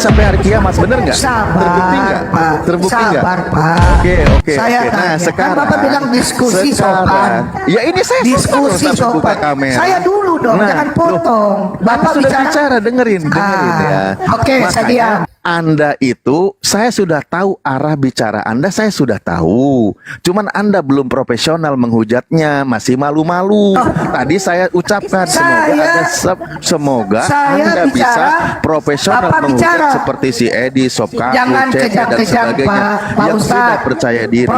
sampai hari kiamat, bener nggak? Terbukti nggak? Pak. Terbukti nggak? Sabar, Pak. Oke. Saya Nah, tanya. sekarang Kan Bapak bilang diskusi sopan. Ya ini saya Diskusi sampai buka sopan. kamera. Saya dulu dong, Nah, jangan potong. Bapak sudah bicara, dengerin ya. Oke, saya diam. Anda itu, saya sudah tahu arah bicara Anda, saya sudah tahu. Cuman Anda belum profesional menghujatnya, masih malu-malu. Tadi saya ucapkan semoga Anda bisa profesional menghujat seperti si Edi, Sopka, jangan Cek, dan sebagainya yang sudah percaya diri.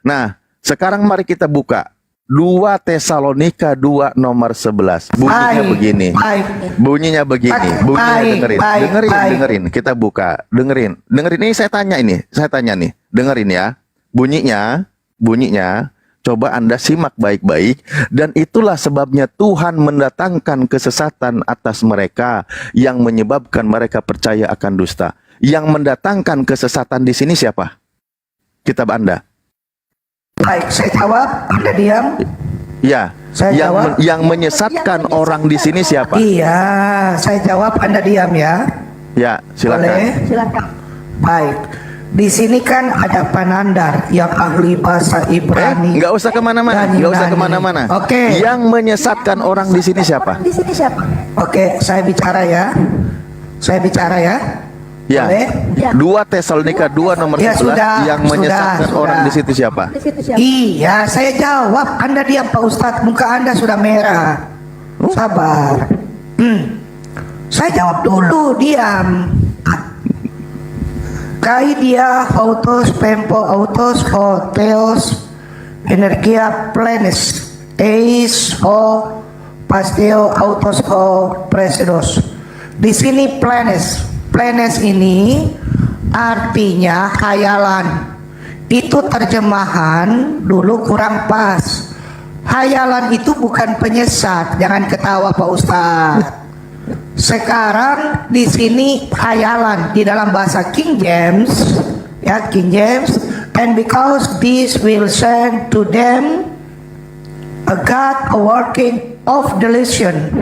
Nah, sekarang mari kita buka 2 Tesalonika 2 nomor 11. Bunyinya begini. Bunyinya begini. Dengerin. Kita buka. Dengerin. Ini saya tanya nih. Dengerin ya. Bunyinya. Coba Anda simak baik-baik. Dan itulah sebabnya Tuhan mendatangkan kesesatan atas mereka yang menyebabkan mereka percaya akan dusta. Yang mendatangkan kesesatan di sini siapa? Kitab Anda. Baik, saya jawab. Anda diam. Ya, yang menyesatkan orang di sini siapa? Iya, saya jawab. Anda diam ya. Ya, silakan. Boleh? Silakan. Baik. Di sini kan ada Panandar yang ahli bahasa Ibrani. Nggak usah kemana-mana. Oke. Yang menyesatkan orang di sini siapa? Oke, saya bicara ya. Ya. Boleh? 2 Tesalonika 2 nomor 11 yang menyesatkan orang di situ siapa? Iya, saya jawab. Anda diam Pak Ustadz, muka Anda sudah merah. Sabar. Saya jawab dulu, diam. Kaidia autos pempo autos o theos energia plenes eis o pasteo autos o presidos. Di sini plenes ini artinya khayalan. Itu terjemahan dulu kurang pas. Khayalan itu bukan penyesat. Jangan ketawa Pak Ustadz. Sekarang di sini khayalan di dalam bahasa King James, and because this will send to them a God a working of delusion.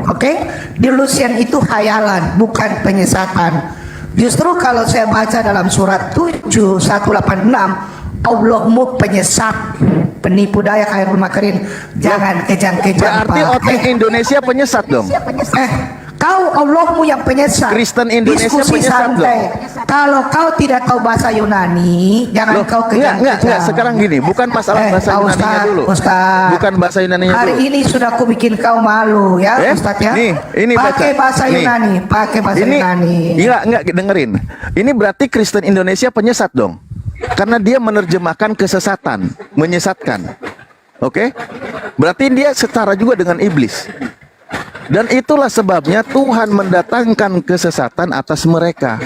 Delusion itu khayalan, bukan penyesatan. Justru kalau saya baca dalam surat 7:186, Allahmu penyesat, penipu daya, khairul makirin. Jangan kejang-kejang. Berarti otak Indonesia penyesat dong. Kau Allahmu yang penyesat. Kristen Indonesia diskusi penyesat santai. Kalau kau tidak tahu bahasa Yunani, jangan kau kejang-kejang. Enggak, sekarang gini, bukan masalah bahasa Yunaninya dulu. Bukan bahasa Yunaninya dulu. Hari ini sudah aku bikin kau malu ya, Ustaz ya. Ini pakai bahasa Yunani, Yunani. Enggak, dengerin. Ini berarti Kristen Indonesia penyesat dong. Karena dia menerjemahkan kesesatan, menyesatkan. Oke? Berarti dia setara juga dengan iblis. Dan itulah sebabnya Tuhan mendatangkan kesesatan atas mereka.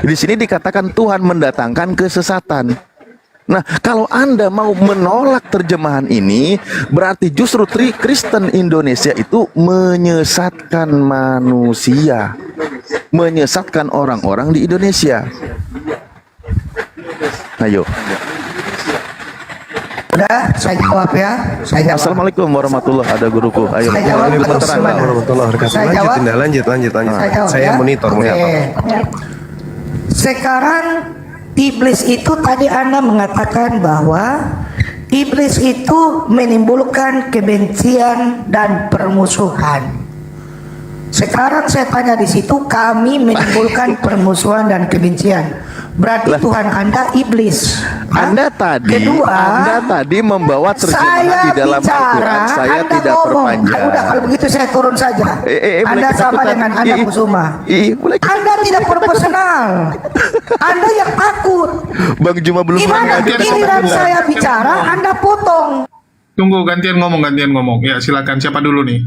Di sini dikatakan Tuhan mendatangkan kesesatan. Nah, kalau Anda mau menolak terjemahan ini, berarti justru Kristen Indonesia itu menyesatkan manusia, menyesatkan orang-orang di Indonesia. Ayo. Udah, saya jawab ya. Assalamualaikum warahmatullahi wabarakatuh. Ada guruku. Ayo. Waalaikumsalam warahmatullahi wabarakatuh. Lanjut. Saya monitor. Sekarang iblis itu tadi Anda mengatakan bahwa iblis itu menimbulkan kebencian dan permusuhan. Sekarang saya tanya di situ, kami menimbulkan permusuhan dan kebencian. Berarti Tuhan Anda iblis. Anda tadi membawa terjemahan di dalam Al-Quran. Saya tidak perpanjang. Udah, kalau begitu saya turun saja. Anda sama dengan Anda Kusuma. Anda tidak proporsional. Anda yang takut. Bang Juma belum. Gimana giliran saya bicara, Anda potong. Tunggu, gantian ngomong. Ya, silakan. Siapa dulu nih?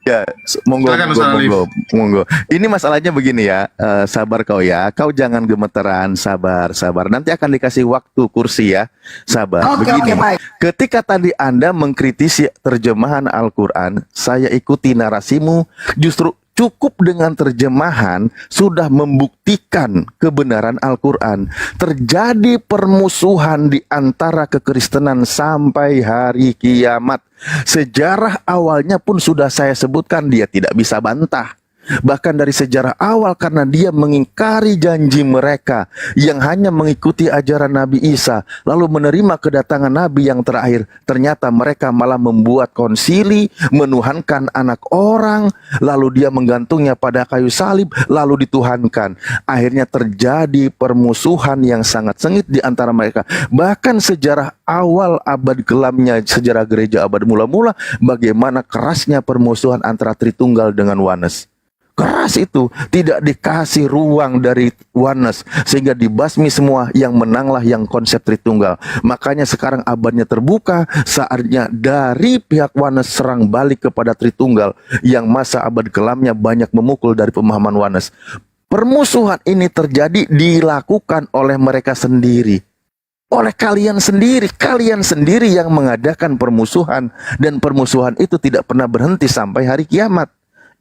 Ya, monggo. Ini masalahnya begini ya, sabar kau ya. Kau jangan gemeteran, sabar. Nanti akan dikasih waktu kursi ya, sabar. Begini, ketika tadi Anda mengkritisi terjemahan Al-Quran, saya ikuti narasimu. Justru cukup dengan terjemahan sudah membuktikan kebenaran Al-Quran. Terjadi permusuhan di antara kekristenan sampai hari kiamat. Sejarah awalnya pun sudah saya sebutkan, dia tidak bisa bantah. bahkan dari sejarah awal, karena dia mengingkari janji mereka yang hanya mengikuti ajaran Nabi Isa, lalu menerima kedatangan Nabi yang terakhir. Ternyata mereka malah membuat konsili, menuhankan anak orang, lalu dia menggantungnya pada kayu salib, lalu dituhankan. Akhirnya terjadi permusuhan yang sangat sengit di antara mereka. Bahkan sejarah awal abad kelamnya, sejarah gereja abad mula-mula, bagaimana kerasnya permusuhan antara Tritunggal dengan Oneness. Keras itu, tidak dikasih ruang dari Oneness, sehingga dibasmi semua. Yang menanglah yang konsep Tritunggal. Makanya sekarang abadnya terbuka, saatnya dari pihak Oneness serang balik kepada Tritunggal, yang masa abad kelamnya banyak memukul dari pemahaman Oneness. Permusuhan ini terjadi dilakukan oleh mereka sendiri. Oleh kalian sendiri yang mengadakan permusuhan, dan permusuhan itu tidak pernah berhenti sampai hari kiamat.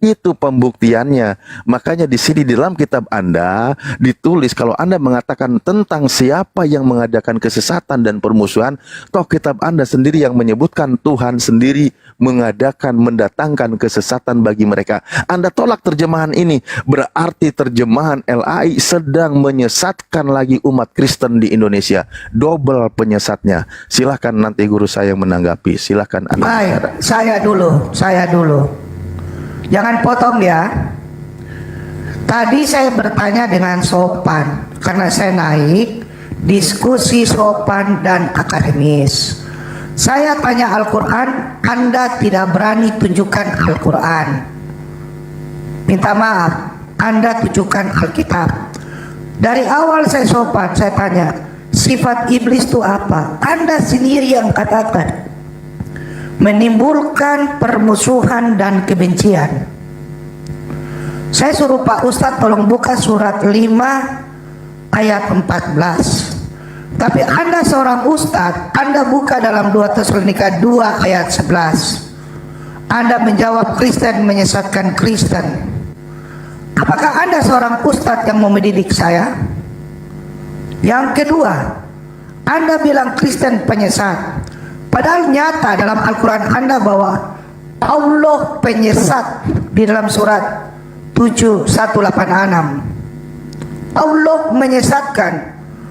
Itu pembuktiannya. Makanya di sini di dalam kitab Anda ditulis, kalau Anda mengatakan tentang siapa yang mengadakan kesesatan dan permusuhan, toh kitab Anda sendiri yang menyebutkan Tuhan sendiri mendatangkan kesesatan bagi mereka. Anda tolak terjemahan ini, berarti terjemahan LAI sedang menyesatkan lagi umat Kristen di Indonesia. Double penyesatnya. Silahkan nanti guru saya yang menanggapi. Silahkan Anda. Baik, saya dulu. Jangan potong ya. Tadi saya bertanya dengan sopan, karena saya naik diskusi sopan dan akademis. Saya tanya Al-Quran, Anda tidak berani tunjukkan Al-Quran. Minta maaf, Anda tunjukkan Alkitab. Dari awal saya sopan, saya tanya, sifat iblis itu apa? Anda sendiri yang katakan, menimbulkan permusuhan dan kebencian. Saya suruh Pak Ustadz tolong buka surat 5 ayat 14. Tapi Anda seorang Ustadz, Anda buka dalam 2 Tesalonika 2 ayat 11. Anda menjawab Kristen menyesatkan Kristen. Apakah Anda seorang Ustadz yang mau mendidik saya? Yang kedua, Anda bilang Kristen penyesat, padahal nyata dalam Al-Quran Anda bahwa Allah penyesat di dalam surat 7186. Allah menyesatkan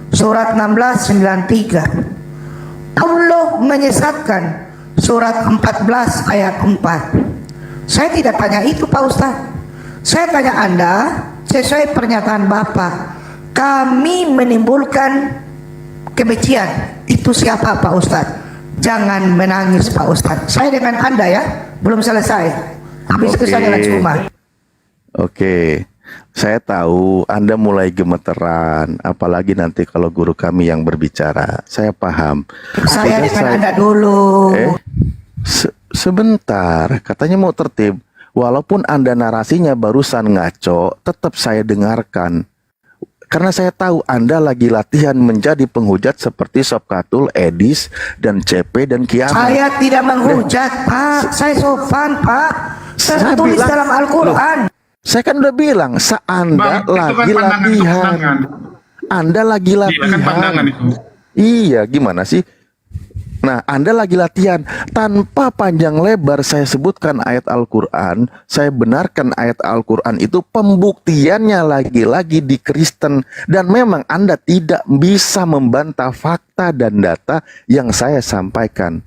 surat 1693. Allah menyesatkan surat 14 ayat 4. Saya tidak tanya itu Pak Ustadz. Saya tanya Anda sesuai pernyataan Bapak, kami menimbulkan kebencian. Itu siapa Pak Ustadz? Jangan menangis Pak Ustadz. Saya dengan Anda ya, belum selesai. Habis itu saya dengan Cuma. Oke, saya tahu Anda mulai gemeteran, apalagi nanti kalau guru kami yang berbicara. Saya paham. Saya dengan Anda dulu. Sebentar, katanya mau tertib. Walaupun Anda narasinya barusan ngaco, tetap saya dengarkan. Karena saya tahu Anda lagi latihan menjadi penghujat seperti Sopkatul, Edis, dan CP, dan Kiamat. Saya tidak menghujat, Pak. Saya sopan, Pak. Saya tulis dalam Al-Quran. Saya kan udah bilang, Anda lagi latihan. Anda lagi latihan. Iya, kan pandangan itu. Iya, gimana sih? Nah, Anda lagi latihan. Tanpa panjang lebar saya sebutkan ayat Al-Quran, saya benarkan ayat Al-Quran itu pembuktiannya lagi-lagi di Kristen. Dan memang Anda tidak bisa membantah fakta dan data yang saya sampaikan.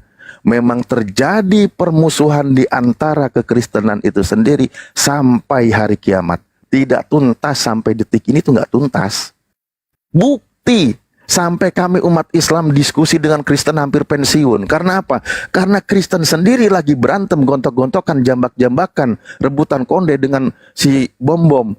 Memang terjadi permusuhan di antara kekristenan itu sendiri sampai hari kiamat. Tidak tuntas sampai detik ini, tuh nggak tuntas. Bukti. Sampai kami umat Islam diskusi dengan Kristen hampir pensiun. Karena apa? Karena Kristen sendiri lagi berantem, gontok-gontokan, jambak-jambakan, rebutan konde dengan si bom-bom.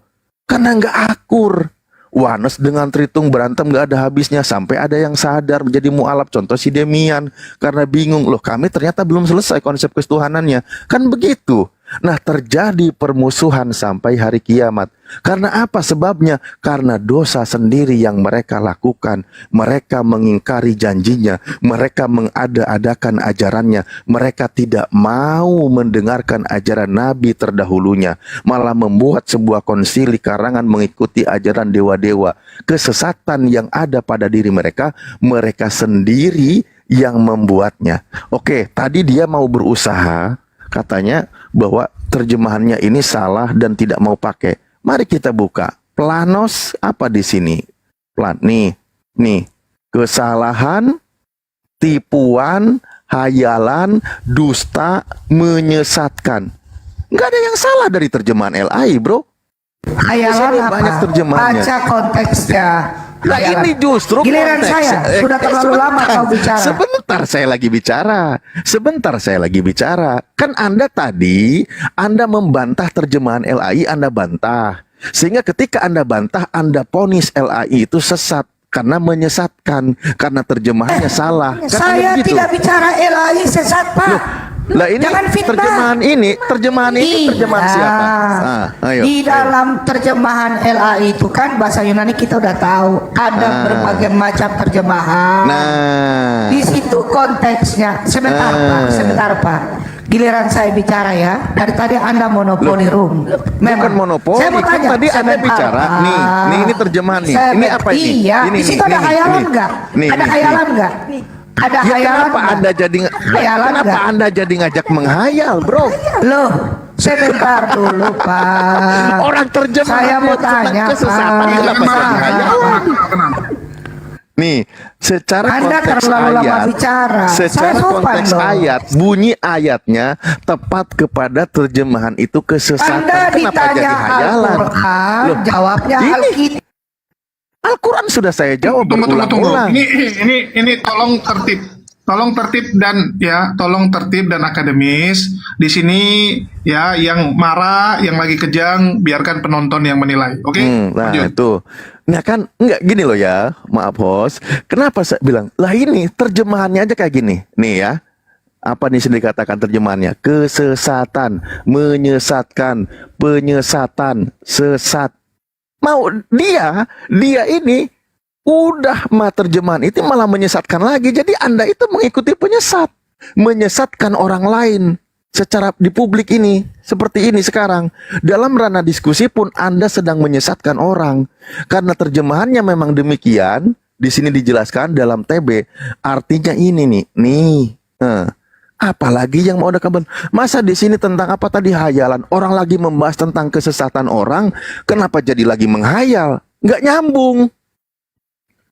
Karena nggak akur. Oneness dengan Tritung berantem nggak ada habisnya. Sampai ada yang sadar menjadi mualaf. Contoh si Demian. Karena bingung, loh kami ternyata belum selesai konsep ketuhanannya. Kan begitu. Nah, terjadi permusuhan sampai hari kiamat. Karena apa sebabnya? Karena dosa sendiri yang mereka lakukan. Mereka mengingkari janjinya. Mereka mengada-adakan ajarannya. Mereka tidak mau mendengarkan ajaran Nabi terdahulunya. Malah membuat sebuah konsili karangan mengikuti ajaran dewa-dewa. Kesesatan yang ada pada diri mereka, mereka sendiri yang membuatnya. Oke, tadi dia mau berusaha, katanya bahwa terjemahannya ini salah dan tidak mau pakai. Mari kita buka. Planos apa di sini? Nih. Kesalahan, tipuan, hayalan, dusta, menyesatkan. Nggak ada yang salah dari terjemahan LAI, bro. Hayalan Di sini apa? banyak terjemahannya. Baca konteksnya. Nah, Hayalan. ini justru Giliran konteks. saya sudah terlalu lama kau bicara. Sebentar saya lagi bicara. Kan Anda tadi membantah terjemahan LAI, Anda bantah. Sehingga ketika Anda bantah, Anda ponis LAI itu sesat karena menyesatkan, karena terjemahannya salah. Kan Saya Anda begitu. tidak bicara LAI sesat, Pak. Lah ini Jangan fitnah. terjemahan ini terjemahan Iya. siapa? Ayo. Di dalam terjemahan LAI itu kan bahasa Yunani kita udah tahu ada berbagai macam terjemahan. Nah, Di situ konteksnya. Sebentar Pak. Giliran saya bicara ya. Dari tadi Anda monopoli room. bukan monopoli. Saya mau Kan tanya. tadi Anda sebentar, bicara. Pak. Nih ini terjemahan nih. Ini apa ini? Iya. Ini, Di situ ada hayalan nggak? Ada hayalan nggak? Ada Ya, hayalan kenapa nggak? Anda jadi Hayalan kenapa nggak? Anda jadi ngajak menghayal, bro? Loh, sebentar dulu Pak. Orang terjemahan Saya mau tanya kesesatan, Pak. kenapa jadi hayalan? Kenapa? Nih, secara Anda konteks terlalu lama ayat, bicara. secara Saya sopan konteks loh. ayat, bunyi ayatnya tepat kepada terjemahan itu kesesatan. Anda Kenapa jadi ditanya hayalan? Al-Quran, Loh, jawabnya ini Alkitab. Al-Quran sudah saya jawab Tunggu. berulang-ulang. Ini tolong tertib. Tolong tertib dan akademis. Di sini ya yang marah, yang lagi kejang, biarkan penonton yang menilai. Oke? Nah Lanjut. itu. Nah kan enggak gini loh ya, maaf host. Kenapa saya bilang, lah ini terjemahannya aja kayak gini. Nih ya, apa nih sendiri katakan terjemahannya? Kesesatan, menyesatkan, penyesatan, sesat. Mau dia ini udah terjemahan itu malah menyesatkan lagi. Jadi Anda itu mengikuti penyesat, menyesatkan orang lain secara di publik ini. Seperti ini sekarang. Dalam ranah diskusi pun Anda sedang menyesatkan orang. Karena terjemahannya memang demikian. Di sini dijelaskan dalam TB. Artinya ini nih. Apalagi yang mau ada kabar. Masa di sini tentang apa tadi hayalan. Orang lagi membahas tentang kesesatan orang. Kenapa jadi lagi menghayal? Nggak nyambung.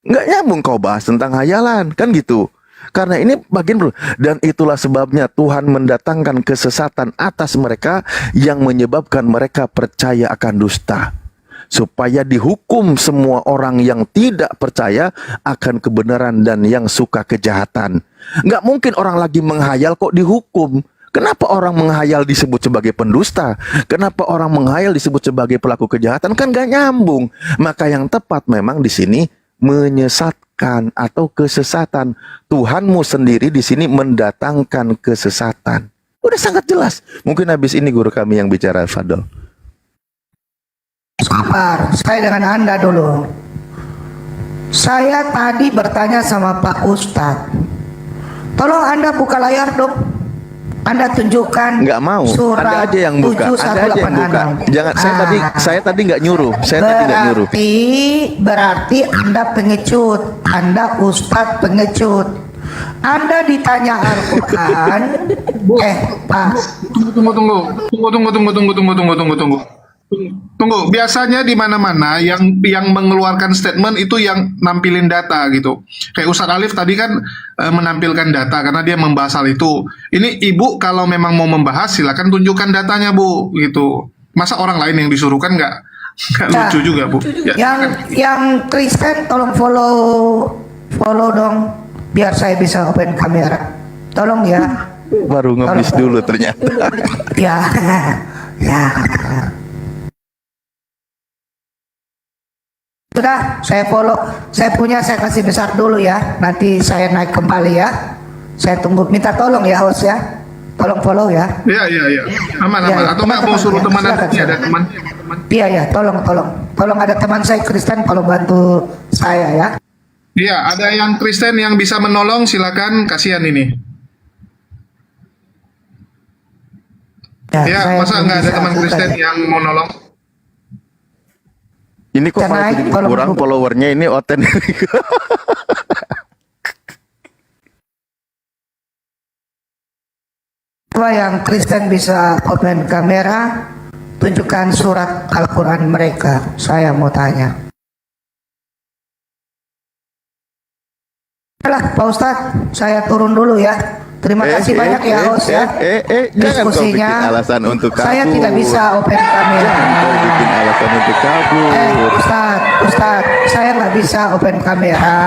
Nggak nyambung kau bahas tentang hayalan. Kan gitu. Karena ini bagian bro. Dan itulah sebabnya Tuhan mendatangkan kesesatan atas mereka yang menyebabkan mereka percaya akan dusta. Supaya dihukum semua orang yang tidak percaya akan kebenaran dan yang suka kejahatan. Nggak mungkin orang lagi menghayal kok dihukum. Kenapa orang menghayal disebut sebagai pendusta? Kenapa orang menghayal disebut sebagai pelaku kejahatan? Kan nggak nyambung. Maka yang tepat memang di sini menyesatkan atau kesesatan. Tuhanmu sendiri di sini mendatangkan kesesatan. Udah sangat jelas. Mungkin habis ini guru kami yang bicara, Fadol. Sabar, saya dengan Anda dulu. Saya tadi bertanya sama Pak Ustadz. Tolong Anda buka layar dong. Anda tunjukkan. Nggak mau. Surat Anda aja yang buka. Anda aja yang buka. 7186. Jangan. Saya tadi nggak nyuruh. Saya tadi nggak nyuruh. Berarti Anda pengecut. Anda Ustadz pengecut. Anda ditanya Al-Quran. Pak. Tunggu. Biasanya di mana-mana yang mengeluarkan statement itu yang nampilin data gitu. Kayak Ustadz Alif tadi kan menampilkan data karena dia membahas hal itu. Ini Ibu kalau memang mau membahas silakan tunjukkan datanya Bu gitu. Masa orang lain yang disuruh kan nggak lucu juga Bu. Ya, Yang Kristen tolong follow dong biar saya bisa open kamera. Tolong ya. Baru ngebis dulu ternyata. Ya. Ya. Sudah, saya follow. Saya kasih besar dulu ya. Nanti saya naik kembali ya. Saya tunggu. Minta tolong ya host ya. Tolong follow ya. Iya. Aman. Ya, Atau nggak mau suruh teman nanti ada teman. Iya ya, tolong. Tolong ada teman saya Kristen tolong bantu saya ya. Iya, ada yang Kristen yang bisa menolong silakan, kasihan ini. Ya, saya masa belum nggak ada bisa teman buka Kristen ya. yang mau nolong? Ini kok Jangan malah naik, jadi tolong kurang dulu. followernya ini otentik. Ketua yang Kristen bisa open kamera, tunjukkan surat Al-Quran mereka. Saya mau tanya. Lah, Pak Ustadz, saya turun dulu ya. Terima kasih banyak ya host ya. Jangan kau bikin Diskusinya. alasan untuk kabur. Saya tidak bisa open kamera. Jangan kau bikin alasan untuk kabur. Ustadz, saya nggak bisa open kamera.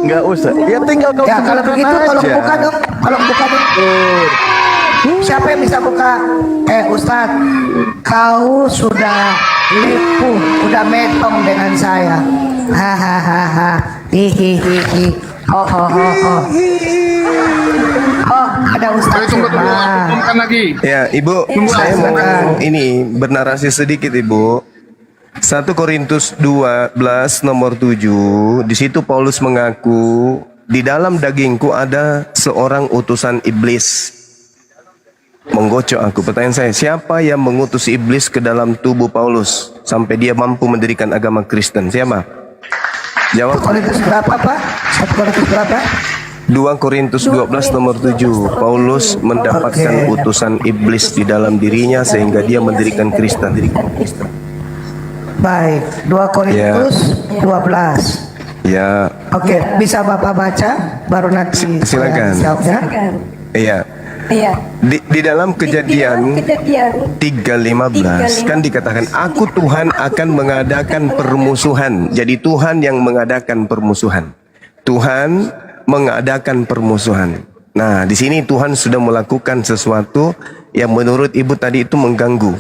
Nggak usah. Ya tinggal kau Ya kalau tunjukkan begitu tolong aja. buka dong. Tolong buka dong. Siapa yang bisa buka? Ustadz, kau sudah lipu, udah metong dengan saya. Hahaha. Hihihi. Oh. Oh, ada Ustadz. Tunggu, Cuma. turunkan lagi. Ya, Ibu, saya mau ini bernarasi sedikit, Ibu. 1 Korintus 12 nomor 7. Di situ Paulus mengaku, di dalam dagingku ada seorang utusan iblis menggocok aku. Pertanyaan saya, siapa yang mengutus iblis ke dalam tubuh Paulus sampai dia mampu mendirikan agama Kristen? Siapa? Jawab. Korintus berapa, Pak? 1 Korintus berapa? 2 Korintus 12 nomor 7. Paulus mendapatkan utusan iblis di dalam dirinya sehingga dia mendirikan Kristen. Baik, 2 Korintus 12. Ya, Oke, bisa Bapak baca baru nanti Silakan. saya jawab, ya. iya. Iya. Di dalam kejadian 3:15 kan dikatakan, aku Tuhan akan mengadakan permusuhan. Jadi Tuhan yang mengadakan permusuhan. Tuhan mengadakan permusuhan. Nah, di sini Tuhan sudah melakukan sesuatu yang menurut Ibu tadi itu mengganggu.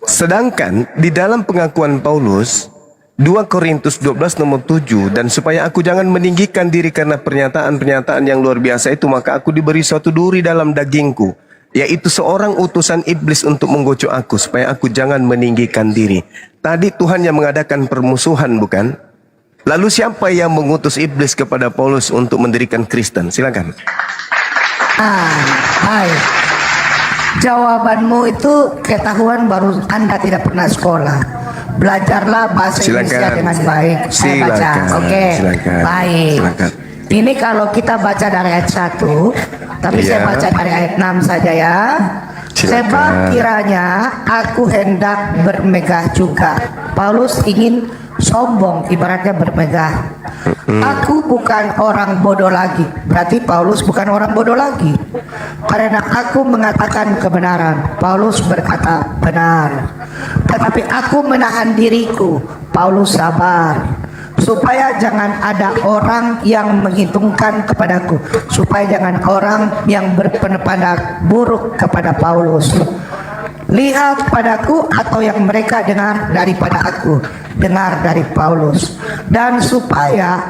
Sedangkan di dalam pengakuan Paulus 2 Korintus 12 nomor 7, dan supaya aku jangan meninggikan diri karena pernyataan-pernyataan yang luar biasa itu, maka aku diberi suatu duri dalam dagingku, yaitu seorang utusan iblis untuk menggocok aku supaya aku jangan meninggikan diri. Tadi Tuhan yang mengadakan permusuhan, bukan? Lalu siapa yang mengutus iblis kepada Paulus untuk mendirikan Kristen? Silakan. Hai. Jawabanmu itu ketahuan baru Anda tidak pernah sekolah. Belajarlah bahasa Indonesia Silakan. dengan baik. Saya baca. Silakan. Oke. Silakan. Baik. Silakan. Ini kalau kita baca dari ayat 1, tapi saya Iya. baca dari ayat 6 saja ya. Silakan. Sebab kiranya aku hendak bermegah juga. Paulus ingin sombong, ibaratnya bermegah. Aku bukan orang bodoh lagi. Berarti Paulus bukan orang bodoh lagi. Karena aku mengatakan kebenaran. Paulus berkata benar. Tetapi aku menahan diriku. Paulus sabar. Supaya jangan ada orang yang menghitungkan kepadaku. Supaya jangan orang yang berpendapat buruk kepada Paulus. Lihat padaku atau yang mereka dengar daripada aku, dengar dari Paulus. Dan supaya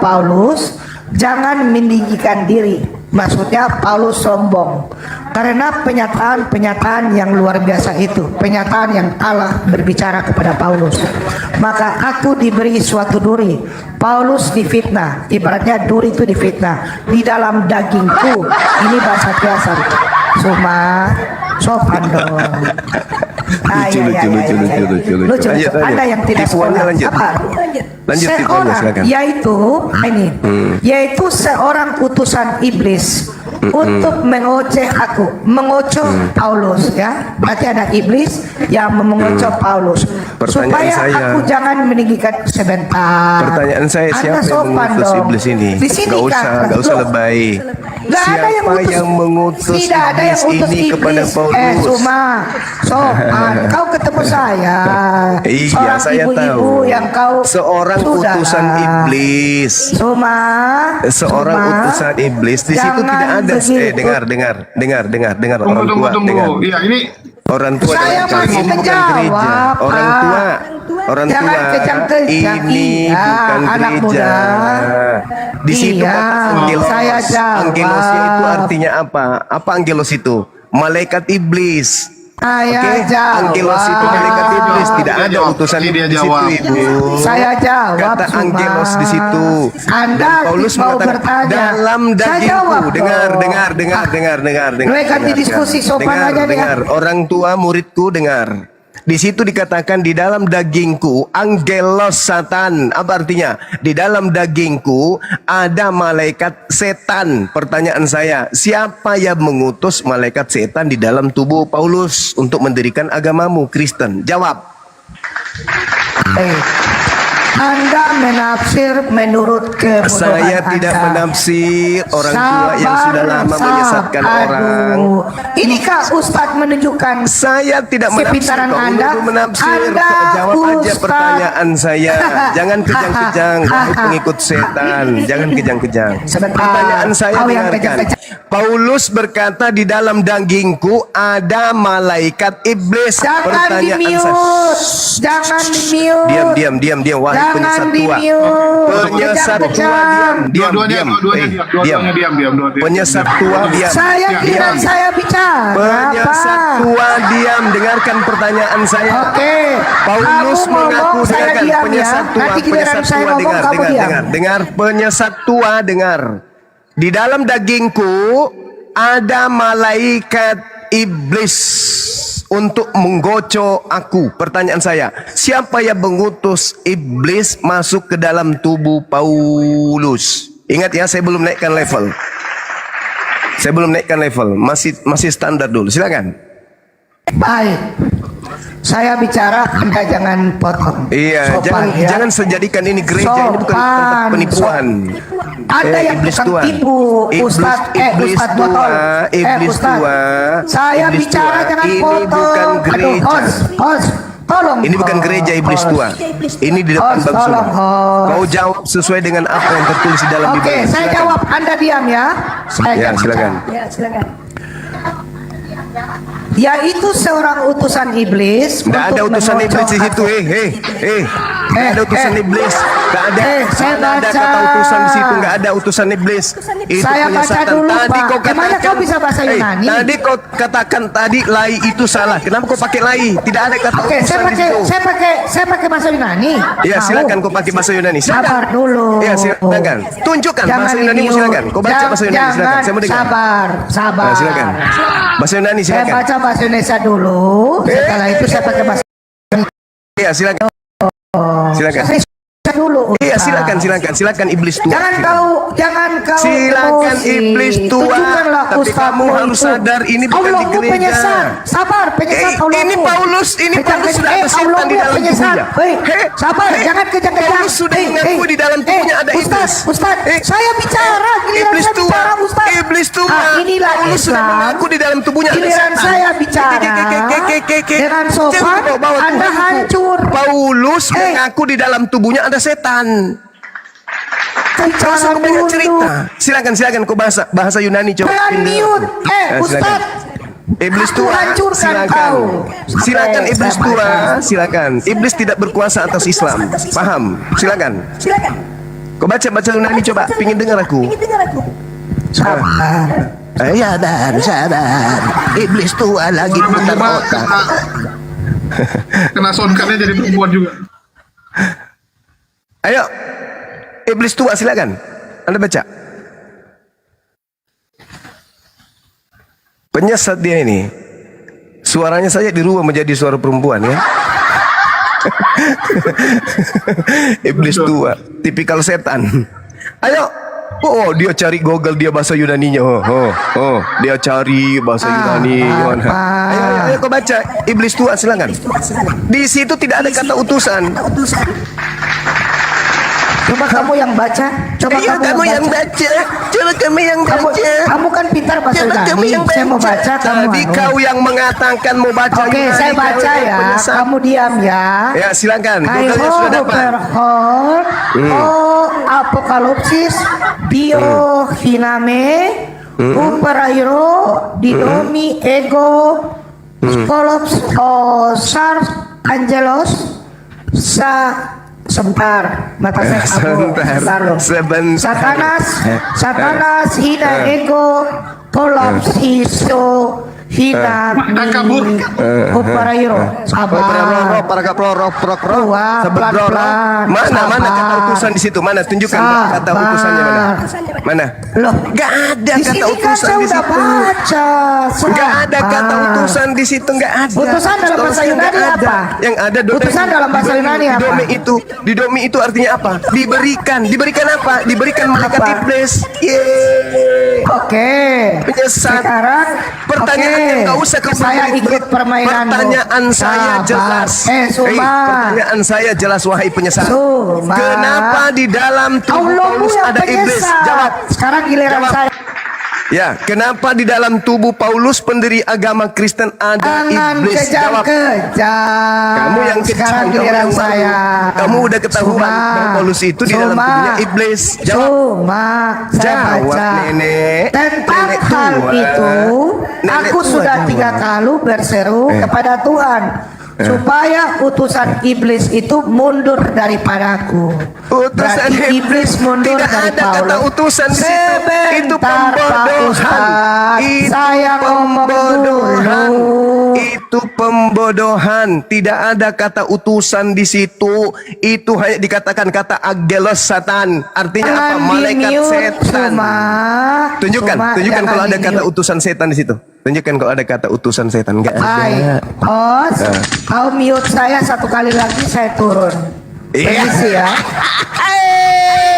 Paulus jangan meninggikan diri. Maksudnya Paulus sombong. Karena pernyataan yang luar biasa itu, pernyataan yang Allah berbicara kepada Paulus. Maka aku diberi suatu duri. Paulus difitnah, ibaratnya duri itu difitnah di dalam dagingku. Ini bahasa biasa. Cuma sopan dong. Lucu. Ada yang tidak Tipuannya sekolah. lanjut. Apa? Lanjut tipuannya, Seorang, silakan. yaitu seorang utusan iblis untuk mengoceh aku, mengocok Paulus, ya. Berarti ada iblis yang mengocok Paulus. Pertanyaan Supaya saya, aku jangan meninggikan sebentar. Pertanyaan saya, Anda siapa yang sopan mengutus dong. iblis ini? Di sini Gak usah lebay. Nggak ada yang Siapa utus, yang mengutus tidak ada yang iblis utus ini iblis. kepada Paulus? Cuma sopan. Kau ketemu saya. Iya, Seorang saya ibu-ibu tahu. yang kau Seorang sudah. utusan iblis. Seorang utusan iblis. Di situ Jangan tidak ada. begitu. Orang tua. Tunggu. Dengar. Ya, ini Orang tua Saya jangan masih ngomong bukan menjawab, gereja. Orang Pak. tua. Orang Jangan tua. kejang-kejang. Ini Iya, bukan anak gereja. muda. Di situ Iya, kata angelos. saya jawab. Angelosnya itu artinya apa? Apa angelos itu? Malaikat iblis. Saya Oke? jawab. Angelos itu malaikat iblis. Tidak Dia ada jawab. utusan Ini dia iblis jawab. itu, Ibu. Saya jawab. Kata cuma angelos di situ. Anda Dan Paulus mau mengatakan, bertanya. dalam Saya dagingku. jawab Dengar. dong. Mereka di diskusi sopan aja deh. Dengar. Orang tua muridku dengar. Di situ dikatakan di dalam dagingku angelos satan. Apa artinya? Di dalam dagingku ada malaikat setan. Pertanyaan saya, siapa yang mengutus malaikat setan di dalam tubuh Paulus untuk mendirikan agamamu Kristen? Jawab. Anda menafsir menurut kebodohan Saya tidak Anda. menafsir orang tua yang sudah lama menyesatkan orang. Inikah Ustadz menunjukkan Saya tidak menafsir, kepintaran kau Anda? menuduh menafsir. Anda, Jawab aja Ustaz. pertanyaan saya. Jangan kejang-kejang, wahai pengikut setan. Jangan kejang-kejang. Sebentar. Pertanyaan saya Kau yang dengarkan. kejang-kejang. Paulus berkata di dalam dagingku ada malaikat iblis. Jangan Pertanyaan di-mute. Jangan di-mute. Diam, wahai penyesat Jangan tua. di-mute. Penyesat tua, Kejang-kejang. diam. Dua-duanya diam. Penyesat tua, diam. Saya kira saya bicara. Penyesat Apa? tua, diam. Dengarkan pertanyaan saya. Oke. Paulus Kamu ngomong, mengaku, saya dengarkan, diam ya. penyesat tua, Nanti giliran saya ngomong, kamu diam. dengar, penyesat tua, dengar. Di dalam dagingku ada malaikat iblis untuk menggocok aku. Pertanyaan saya, siapa yang mengutus iblis masuk ke dalam tubuh Paulus? Ingat ya, saya belum naikkan level. Masih standar dulu. Silakan. Baik. Saya bicara, Anda jangan potong. Iya, Sopan, ya. jangan sejadikan ini gereja, ini bukan tempat penipuan. Ada yang iblis tukang tua. tipu, Ustadz. Iblis Ustadz tua, botol. iblis Ustadz. tua. Saya Iblis bicara tua. jangan Ini potong. bukan gereja. Host, tolong. Ini bukan gereja iblis host. tua. Ini di depan Host, Bang tolong, Suma. host. Kau jawab sesuai dengan apa yang tertulis di dalam Oke, Bible. saya Silakan. jawab. Anda diam ya. Saya Ya, jawab. silakan. Ya, silakan. Yaitu seorang utusan iblis. Tidak ada untuk utusan mengocok iblis di situ. Tidak ada utusan iblis. Tidak ada. saya Tidak ada baca. kata utusan di situ. Tidak ada utusan iblis. Itu Saya baca penyesatan. dulu, Tadi Pak. kau Gimana katakan, kau bisa bahasa Yunani? Tadi kau katakan tadi lai itu salah. Kenapa kau pakai lai? Tidak ada kata Oke, utusan di situ. saya pakai bahasa Yunani. Ya, Mau? silakan kau pakai bahasa Yunani. Silakan. Sabar dulu. Ya, silakan. Tunjukkan Jangan bahasa Yunani, di-mute. silakan. Kau baca bahasa Yunani, silakan. Jangan, Saya mau dengar. sabar. Nah, silakan. Bahasa Yunani, Saya silakan. baca bahasa Indonesia dulu. Setelah itu saya pakai bahasa Iya, silakan. Silakan. Indonesia dulu. Iya, Ustaz. silakan iblis tua. Jangan kau Silakan emosi. iblis tua. Tunjukkanlah Tapi Ustazmu kamu harus itu. sadar ini bukan di Allahmu gereja. penyesat. Sabar, penyesat Allahmu. Ini Paulus sudah ada setan di dalam tubuhnya. Sabar, jangan kejang-kejang. Paulus sudah mengaku di dalam tubuhnya ada iblis. Ustaz, saya bicara. Giliran Iblis saya tua, bicara, Ustaz. iblis tua. Inilah Paulus sudah Islam. mengaku di dalam tubuhnya ada Giliran setan. saya bicara. Dengan sopan, Jangan bawa-bawa Anda Tuhanku. hancur. Paulus mengaku di dalam tubuhnya ada setan. Bicara Langsung banyak dulu. cerita. Silakan kau bahasa Yunani coba. Jangan mute. Silakan. Ustaz. Iblis Aku tua, hancurkan silakan. kau. Silakan Sampai iblis saya tua, baca. silakan. Iblis tidak berkuasa atas Islam. Paham? Silakan. Kau baca Yunani coba. Pingin dengar aku. Sabar. Ya dan sadar. Iblis tua lagi putar otak. Kena soundcardnya jadi perempuan juga. Ayo. Iblis tua silakan. Anda baca. Penyesat dia ini. Suaranya saja dirubah menjadi suara perempuan ya. Iblis tua, tipikal setan. Ayo. Oh, dia cari Google dia bahasa Yunaninya. Oh, dia cari bahasa Yunani. Ayo kau baca. Iblis tua silakan. Di situ tidak ada kata utusan. Coba kamu yang baca. Coba Iya, kamu yang baca. Coba kamu yang baca. Kamu kan pintar bahasa Coba kamu Yunani. yang Saya mau baca, kamu Tadi anu. kau yang mengatakan mau baca Oke, Yunani, saya kau baca yang ya. penyesat. Kamu diam ya. Ya, silakan. I Google-nya sudah dapat. hope Apokalipsis Bio Hiname Uperairo Didomi Ego Skolops Sars Angelos Sebentar, mata saya kabur. Sebentar. Satanas Hina Ego Kolops Iso hina Takabur. uparairo sabar pelan-pelan Mana kata utusan di situ? Mana tunjukkan kata utusannya mana? Mana? Loh, Gak ada di kata sini kan utusan saya di udah situ. baca. Gak ada kata sabar. utusan di situ, gak ada. Utusan dalam bahasa Seterusnya Yunani nggak ada. apa? Yang ada Utusan dalam bahasa Yunani apa? Didomi itu artinya apa? Diberikan apa? Diberikan malaikat Apa? iblis. Yeay. Oke. Penyesat. Sekarang Pertanyaan oke. yang nggak usah kamu Saya berit-berit. ikut permainanmu. Pertanyaan saya Sabar. jelas. Suma. Pertanyaan saya jelas wahai penyesat. Suma. Kenapa di dalam tubuh Allahmu Paulus yang ada iblis? penyesat. Jawab. Sekarang giliran Jawab. saya. Ya, kenapa di dalam tubuh Paulus pendiri agama Kristen ada Jangan iblis? Jawab. kejam-kejam. Kamu yang Sekarang kejam, giliran kamu yang saya. malu. Kamu udah ketahuan bahwa Paulus itu di dalam tubuhnya iblis. Jawab. Cuma saya Jawab, baca Nenek. tentang Nenek hal tua. itu. Nenek Aku tua, sudah jawab. 3 kali berseru kepada Tuhan supaya utusan iblis itu mundur daripadaku. Utusan Berarti iblis mundur tidak dari ada kata Paulus. utusan di situ. Itu Sebentar, Pak pembodohan. Ustaz. Itu Saya ngomong pembodohan. dulu. Itu pembodohan. Tidak ada kata utusan di situ. Itu hanya dikatakan kata angelos satan. Artinya apa? Jangan Malaikat di-mute, setan. Suma. Tunjukkan Suma, kalau jangan ada kata di-mute. utusan setan di situ. Tunjukkan kalau ada kata utusan setan. Enggak Baik, ada. Bos, kau mute saya 1 kali lagi saya turun. Iya. Permisi ya.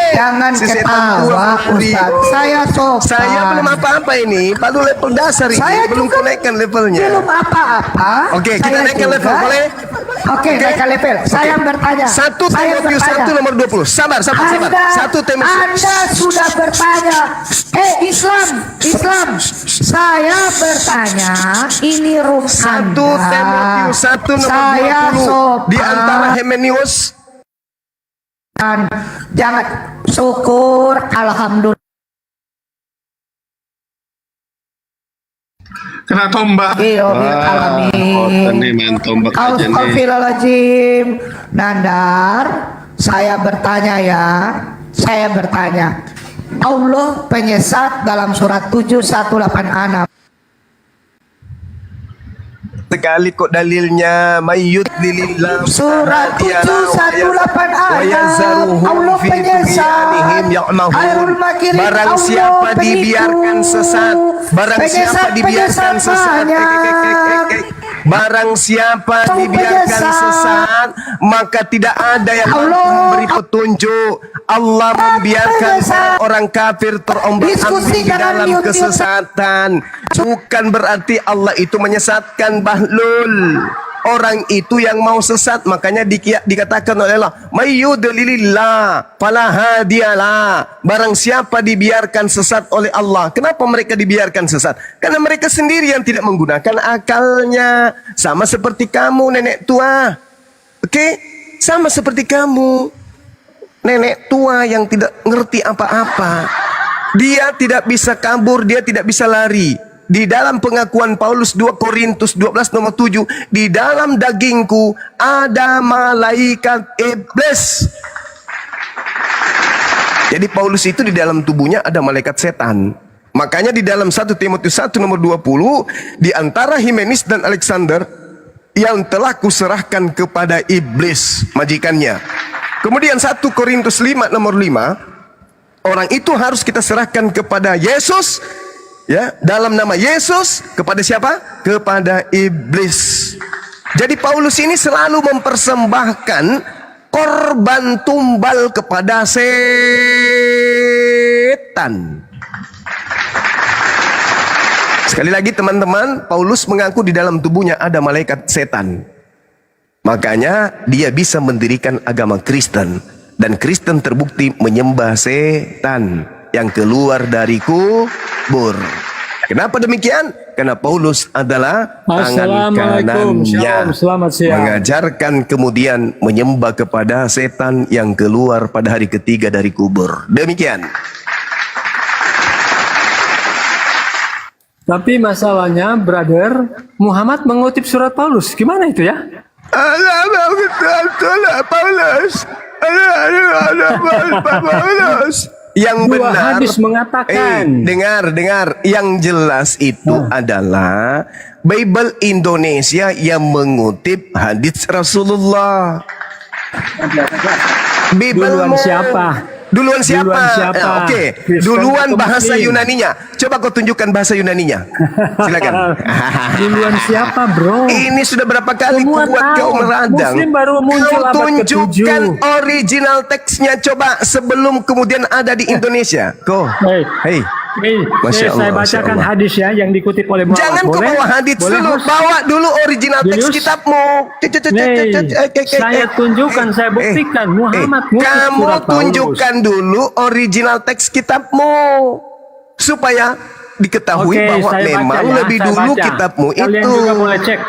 Jangan Si setan ketawa, tua, Ustaz. Saya sopan. Saya belum apa-apa ini, baru level dasar ini, Saya belum juga naikkan levelnya. Belum apa-apa. Oke, kita Saya naikkan juga- level, boleh? Oke, naikkan level. Saya bertanya. 1 Saya Timotius bertanya. 1 nomor 20. Sabar. Anda, 1 Timotius. Anda sudah bertanya. Islam. Saya bertanya. Ini room 1 Anda. Timotius 1 nomor Saya 20. sopan. Di antara Himenius. Jangan syukur, alhamdulillah. Kena tombak. Alamin. main tombak aja nih. Astagfirullahaladzim. Nandar, saya bertanya. Allah penyesat dalam surat 718 Sekali kok dalilnya mayyut lilillah. Surat 718 Allah penyesat. Khairul makirin Barang Allah siapa penipu. dibiarkan sesat, barang siapa dibiarkan sesat, barang siapa dibiarkan sesat, maka tidak ada yang mampu memberi petunjuk. Allah membiarkan orang kafir terombang-ambing di dalam kesesatan. Bukan berarti Allah itu menyesatkan, Bahlul. Orang itu yang mau sesat, makanya dikatakan oleh Allah, mayyudlilillah fala hadiyalah. Barang siapa dibiarkan sesat oleh Allah. Kenapa mereka dibiarkan sesat? Karena mereka sendiri yang tidak menggunakan akalnya. Sama seperti kamu, nenek tua. Oke? Sama seperti kamu, nenek tua yang tidak ngerti apa-apa. Dia tidak bisa kabur, dia tidak bisa lari. Di dalam pengakuan Paulus 2 Korintus 12 nomor 7, di dalam dagingku ada malaikat iblis. Jadi Paulus itu di dalam tubuhnya ada malaikat setan. Makanya di dalam 1 Timotius 1 nomor 20, di antara Himenis dan Alexander yang telah kuserahkan kepada iblis majikannya. Kemudian 1 Korintus 5 nomor 5, orang itu harus kita serahkan kepada Yesus. Ya, dalam nama Yesus kepada siapa? Kepada iblis. Jadi Paulus ini selalu mempersembahkan korban tumbal kepada setan. Sekali lagi teman-teman, Paulus mengaku di dalam tubuhnya ada malaikat setan. Makanya dia bisa mendirikan agama Kristen. Dan Kristen terbukti menyembah setan yang keluar dari kubur. Kenapa demikian? Karena Paulus adalah tangan Assalamualaikum. kanannya, Shalom, selamat siang. mengajarkan kemudian menyembah kepada setan yang keluar pada hari ketiga dari kubur. Demikian. Tapi masalahnya, brother, Muhammad mengutip surat Paulus. Gimana itu ya? Paulus. Yang Dua benar. hadis mengatakan. Dengar. Yang jelas itu adalah Bible Indonesia yang mengutip hadis Rasulullah. Duluan siapa? Duluan siapa? Duluan siapa? Oke. Kristen Duluan atau bahasa Muslim? Yunaninya. Coba kau tunjukkan bahasa Yunaninya. Silakan. Duluan siapa, bro? Ini sudah berapa kali Semua kuat tahu. kau meradang. Muslim baru muncul Kau abad tunjukkan ke-7. original teksnya coba sebelum kemudian ada di Indonesia. Kau. Hey. Masya Saya Allah, Masya bacakan Allah. hadis ya yang dikutip oleh Muhammad. Jangan kau Boleh? bawa hadis Boleh, dulu, Bos? bawa dulu original teks Julius? kitabmu. Saya tunjukkan, saya buktikan. Muhammad ngutip Kamu surat Paulus. tunjukkan dulu original teks kitabmu supaya diketahui Oke, bahwa saya memang baca ya, lebih saya dulu baca. kitabmu Kalian itu. juga boleh cek.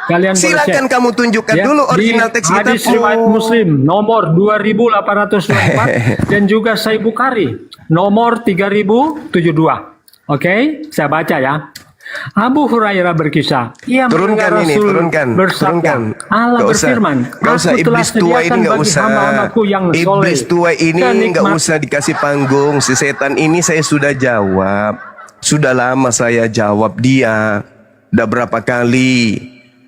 Kalian boleh Silakan cek. kamu tunjukkan Ya, dulu original di teks hadis kitabmu. riwayat Muslim nomor 2824 dan juga Sahih Bukhari nomor 3072. Oke, saya baca ya. Abu Hurairah berkisah, ia mendengar Turunkan ini, Rasul turunkan. bersabda, Allah Nggak usah. berfirman, Nggak usah, Aku telah iblis tua ini sediakan nggak bagi usah. hamba-hambaku yang soleh Iblis tua ini dan nggak nikmat." usah dikasih panggung. Si setan ini saya sudah jawab. Sudah lama saya jawab dia. Udah berapa kali.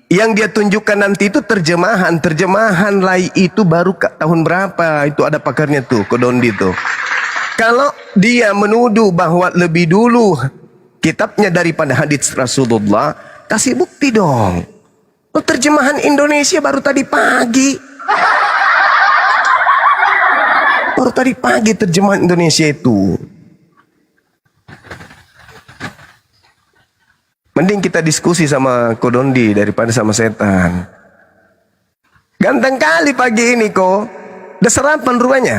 Yang dia tunjukkan nanti itu terjemahan. Terjemahan lai itu baru tahun berapa. Itu ada pakarnya tuh, Kodondi tuh. Kalau dia menuduh bahwa lebih dulu kitabnya daripada hadis Rasulullah, kasih bukti dong. Oh, terjemahan Indonesia baru tadi pagi. Baru tadi pagi terjemahan Indonesia itu. Mending kita diskusi sama Kodondi daripada sama setan. Ganteng kali pagi ini kok. Udah sarapan rupanya.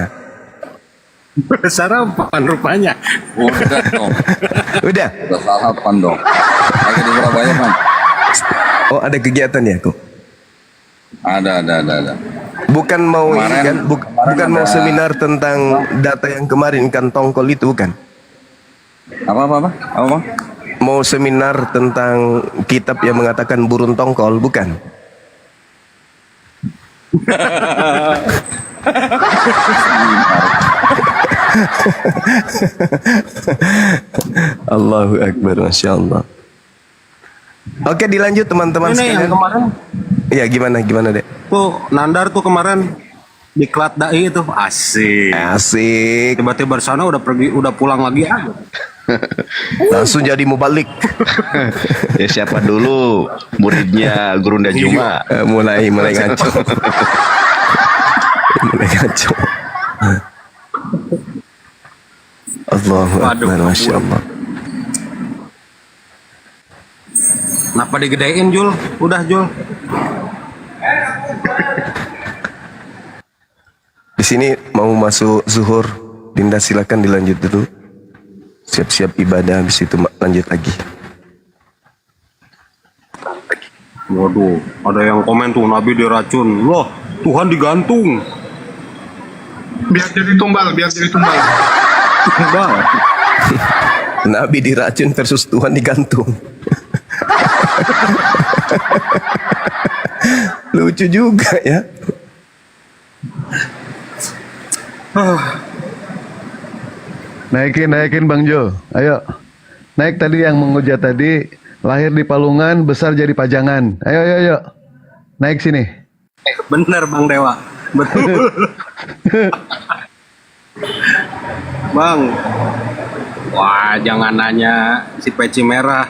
Sarapan rupanya. Udah dong, Udah. udah sarapan dong. Lagi di Surabaya kan? Oh, ada kegiatan ya kok. Ada. Bukan mau ini Kemarin- kan, kemarin bukan mau ada- seminar tentang data yang kemarin kan tongkol itu bukan. Apa? Bang? Mau seminar tentang kitab yang mengatakan burung tongkol bukan? Allahu Akbar, Masya Allah. Oke, dilanjut teman-teman Ini yang sekalian. kemarin Ya, gimana dek? tuh Nandar tuh kemarin di Klat Dai itu asik. Asik. Tiba-tiba di sana udah pergi, udah pulang lagi aja. Langsung jadi mubalik. Ya siapa dulu muridnya Gurunda Juma? Mulai ngaco. Mulai ngaco. Allahu Akbar, Masya Allah. Kenapa digedein Jul? Udah Jul. Di sini mau masuk zuhur. Dinda silakan dilanjut dulu. Siap-siap ibadah, habis itu lanjut lagi. Waduh, ada yang komen tuh Nabi diracun. Loh, Tuhan digantung. Biar jadi tumbal. Bah, Nabi diracun versus Tuhan digantung. Lucu juga ya. Naikin Bang Jo. Ayo. Naik tadi yang menghujat tadi, lahir di Palungan, besar jadi Pajangan. Ayo. Naik sini. bener Bang Dewa. Betul. Bang. Wah, jangan nanya si peci merah.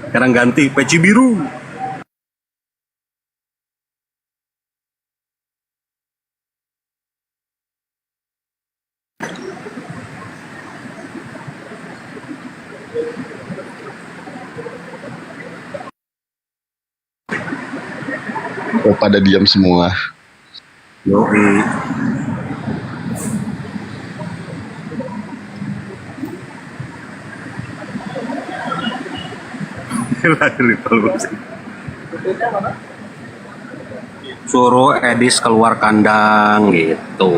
Sekarang ganti peci biru. Oh, pada diam semua. Yoi. Lahir di Palusi. Suruh Edis keluar kandang gitu.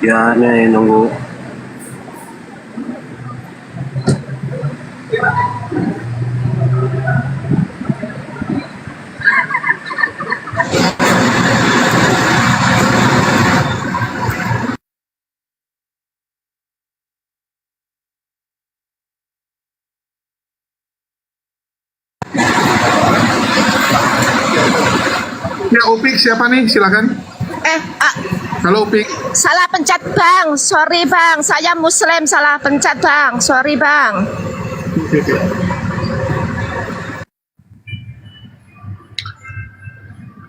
Ya, nih nunggu Upik siapa nih? Silakan. Halo Upik. Salah pencet bang, sorry bang, saya muslim salah pencet bang, sorry bang.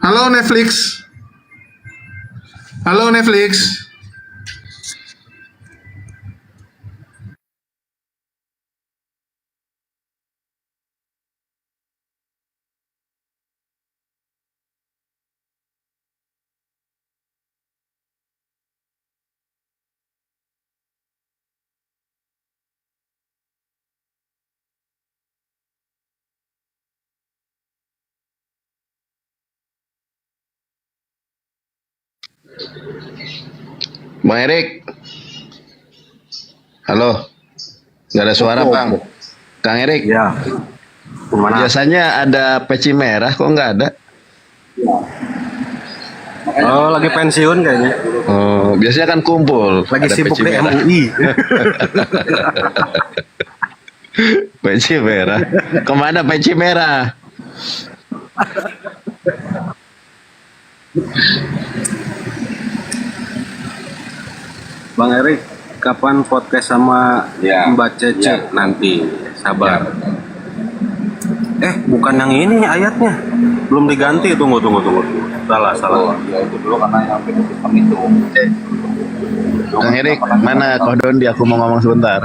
Halo Netflix. Halo Netflix. Bang Erik. Halo. Gak ada suara, Bang. Kang Erik. Ya. Gimana? Biasanya ada peci merah, kok nggak ada? Oh, lagi pensiun kayaknya. Oh, biasanya kan kumpul. Lagi ada sibuk peci di merah. MUI. Peci merah. Kemana peci merah? Bang Erik, kapan podcast sama Mbak Cece nanti? Sabar. Bukan yang ini ayatnya. Belum diganti. Tunggu. Salah. Itu dulu karena yang penutupan itu. Kang Erik, mana Kodondi? Aku mau ngomong sebentar.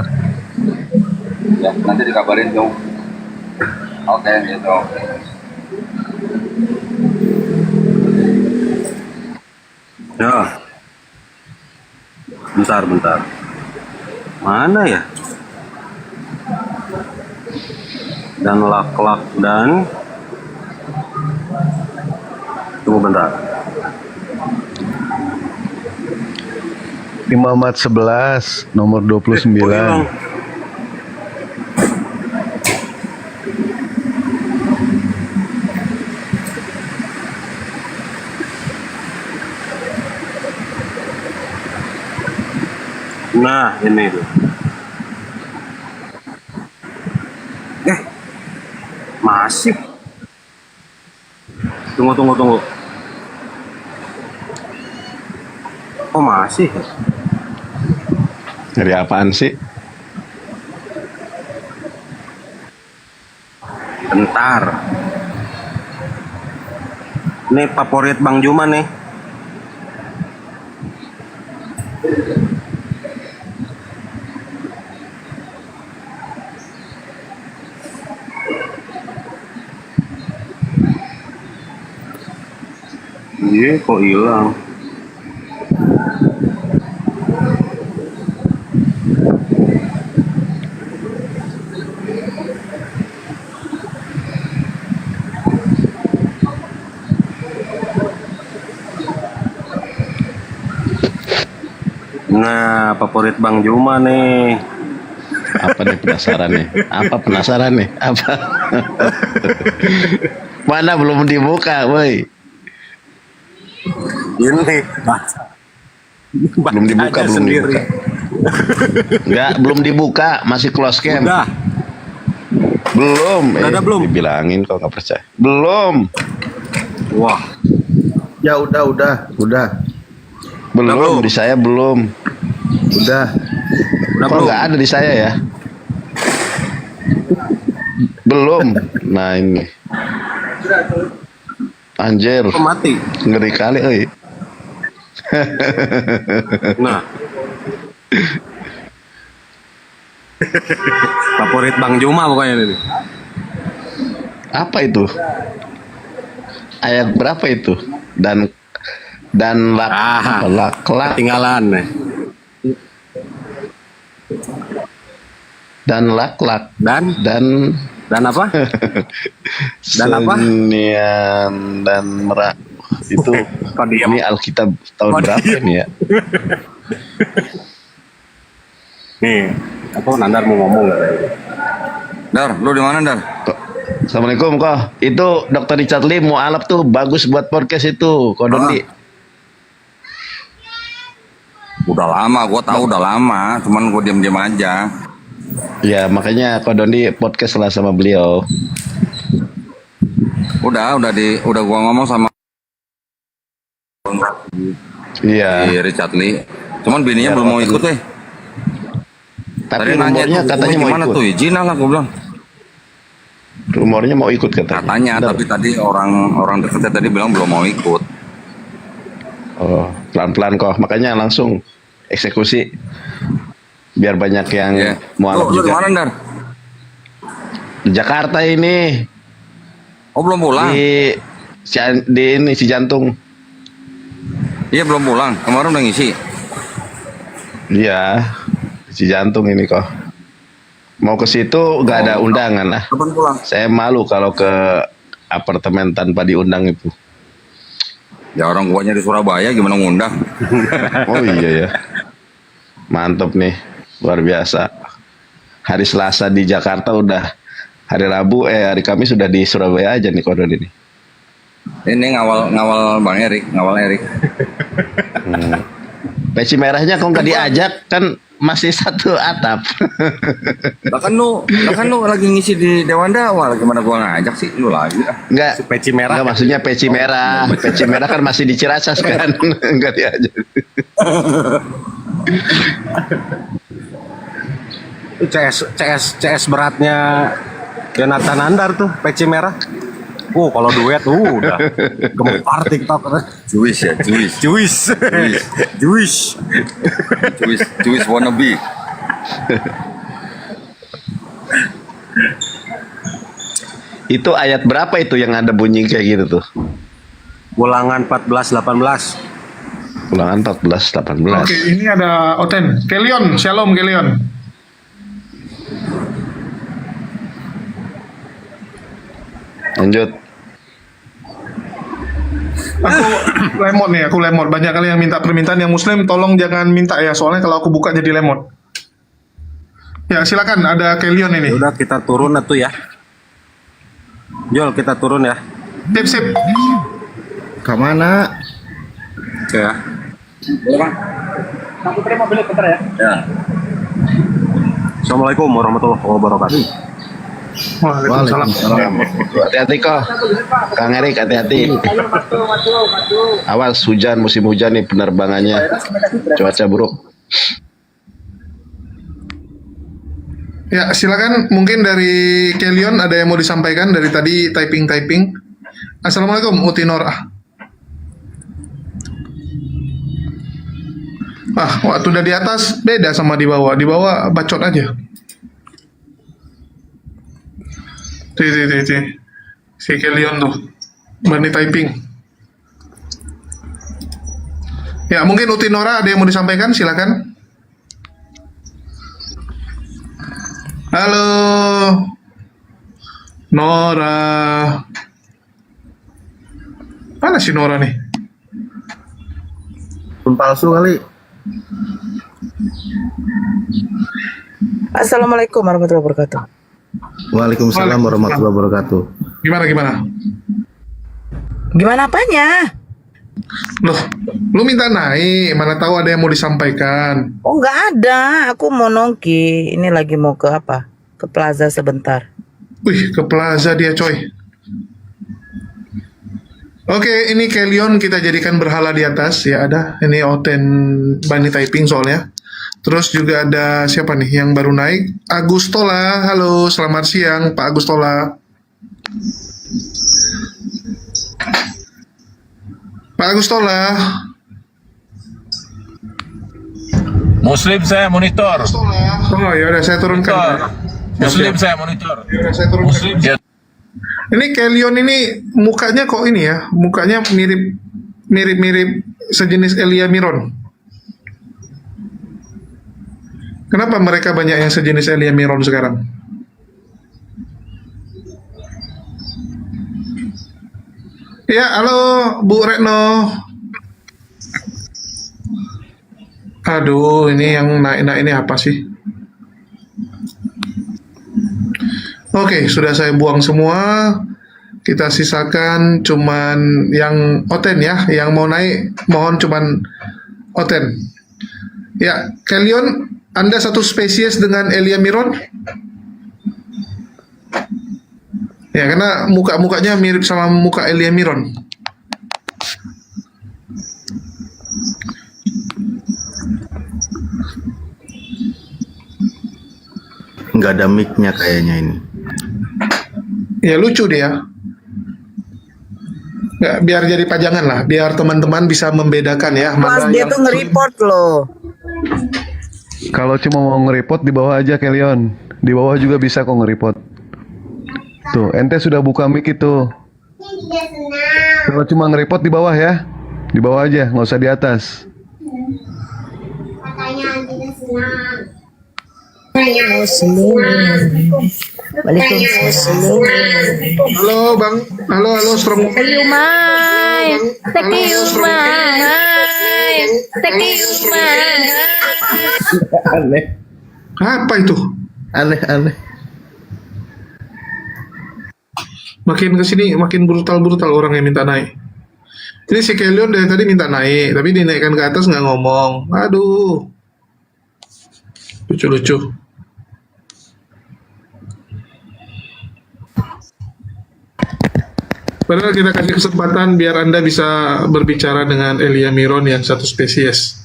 Ya, nanti dikabarin dong. Oke, gitu. Ya. Bentar. Mana ya? Dan lak-lak dan tunggu bentar. Muhammad 11 nomor 29. Hilang. Nah, ini tuh. Masih. Tunggu. Oh, masih. Dari apaan sih? Bentar. Ini favorit Bang Juma nih. Iya, kok hilang? Nah, favorit Bang Juma nih. Apa nih penasaran nih? Apa? Mana belum dibuka, woi? Ini Belum dibuka. Enggak, belum dibuka, masih close cam. Udah. Belum. Udah ada belum? Dibilangin kok nggak percaya. Belum. Wah, Ya udah. Belum, di saya belum. Udah. udah Kok belum? nggak ada di saya ya? Belum. Nah ini. Anjir, Kok mati? ngeri kali, oi. Nah. Favorit Bang Juma pokoknya ini. Apa itu? Ayat berapa itu? Dan lak Ketinggalan nih. dan lak Dan apa? Dan apa? Senian dan merak itu. Kok diam? Ini Alkitab tahun Kok berapa diam? ini ya? Nih, apa Nandar mau ngomong nggak? Dar, lu di mana, Dar? Assalamualaikum kok. Itu Dr. Richard Lim mualaf tuh bagus buat podcast itu. Kodondi. Udah lama, gua tahu udah lama, cuman gua diam-diam aja. Ya makanya Kodondi podcast lah sama beliau. Udah gua ngomong sama Iya. Si Richard Lee. Cuman bininya belum mau ikut Tapi Tadi nanya rumornya tuh, katanya mau gimana ikut. tuh? Izin lah gue bilang. Rumornya mau ikut katanya. Katanya, Benar. tapi tadi orang dekatnya tadi bilang belum mau ikut. Oh, pelan-pelan kok. Makanya langsung eksekusi. Biar banyak yang Iya. mualaf Lu di juga. mana, Dar? Di Jakarta ini. Oh, belum pulang? Di ini si jantung. Iya, belum pulang. Kemarin udah ngisi. Iya. Si jantung ini kok. Mau ke situ nggak ada undangan lah. Kapan pulang? Saya malu kalau ke apartemen tanpa diundang itu. Ya orang guanya di Surabaya gimana ngundang? Oh iya ya. Mantap nih. Luar biasa. Hari Selasa di Jakarta udah. Hari Rabu, hari Kamis sudah di Surabaya aja nih konon ini. Ini ngawal Bang Erik, ngawal Erik. Peci merahnya kok nggak diajak, kan masih satu atap. Lah kan lu lagi ngisi di Dewan Dawa, gimana gua ngajak sih lu lagi? Enggak, Peci merah. enggak maksudnya peci merah. Peci merah kan masih di Ciracas kan, nggak diajak. CS beratnya Jonathan Andar tuh, peci merah. Kalau duet udah gempar TikTok. Jewish ya, Jewish. Jewish wannabe. Itu ayat berapa itu yang ada bunyi kayak gitu tuh? Ulangan 14-18. Ulangan 14-18. Oke, ini ada Oten. Kelion, shalom Kelion. Lanjut. Aku lemot. Banyak kali yang minta permintaan yang muslim, tolong jangan minta ya, soalnya kalau aku buka jadi lemot. Ya, silakan ada Kelion ini. Udah kita turun atuh ya. Jol, kita turun ya. Sip. Kemana? Oke ya. Boleh, Bang? Aku terima beli bentar ya. Ya. Assalamualaikum warahmatullahi wabarakatuh. Waalaikumsalam. Hati-hati kok. Kang Erik, hati-hati. Awas hujan, musim hujan nih penerbangannya. Cuaca buruk. Ya, silakan. Mungkin dari Kelion ada yang mau disampaikan dari tadi typing. Assalamualaikum Utinor. Waktu udah di atas beda sama di bawah. Di bawah bacot aja. Si Kelion tuh berani typing. Ya, mungkin Utinora ada yang mau disampaikan, silakan. Halo Nora. Mana si Nora nih? Palsu kali. Assalamualaikum warahmatullahi wabarakatuh. Waalaikumsalam warahmatullahi wabarakatuh. Gimana? Gimana apanya? Loh, lu minta naik, mana tahu ada yang mau disampaikan. Oh nggak ada, aku mau nongki. Ini lagi mau ke apa? Ke plaza sebentar. Wih, ke plaza dia coy. Oke, ini Kelion kita jadikan berhala di atas. Ya ada, ini Oten Bani Typing soalnya. Terus juga ada siapa nih yang baru naik? Agustola, halo, selamat siang Pak Agustola. Pak Agustola. Muslim saya monitor. Oh ya udah saya turunkan. Muslim saya monitor. Ya udah saya turunkan. Muslim. Ini Kelion ini mukanya kok ini ya? Mukanya mirip sejenis Elia Miron. Kenapa mereka banyak yang sejenis Elia Miron sekarang? Ya, halo Bu Retno. Aduh, ini yang naik ini apa sih? Oke, sudah saya buang semua. Kita sisakan cuman yang Oten ya, yang mau naik mohon cuman Oten. Ya, Kelion, Anda satu spesies dengan Elia Miron? Ya, karena mukanya mirip sama muka Elia Miron. nggak ada mic-nya kayaknya ini. Ya lucu dia. Nggak, biar jadi pajangan lah, biar teman-teman bisa membedakan ya. Mas mana dia yang tuh nge-report loh. Kalau cuma mau nge-report di bawah aja Kelion. Di bawah juga bisa kok nge-report. Tuh, ente sudah buka mic itu. Kalau cuma nge-report di bawah ya. Di bawah aja, nggak usah di atas. Halo Bang, halo Strong. Aneh, Apa itu? aneh. Makin kesini makin brutal orang yang minta naik. Ini si Kelion dari tadi minta naik, tapi dinaikkan ke atas nggak ngomong. Aduh, lucu. Padahal kita kasih kesempatan biar Anda bisa berbicara dengan Elia Miron yang satu spesies.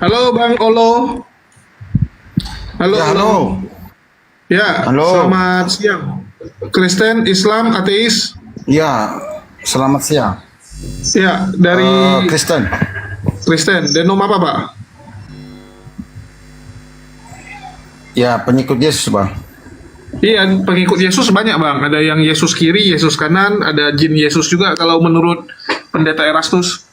Halo Bang Olo. Halo. Ya, selamat siang. Kristen, Islam, ateis? Ya, selamat siang. Ya, dari Kristen. Denom apa Pak? Ya, pengikut Yesus, Bang. Iya, pengikut Yesus banyak Bang. Ada yang Yesus kiri, Yesus kanan, ada jin Yesus juga kalau menurut Pendeta Erastus.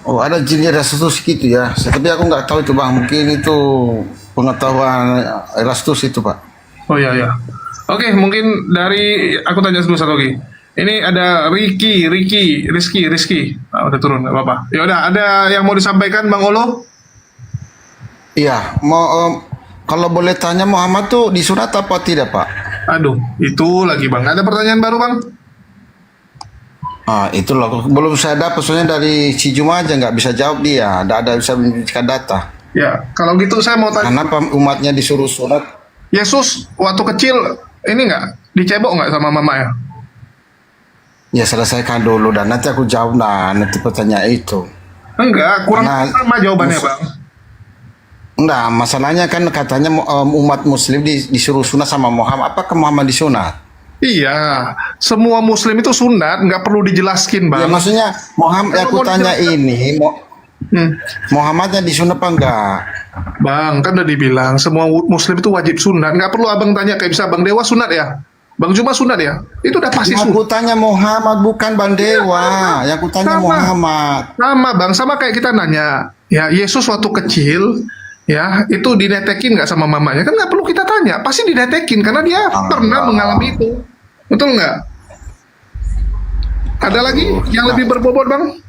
Oh, ada jin Erastus gitu ya. Tapi aku nggak tahu itu, Bang. Mungkin itu pengetahuan Erastus itu, Pak. Oh iya. Oke, mungkin dari aku tanya dulu satu lagi. Ini ada Rizky. Nah, udah turun, nggak apa-apa. Ya udah, ada yang mau disampaikan Bang Olo? Iya, mau kalau boleh tanya Muhammad tuh disunat apa tidak, Pak? Aduh, itu lagi Bang. Ada pertanyaan baru Bang? Itu loh, belum saya dapat soalnya dari si Juma aja nggak bisa jawab dia, nggak ada bisa menunjukkan data. Ya, kalau gitu saya mau tanya. Kenapa umatnya disuruh sunat? Yesus waktu kecil ini nggak dicebok nggak sama mama ya? Ya selesaikan dulu dan nanti aku jawab nanti pertanyaan itu. Enggak, kurang sama jawabannya Bang. Enggak, masalahnya kan katanya umat muslim disuruh sunat sama Muhammad. Apakah Muhammad disunat? Iya, semua muslim itu sunat, nggak perlu dijelaskin Bang. Ya maksudnya Muhammad, aku tanya ini, Muhammadnya disunat apa enggak? Bang, kan udah dibilang semua muslim itu wajib sunat, nggak perlu abang tanya kayak bisa Bang Dewa sunat ya, Bang Juma sunat ya, itu udah pasti sunat. Aku tanya Muhammad bukan Bang Dewa, yang aku tanya Muhammad. Sama Bang, sama kayak kita nanya, ya Yesus waktu kecil, ya itu didetekin nggak sama mamanya, kan nggak perlu kita tanya, pasti didetekin karena dia pernah mengalami itu, betul nggak? Ada lagi yang lebih berbobot Bang?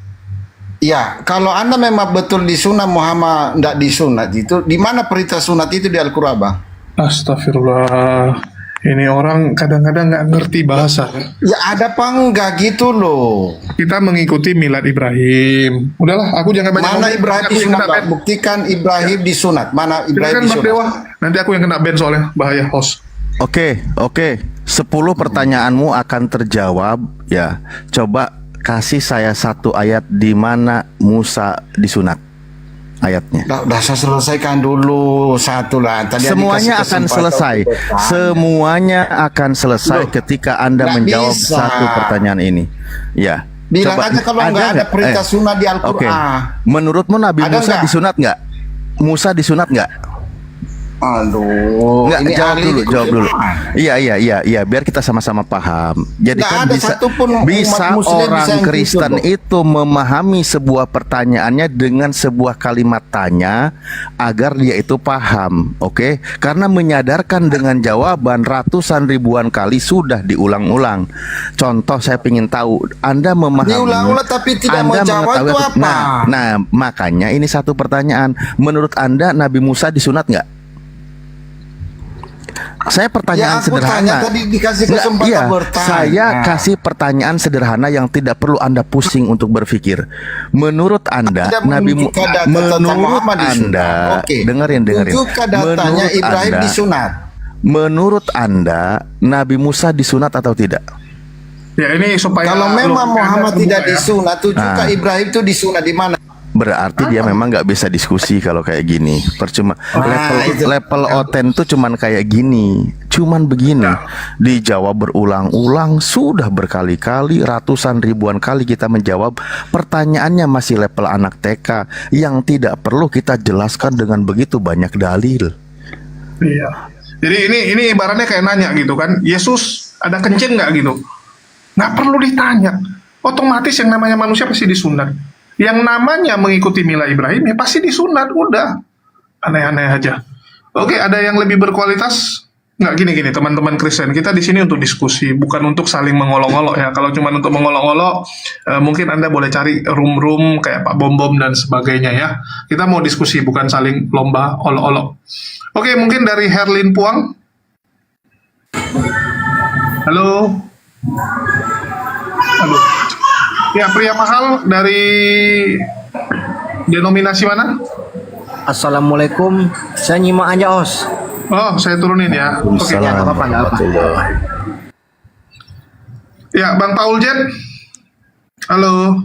Ya, kalau Anda memang betul disunat Muhammad enggak disunat itu, di mana perintah sunat itu di Al-Qur'an, Bang? Astagfirullah. Ini orang kadang-kadang nggak ngerti bahasa. Ya ada apa enggak gitu loh. Kita mengikuti milad Ibrahim. Udahlah, aku jangan banyak. Mana Ibrahim disunat? Buktikan Ibrahim disunat. Mana Ibrahim disunat? Dewa. Nanti aku yang kena ban soalnya, bahaya host. Oke. 10 pertanyaanmu akan terjawab ya. Coba kasih saya satu ayat di mana Musa disunat. Ayatnya. Udah saya selesaikan dulu satu lah. Tadi semuanya akan selesai. Semuanya akan selesai ketika Anda menjawab satu pertanyaan ini. Ya. Bilang aja kalau nggak ada perintah sunat di Al-Qur'an. Okay. Menurutmu Nabi Musa disunat nggak? Musa disunat nggak? Aduh, nggak, jawab dulu. Iya, biar kita sama-sama paham. Jadi kan bisa orang Kristen itu memahami sebuah pertanyaannya dengan sebuah kalimat tanya agar dia itu paham, oke? Karena menyadarkan dengan jawaban ratusan ribuan kali sudah diulang-ulang. Contoh saya ingin tahu, Anda memahami. Diulang-ulang tapi tidak menjawab itu apa? Nah, makanya ini satu pertanyaan. Menurut Anda Nabi Musa disunat nggak? Saya pertanyaan sederhana. Saya kasih pertanyaan sederhana yang tidak perlu Anda pusing untuk berpikir. Menurut Anda, dengerin. Menurut Anda, Nabi Musa disunat atau tidak? Ya ini supaya kalau memang Muhammad tidak disunat, juga Ibrahim itu disunat di mana? berarti dia memang nggak bisa diskusi kalau kayak gini. Percuma level oten tuh cuman kayak gini, cuman begini. Dijawab berulang-ulang, sudah berkali-kali, ratusan ribuan kali kita menjawab. Pertanyaannya masih level anak TK yang tidak perlu kita jelaskan dengan begitu banyak dalil. Iya. Jadi ini ibaratnya kayak nanya gitu kan, Yesus ada kencing nggak gitu? Nggak perlu ditanya. Otomatis yang namanya manusia pasti disunat. Yang namanya mengikuti mila Ibrahim ya pasti disunat, udah. Aneh-aneh aja. Oke, ada yang lebih berkualitas? Nggak, gini teman-teman Kristen, kita di sini untuk diskusi, bukan untuk saling mengolok-olok ya. Kalau cuma untuk mengolok-olok, mungkin Anda boleh cari room-room kayak Pak Bom-Bom dan sebagainya ya. Kita mau diskusi, bukan saling lomba olok-olok. Oke, mungkin dari Herlin Puang. Halo. Halo. Ya, pria mahal dari denominasi mana? Assalamualaikum, saya nyimak aja Os. Oh, saya turunin ya. Oke. Ya, nggak apa-apa, nggak apa. Ya, Bang Paul Jet. Halo.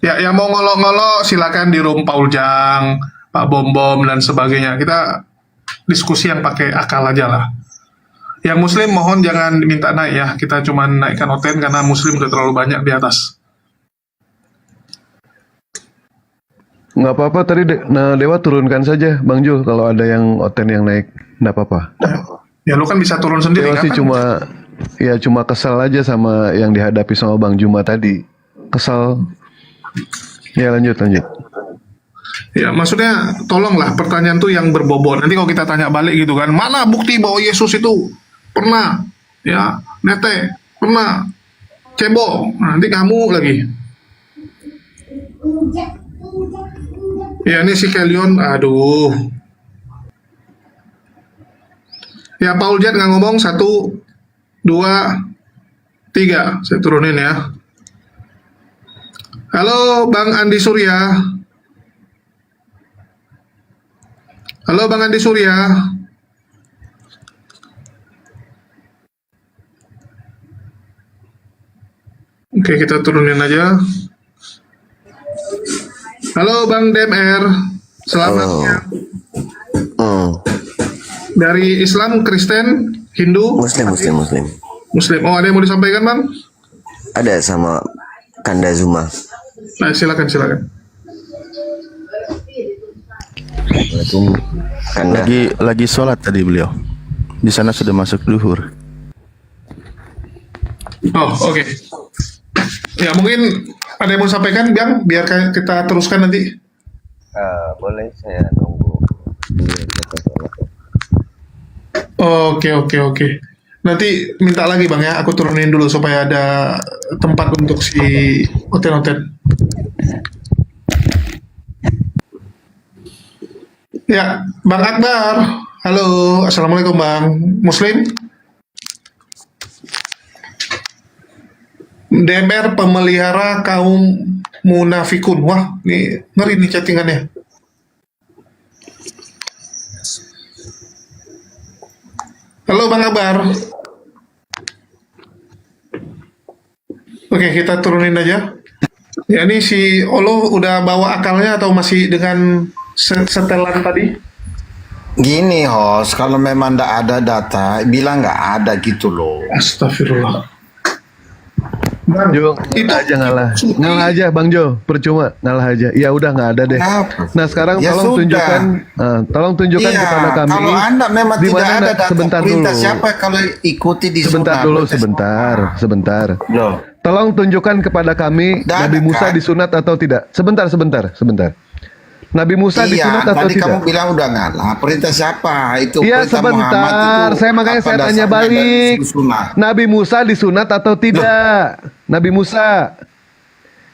Ya, yang mau ngolok-ngolok silakan di room Paul Jang, Pak Bom-Bom dan sebagainya. Kita diskusi yang pakai akal aja lah. Yang Muslim mohon jangan diminta naik ya. Kita cuma naikkan oten karena Muslim udah terlalu banyak di atas. Nggak apa-apa tadi Dewa turunkan saja Bang Jo kalau ada yang oten yang naik, nggak apa-apa. Ya lu kan bisa turun sendiri. Dewa sih kan? cuma kesal aja sama yang dihadapi sama Bang Juma tadi. Kesal. Ya lanjut. Ya maksudnya tolonglah pertanyaan tuh yang berbobot. Nanti kalau kita tanya balik gitu kan, mana bukti bahwa Yesus itu pernah ya nete, pernah cebok. Nah, nanti kamu lagi. Ya ini si Kelion, aduh. Ya Paul Jet nggak ngomong, 1, 2, 3. Saya turunin ya. Halo Bang Andi Surya. Halo Bang Andi Surya. Oke, kita turunin aja. Halo Bang DMR. Selamat siang. Dari Islam, Kristen, Hindu? Muslim. Muslim. Oh, ada yang mau disampaikan Bang? Ada sama Kanda Zuma. Nah, silakan. Kanda. Lagi sholat tadi beliau. Di sana sudah masuk duhur. Oh, oke. Ya, mungkin ada yang mau sampaikan, Bang? Biar kita teruskan nanti. Boleh saya nunggu. Oke. Nanti minta lagi Bang ya, aku turunin dulu supaya ada tempat untuk si oten-oten. Ya, Bang Akbar. Halo, Assalamualaikum Bang. Muslim? DMR pemelihara kaum munafikun. Wah, ini ngeri nih chattingannya. Halo Bang Akbar. Oke, kita turunin aja. Ya, ini si Olo udah bawa akalnya atau masih dengan setelan tadi? Gini host, kalau memang nggak ada data, bilang nggak ada gitu loh. Astagfirullah. Bang Jo, ngalah aja Bang Jo, percuma ngalah aja. Ya udah nggak ada deh. Nah sekarang Ya tolong sudah. tunjukkan Iya, kepada kami. kalau Anda memang di tidak mana ada data sebentar perintah, dulu. siapa kalau ikuti di Sebentar sunat? dulu, sebentar. Tolong tunjukkan kepada kami Nabi Musa disunat atau tidak. Sebentar. Nabi Musa disunat atau tadi tidak? kamu bilang udah ngalah. Perintah siapa? Itu Iya perintah Muhammad sebentar, itu makanya apa saya tanya dasarnya balik. dari sunat? Nabi Musa disunat atau tidak? Nabi Musa.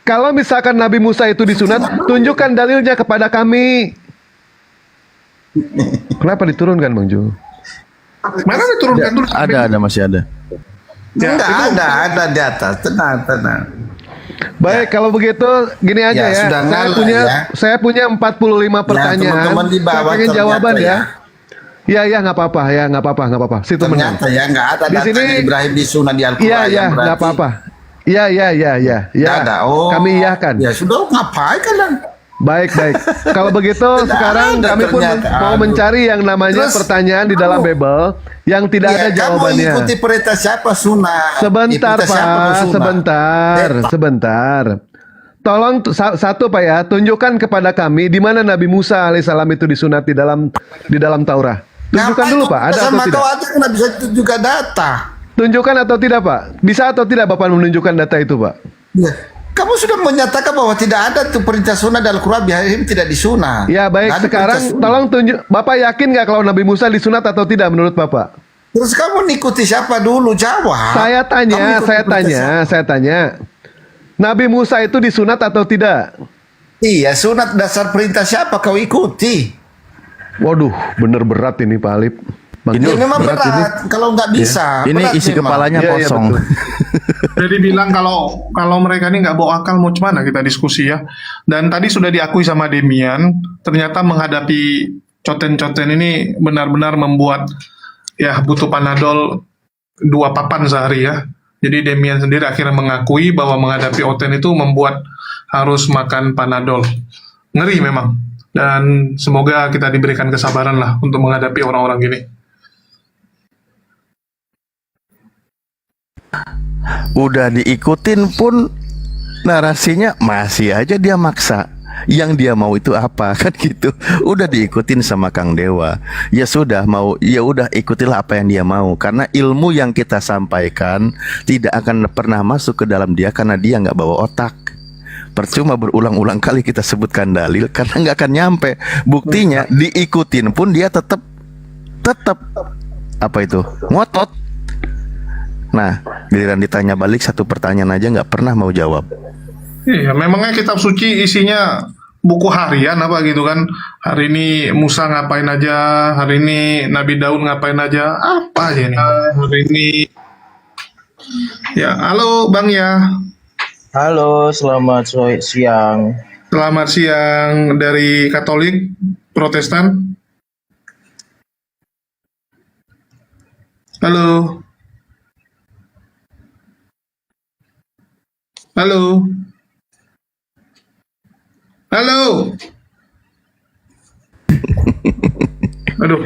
Kalau misalkan Nabi Musa itu disunat, tunjukkan dalilnya kepada kami. Kenapa diturunkan Bang Jo? Mana diturunkan dulu? Ada masih ada. Enggak ada di atas. Tenang. Baik, kalau begitu gini aja ya. sudah ngalah Saya punya 45 pertanyaan. teman-teman di bawah Saya pengen ternyata jawaban ya. Ya, nggak apa-apa. Situ menang. Ternyata ya nggak ada Di datanya sini- Ibrahim disunat di Al-Quran. Iya, yang berarti nggak apa-apa. Iya. Nggak ada. Oh, Kami iyakan. Ya sudah, ngapain kalian? Baik. Kalau begitu sekarang ada kami pun ternyata. mau mencari yang namanya Terus, pertanyaan di dalam Bible yang tidak ada Kamu jawabannya. ikuti perintah siapa sunat? Sebentar Perintah siapa Pak, sunat? sebentar. Tolong satu Pak ya, tunjukkan kepada kami di mana Nabi Musa alaihissalam itu disunat di dalam Taurat. Tunjukkan dulu Pak, ada atau sama tidak? kau aja nggak bisa juga data. Tunjukkan atau tidak Pak? Bisa atau tidak Bapak menunjukkan data itu Pak? Ya. Kamu sudah menyatakan bahwa tidak ada tuh perintah sunat dalam Quran, Ibrahim tidak disunat. Ya baik, Nggak ada sekarang perintah sunat. tolong tunjuk. Bapak yakin nggak kalau Nabi Musa disunat atau tidak menurut Bapak? Terus kamu ngikuti siapa dulu? Jawab. Saya Kamu ikuti perintah saya tanya. Nabi Musa itu disunat atau tidak? Iya, sunat dasar perintah siapa kau ikuti? Waduh, bener berat ini Pak Alip. Bang Ini Jul, memang berat, ini. kalau nggak bisa. Ini berat isi memang. kepalanya Iya, kosong. betul. Jadi bilang kalau mereka ini nggak bawa akal mau gimana kita diskusi ya. Dan tadi sudah diakui sama Demian, ternyata menghadapi coten-coten ini benar-benar membuat ya butuh Panadol 2 papan sehari ya. Jadi Demian sendiri akhirnya mengakui bahwa menghadapi Oten itu membuat harus makan Panadol. Ngeri memang. Dan semoga kita diberikan kesabaran lah untuk menghadapi orang-orang gini. Udah diikutin pun narasinya masih aja dia maksa. Yang dia mau itu apa kan gitu. Udah diikutin sama Kang Dewa. Ya sudah ya udah ikutilah apa yang dia mau. Karena ilmu yang kita sampaikan tidak akan pernah masuk ke dalam dia karena dia nggak bawa otak. Percuma berulang-ulang kali kita sebutkan dalil karena nggak akan nyampe. Buktinya diikutin pun dia tetap apa itu ngotot. Nah, giliran ditanya balik satu pertanyaan aja nggak pernah mau jawab. Iya, memangnya kitab suci isinya buku harian apa gitu kan? Hari ini Musa ngapain aja, hari ini Nabi Daud ngapain aja, apa aja nih? Hari ini, ya, halo Bang ya. Halo, selamat siang. Selamat siang dari Katolik, Protestan. Halo. Halo. Halo. Aduh.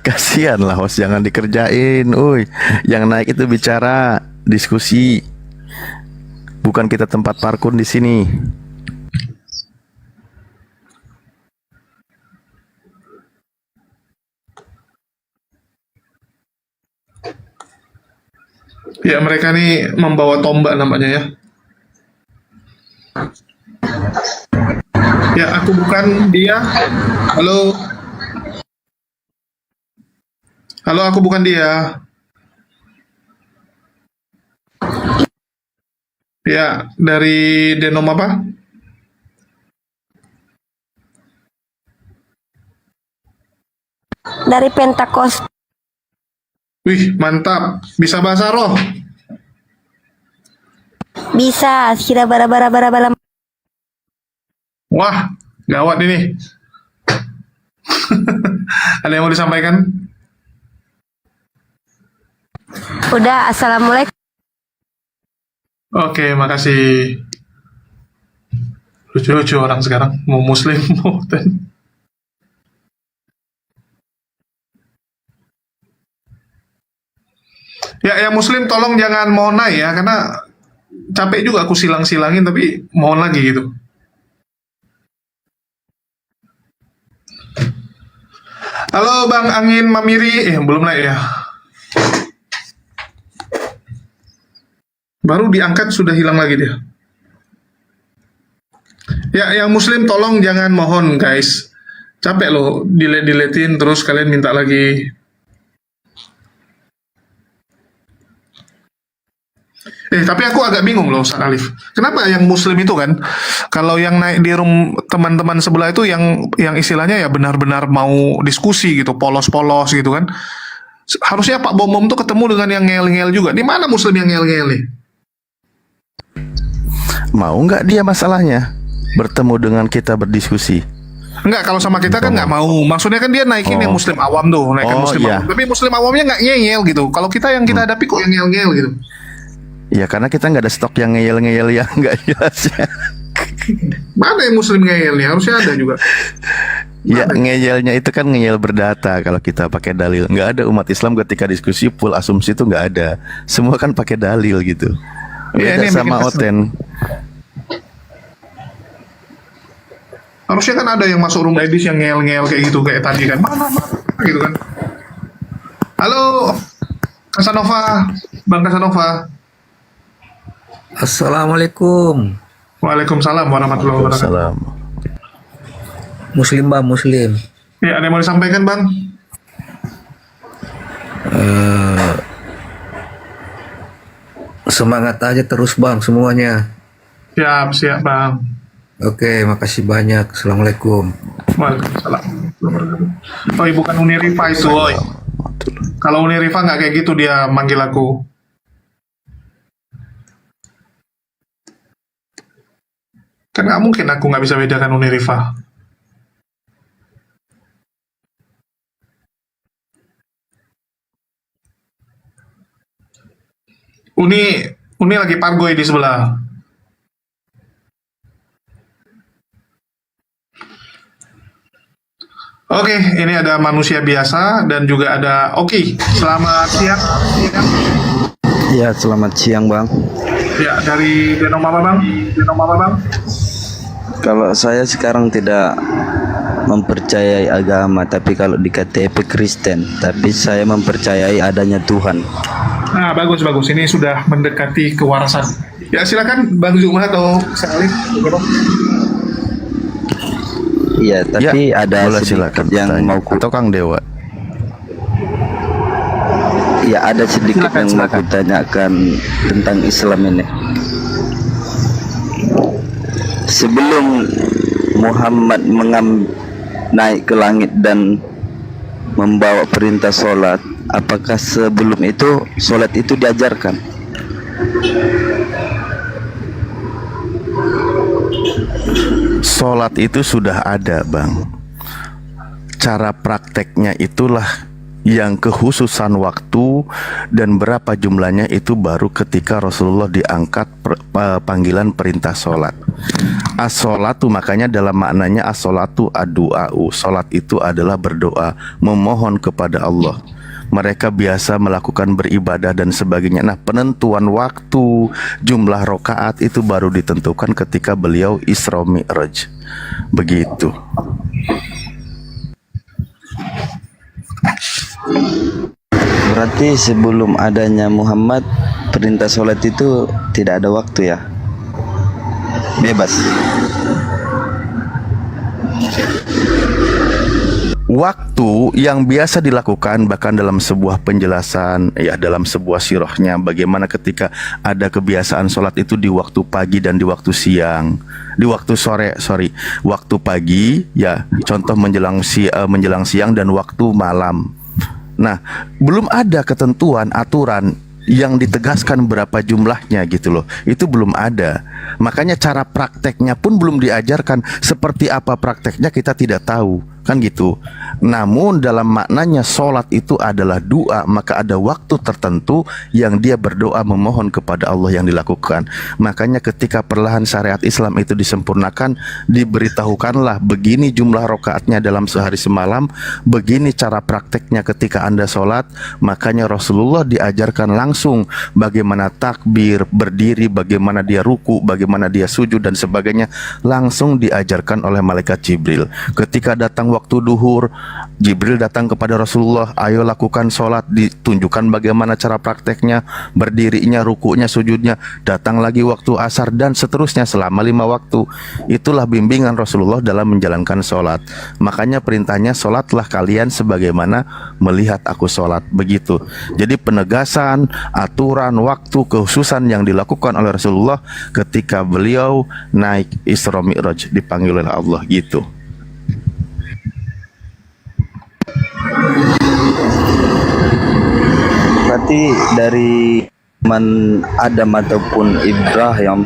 Kasihan lah host, jangan dikerjain. Yang naik itu bicara, diskusi. Bukan kita tempat parkur di sini. Ya, mereka nih membawa tombak nampaknya ya. Ya, aku bukan dia. Halo. Halo, aku bukan dia. Ya, dari Denom apa? Dari Pentakosta. Wih, mantap. Bisa bahasa roh. Bisa, kira bara. Wah, gawat ini. Ada yang mau disampaikan? Udah, assalamualaikum. Oke, makasih. Lucu-lucu orang sekarang. Mau muslim, mau ten. Ya, yang muslim tolong jangan mohon naik ya, karena capek juga aku silang-silangin, tapi mohon lagi gitu. Halo Bang Angin Mamiri, belum naik ya. Baru diangkat sudah hilang lagi dia. Ya, yang muslim tolong jangan mohon guys. Capek loh, delete-deletin terus kalian minta lagi. Tapi aku agak bingung loh Ustaz Alif. Kenapa yang muslim itu kan, kalau yang naik di room teman-teman sebelah itu yang istilahnya ya benar-benar mau diskusi gitu, polos-polos gitu kan. Harusnya Pak Bomom tuh ketemu dengan yang ngel-ngel juga. Di mana muslim yang ngel-ngel nih? Mau nggak dia masalahnya bertemu dengan kita berdiskusi? Enggak, kalau sama kita kan nggak mau. Maksudnya kan dia naikin yang muslim awam tuh, naikin muslim iya. awam. Tapi muslim awamnya nggak ngel-ngel gitu. Kalau kita yang kita hadapi kok yang ngel-ngel gitu. Ya karena kita nggak ada stok yang ngeyel-ngeyel yang nggak jelas ya. Mana yang muslim ngeyel nih? Harusnya ada juga. Ya ngeyelnya itu kan ngeyel berdata. Kalau kita pakai dalil, nggak ada umat Islam ketika diskusi full asumsi itu nggak ada. Semua kan pakai dalil gitu. Iya, Beda ini yang sama bikin kesel. Oten. Harusnya kan ada yang masuk room ladies yang ngeyel-ngeyel kayak gitu kayak tadi kan. Mana gitu kan. Halo, Casanova, Bang Casanova. Assalamualaikum. Waalaikumsalam warahmatullahi wabarakatuh. Salam. Muslim bang, Muslim. Ya, ada yang mau disampaikan, Bang? Semangat aja terus bang semuanya. Siap, siap, Bang. Oke, makasih banyak. Assalamualaikum. Waalaikumsalam. Oh, bukan Uni Rifa itu, oi. Kalau Uni Rifa nggak kayak gitu dia manggil aku. Kan nggak mungkin aku nggak bisa bedakan Uni Rifa. Uni lagi pargoy di sebelah. Oke, ini ada manusia biasa dan juga ada Oki. Selamat siang. Ya, selamat siang Bang. Ya, dari Denom apa Bang? Kalau saya sekarang tidak mempercayai agama, tapi kalau di KTP Kristen, tapi saya mempercayai adanya Tuhan. Nah, bagus. Ini sudah mendekati kewarasan. Ya, silakan Bang Zuma atau Salih. Iya, tapi ada boleh, sedikit silakan yang tanya. mau ku... Atau Kang Dewa. Ya, ada sedikit yang mau ku tanyakan tentang Islam ini. Sebelum Muhammad naik ke langit dan membawa perintah sholat, apakah sebelum itu sholat itu diajarkan? Sholat itu sudah ada, Bang. Cara prakteknya itulah yang kekhususan waktu dan berapa jumlahnya itu baru ketika Rasulullah diangkat panggilan perintah sholat. As-sholatu, makanya dalam maknanya as-sholatu ad-du'a'u. Sholat itu adalah berdoa, memohon kepada Allah. Mereka biasa melakukan beribadah dan sebagainya. Nah, penentuan waktu, jumlah rokaat itu baru ditentukan ketika beliau Isra Mi'raj. Begitu. Berarti sebelum adanya Muhammad, perintah sholat itu tidak ada waktu ya? Bebas. Waktu yang biasa dilakukan bahkan dalam sebuah penjelasan, ya dalam sebuah sirahnya, bagaimana ketika ada kebiasaan sholat itu di waktu pagi dan di waktu siang, di waktu sore, waktu pagi ya, contoh menjelang siang dan waktu malam. Nah, belum ada ketentuan aturan yang ditegaskan berapa jumlahnya gitu loh. Itu belum ada. Makanya cara prakteknya pun belum diajarkan. Seperti apa prakteknya kita tidak tahu, kan gitu. Namun dalam maknanya sholat itu adalah doa, maka ada waktu tertentu yang dia berdoa memohon kepada Allah yang dilakukan. Makanya ketika perlahan syariat Islam itu disempurnakan, diberitahukanlah begini jumlah rokaatnya dalam sehari semalam, begini cara prakteknya ketika Anda sholat. Makanya Rasulullah diajarkan langsung bagaimana takbir, berdiri, bagaimana dia ruku, bagaimana dia sujud dan sebagainya, langsung diajarkan oleh malaikat Jibril. Ketika datang waktu duhur, Jibril datang kepada Rasulullah, ayo lakukan sholat, ditunjukkan bagaimana cara prakteknya, berdirinya, rukunya, sujudnya. Datang lagi waktu asar dan seterusnya selama 5 waktu. Itulah bimbingan Rasulullah dalam menjalankan sholat. Makanya perintahnya, sholatlah kalian sebagaimana melihat aku sholat. Begitu. Jadi penegasan, aturan, waktu, kekhususan yang dilakukan oleh Rasulullah ketika beliau naik Isra Mi'raj, dipanggil oleh Allah gitu. Berarti dari zaman Adam ataupun Ibrahim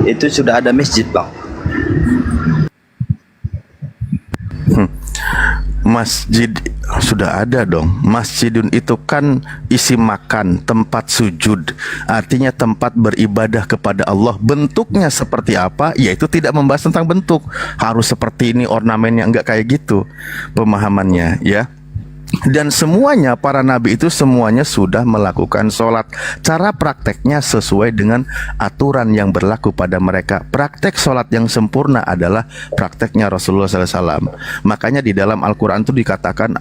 itu sudah ada masjid Bang? Masjid sudah ada dong. Masjidun itu kan isi makan, tempat sujud, artinya tempat beribadah kepada Allah. Bentuknya seperti apa? Ya itu tidak membahas tentang bentuk. Harus seperti ini ornamennya, enggak kayak gitu pemahamannya ya. Dan semuanya para nabi itu semuanya sudah melakukan sholat. Cara prakteknya sesuai dengan aturan yang berlaku pada mereka. Praktek sholat yang sempurna adalah prakteknya Rasulullah SAW. Makanya di dalam Al-Quran itu dikatakan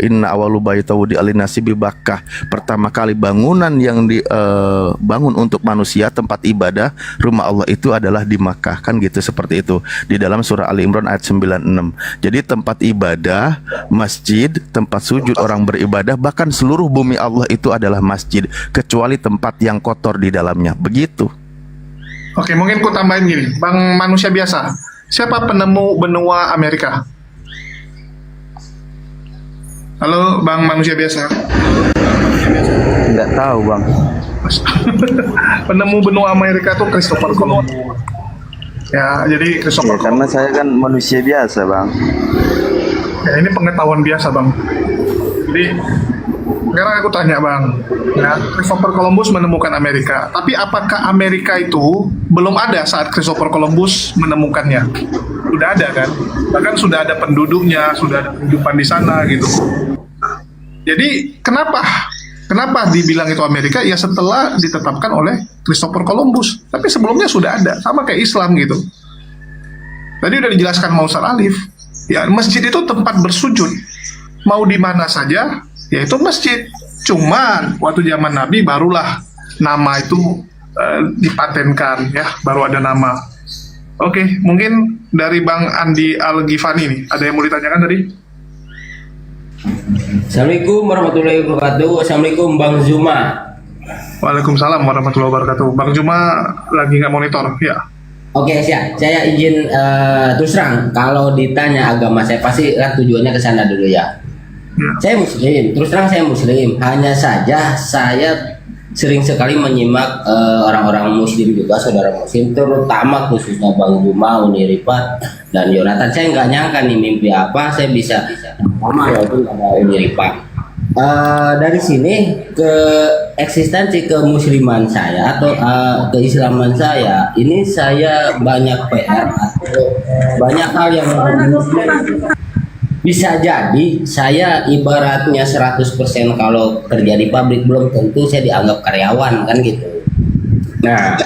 inna awalu baita wudi'a linnasi bi Bakkah. Pertama kali bangunan yang dibangun untuk manusia, tempat ibadah rumah Allah itu adalah di Makkah. Kan gitu, seperti itu di dalam surah Ali Imran ayat 96. Jadi tempat ibadah, masjid, tempat sujud orang beribadah, bahkan seluruh bumi Allah itu adalah masjid, kecuali tempat yang kotor di dalamnya. Begitu. Oke, mungkin ku tambahin gini, Bang manusia biasa. Siapa penemu benua Amerika? Halo, Bang manusia biasa. Nggak tahu, Bang. Penemu benua Amerika tuh Christopher Columbus. Ya, jadi Christopher Ya, karena saya kan manusia biasa, Bang. Ya, ini pengetahuan biasa, Bang. Jadi sekarang aku tanya, Bang, ya, Christopher Columbus menemukan Amerika, tapi apakah Amerika itu belum ada saat Christopher Columbus menemukannya? Sudah ada kan? Bahkan sudah ada penduduknya, sudah ada kehidupan di sana gitu. Jadi kenapa dibilang itu Amerika? Ya setelah ditetapkan oleh Christopher Columbus. Tapi sebelumnya sudah ada, sama kayak Islam gitu. Tadi udah dijelaskan sama Ustaz Alif. Ya, masjid itu tempat bersujud. Mau di mana saja, yaitu masjid. Cuman waktu zaman Nabi barulah nama itu dipatenkan, ya, baru ada nama. Oke, mungkin dari Bang Andi Al-Ghifani nih, ada yang mau ditanyakan tadi? Assalamualaikum warahmatullahi wabarakatuh. Assalamualaikum Bang Zuma. Waalaikumsalam warahmatullahi wabarakatuh. Bang Zuma lagi nggak monitor, ya. Oke, siap. Saya izin terus terang, kalau ditanya agama saya pasti kan tujuannya ke sana dulu ya. Saya Muslim, terus terang saya Muslim. Hanya saja saya sering sekali menyimak orang-orang Muslim juga, saudara Muslim, terutama khususnya Bang Juma, Uniripat, dan Yonatan. Saya nggak nyangka nih mimpi apa saya bisa sama walaupun ada Uniripat. Dari sini ke eksistensi kemusliman saya atau keislaman saya ini, saya banyak PR atau banyak hal yang bisa jadi saya ibaratnya 100% kalau kerja di pabrik belum tentu saya dianggap karyawan kan gitu. Nah,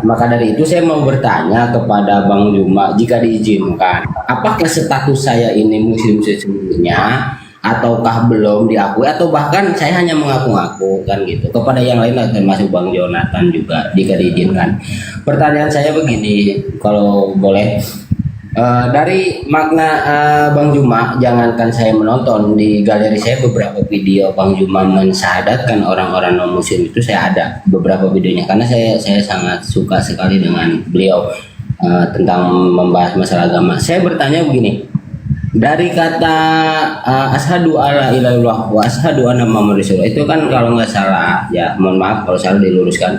maka dari itu saya mau bertanya kepada Bang Juma, jika diizinkan, apakah status saya ini muslim sesungguhnya ataukah belum diakui, atau bahkan saya hanya mengaku-ngaku kan gitu. Kepada yang lain termasuk Bang Jonathan juga jika diizinkan. Pertanyaan saya begini, kalau boleh, dari makna Bang Juma, jangankan saya menonton, di galeri saya beberapa video Bang Juma mensyahadatkan orang-orang non muslim itu saya ada beberapa videonya, karena saya sangat suka sekali dengan beliau tentang membahas masalah agama. Saya bertanya begini, dari kata asyhadu alla ilaha illallah wa asyhadu anna muhammadar rasulullah itu kan kalau nggak salah, ya mohon maaf kalau salah diluruskan,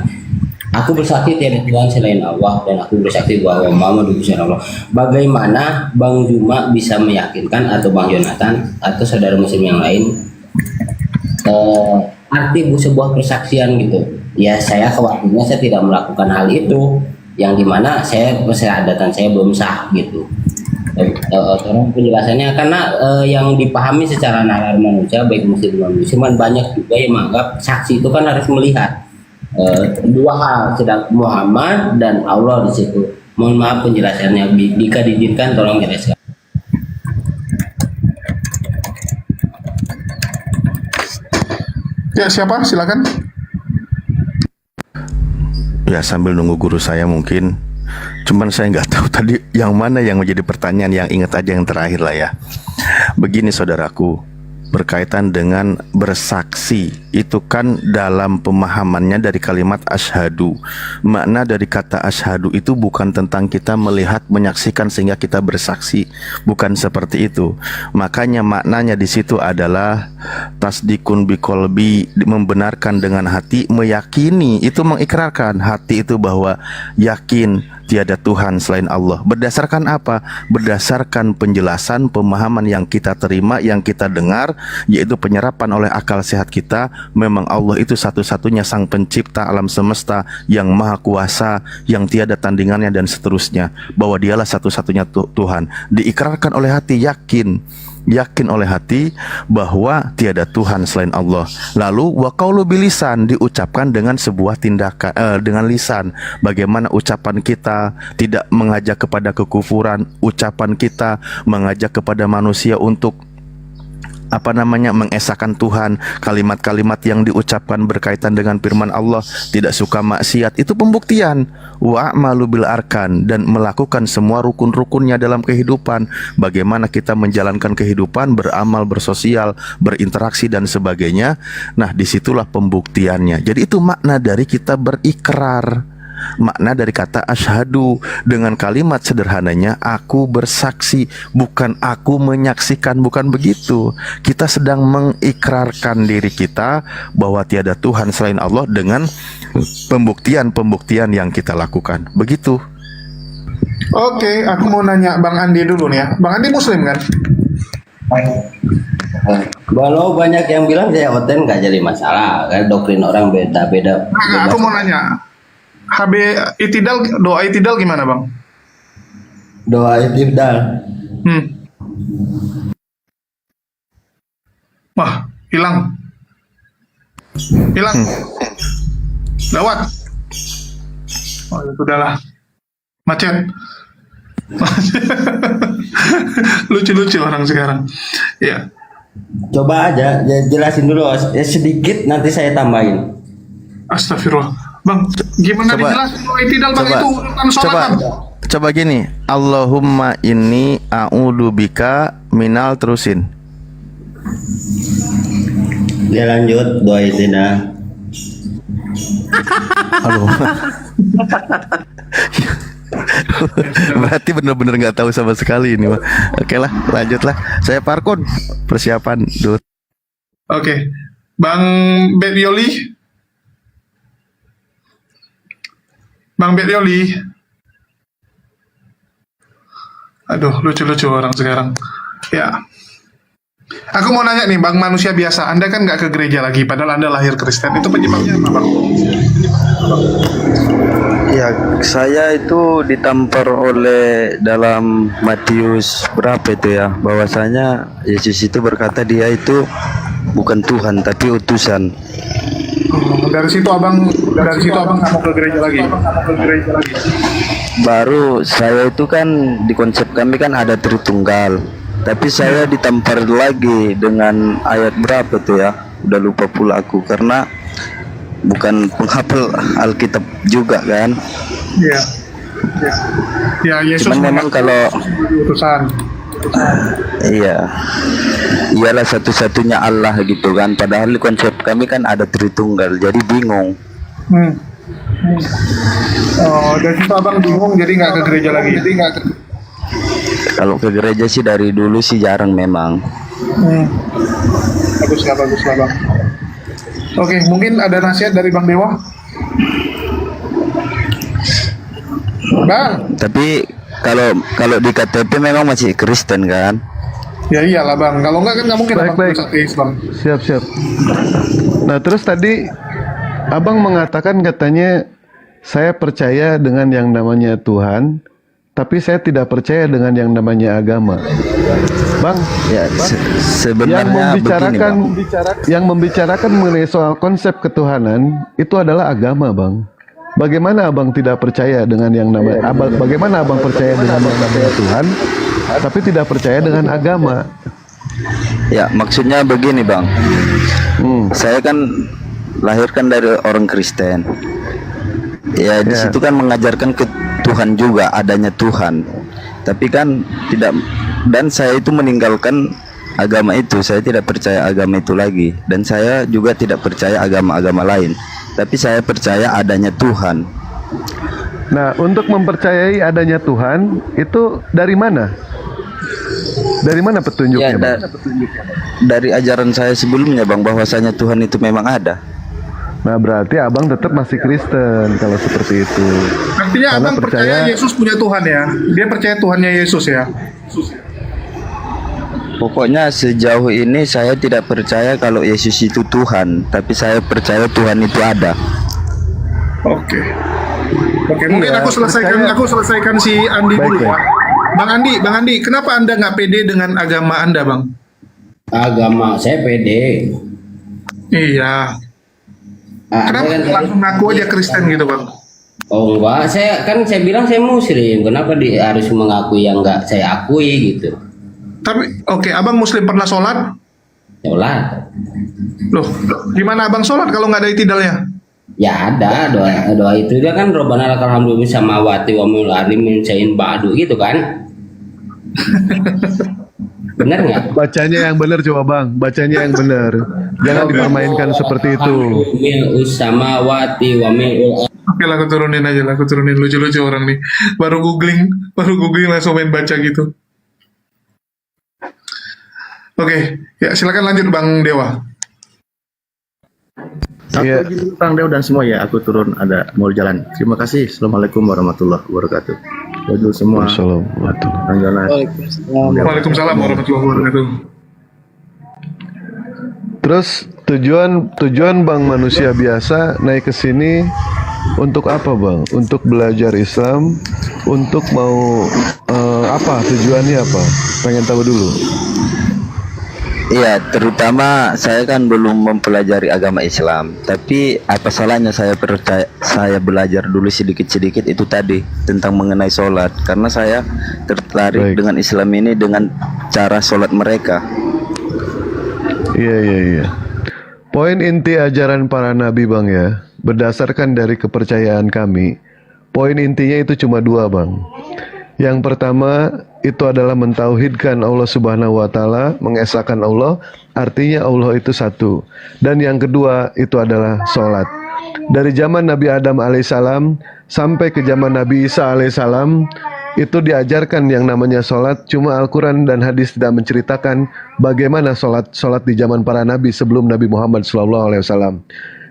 aku bersaksi tiada Tuhan selain Allah dan aku bersaksi bahwa Muhammad utusan Allah. Bagaimana Bang Juma bisa meyakinkan, atau Bang Jonathan atau saudara muslim yang lain, arti sebuah persaksian gitu? Ya saya khawatirnya saya tidak melakukan hal itu, yang dimana persyahadatan saya belum sah gitu. Tolong penjelasannya, karena yang dipahami secara nalar manusia baik muslim dan musliman banyak juga yang menganggap saksi itu kan harus melihat dua hal, sedang Muhammad dan Allah di situ. Mohon maaf penjelasannya, jika diizinkan tolong jelaskan. Ya, siapa? Silakan. Ya, sambil nunggu guru saya mungkin. Cuman saya nggak tahu tadi yang mana yang menjadi pertanyaan, yang ingat aja yang terakhir lah ya. Begini saudaraku, berkaitan dengan bersaksi itu kan dalam pemahamannya dari kalimat asyhadu. Makna dari kata asyhadu itu bukan tentang kita melihat, menyaksikan sehingga kita bersaksi, bukan seperti itu. Makanya maknanya di situ adalah tasdikun biqolbi, membenarkan dengan hati, meyakini, itu mengikrarkan hati itu bahwa yakin tiada Tuhan selain Allah. Berdasarkan apa? Berdasarkan penjelasan, pemahaman yang kita terima, yang kita dengar, yaitu penyerapan oleh akal sehat kita. Memang Allah itu satu-satunya sang pencipta alam semesta, yang maha kuasa, yang tiada tandingannya, dan seterusnya. Bahwa dialah satu-satunya Tuhan. Diikrarkan oleh hati, yakin oleh hati bahwa tiada Tuhan selain Allah. Lalu wa qaulu bilisan, diucapkan dengan sebuah tindakan, dengan lisan. Bagaimana ucapan kita tidak mengajak kepada kekufuran, ucapan kita mengajak kepada manusia untuk mengesahkan Tuhan. Kalimat-kalimat yang diucapkan berkaitan dengan firman Allah, tidak suka maksiat, itu pembuktian. Wa'malu bil arkan, dan melakukan semua rukun-rukunnya dalam kehidupan. Bagaimana kita menjalankan kehidupan, beramal, bersosial, berinteraksi dan sebagainya. Nah, disitulah pembuktiannya. Jadi itu makna dari kita berikrar. Makna dari kata asyhadu dengan kalimat sederhananya aku bersaksi, bukan aku menyaksikan, bukan begitu. Kita sedang mengikrarkan diri kita bahwa tiada Tuhan selain Allah dengan pembuktian-pembuktian yang kita lakukan. Begitu. Oke, aku mau nanya Bang Andi dulu nih ya. Bang Andi Muslim kan? Walau banyak yang bilang saya oten nggak jadi masalah, kan doktrin orang beda-beda. Nah, aku mau nanya. HB itidal, doa itidal gimana Bang? Doa itidal. Wah, hilang. Lewat. Oh, ya sudahlah. Macet. Lucu-lucu orang sekarang. Ya. Coba aja jelasin dulu ya, sedikit nanti saya tambahin. Astagfirullah. Bang, gimana dijelasin doa itidal Bang, itu urutan sholat. Coba gini, Allahumma inni a'udzubika minal terusin. Ya lanjut doa itidal. Aduh. Berarti bener-bener nggak tahu sama sekali ini mah. Oke lah, lanjutlah. Saya Parkun, persiapan dulu. Oke. Bang Betioli. Bang Betioli. Aduh, lucu-lucu orang sekarang. Ya. Aku mau nanya nih, Bang manusia biasa. Anda kan nggak ke gereja lagi, padahal Anda lahir Kristen. Itu penyebabnya apa, Bang? Ya, saya itu ditampar oleh dalam Matius berapa itu ya, bahwasanya Yesus itu berkata dia itu bukan Tuhan tapi utusan. Dari situ abang nggak mau ke gereja lagi. Baru saya itu kan di konsep kami kan ada Tritunggal, tapi saya ditampar lagi dengan ayat berapa tuh ya, udah lupa pula aku karena bukan penghafal Alkitab juga kan. Iya. Ya, Yesus memang kalau utusan. Iya, ialah satu-satunya Allah gitu kan. Padahal di konsep kami kan ada Tritunggal, jadi bingung. Oh, dan itu abang bingung, jadi nggak ke gereja lagi. Kalau ke gereja sih dari dulu sih jarang memang. Bagus lah bang. Oke, mungkin ada nasihat dari Bang Dewa. Bang. Tapi kalau di KTP memang masih Kristen kan? Ya iyalah Bang, kalau enggak kan nggak mungkin Baik. Siap. Nah terus tadi Abang mengatakan katanya saya percaya dengan yang namanya Tuhan, tapi saya tidak percaya dengan yang namanya agama. Bang, ya sebenarnya yang membicarakan mengenai soal konsep ketuhanan itu adalah agama, Bang. Bagaimana Abang tidak percaya dengan yang namanya bagaimana Abang percaya dengan yang namanya Tuhan, tapi tidak percaya dengan agama? Ya, maksudnya begini, Bang. Saya kan lahirkan dari orang Kristen. Ya, di situ kan mengajarkan ke Tuhan juga adanya Tuhan. Tapi kan tidak, dan saya itu meninggalkan agama itu, saya tidak percaya agama itu lagi, dan saya juga tidak percaya agama-agama lain, tapi saya percaya adanya Tuhan. Nah, untuk mempercayai adanya Tuhan itu dari mana? Dari mana petunjuknya? Ya, dari ajaran saya sebelumnya, Bang, bahwasanya Tuhan itu memang ada. Nah, berarti abang tetap masih Kristen kalau seperti itu. Artinya Karena abang percaya Yesus punya Tuhan ya? Dia percaya Tuhannya Yesus ya? Pokoknya sejauh ini saya tidak percaya kalau Yesus itu Tuhan, tapi saya percaya Tuhan itu ada. Oke. Oke, mungkin Iya, aku selesaikan si Andi Baik, dulu, baik. Pak. Bang Andi, kenapa Anda nggak pede dengan agama Anda, Bang? Agama saya pede. Iya. Kenapa langsung ngaku aja Kristen gitu, Bang? Oh enggak, saya bilang saya Muslim. Kenapa harus mengakui yang enggak saya akui gitu? Tapi oke, Abang Muslim pernah sholat? Sholat. Loh, gimana Abang sholat kalau nggak ada itidalnya? Ya ada doa itu dia kan Robbana lakal hamdu bis samawati wa minal ardi min syai'in ba'du gitu kan. Benar nggak? Bacanya yang benar coba Bang, bacanya yang benar. Jangan dipermainkan seperti itu. Mil samawati wa minal. Oke lah, aku turunin aja lah, aku turunin, lucu-lucu orang nih. Baru googling langsung main baca gitu. Oke, ya silakan lanjut Bang Dewa. Iya. Bang Dew dan semua ya, aku turun ada mau jalan. Terima kasih. Assalamualaikum warahmatullahi wabarakatuh. Waduh semua. Waalaikumsalam warahmatullahi wabarakatuh. Terus tujuan Bang manusia biasa naik ke sini untuk apa Bang? Untuk belajar Islam, untuk mau apa? Tujuannya apa? Pengen tahu dulu. Iya, terutama saya kan belum mempelajari agama Islam, tapi apa salahnya saya belajar dulu sedikit-sedikit itu tadi tentang mengenai sholat, karena saya tertarik dengan Islam ini dengan cara sholat mereka. Iya. Poin inti ajaran para nabi Bang ya, berdasarkan dari kepercayaan kami, poin intinya itu cuma dua Bang. Yang pertama itu adalah mentauhidkan Allah Subhanahu wa taala, mengesahkan Allah, artinya Allah itu satu. Dan yang kedua itu adalah sholat. Dari zaman Nabi Adam alaihissalam sampai ke zaman Nabi Isa alaihissalam itu diajarkan yang namanya sholat. Cuma Al-Quran dan hadis tidak menceritakan bagaimana sholat di zaman para nabi sebelum Nabi Muhammad SAW.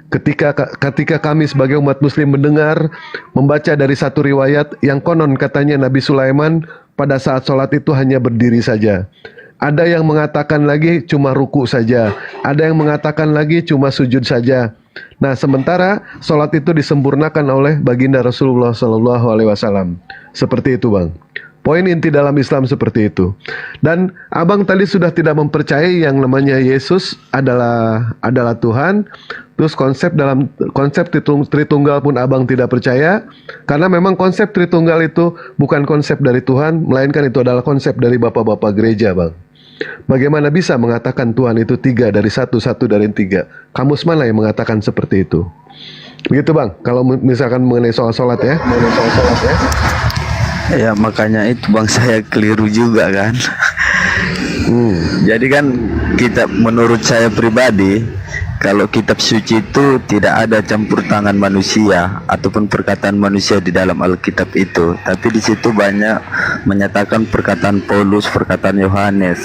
Ketika kami sebagai umat muslim mendengar, membaca dari satu riwayat yang konon katanya Nabi Sulaiman pada saat sholat itu hanya berdiri saja. Ada yang mengatakan lagi cuma ruku saja. Ada yang mengatakan lagi cuma sujud saja. Nah, sementara sholat itu disempurnakan oleh baginda Rasulullah SAW. Seperti itu Bang. Poin inti dalam Islam seperti itu. Dan Abang tadi sudah tidak mempercayai yang namanya Yesus adalah Tuhan. Terus konsep Tritunggal pun Abang tidak percaya, karena memang konsep Tritunggal itu bukan konsep dari Tuhan, melainkan itu adalah konsep dari bapak-bapak gereja Bang. Bagaimana bisa mengatakan Tuhan itu tiga dari satu dari tiga? Kamus mana yang mengatakan seperti itu? Begitu Bang, kalau misalkan mengenai soal sholat ya. Ya makanya itu Bang, saya keliru juga kan. Jadi kan menurut saya pribadi, kalau kitab suci itu tidak ada campur tangan manusia ataupun perkataan manusia di dalam Alkitab itu, tapi di situ banyak menyatakan perkataan Paulus, perkataan Yohanes.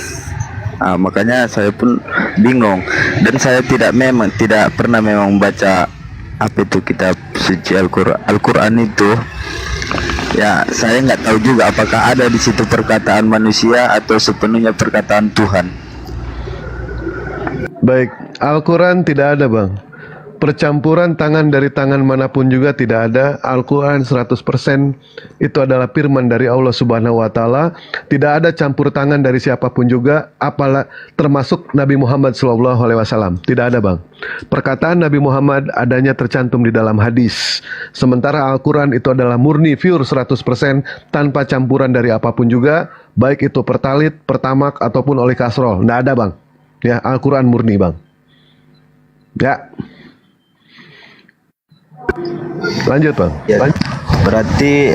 Makanya saya pun bingung, dan saya tidak pernah membaca apa itu kitab suci Al-Quran itu. Ya, saya nggak tahu juga apakah ada di situ perkataan manusia atau sepenuhnya perkataan Tuhan. Baik, Al-Quran tidak ada Bang. Percampuran tangan dari tangan manapun juga tidak ada. Al-Quran 100% itu adalah firman dari Allah Subhanahu wa taala. Tidak ada campur tangan dari siapapun juga, apalah termasuk Nabi Muhammad SAW. Tidak ada Bang. Perkataan Nabi Muhammad adanya tercantum di dalam hadis. Sementara Al-Quran itu adalah murni, pure 100% tanpa campuran dari apapun juga, baik itu pertalit, pertamak ataupun oleh kasrol. Tidak ada Bang. Ya, Al-Quran murni Bang. Ya. Lanjut Bang. Ya, berarti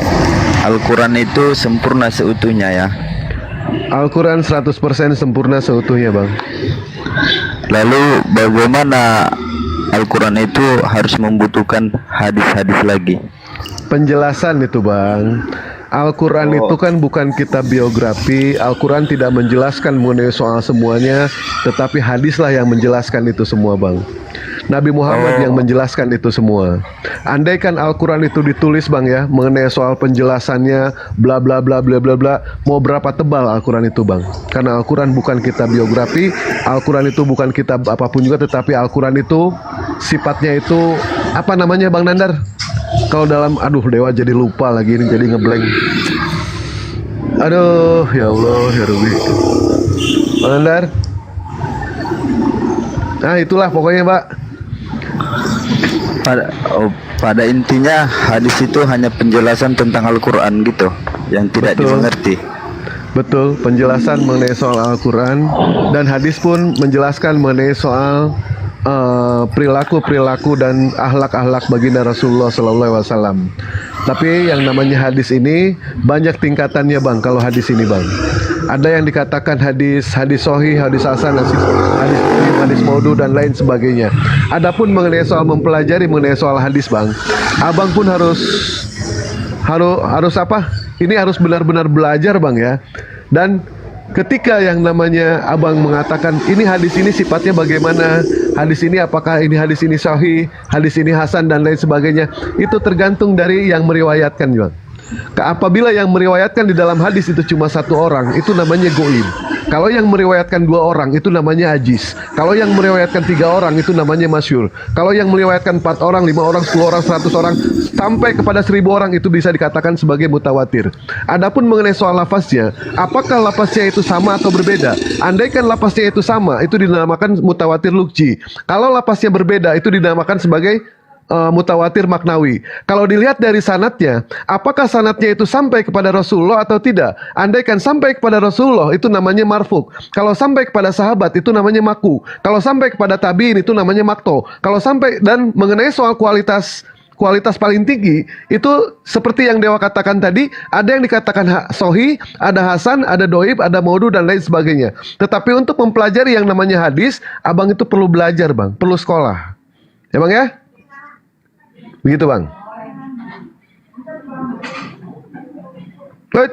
Al-Quran itu sempurna seutuhnya ya. Al-Quran 100% sempurna seutuhnya bang. Lalu bagaimana Al-Quran itu harus membutuhkan hadis-hadis lagi? Penjelasan itu bang. Al-Quran itu kan bukan kitab biografi. Al-Quran tidak menjelaskan mengenai soal semuanya, tetapi hadislah yang menjelaskan itu semua bang. Nabi Muhammad yang menjelaskan itu semua. Andaikan Al-Quran itu ditulis bang ya, mengenai soal penjelasannya, bla bla bla bla bla bla, mau berapa tebal Al-Quran itu bang? Karena Al-Quran bukan kitab biografi, Al-Quran itu bukan kitab apapun juga, tetapi Al-Quran itu sifatnya itu apa namanya bang Nandar? Kalau dalam, aduh Dewa jadi lupa lagi ini, jadi ngeblank. Aduh ya Allah ya Rabbi. Bang Nandar. Nah itulah pokoknya Pak. Pada intinya hadis itu hanya penjelasan tentang Al-Quran gitu, yang tidak dimengerti. Betul, penjelasan mengenai soal Al-Quran, dan hadis pun menjelaskan mengenai soal perilaku-perilaku dan akhlak-akhlak baginda Rasulullah SAW. Tapi yang namanya hadis ini banyak tingkatannya bang. Kalau hadis ini bang, ada yang dikatakan hadis sahih, hadis hasan, hadis maudhu dan lain sebagainya. Adapun mengenai soal mempelajari mengenai soal hadis bang, abang pun harus apa? Ini harus benar-benar belajar bang ya. Dan ketika yang namanya abang mengatakan ini hadis ini sifatnya bagaimana, hadis ini apakah ini hadis ini sahih, hadis ini hasan dan lain sebagainya, itu tergantung dari yang meriwayatkan bang. Apabila yang meriwayatkan di dalam hadis itu cuma satu orang, itu namanya goib. Kalau yang meriwayatkan 2 orang, itu namanya ajis. Kalau yang meriwayatkan 3 orang, itu namanya masyhur. Kalau yang meriwayatkan 4 orang, 5 orang, 10 orang, 100 orang, sampai kepada 1000 orang, itu bisa dikatakan sebagai mutawatir. Adapun mengenai soal lafaznya, apakah lafaznya itu sama atau berbeda? Andaikan lafaznya itu sama, itu dinamakan mutawatir lugji. Kalau lafaznya berbeda, itu dinamakan sebagai mutawatir maknawi. Kalau dilihat dari sanatnya, apakah sanatnya itu sampai kepada Rasulullah atau tidak? Andaikan sampai kepada Rasulullah, itu namanya marfuk. Kalau sampai kepada sahabat, itu namanya maku. Kalau sampai kepada tabiin, itu namanya makto. Kalau sampai, dan mengenai soal kualitas paling tinggi, itu seperti yang Dewa katakan tadi, ada yang dikatakan sohi, ada hasan, ada doib, ada maudhu dan lain sebagainya. Tetapi untuk mempelajari yang namanya hadis, abang itu perlu belajar bang, perlu sekolah. Ya bang ya? Begitu bang. Good.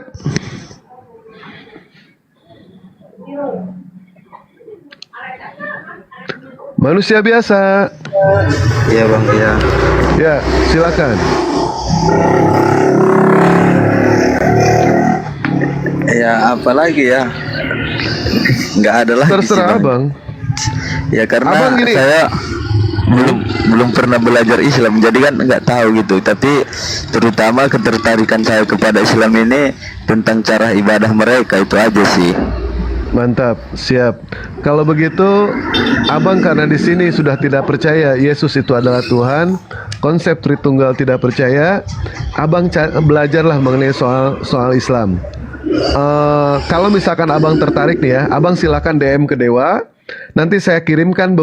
Manusia biasa. Iya bang, iya. Ya, silakan. Ya apalagi ya, nggak ada lagi. Terserah bang. Ya karena abang gini, saya belum pernah belajar Islam, jadi kan nggak tahu gitu. Tapi terutama ketertarikan saya kepada Islam ini tentang cara ibadah mereka, itu aja sih. Mantap, siap. Kalau begitu, abang karena di sini sudah tidak percaya Yesus itu adalah Tuhan, konsep Tritunggal tidak percaya, abang belajarlah mengenai soal Islam. Kalau misalkan abang tertarik nih ya, abang silakan DM ke Dewa. Nanti saya kirimkan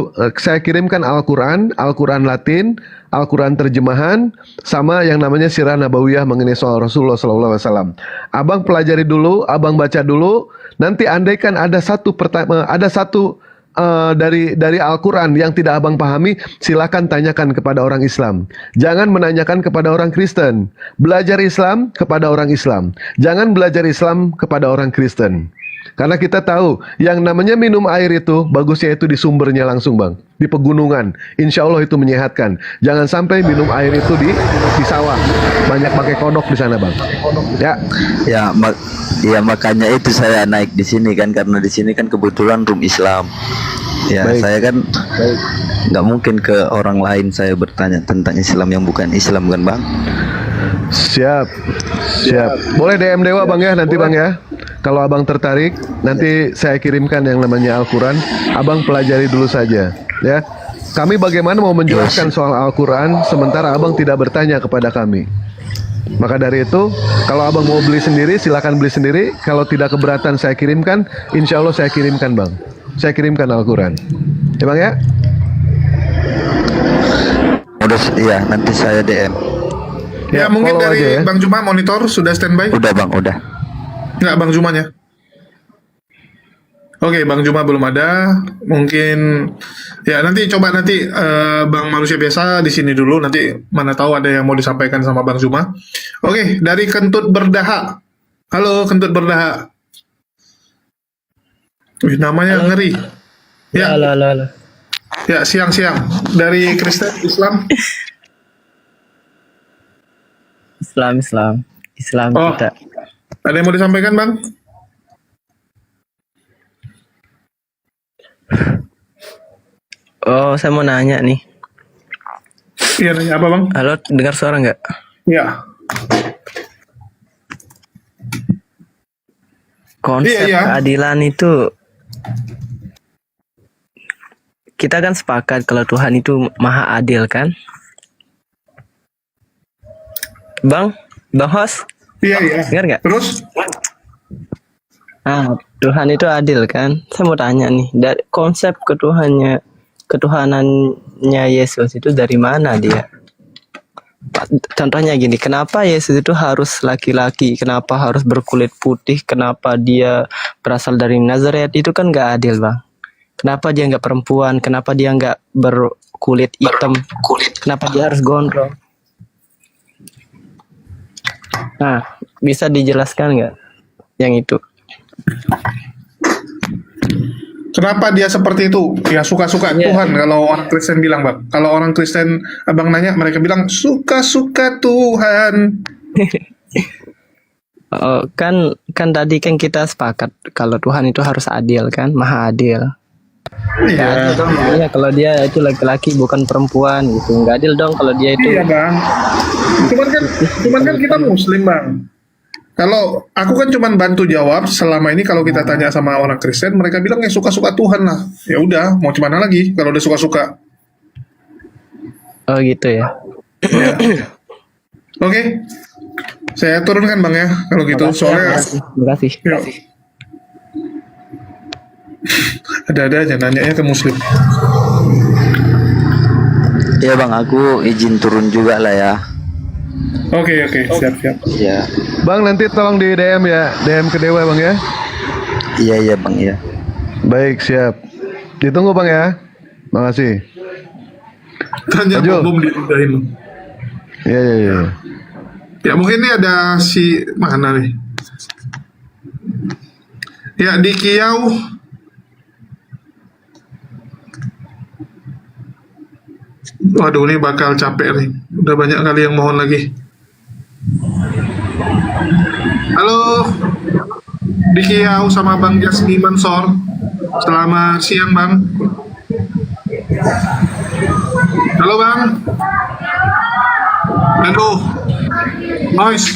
Al-Quran Latin, Al-Quran terjemahan, sama yang namanya Sirah Nabawiyah mengenai soal Rasulullah SAW. Abang pelajari dulu, abang baca dulu. Nanti andaikan ada satu dari Al-Quran yang tidak abang pahami, silakan tanyakan kepada orang Islam. Jangan menanyakan kepada orang Kristen. Belajar Islam kepada orang Islam. Jangan belajar Islam kepada orang Kristen. Karena kita tahu yang namanya minum air itu bagusnya itu di sumbernya langsung bang, di pegunungan. Insya Allah itu menyehatkan. Jangan sampai minum air itu di sawah, banyak pakai kodok di sana bang. Ya makanya itu saya naik di sini kan, karena di sini kan kebetulan room Islam. Ya baik. Saya kan nggak mungkin ke orang lain saya bertanya tentang Islam yang bukan Islam kan bang. Siap. Boleh DM Dewa bang ya nanti bang ya. Kalau abang tertarik, nanti saya kirimkan yang namanya Al-Quran. Abang pelajari dulu saja, ya. Kami bagaimana mau menjelaskan soal Al-Quran, sementara abang tidak bertanya kepada kami. Maka dari itu, kalau abang mau beli sendiri, silakan beli sendiri. Kalau tidak keberatan saya kirimkan, insya Allah saya kirimkan bang. Saya kirimkan Al-Quran. Ya bang ya? Iya, nanti saya DM. Ya mungkin dari ya. Bang Juma monitor sudah standby? Udah bang, udah. Enggak Bang Jumanya? Oke, Bang Juma belum ada. Mungkin ya nanti Bang Manusia Biasa di sini dulu. Nanti mana tahu ada yang mau disampaikan sama Bang Juma. Oke, dari Kentut Berdaha. Halo Kentut Berdaha. Wih, namanya ngeri. Ya. Halo. Ya, siang-siang. Dari Kristen Islam. Islam Oh, kita. ada yang mau disampaikan, Bang? Oh, saya mau nanya nih. Iya, nanya apa, Bang? Halo, dengar suara nggak? Ya. Konsep Iya. keadilan itu, kita kan sepakat kalau Tuhan itu maha adil kan? Bang Hos? Iya. Dengar nggak? Terus? Tuhan itu adil kan? Saya mau tanya nih, dari konsep ketuhanannya Yesus itu dari mana dia? Contohnya gini, kenapa Yesus itu harus laki-laki? Kenapa harus berkulit putih? Kenapa dia berasal dari Nazaret? Itu kan nggak adil, Bang. Kenapa dia nggak perempuan? Kenapa dia nggak berkulit hitam? Kenapa dia harus gondrong? Nah, bisa dijelaskan nggak yang itu? Kenapa dia seperti itu? Ya suka-suka Tuhan kalau orang Kristen bilang, Bang. Kalau orang Kristen Abang nanya, mereka bilang suka-suka Tuhan. Oh, kan tadi kan kita sepakat kalau Tuhan itu harus adil kan, maha adil. Nggak adil dong, makanya kalau dia itu laki-laki bukan perempuan gitu. Nggak adil dong kalau dia itu. Iya, Bang. Cuman kan kita Muslim, Bang. Kalau aku kan cuman bantu jawab selama ini kalau kita tanya sama orang Kristen, mereka bilang ya suka-suka Tuhan lah. Ya udah, mau gimana lagi kalau udah suka-suka. Oh gitu ya. Oke. Saya turunkan, Bang ya kalau gitu. Soalnya Terima kasih. ya. Ada-ada aja nanyanya ke Muslim. Ya Bang, aku izin turun juga lah ya. Oke, siap. Iya. Bang, nanti tolong di DM ya, DM ke Dewa Bang ya. Iya Bang, iya. Baik, siap. Ditunggu Bang ya. Makasih. Tanya bom diudahin. Iya. Ya mungkin ini ada si mana nih? Ya di Kiau. Waduh, ini bakal capek nih. Udah banyak kali yang mohon lagi. Halo, di Kiau sama Bang Jasmi Mansor. Selamat siang, Bang. Halo, Bang. Aduh, noise.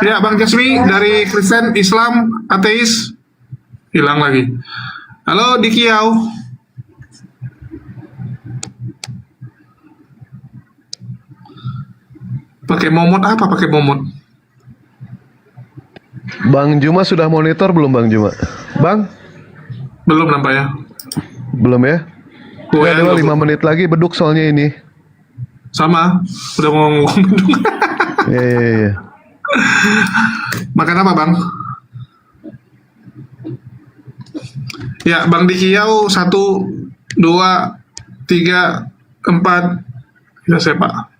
Ya, Bang Jasmi dari Kristen, Islam, Ateis. Hilang lagi. Halo, di Kiau. Pakai momot apa? Pakai momot. Bang Juma sudah monitor belum Bang Juma? Bang? Belum nampaknya. Belum ya? Ya, Dewa 5 menit lagi beduk soalnya ini. Sama, udah mau ngomong. Iya. Makan apa, Bang? Ya, Bang Dikiau 1, 2, 3, 4. Ya, saya Pak.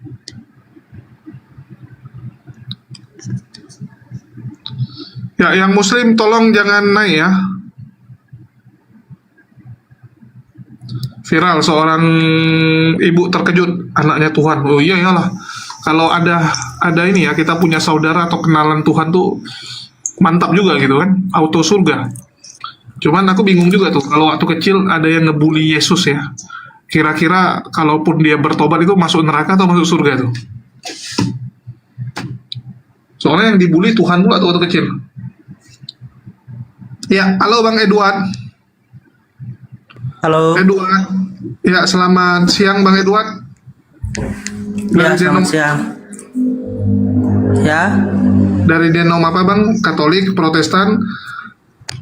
Ya, yang Muslim tolong jangan naik ya. Viral seorang ibu terkejut anaknya Tuhan. Oh iya iyalah. Kalau ada ini ya, kita punya saudara atau kenalan Tuhan tuh mantap juga gitu kan, auto surga. Cuman aku bingung juga tuh kalau waktu kecil ada yang ngebully Yesus ya. Kira-kira kalaupun dia bertobat itu masuk neraka atau masuk surga tuh? Soalnya yang dibully Tuhan pula tuh waktu kecil. Ya, halo Bang Edward. Halo. Edward. Ya, selamat siang Bang Edward. Ya, selamat siang. Ya. Dari Denom apa Bang? Katolik, Protestan?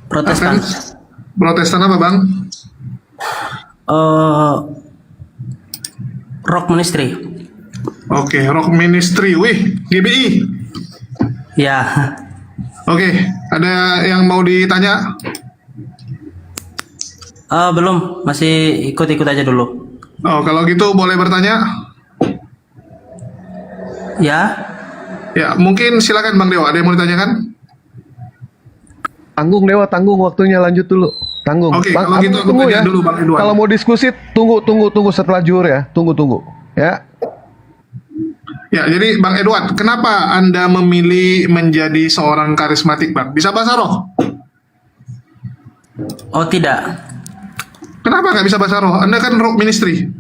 Protestan. Protestan apa Bang? Rock Ministry. Oke, Rock Ministry. Wih, GBI. Ya. Oke, ada yang mau ditanya? Belum, masih ikut-ikut aja dulu. Oh, kalau gitu boleh bertanya? Ya, Ya, mungkin silakan Bang Dewa. Ada yang mau ditanyakan? Tanggung Dewa, tanggung waktunya, lanjut dulu. Tanggung. Oke, Bang, kalau gitu aku tunggu tanya ya. dulu Bang Ridwan. Kalau mau diskusi tunggu setelah zuhur ya. Tunggu. Ya. Ya, jadi Bang Edward, kenapa Anda memilih menjadi seorang karismatik, Bang? Bisa bahasa roh? oh tidak. Kenapa nggak bisa bahasa roh? Anda kan roh ministry.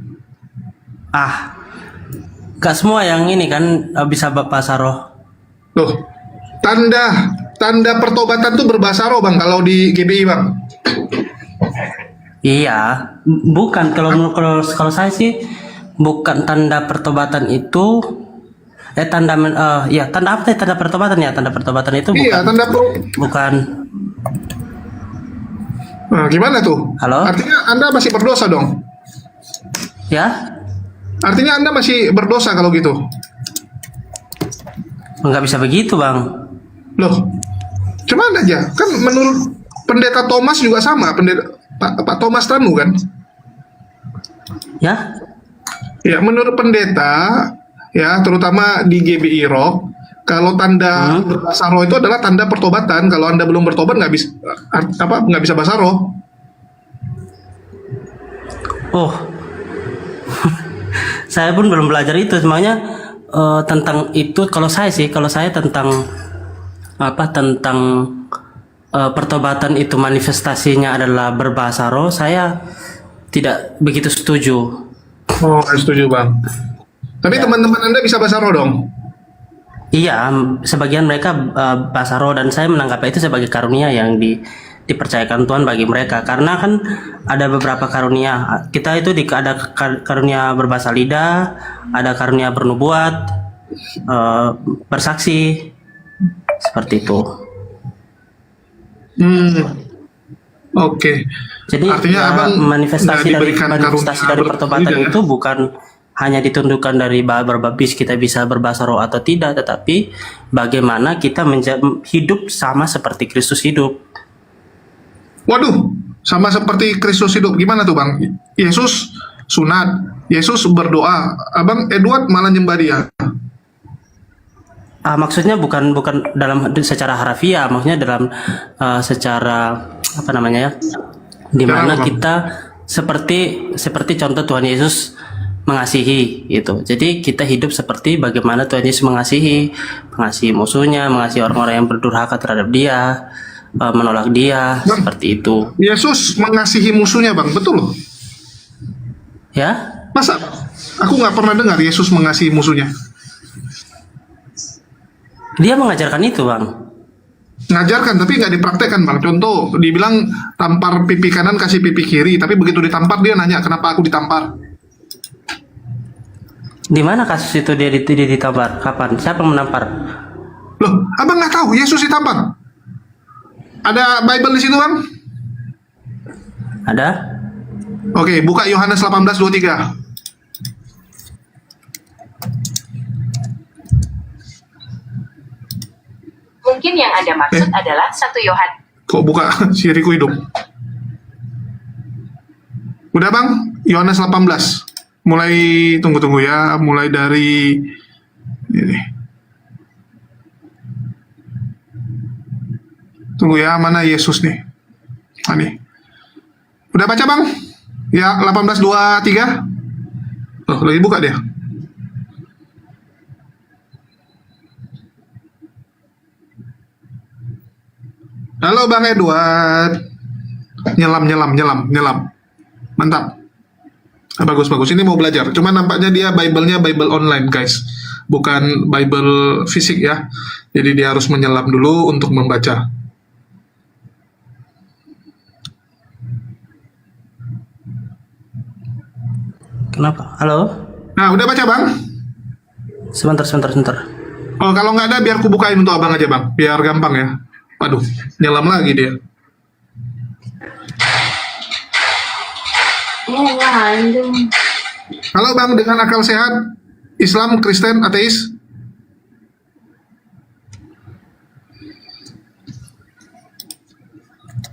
Gak semua yang ini kan bisa bahasa roh. Loh, tanda pertobatan tuh berbahasa roh, Bang, kalau di GBI, Bang. Iya, bukan kalau saya sih bukan tanda pertobatan itu tanda apa sih tanda pertobatan ya? Tanda pertobatan itu bukan. Iya, bukan. Nah, gimana tuh? Halo? Artinya Anda masih berdosa dong? Ya? Artinya Anda masih berdosa kalau gitu? Nggak bisa begitu, Bang. Loh, cuman aja. Kan menurut Pendeta Thomas juga sama, Pak Thomas Tanu kan? Ya? Ya, menurut pendeta, ya terutama di GBI Rock, kalau tanda berbahasa roh itu adalah tanda pertobatan. Kalau Anda belum bertobat nggak bisa bahasa roh. Oh, saya pun belum belajar itu. Semuanya tentang itu. Kalau saya tentang pertobatan itu manifestasinya adalah berbahasa roh. Saya tidak begitu setuju. Oh, setuju Bang. Tapi teman-teman Anda bisa bahasa roh dong? Iya, sebagian mereka bahasa roh dan saya menganggap itu sebagai karunia yang dipercayakan Tuhan bagi mereka. Karena kan ada beberapa karunia. Kita itu ada karunia berbahasa lidah, ada karunia bernubuat, bersaksi, seperti itu. Oke. Jadi artinya Abang manifestasi dari karunia pertobatan ya? itu bukan hanya ditentukan dari berbabis kita bisa berbahasa roh atau tidak, tetapi bagaimana kita hidup sama seperti Kristus hidup. Waduh, sama seperti Kristus hidup. Gimana tuh Bang? Yesus sunat, Yesus berdoa, Abang Edward malah nyembah dia. Maksudnya bukan dalam secara harafiah, maksudnya dalam secara apa namanya ya, dimana kita seperti contoh Tuhan Yesus mengasihi itu. Jadi kita hidup seperti bagaimana Tuhan Yesus mengasihi musuhnya, mengasihi orang-orang yang berdurhaka terhadap dia, menolak dia, Bang, seperti itu. Yesus mengasihi musuhnya, Bang, betul loh. Ya? Masa? Aku nggak pernah dengar Yesus mengasihi musuhnya. Dia mengajarkan itu, Bang. Ngajarkan, tapi nggak dipraktekkan, Bang. Contoh, dibilang tampar pipi kanan, kasih pipi kiri, tapi begitu ditampar dia nanya, kenapa aku ditampar? Di mana kasus itu dia ditampar? Kapan? Siapa yang menampar? Loh, Abang nggak tahu Yesus ditampar? Ada Bible di situ, Bang? Ada. Oke, buka Yohanes 18:23. Mungkin yang Anda maksud adalah 1 Yohanes. Kok buka siriku hidup? Udah, Bang? Yohanes 18. Mulai, tunggu ya, mulai dari ini. Tunggu ya, mana Yesus nih? Nih. Udah baca, Bang? Ya, 18:23. Loh, lagi buka dia. Halo Bang Edward. Nyelam. Mantap. Bagus. Ini mau belajar. Cuma nampaknya dia Bible-nya Bible online, guys. Bukan Bible fisik ya. Jadi dia harus menyelam dulu untuk membaca. Kenapa? Halo? Nah, udah baca, Bang? Sebentar. Oh, kalau nggak ada biar ku bukain untuk Abang aja, Bang. Biar gampang ya. Waduh, nyelam lagi dia. Halo Bang, dengan akal sehat, Islam, Kristen, ateis?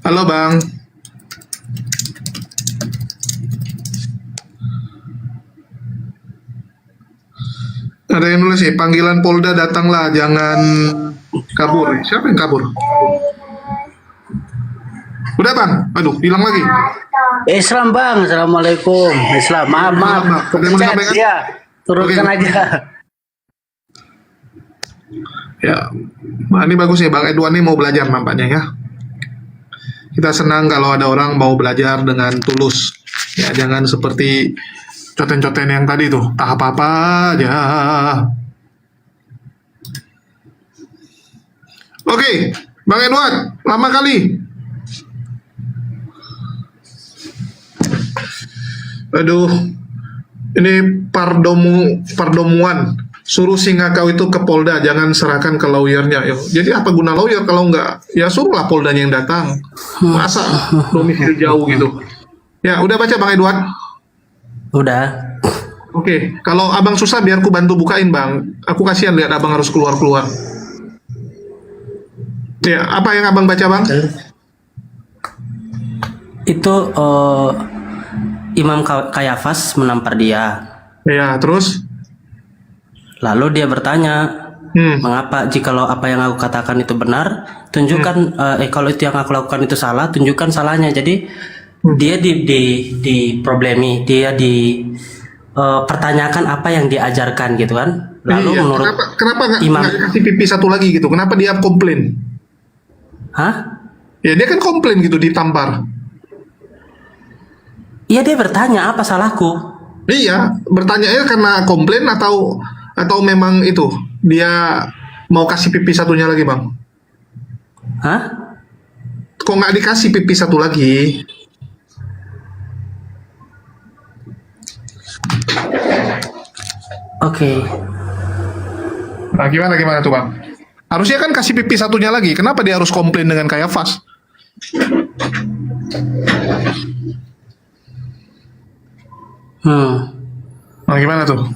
Halo Bang. Ada yang nulis sih, panggilan Polda datanglah, jangan kabur. Siapa yang kabur? Udah Bang, aduh hilang lagi. Islam Bang, Assalamualaikum. Islam, maaf, Ada yang mau disampaikan? ya, turunkan Oke. aja. Ya, ini bagus ya Bang Edwan ini mau belajar nampaknya ya. Kita senang kalau ada orang mau belajar dengan tulus. Ya, jangan seperti coten-coten yang tadi tuh, tak apa-apa aja. Oke, Bang Edward, lama kali. Aduh, ini pardomuan. Suruh singa kau itu ke Polda, jangan serahkan ke lawyernya. Yo. Jadi apa guna lawyer kalau enggak? Ya suruhlah Poldanya yang datang. Masa domisili jauh gitu. Ya, udah baca Bang Edward? Udah. Oke, kalau abang susah biar aku bantu bukain Bang. Aku kasihan lihat abang harus keluar-keluar. Ya, apa yang abang baca Bang? Itu Imam Kayafas menampar dia. Ya, terus? Lalu dia bertanya, mengapa jikalau apa yang aku katakan itu benar, tunjukkan kalau itu yang aku lakukan itu salah, tunjukkan salahnya. Jadi dia di problemi, dia pertanyakan apa yang diajarkan gitu kan. Lalu Iya, menurut kenapa Imam, nggak kasih pipi satu lagi gitu? Kenapa dia komplain? hah? Ya dia kan komplain gitu ditampar. Iya dia bertanya apa salahku? Iya, bertanya karena komplain atau memang itu dia mau kasih pipi satunya lagi Bang? Hah? Kok nggak dikasih pipi satu lagi? Oke. Nah, gimana tuh Bang? Harusnya kan kasih pipi satunya lagi. Kenapa dia harus komplain dengan Kayafas? Nah, gimana tuh?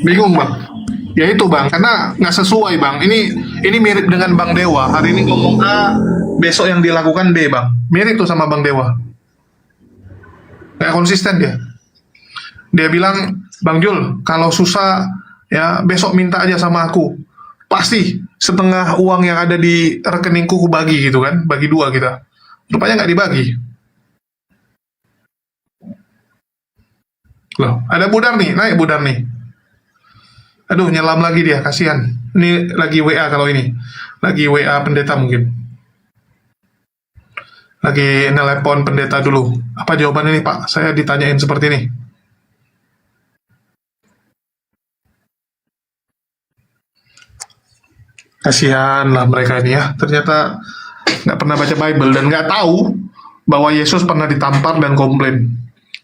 Bingung Bang. Ya itu Bang, karena nggak sesuai Bang. Ini mirip dengan Bang Dewa. Hari ini ngomong A, besok yang dilakukan B Bang. Mirip tuh sama Bang Dewa. Nggak konsisten dia. Dia bilang, Bang Jul, kalau susah ya besok minta aja sama aku. Pasti setengah uang yang ada di rekeningku ku bagi gitu kan, bagi dua kita. Rupanya nggak dibagi. Loh, ada Budar nih, naik Budar nih. Aduh, nyelam lagi dia, kasihan. Ini lagi WA kalau ini. Lagi WA pendeta mungkin. Lagi nelepon pendeta dulu. Apa jawabannya nih Pak? Saya ditanyain seperti ini. Kasihan lah mereka ini ya. Ternyata nggak pernah baca Bible dan nggak tahu bahwa Yesus pernah ditampar dan komplain.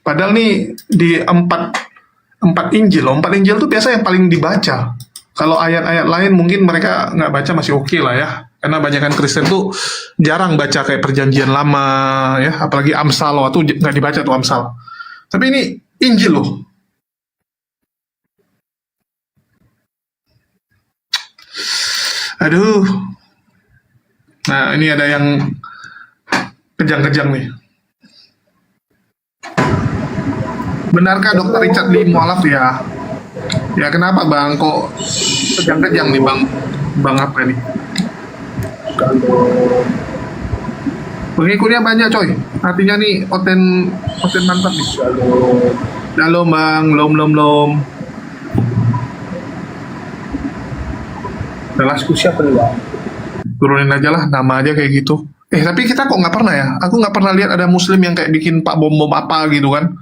Padahal nih di empat Injil tuh biasa yang paling dibaca. Kalau ayat-ayat lain mungkin mereka nggak baca masih oke lah ya. Karena banyakan Kristen tuh jarang baca kayak Perjanjian Lama ya, apalagi Amsal waktu nggak dibaca tuh Amsal. Tapi ini Injil loh. Aduh. Nah, ini ada yang kejang-kejang nih. Benarkah Dr. Richard Lee mualaf ya? Ya kenapa Bang? Kok kejang-kejang nih Bang? Bang apa nih? Pengikutnya banyak coy. Artinya nih oten mantap nih. Halo Bang, lom. Jelasku siapa nih Bang? Turunin aja lah, nama aja kayak gitu. Tapi kita kok nggak pernah ya? Aku nggak pernah lihat ada Muslim yang kayak bikin pak bom-bom apa gitu kan?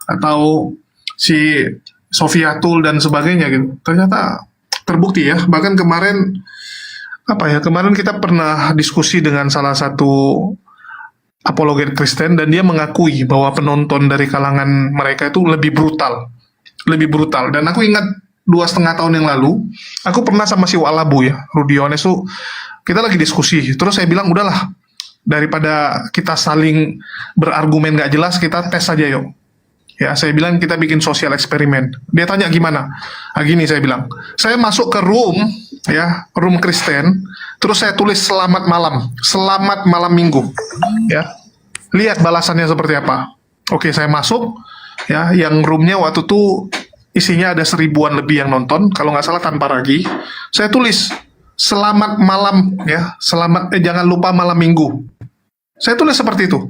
Atau si Sofiatul dan sebagainya gitu. Ternyata terbukti ya. Bahkan kemarin kita pernah diskusi dengan salah satu apologet Kristen dan dia mengakui bahwa penonton dari kalangan mereka itu lebih brutal. Dan aku ingat 2,5 tahun yang lalu, aku pernah sama si Walabu ya, Rudiones tuh, kita lagi diskusi. Terus saya bilang, udahlah, daripada kita saling berargumen gak jelas, kita tes aja yuk. Ya, saya bilang kita bikin sosial eksperimen. Dia tanya gimana? Gini saya bilang, saya masuk ke room, ya, room Kristen, terus saya tulis selamat malam minggu, ya. Lihat balasannya seperti apa. Oke, saya masuk, ya, yang roomnya waktu itu isinya ada 1000-an lebih yang nonton, kalau nggak salah tanpa ragi. Saya tulis selamat malam, ya, jangan lupa malam minggu. Saya tulis seperti itu.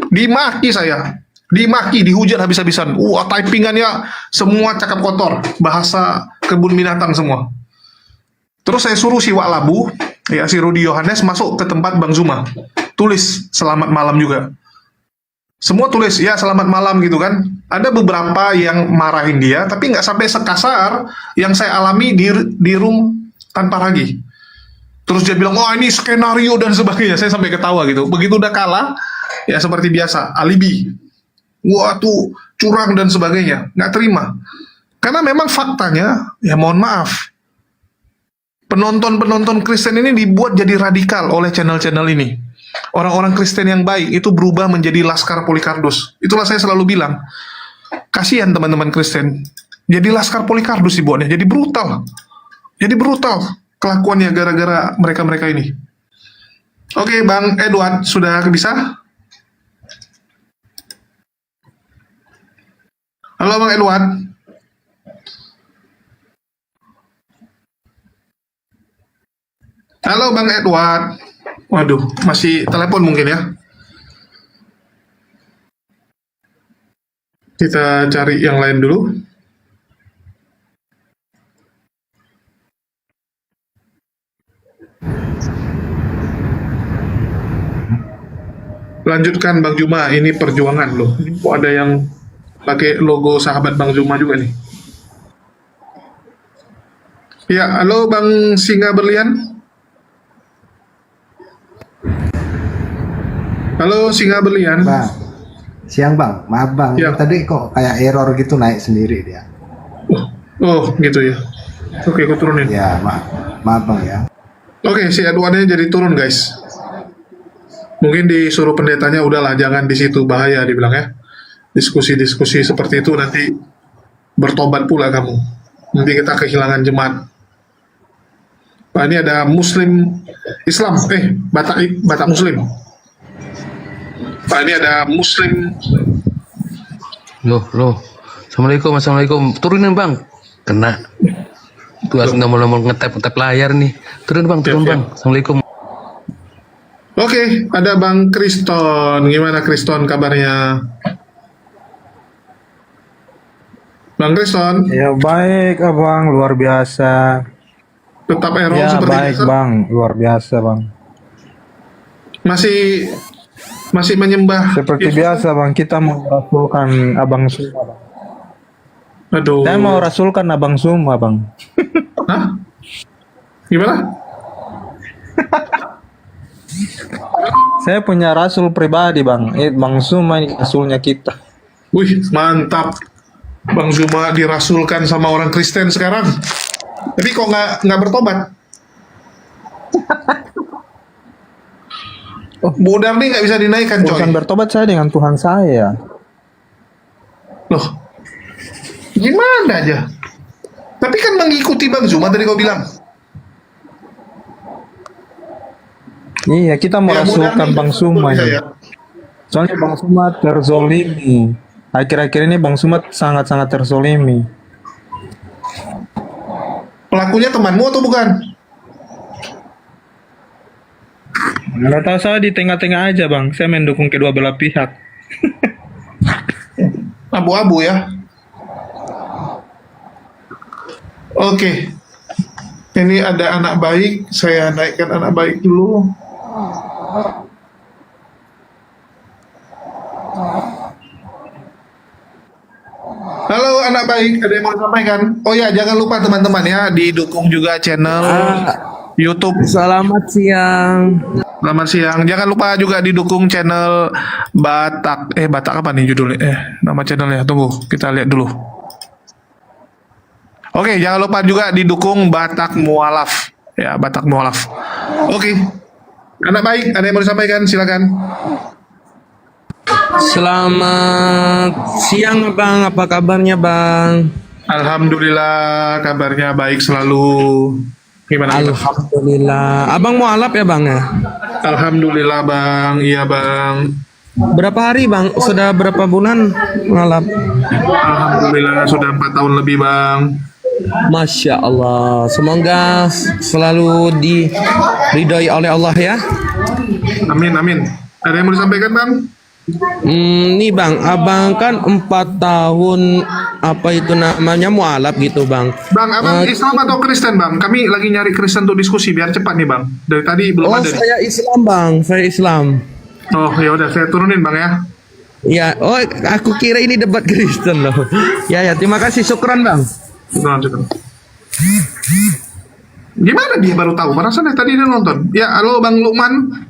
Dimaki saya. Dimaki, dihujat habis-habisan. Typingannya semua cakap kotor, bahasa kebun binatang semua. Terus saya suruh si Wak Labu, ya, si Rudi Yohanes masuk ke tempat Bang Zuma. Tulis selamat malam juga. Semua tulis, ya selamat malam gitu kan. Ada beberapa yang marahin dia, tapi nggak sampai sekasar yang saya alami di room tanpa ragi. Terus dia bilang, oh ini skenario dan sebagainya. Saya sampai ketawa gitu. Begitu udah kalah, ya seperti biasa, alibi. Wah tuh curang dan sebagainya, nggak terima. Karena memang faktanya, ya mohon maaf, penonton Kristen ini dibuat jadi radikal oleh channel-channel ini. Orang-orang Kristen yang baik itu berubah menjadi laskar Polikardus. Itulah saya selalu bilang, kasihan teman-teman Kristen, jadi laskar Polikardus dibuatnya, jadi brutal kelakuannya gara-gara mereka-mereka ini. Oke, Bang Edward, sudah bisa? Halo Bang Edward. Halo Bang Edward. Waduh, masih telepon mungkin ya. Kita cari yang lain dulu. Lanjutkan Bang Juma, ini perjuangan loh. Ini kok ada yang pakai logo sahabat Bang Zuma juga nih. Ya, halo Bang Singa Berlian. Halo Singa Berlian. Bang, siang Bang, maaf Bang, Ya. tadi kok kayak error gitu naik sendiri dia. Oh, gitu ya. Oke, aku turunin. Ya, maaf Bang ya. Oke, si Edwardnya jadi turun guys. Mungkin disuruh pendetanya udahlah, jangan di situ, bahaya dibilang ya. Diskusi-diskusi seperti itu nanti bertobat pula kamu. Nanti kita kehilangan jemaat. Pak, ini ada Muslim Islam, Batak Muslim. Pak, ini ada Muslim. Loh. Assalamualaikum. Turunin Bang. Kena. Tuh nggak mau ngetap layar nih. Turun Bang. Assalamualaikum. Oke, ada Bang Kriston. Gimana Kriston kabarnya? Bang Kriston? Ya baik Abang, luar biasa. Tetap error Ya seperti baik biasa? Bang, luar biasa Bang. Masih menyembah Seperti Yesus? biasa Bang, kita mau rasulkan Abang Suma Bang. Aduh. Saya mau rasulkan Abang Suma Bang. Hah? Gimana? Saya punya rasul pribadi Bang. Bang Suma ini rasulnya kita. Wih, mantap. Bang Zuma dirasulkan sama orang Kristen sekarang. Tapi kok nggak bertobat? Bodar nih nggak bisa dinaikkan, coy. Bukan bertobat saya dengan Tuhan saya. Loh, gimana aja? Tapi kan mengikuti Bang Zuma tadi kau bilang. Iya, kita mau Ya, rasulkan mudah-mudahan Bang Suma bisa ini. ya. Soalnya Bang Suma terzolimi. Akhir-akhir ini Bang Suma sangat-sangat terzolimi. Pelakunya temanmu atau bukan? Nggak tahu, saya di tengah-tengah aja Bang. Saya mendukung kedua belah pihak. Abu-abu ya. Oke. Ini ada anak baik. Saya naikkan anak baik dulu. Halo anak baik, ada yang mau disampaikan? Oh ya, jangan lupa teman-teman ya, didukung juga channel YouTube. Selamat siang. Selamat siang. Jangan lupa juga didukung channel Batak. Batak apa nih judulnya? Nama channelnya. Tunggu, kita lihat dulu. Oke, jangan lupa juga didukung Batak Mualaf. Ya, Batak Mualaf. Oke. Anak baik, ada yang mau disampaikan? Silakan. Selamat siang Bang, apa kabarnya Bang? Alhamdulillah kabarnya baik selalu. Gimana? Alhamdulillah. Abang mau alap ya Bang ya? Alhamdulillah Bang, iya Bang. Berapa hari Bang? Sudah berapa bulan ngalap? Alhamdulillah sudah 4 tahun lebih Bang. Masya Allah. Semoga selalu diridhoi oleh Allah ya. Amin amin. Ada yang mau disampaikan Bang? Nih Bang, abang kan 4 tahun apa itu namanya mualaf gitu Bang. Bang, abang Islam atau Kristen Bang? Kami lagi nyari Kristen untuk diskusi biar cepat nih Bang. Dari tadi belum ada. Saya Islam Bang, saya Islam. Oh ya udah saya turunin Bang ya. Ya, oh aku kira ini debat Kristen loh. Ya terima kasih, syukran Bang. Syukran. Gimana dia baru tahu? Perasaan tadi dia nonton. Ya, halo Bang Lukman.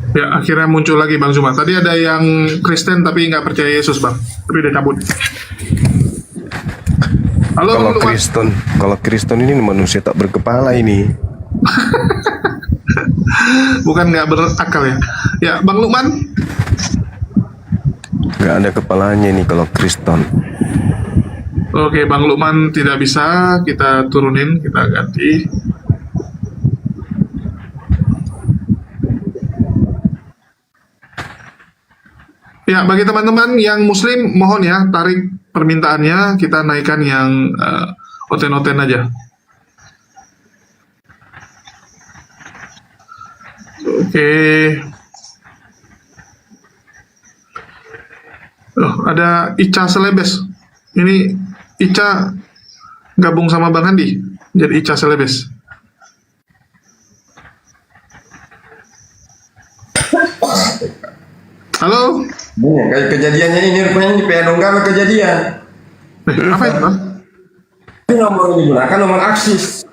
Ya, akhirnya muncul lagi Bang Zuma. Tadi ada yang Kristen tapi nggak percaya Yesus Bang. Tapi udah cabut. Halo Kalau Bang Lukman. Kalau Kristen ini manusia tak berkepala ini. Bukan nggak berakal ya. Ya, Bang Lukman. Nggak ada kepalanya nih kalau Kristen. Oke, Bang Lukman tidak bisa, kita turunin, kita ganti. Ya, bagi teman-teman yang Muslim, mohon ya tarik permintaannya, kita naikkan yang oten-oten aja. Oke. Oh, ada Ica Selebes. Ini Ica gabung sama Bang Andi, jadi Ica Selebes. Halo? Kayak kejadiannya ini rupanya di Penunggal kejadian. Apa itu Bang? Ini nomor yang digunakan nomor aksis.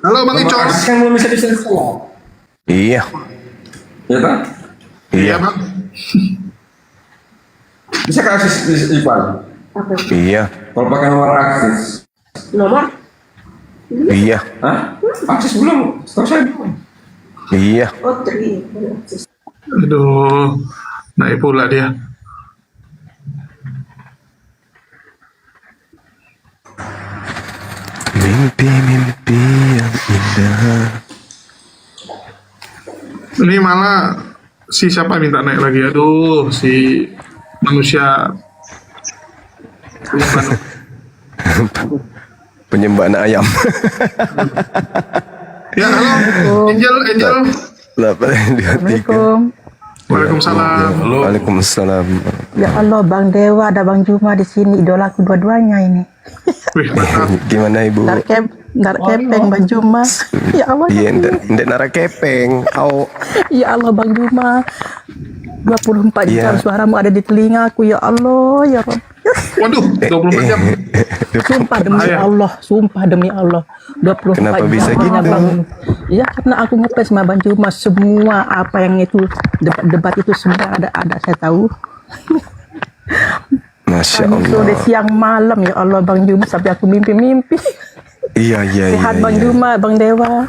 Halo Bang Icor. Aksis kan belum bisa diselesaikan. Iya. Ya Bang? Iya Bang. Bisa ke aksis Ipan? Iya. Kalau pakai nomor aksis. Nomor? Iya. Hah? Aksis belum? Setahu saya belum. Iya. Oh, 3. Aduh, naik pula dia. Mimpi-mimpi yang indah. Ini malah si siapa minta naik lagi? Aduh, si manusia Penyembah anak ayam. Ya, halo, Angel. Assalamualaikum. Waalaikumsalam. Waalaikumsalam. Ya Allah, Bang Dewa ada Bang Juma di sini, idolaku dua-duanya ini. Gimana Ibu? Ntar kepeng Bang Juma. Ya Allah. Iya, ndak nara kepeng. Ya Allah Bang Juma. 24 jam suaramu ada di telingaku, ya Allah, ya Rabb. Waduh, 24 jam. Sumpah demi Allah. 24 Kenapa jam bisa gitu? Bang. Ya karena aku ngepes sama Bang Juma, semua apa yang itu debat itu semua ada saya tahu. Masya Allah. Sore siang malam ya Allah Bang Juma sampai aku mimpi-mimpi. Iya. Sehat Bang Juma, Bang Dewa.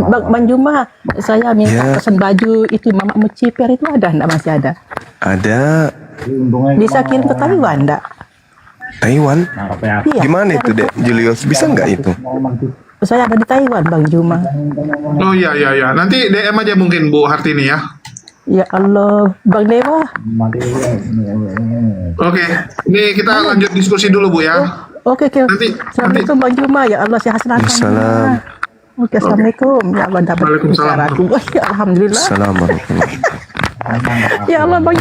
Bang Juma, saya minta pesan baju itu Mama Muciper itu ada enggak, masih ada? Ada. Bisa kirim ke Taiwan enggak? Taiwan? Iya. Gimana itu Dek Julius? Bisa nggak itu? Saya ada di Taiwan Bang Juma. Oh iya. Nanti DM aja mungkin Bu Hartini ya. Ya Allah, Bang Dewa. Oke, ini kita lanjut diskusi dulu Bu ya. Oke. Assalamualaikum Bang Juma, ya Allah sehat selalu. Assalam. Oke, assalamualaikum. Ya Allah dapat bicaraku. Ya Alhamdulillah. Assalamualaikum. Ya Allah Bang.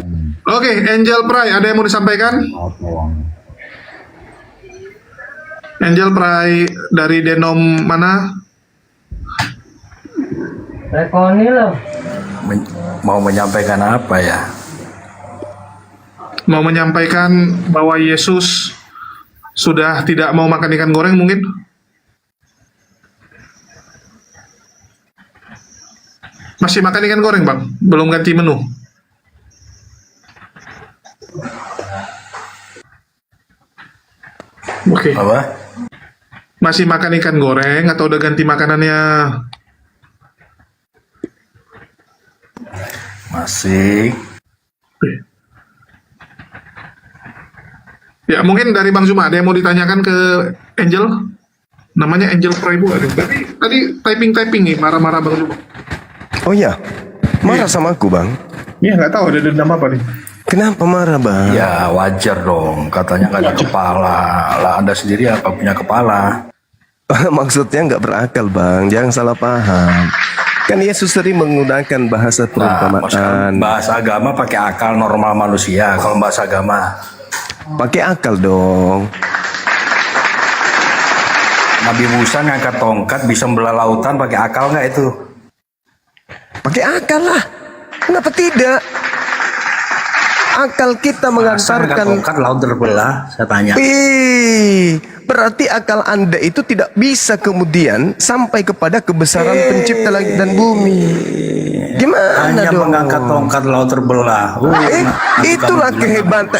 Oke, Angel Prai, ada yang mau disampaikan? Angel Prai dari Denom mana? Rekoni loh. Mau menyampaikan apa ya? Mau menyampaikan bahwa Yesus sudah tidak mau makan ikan goreng mungkin? Masih makan ikan goreng Bang? Belum ganti menu? Oke. Apa? Masih makan ikan goreng atau udah ganti makanannya? Masih. Ya mungkin dari Bang Zuma ada yang mau ditanyakan ke Angel? Namanya Angel Praibu. Tadi typing nih marah-marah Bang Zuma. Oh iya, marah sama aku bang. Iya nggak tahu ada dendam apa nih. Kenapa marah bang? Ya wajar dong, katanya nggak ada kepala. Lah Anda sendiri apa punya kepala? Maksudnya nggak berakal bang, jangan salah paham. Kan Yesus sering menggunakan bahasa perumpamaan. Bahasa agama pakai akal normal manusia. Kalau bahasa agama pakai akal dong. Nabi Musa ngangkat tongkat bisa membelah lautan, pakai akal nggak itu? Pakai akal lah. Kenapa tidak? Akal kita mengantarkan. Tongkat laut terbelah, saya tanya. Berarti akal Anda itu tidak bisa kemudian sampai kepada kebesaran pencipta langit dan bumi. Gimana Hanya dong? mengangkat tongkat laut terbelah.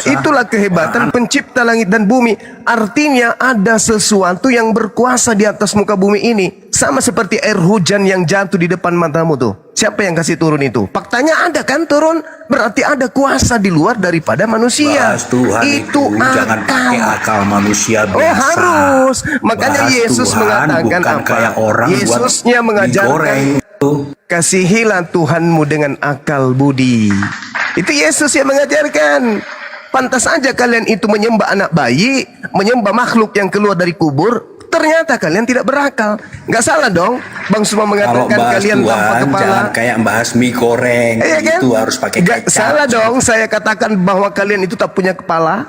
Itulah kehebatan pencipta langit dan bumi. Artinya ada sesuatu yang berkuasa di atas muka bumi ini. Sama seperti air hujan yang jatuh di depan matamu tuh. Siapa yang kasih turun itu? Faktanya ada kan turun. Berarti ada kuasa di luar daripada manusia. Bahas Tuhan itu jangan pakai akal manusia biasa. Oh harus. Makanya Bahas Yesus Tuhan mengatakan bukan apa? kayak orang Yesusnya buat mengajarkan kasihilah Tuhanmu dengan akal budi. Itu Yesus yang mengajarkan. Pantas aja kalian itu menyembah anak bayi, menyembah makhluk yang keluar dari kubur. Ternyata kalian tidak berakal. Nggak salah dong Bang Suma mengatakan kalian tanpa kepala. Jangan kayak bahas mie goreng. Kan? Itu harus pakai kecap. Salah dong saya katakan bahwa kalian itu tak punya kepala.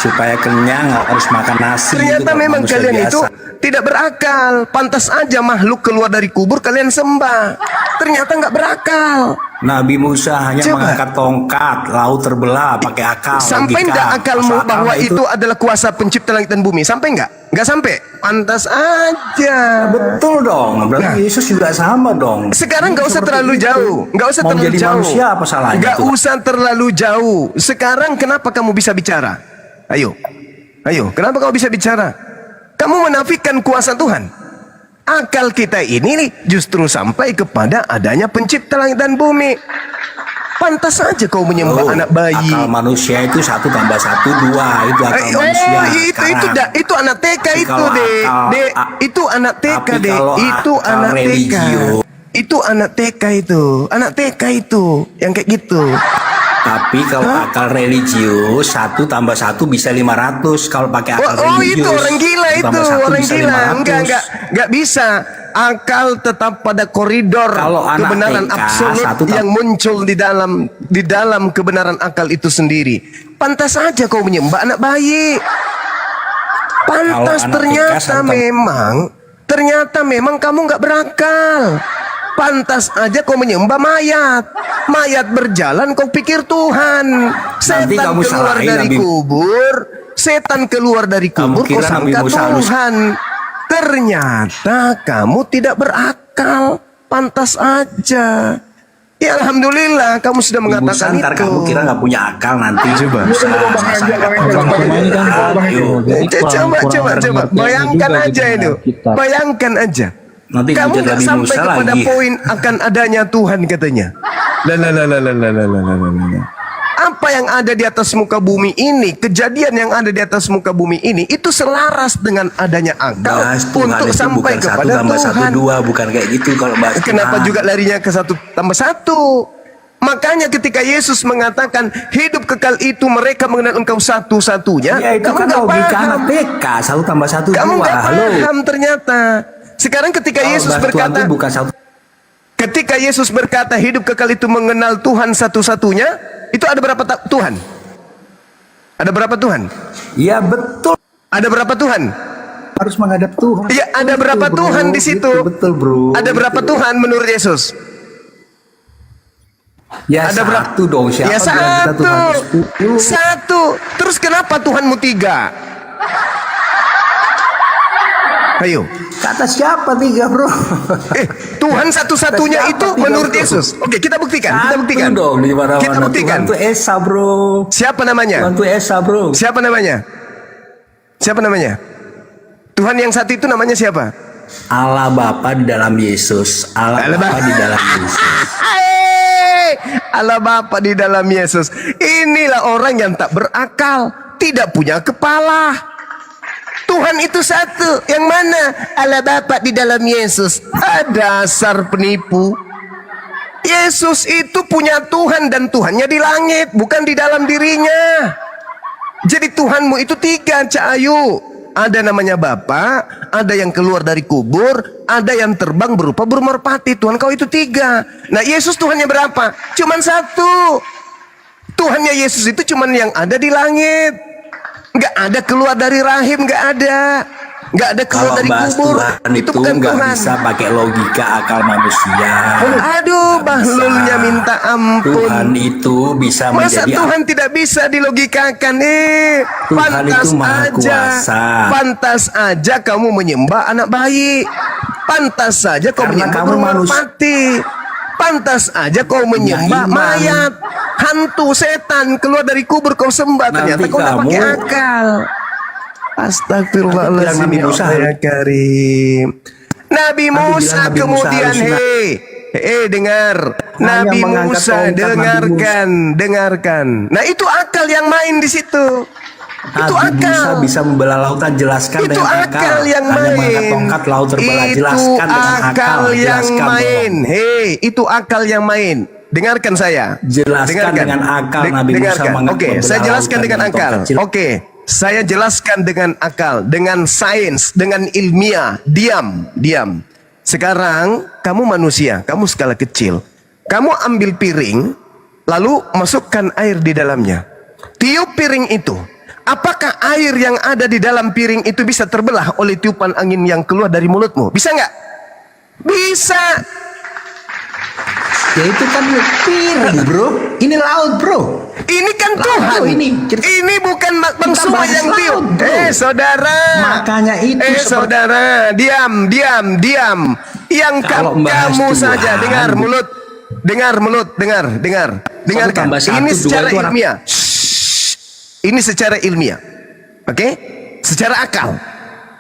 Supaya kenyang harus makan nasi. Ternyata itu memang kalian biasa. itu tidak berakal. Pantas aja makhluk keluar dari kubur kalian sembah. Ternyata nggak berakal. Nabi Musa hanya mengangkat tongkat, laut terbelah, pakai akal. Sampai logika. nggak akalmu Akal bahwa itu adalah kuasa pencipta langit dan bumi? Sampai nggak? Nggak sampai. Pantas aja. Betul dong. Berarti Yesus juga sama dong. Sekarang nggak usah terlalu jauh. Nggak usah Mau terlalu jadi jauh. manusia apa salahnya? Nggak tuh? usah terlalu jauh. Sekarang kenapa kamu bisa bicara? Ayo. Kenapa kamu bisa bicara? Kamu menafikan kuasa Tuhan. Akal kita ini justru sampai kepada adanya pencipta langit dan bumi. Pantas saja kau menyembah anak bayi. Akal manusia itu 1 + 1 2. Itu akal manusia. Itu anak TK itu deh. Itu anak TK deh. Itu anak TK. Itu anak TK itu. Anak TK itu yang kayak gitu. Tapi kalau akal religius 1 + 1 bisa 500. Kalau pakai akal religius. Itu orang gila itu. 1 + 1 Orang bisa gila. 500. Enggak bisa. Akal tetap pada koridor kebenaran absolut yang muncul di dalam kebenaran akal itu sendiri. Pantas saja kau menyembah anak bayi. Pantas ternyata memang kamu nggak berakal. Pantas aja kau menyembah mayat. Mayat berjalan kau pikir Tuhan. Setan keluar dari kubur. Setan keluar dari kubur kau sangka Tuhan. Ternyata kamu tidak berakal. Pantas aja. Ya Alhamdulillah kamu sudah mengatakan ntar itu. kamu kira nggak punya akal nanti. Coba. Coba. Bayangkan aja itu. Bayangkan aja. Nanti kamu nggak sampai kepada poin akan adanya Tuhan katanya. Apa yang ada di atas muka bumi ini, kejadian yang ada di atas muka bumi ini, itu selaras dengan adanya akal untuk sampai kepada 1 + 1 Tuhan. 2 bukan kayak gitu kalau bahas. Kenapa juga larinya ke 1 + 1? Makanya ketika Yesus mengatakan hidup kekal itu mereka mengenal Engkau satu-satunya, Ya itu kan logika anak TK 1 + 1 2. Kamu nggak paham ternyata. Sekarang ketika Yesus berkata, ketika Yesus berkata hidup kekal itu mengenal Tuhan satu-satunya, itu ada berapa Tuhan? Ada berapa Tuhan? Iya betul. Ada berapa Tuhan? Harus menghadap Tuhan. Iya, ada berapa Tuhan di situ? Betul bro. Ada berapa Tuhan menurut Yesus? Ya ada satu dong. Siapa ya bilang kita Tuhan? Satu. Terus kenapa Tuhanmu 3? Ayo. Kata siapa 3 bro? Tuhan satu-satunya itu menurut Yesus. Oke, kita buktikan. Kita buktikan. Kita buktikan. Tuhan itu Esa bro. Siapa namanya? Tuhan itu Esa bro. Siapa namanya? Siapa namanya? Tuhan yang satu itu namanya siapa? Allah Bapa di dalam Yesus. Allah Bapa di dalam Yesus. Allah Bapa di dalam Yesus. Inilah orang yang tak berakal, tidak punya kepala. Tuhan itu satu. Yang mana? Allah Bapa di dalam Yesus. Dasar penipu. Yesus itu punya Tuhan dan Tuhannya di langit, bukan di dalam dirinya. Jadi Tuhanmu itu tiga, Cak Ayu. Ada namanya Bapa, ada yang keluar dari kubur, ada yang terbang berupa burung merpati. Tuhan kau itu tiga. Nah Yesus Tuhannya berapa? Cuman satu. Tuhannya Yesus itu cuman yang ada di langit. Nggak ada keluar dari rahim, nggak ada. Nggak ada keluar Kalau dari bahas kubur. Tuhan Itu itu bukan nggak Tuhan. bisa pakai logika akal manusia. Aduh, bahlulnya minta ampun. Tuhan itu bisa Masa menjadi Tuhan tidak bisa dilogikakan? Tuhan Pantas itu maha aja. kuasa. Pantas aja kamu menyembah anak bayi. Pantas saja kau Karena menyembah kamu burung manusia. merpati. Pantas aja kau menyembah iman. mayat, hantu, setan keluar dari kubur kau sembah. Ternyata Nanti kau tidak pakai kamu- akal. Astagfirullahaladzim, Nabi ya Musa, Allah ya Karim. Nabi Musa Nabi Musa kemudian harus dengar. Hanya Nabi mengangkat Musa tongkat dengarkan. Nah itu akal yang main di situ. Itu Nabi Musa akal. bisa membelah lautan, jelaskan Itu dengan akal yang Hanya main. mengangkat tongkat laut terbelah, Itu jelaskan dengan akal. akal yang Jelaskan, main. tolong. Itu akal yang main. Dengarkan saya. Jelaskan dengan akal Nabi Musa Dengarkan. mengangkat Oke, saya membelah jelaskan lautan dengan akal. tongkat. Oke, saya jelaskan dengan akal, dengan sains, dengan ilmiah. Diam. Sekarang kamu manusia, kamu skala kecil. Kamu ambil piring, lalu masukkan air di dalamnya. Tiup piring itu. Apakah air yang ada di dalam piring itu bisa terbelah oleh tiupan angin yang keluar dari mulutmu? Bisa nggak? Bisa. Ya itu kan piring bro, ini laut bro. Ini kan Tuhan. Ini bukan Bang Kita Suma bahas yang laut, tiup. bro. Saudara. Makanya itu Saudara, diam. Yang Kalau membahas kamu Tuhan, saja dengar mulut. Dengarkan. tambah satu, Ini dua secara itu anak- ilmiah. Ini secara ilmiah. Oke? Secara akal.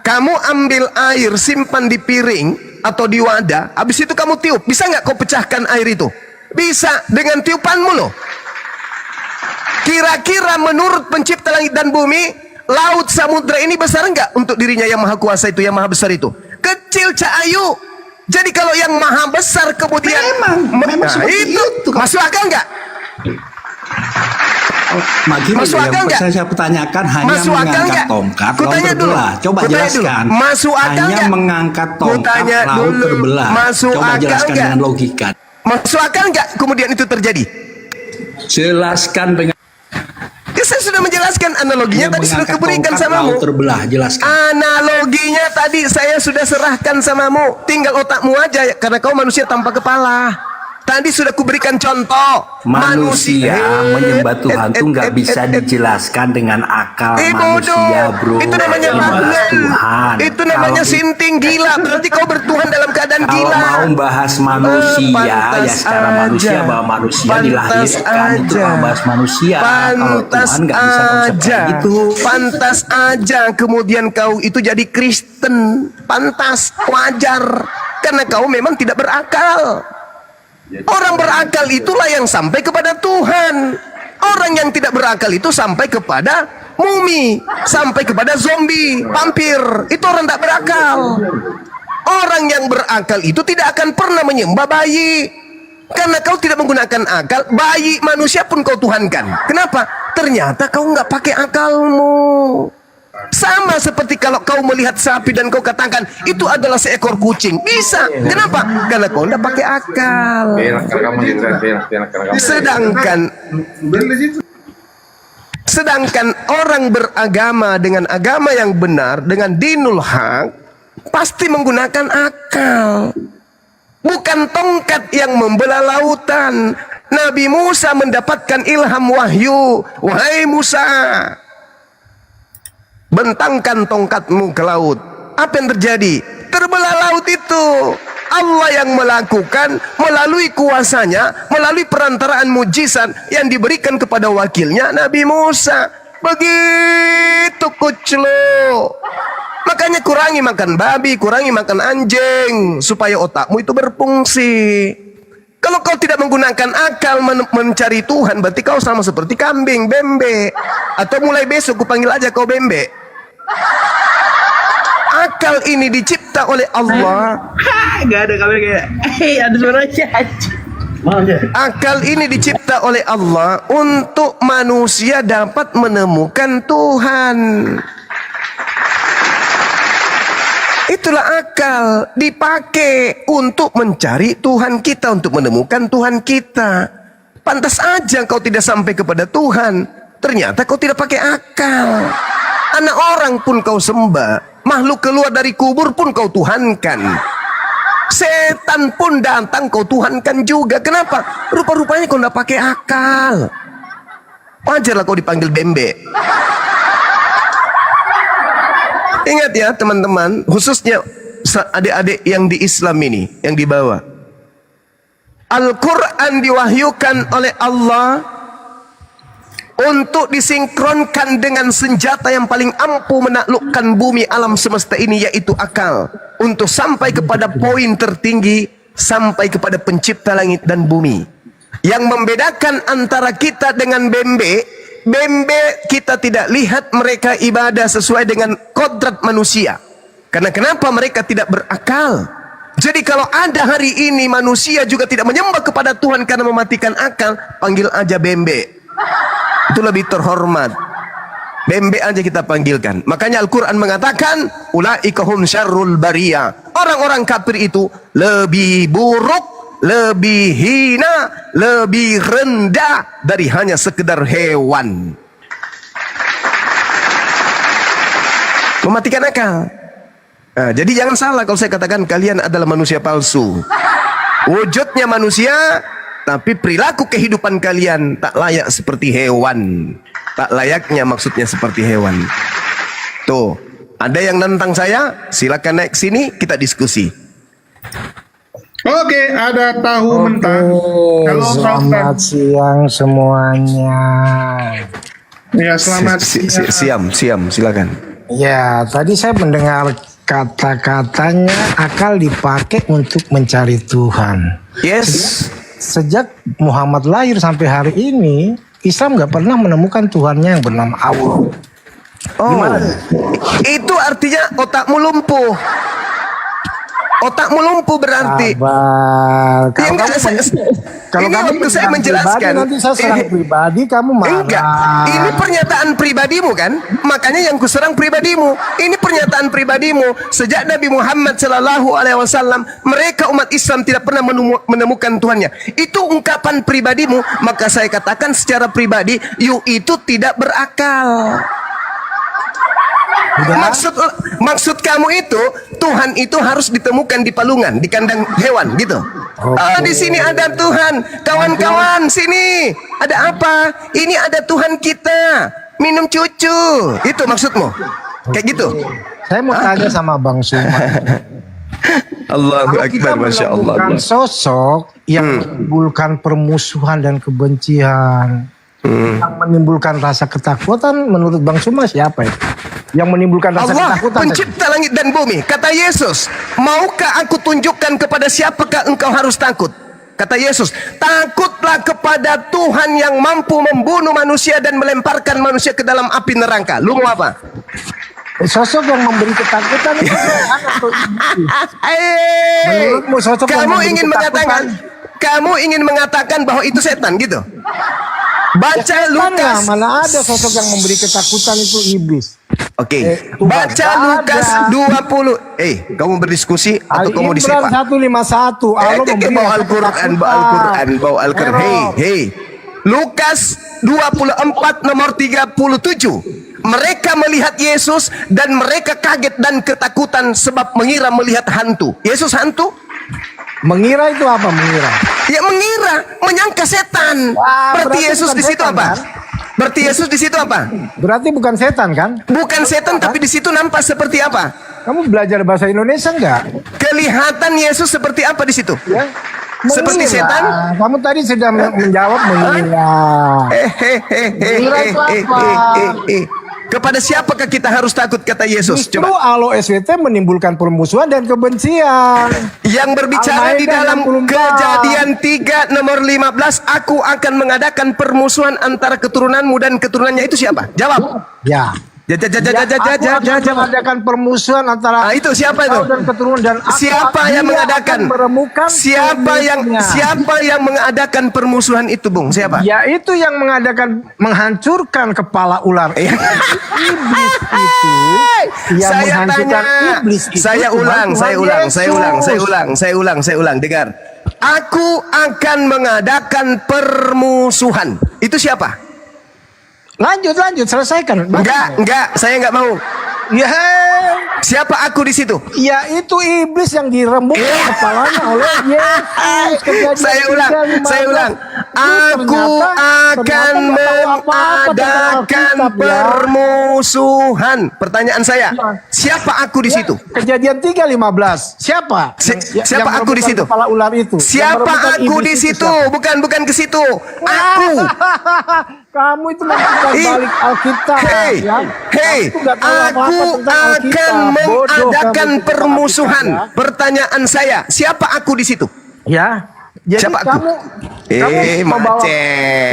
Kamu ambil air, simpan di piring atau di wadah, habis itu kamu tiup. Bisa nggak kau pecahkan air itu? Bisa, dengan tiupanmu loh. Kira-kira menurut pencipta langit dan bumi, laut samudra ini besar enggak untuk dirinya yang maha kuasa itu, yang maha besar itu? Kecil, Cak Ayu. Jadi kalau yang maha besar kemudian memang seperti itu. masuk akal enggak? Masuk akal yang nggak? saya pertanyakan hanya Masuk akal mengangkat nggak? tongkat laut Kutanya dulu. terbelah. Coba Kutanya dulu. jelaskan. Masuk akal hanya nggak? mengangkat tongkat Kutanya laut dulu. terbelah. Masuk Coba akal jelaskan nggak? dengan logika. Masuk akal enggak kemudian itu terjadi? Jelaskan dengan Ya, saya sudah menjelaskan analoginya tadi sudah mengangkat kuberikan tongkat samamu. laut terbelah. Jelaskan. Analoginya tadi saya sudah serahkan samamu. Tinggal otakmu aja karena kau manusia tanpa kepala. Tadi sudah kuberikan contoh. Manusia menyembah Tuhan tuh nggak bisa dijelaskan dengan akal manusia, bro. Itu namanya Menyembah bahlul. Tuhan. Itu namanya Kalau sinting gila. Berarti kau bertuhan dalam keadaan Kalau gila. mau bahas manusia, ya Pantas secara manusia aja. bahwa manusia Pantas dilahirkan itu aja. kalau bahas manusia. Kalau Pantas Tuhan nggak bisa konsep aja. kayak gitu. Pantas aja kemudian kau itu jadi Kristen. Pantas, wajar. Karena kau memang tidak berakal. Orang berakal itulah yang sampai kepada Tuhan. Orang yang tidak berakal itu sampai kepada mumi, sampai kepada zombie, vampir. Itu orang tidak berakal. Orang yang berakal itu tidak akan pernah menyembah bayi. Karena kau tidak menggunakan akal, bayi manusia pun kau tuhankan. Kenapa? Ternyata kau nggak pakai akalmu. Sama seperti kalau kau melihat sapi dan kau katakan itu adalah seekor kucing. Bisa. Kenapa? Karena kau tidak pakai akal. Sedangkan orang beragama dengan agama yang benar, dengan dinul haq, pasti menggunakan akal. Bukan tongkat yang membelah lautan. Nabi Musa mendapatkan ilham wahyu. Wahai Musa, bentangkan tongkatmu ke laut. Apa yang terjadi? Terbelah laut itu. Allah yang melakukan melalui kuasanya, melalui perantaraan mujizat yang diberikan kepada wakilnya Nabi Musa. Begitu kucluk. Makanya kurangi makan babi, kurangi makan anjing, supaya otakmu itu berfungsi. Kalau kau tidak menggunakan akal mencari Tuhan, berarti kau sama seperti kambing, bembe. Atau mulai besok kupanggil aja kau bembe. Akal ini dicipta oleh Allah. Gak ada kamera kayak. Ada suaranya. Akal ini dicipta oleh Allah untuk manusia dapat menemukan Tuhan. Itulah akal, dipakai untuk mencari Tuhan kita, untuk menemukan Tuhan kita. Pantas aja kau tidak sampai kepada Tuhan. Ternyata kau tidak pakai akal. Anak orang pun kau sembah, makhluk keluar dari kubur pun kau tuhankan. Setan pun datang kau tuhankan juga. Kenapa? Rupa-rupanya kau tidak pakai akal. Wajarlah kau dipanggil bembe. Ingat ya teman-teman, khususnya adik-adik yang di Islam ini, yang di bawah. Al-Quran diwahyukan oleh Allah untuk disinkronkan dengan senjata yang paling ampuh menaklukkan bumi alam semesta ini, yaitu akal. Untuk sampai kepada poin tertinggi, sampai kepada pencipta langit dan bumi. Yang membedakan antara kita dengan bembe, kita tidak lihat mereka ibadah sesuai dengan kodrat manusia. Karena kenapa? Mereka tidak berakal. Jadi kalau ada hari ini manusia juga tidak menyembah kepada Tuhan karena mematikan akal, panggil aja bembe. Itu lebih terhormat. Bembe aja kita panggilkan. Makanya Al-Quran mengatakan, ulaika hum syarrul bariyah. Orang-orang kafir itu lebih buruk, lebih hina, lebih rendah dari hanya sekedar hewan. Mematikan akal. Nah, jadi jangan salah kalau saya katakan kalian adalah manusia palsu. Wujudnya manusia, tapi perilaku kehidupan kalian tak layak seperti hewan. Tak layaknya maksudnya seperti hewan. Tuh, ada yang nantang saya? Silakan naik sini, kita diskusi. Oke, ada tahu mentah. Halo, selamat siang semuanya. Ya, selamat siang, silakan. Ya, tadi saya mendengar kata-katanya akal dipakai untuk mencari Tuhan. Yes. Sejak Muhammad lahir sampai hari ini, Islam nggak pernah menemukan Tuhannya yang bernama Allah. Oh, itu artinya otakmu lumpuh. Otakmu lumpuh berarti. Kalau kamu waktu saya menjelaskan, nanti saya serang pribadi, kamu marah. Enggak, ini pernyataan pribadimu kan? Makanya yang kuserang pribadimu. Ini pernyataan pribadimu. Sejak Nabi Muhammad SAW, mereka umat Islam tidak pernah menemukan Tuhannya. Itu ungkapan pribadimu. Maka saya katakan secara pribadi, you itu tidak berakal. Maksud kamu itu Tuhan itu harus ditemukan di palungan, di kandang hewan gitu. Di sini ada Tuhan, kawan-kawan sini ada apa? Ini ada Tuhan kita, minum cucu. Itu maksudmu? Kayak gitu? Saya mau tanya sama Bang Suma. Allahu Akbar, Masya Allah. Bukan sosok yang menimbulkan permusuhan dan kebencian, yang menimbulkan rasa ketakutan. Menurut Bang Suma siapa itu? Yang menimbulkan rasa Allah, ketakutan. pencipta langit dan bumi. Kata Yesus, maukah aku tunjukkan kepada siapakah engkau harus takut? Kata Yesus, takutlah kepada Tuhan yang mampu membunuh manusia dan melemparkan manusia ke dalam api neraka. Lu mau apa? Sosok yang memberi ketakutan itu menurutmu sosok kamu ingin ingin mengatakan bahwa itu setan gitu? Baca Lukas. Mana ada sosok yang memberi ketakutan itu iblis. Oke, baca Lukas 20. Kamu berdiskusi atau kamu disipak? 151. Allah memberi bawa Al-Quran. Hei. Lukas 24 nomor 37. Mereka melihat Yesus dan mereka kaget dan ketakutan sebab mengira melihat hantu. Yesus hantu? Mengira itu apa mengira? Ya mengira, menyangka setan. Berarti Yesus di situ apa? Berarti Yesus di situ apa? Berarti bukan setan kan? Bukan setan, tapi di situ nampak seperti apa? Kamu belajar bahasa Indonesia enggak? Kelihatan Yesus seperti apa di situ? Ya. Seperti setan? Kamu tadi sudah menjawab mengira. Mengira itu apa? Kepada siapakah kita harus takut, kata Yesus? Justru Allah SWT menimbulkan permusuhan dan kebencian. Yang berbicara di dalam Kejadian 3 nomor 15, aku akan mengadakan permusuhan antara keturunanmu dan keturunannya, itu siapa? Jawab. Ya. Mengadakan permusuhan antara itu siapa itu? Dan keturunan dan siapa yang mengadakan? Siapa yang mengadakan permusuhan itu, Bung? Siapa? Ya, itu yang menghancurkan kepala ular. Iblis itu yang menghancurkan iblis itu. Saya ulang. Dengar. Aku akan mengadakan permusuhan. Itu siapa? Lanjut, selesaikan. Enggak, saya enggak mau. Ya. Siapa aku di situ? Ya, itu iblis yang dirembukkan kepalanya oleh Yesus. Saya ulang. Aku akan mengadakan permusuhan. Pertanyaan saya, siapa aku di situ? Kejadian 3:15. Siapa? Siapa aku di situ? Kepala ular itu. Siapa aku di situ? Bukan ke situ. Aku. Kamu itu balik Alkitab. Aku akan mengadakan permusuhan. Pertanyaan saya, siapa aku di situ? Ya. Jadi siapa aku? Kamu membawa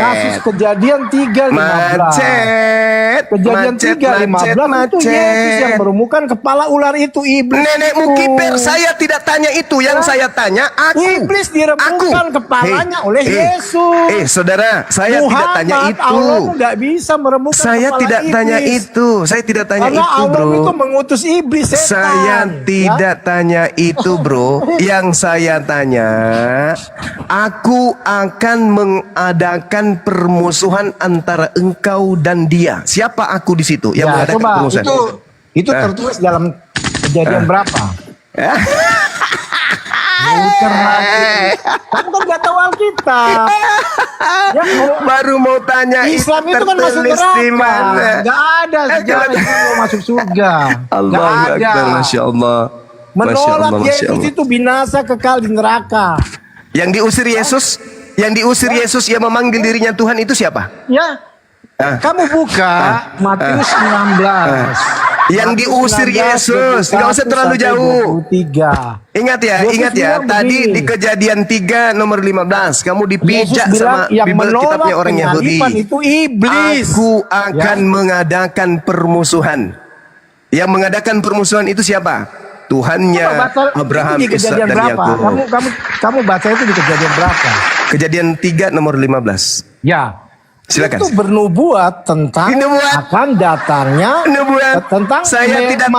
kasus Kejadian 3:15. Kejadian 3:15 itu Yesus yang meremukkan kepala ular itu, iblis. Nenekmu kiper, saya tidak tanya itu. Yang saya tanya, iblis diremukkan kepalanya oleh Yesus. Saudara, saya tidak tanya itu. Allah nggak bisa meremukkan saya kepala tidak iblis. Tanya itu. Saya tidak tanya karena itu, Allah bro. itu mengutus iblis, setan. Saya tidak tanya itu, bro. Yang saya tanya, aku akan mengadakan permusuhan antara engkau dan dia. Siapa aku di situ yang mengadakan permusuhan? Itu tertulis dalam Kejadian berapa? Kamu kan nggak tahu Alkitab. Baru mau tanya Islam itu kan masuk neraka. Nggak ada sejarah itu mau masuk surga. Allahu Akbar, Masya Allah. Menolak Yesus itu binasa kekal di neraka. Yang diusir Yesus, yang memanggil dirinya Tuhan itu siapa? Ya. Kamu buka Matius 19. Yang diusir Yesus, nggak usah terlalu jauh. 23. Ingat ya, tadi di Kejadian 3 nomor 15, kamu dipijak sama kitabnya orang Yahudi. Itu iblis. Aku akan mengadakan permusuhan. Yang mengadakan permusuhan itu siapa? Tuhannya Abraham, Ishak, dan Yakub. Kamu baca itu di Kejadian berapa? Kejadian 3 nomor 15. Ya. Silakan. Itu bernubuat tentang akan datangnya tentang saya tidak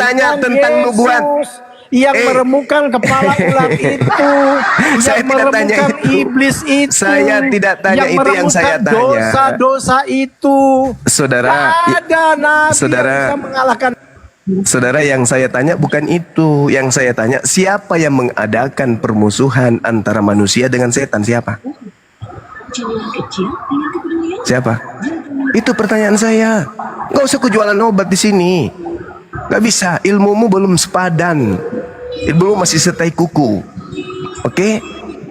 tanya tentang nubuat. Yang meremukkan kepala ular itu, saya tidak tanya itu. Iblis itu, saya tidak tanya itu yang saya tanya. Dosa-dosa itu, saudara. Ada nabi yang bisa mengalahkan. Saudara, yang saya tanya bukan itu. Yang saya tanya, siapa yang mengadakan permusuhan antara manusia dengan setan? Siapa? Siapa? Itu pertanyaan saya. Gak usah kujualan obat di sini. Gak bisa. Ilmumu belum sepadan. Ilmumu masih setai kuku. Oke?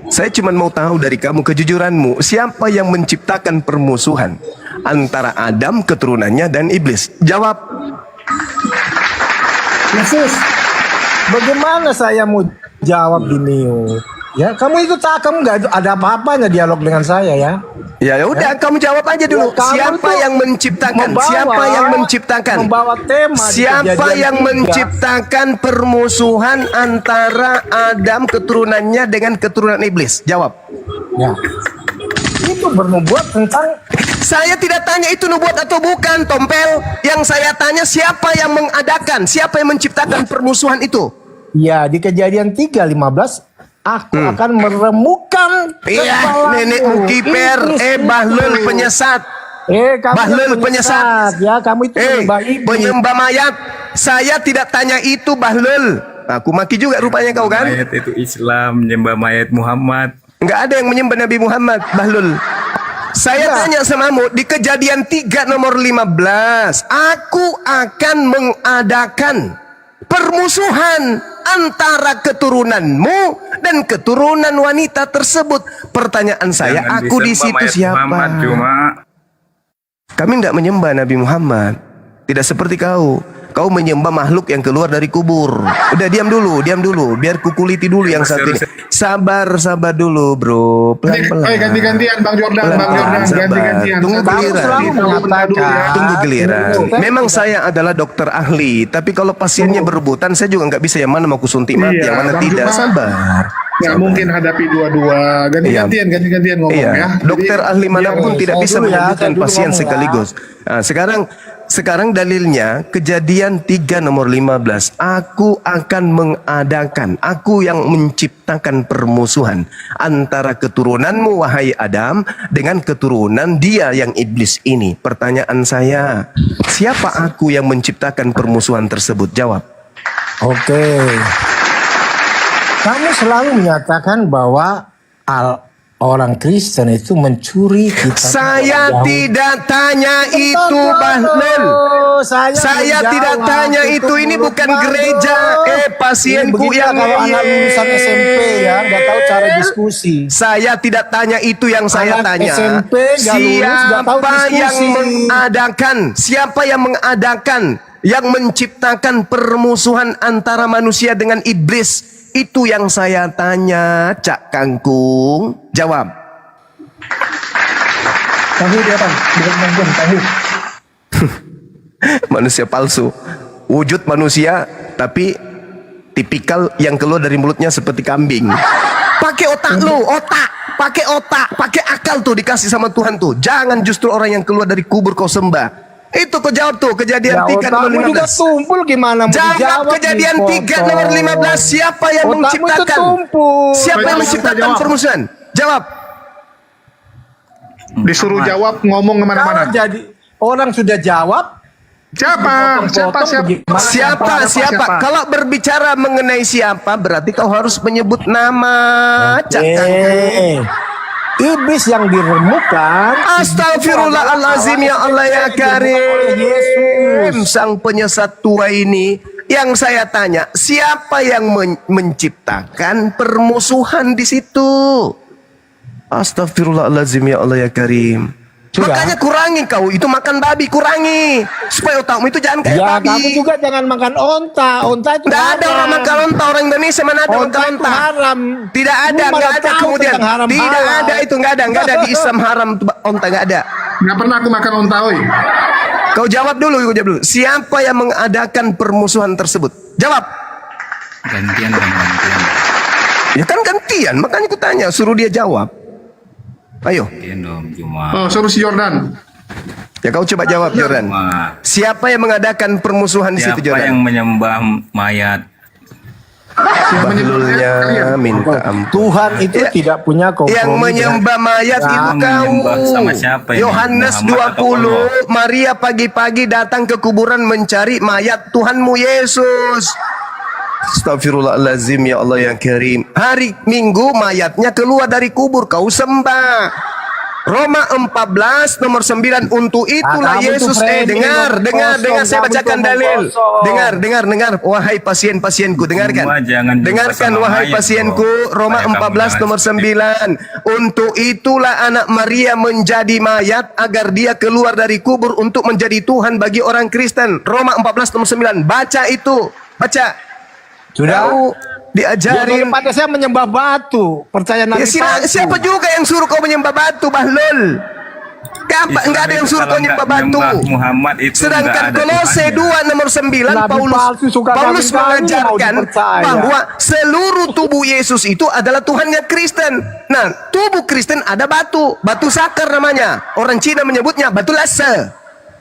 Saya cuma mau tahu dari kamu, kejujuranmu, siapa yang menciptakan permusuhan antara Adam, keturunannya, dan iblis? Jawab. Yesus, bagaimana saya mau jawab di mute? Ya, kamu itu kamu nggak ada apa-apanya dialog dengan saya ya. Ya udah, kamu jawab aja dulu. Siapa yang menciptakan? Membawa tema. Siapa yang menciptakan permusuhan antara Adam keturunannya dengan keturunan iblis? Jawab. Ya. Itu bernubuat tentang. Saya tidak tanya itu nubuat atau bukan, Tompel. Yang saya tanya siapa yang mengadakan, siapa yang menciptakan permusuhan itu? Ya, di Kejadian 3:15, aku akan meremukkan nenekmu kiper, Bahlul penyesat. Bahlul penyesat. Ya, kamu itu penyembah mayat. Saya tidak tanya itu, Bahlul. Aku maki juga rupanya kau kan? Mayat itu Islam, menyembah mayat Muhammad. Enggak ada yang menyembah Nabi Muhammad, Bahlul. Saya tanya samamu di Kejadian 3 nomor 15, aku akan mengadakan permusuhan antara keturunanmu dan keturunan wanita tersebut. Pertanyaan saya, Jangan aku di disembah situ mayat Muhammad, siapa? cuma Kami tidak menyembah Nabi Muhammad. Tidak seperti kau. Kau menyembah makhluk yang keluar dari kubur. Udah diam dulu. Biar kukuliti dulu yang satu ini. Sabar dulu bro. Pelan-pelan. Ganti-gantian Bang Jordan, ganti-gantian. Tunggu giliran. Ya. Tunggu giliran. Memang saya adalah dokter ahli, tapi kalau pasiennya berebutan, saya juga nggak bisa yang mana mau kusuntik mati, yang mana Bang tidak. Juma Sabar. Nggak mungkin hadapi dua-dua. Ganti-gantian ngomong Iya. ya. Dokter ahli manapun tidak bisa menyembuhkan dulu pasien ngomong ya. sekaligus. Nah, sekarang dalilnya Kejadian 3 nomor 15. Aku akan mengadakan, aku yang menciptakan permusuhan antara keturunanmu wahai Adam dengan keturunan dia yang iblis ini. Pertanyaan saya, siapa aku yang menciptakan permusuhan tersebut? Jawab. Oke. Kamu selalu menyatakan bahwa orang Kristen itu mencuri kita. Saya tidak tanya itu, Bahlul. Saya tidak tanya itu. Ini bukan gereja. Pasienku yang kalau anak lulusan SMP ya, nggak tahu cara diskusi. Saya tidak tanya itu yang saya Anak tanya. SMP nggak lulus, nggak tahu Siapa diskusi. yang mengadakan? Siapa yang mengadakan? Yang menciptakan permusuhan antara manusia dengan iblis? Itu yang saya tanya, Cak Kangkung. Jawab. Tahu dia Bang, bukan tahu. Manusia palsu. Wujud manusia, tapi tipikal yang keluar dari mulutnya seperti kambing. Pakai otak lu, pakai otak, pakai akal tuh dikasih sama Tuhan tuh. Jangan justru orang yang keluar dari kubur kau sembah. Itu kau jawab tuh, Kejadian 3 nomor 15. Juga tumpul gimana mau Jawab dijawab Kejadian 3 nomor 15. Siapa yang Otakmu menciptakan? itu tumpul. Siapa yang menciptakan permusuhan? Jawab. Disuruh jawab, ngomong kemana-mana. Kalau jadi orang sudah jawab. Siapa? Kalau berbicara mengenai siapa, berarti kau harus menyebut nama. Iblis yang diremukkan. Astagfirullahalazim, ya Allah ya Karim. Sang penyesat tua ini, yang saya tanya, siapa yang menciptakan permusuhan di situ? Astagfirullahalazim, ya Allah ya Karim. Makanya kurangi kau itu makan babi, kurangi supaya otakmu itu jangan kayak babi. Kamu juga jangan makan onta. Onta itu nggak ada orang makan onta, orang Indonesia mana ada makan onta? Haram. Tidak ada kemudian. Tidak ada itu, nggak ada di Islam haram onta, nggak ada. Nggak pernah aku makan onta, oi. Kau jawab dulu. Siapa yang mengadakan permusuhan tersebut? Jawab. gantian. Ya kan gantian, makanya aku tanya, suruh dia jawab. Ayo. Oh, suruh si Jordan. Ya kau coba jawab, Jordan. Siapa yang mengadakan permusuhan di situ, Jordan? Siapa yang menyembah mayat? Bahlulnya minta ampun. Tuhan itu tidak punya kompromi. Yang menyembah mayat itu kau. Sama siapa? Yohanes 20, Maria pagi-pagi datang ke kuburan mencari mayat Tuhanmu Yesus. Astagfirullahalazim, ya Allah yang Karim. Hari Minggu mayatnya keluar dari kubur, kau sembah. Roma 14 nomor 9, untuk itulah Yesus dengar saya bacakan dalil. Dengar wahai pasien-pasienku, dengarkan. Dengarkan wahai pasienku, Roma 14 nomor 9. Untuk itulah anak Maria menjadi mayat agar dia keluar dari kubur untuk menjadi Tuhan bagi orang Kristen. Roma 14 nomor 9. Baca itu, baca. Sudah diajarin. Pada saya menyembah batu, percaya Nabi. Siapa juga yang suruh kau menyembah batu, Bahlul? Enggak ada yang suruh kau menyembah batu. Muhammad itu sedangkan Kolose 2 nomor 9, Paulus mengajarkan bahwa seluruh tubuh Yesus itu adalah Tuhannya Kristen. Nah, tubuh Kristen ada batu sakar namanya. Orang Cina menyebutnya batu lase.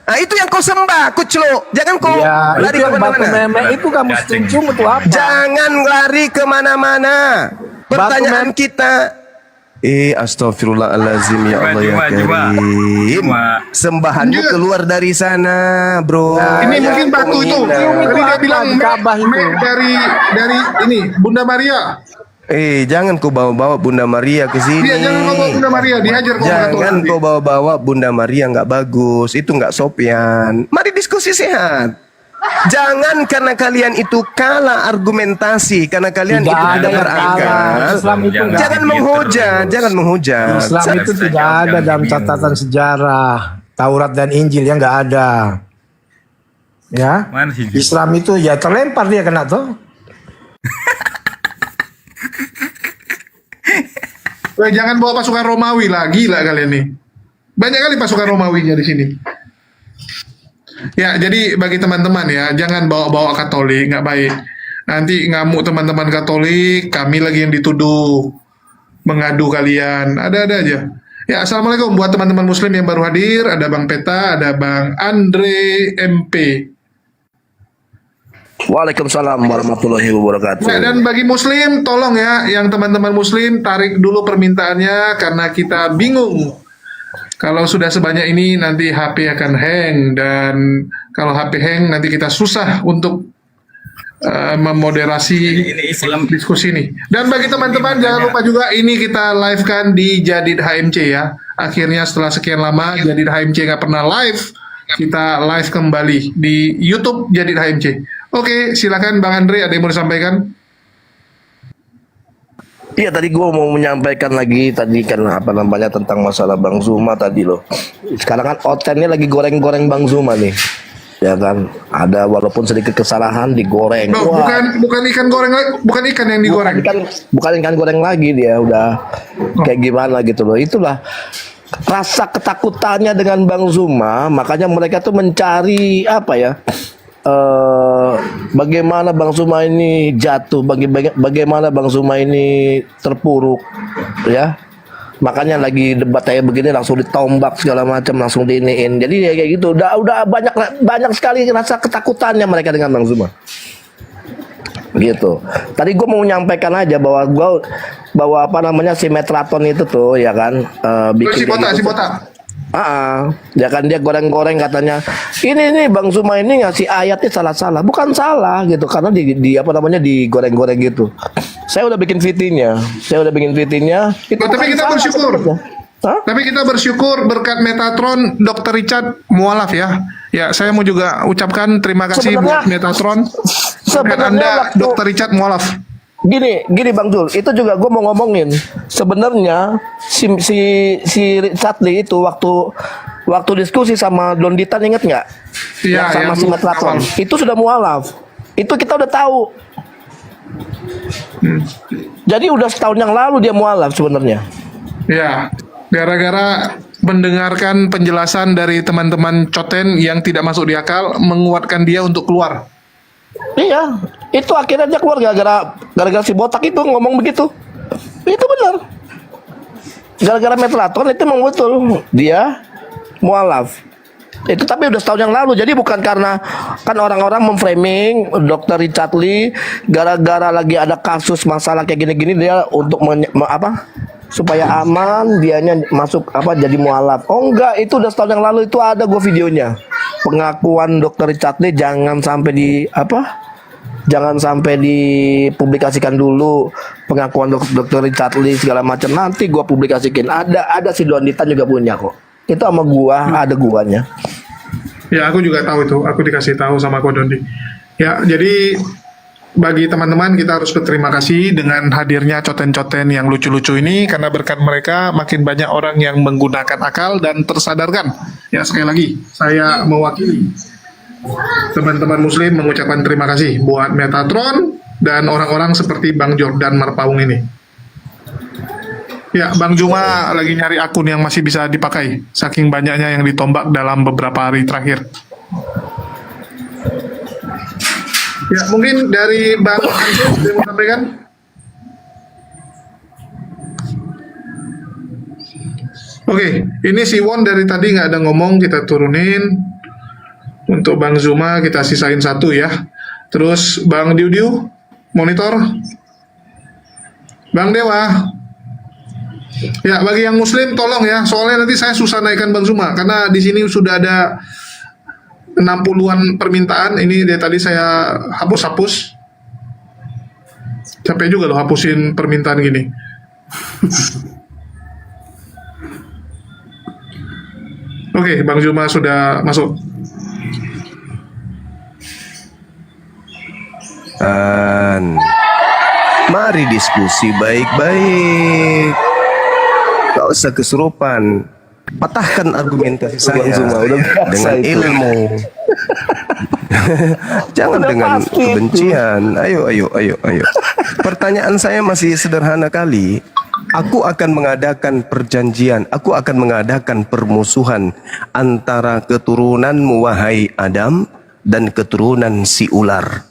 Nah, itu yang kau sembah, kuclo. Jangan kau lari kemana-mana. Itu kamu setuju untuk apa? Jangan lari kemana-mana. Pertanyaan kita, astagfirullahalazim, ya Allah ya Karim. Sembahanmu keluar dari sana, bro. Ini mungkin batu itu. Tadi dia bilang dari ini Bunda Maria. Jangan kau bawa-bawa Bunda Maria ke sini. Iya, jangan kau bawa Bunda Maria, dihajar kau. Jangan kau bawa-bawa Bunda Maria, nggak bagus. Itu nggak sopian. Mari diskusi sehat. Jangan karena kalian itu kalah argumentasi, karena kalian Tidak itu ada tidak yang berakal. kalah. Islam itu enggak. Jangan menghujat, jangan menghujat. Islam itu tidak ada dalam catatan sejarah. Taurat dan Injil yang nggak ada. Ya. Islam itu ya terlempar dia kena tuh. Jangan bawa pasukan Romawi lah, gila kalian nih. Banyak kali pasukan Romawinya di sini. Ya, jadi bagi teman-teman ya, jangan bawa-bawa Katolik, nggak baik. Nanti ngamuk teman-teman Katolik, kami lagi yang dituduh mengadu kalian. Ada-ada aja. Ya, assalamualaikum buat teman-teman Muslim yang baru hadir. Ada Bang Peta, ada Bang Andre MP. Waalaikumsalam warahmatullahi wabarakatuh. Ya, dan bagi Muslim, tolong ya, yang teman-teman Muslim tarik dulu permintaannya karena kita bingung. Kalau sudah sebanyak ini nanti HP akan hang, dan kalau HP hang nanti kita susah untuk memoderasi diskusi ini. Dan bagi teman-teman jangan lupa juga ini kita live kan di Jadid HMC ya. Akhirnya setelah sekian lama Jadid HMC nggak pernah live, kita live kembali di YouTube Jadid HMC. Oke, silakan Bang Andre, ada yang mau disampaikan? Iya, tadi gue mau menyampaikan lagi tadi kan apa namanya tentang masalah Bang Zuma tadi loh. Sekarang kan Otennya lagi goreng-goreng Bang Zuma nih. Ya kan, ada walaupun sedikit kesalahan digoreng. No, bukan ikan goreng lagi, bukan ikan yang digoreng. Bukan ikan goreng lagi, dia udah kayak gimana gitu loh. Itulah rasa ketakutannya dengan Bang Zuma, makanya mereka tuh mencari apa ya? Bagaimana Bang Zuma ini jatuh, bagaimana Bang Zuma ini terpuruk, ya. Makanya lagi debat kayak begini langsung ditombak segala macam, langsung diiniin. Jadi ya kayak gitu. Udah banyak sekali rasa ketakutannya mereka dengan Bang Zuma. Gitu. Tadi gue mau menyampaikan aja bahwa apa namanya si Metraton itu tuh ya kan bikin si botak. Ya kan dia goreng-goreng katanya ini Bang Zuma ini ngasih ayatnya salah-salah, bukan salah gitu karena di apa namanya digoreng-goreng gitu. Saya udah bikin VT-nya, itu tapi kita bersyukur. Tapi kita bersyukur berkat Metatron Dr. Richard mualaf ya. Ya, saya mau juga ucapkan terima kasih buat Metatron. Berkat Anda Dr. Richard mualaf. Gini Bang Jul, itu juga gue mau ngomongin. Sebenarnya si Richard Lee itu waktu diskusi sama Don Ditan, inget nggak? Iya. Sama si Metraton. Itu sudah mualaf. Itu kita udah tahu. Jadi udah setahun yang lalu dia mualaf sebenarnya. Ya, gara-gara mendengarkan penjelasan dari teman-teman Coten yang tidak masuk di akal, menguatkan dia untuk keluar. Iya, itu akhirnya dia keluar gara-gara si botak itu ngomong begitu. Itu benar. Gara-gara Metraton itu memang betul dia mualaf. Itu tapi udah setahun yang lalu. Jadi bukan karena kan orang-orang memframing Dr. Richard Lee gara-gara lagi ada kasus masalah kayak gini-gini dia untuk supaya aman dianya masuk jadi mualaf. Oh enggak, itu udah setahun yang lalu, itu ada gue videonya. Pengakuan Dr. Richard Lee jangan sampai dipublikasikan dulu pengakuan Dr. Richard Lee segala macam, nanti gua publikasikan. Ada si Don Ditan juga punya kok. Itu sama gua, ada guanya. Ya, aku juga tahu itu. Aku dikasih tahu sama Ko Dondi. Ya, jadi bagi teman-teman kita harus berterima kasih dengan hadirnya coten-coten yang lucu-lucu ini, karena berkat mereka makin banyak orang yang menggunakan akal dan tersadarkan. Ya, sekali lagi saya mewakili teman-teman Muslim mengucapkan terima kasih buat Metatron dan orang-orang seperti Bang Jordan Marpaung ini. Ya, Bang Juma lagi nyari akun yang masih bisa dipakai, saking banyaknya yang ditombak dalam beberapa hari terakhir. Ya, mungkin dari Bang Ansus yang mau sampaikan. Oke, ini si Won dari tadi nggak ada ngomong, kita turunin. Untuk Bang Zuma kita sisain satu ya. Terus Bang Diu monitor. Bang Dewa. Ya, bagi yang Muslim tolong ya, soalnya nanti saya susah naikkan Bang Zuma karena di sini sudah ada 60-an permintaan. Ini dari tadi saya hapus. Capek juga loh hapusin permintaan gini. Oke, Bang Zuma sudah masuk. Mari diskusi baik-baik. Gak usah kesurupan. Patahkan argumentasi saya dengan ilmu. Jangan dengan kebencian. Ayo. Pertanyaan saya masih sederhana kali. Aku akan mengadakan perjanjian, aku akan mengadakan permusuhan antara keturunanmu wahai Adam dan keturunan si ular.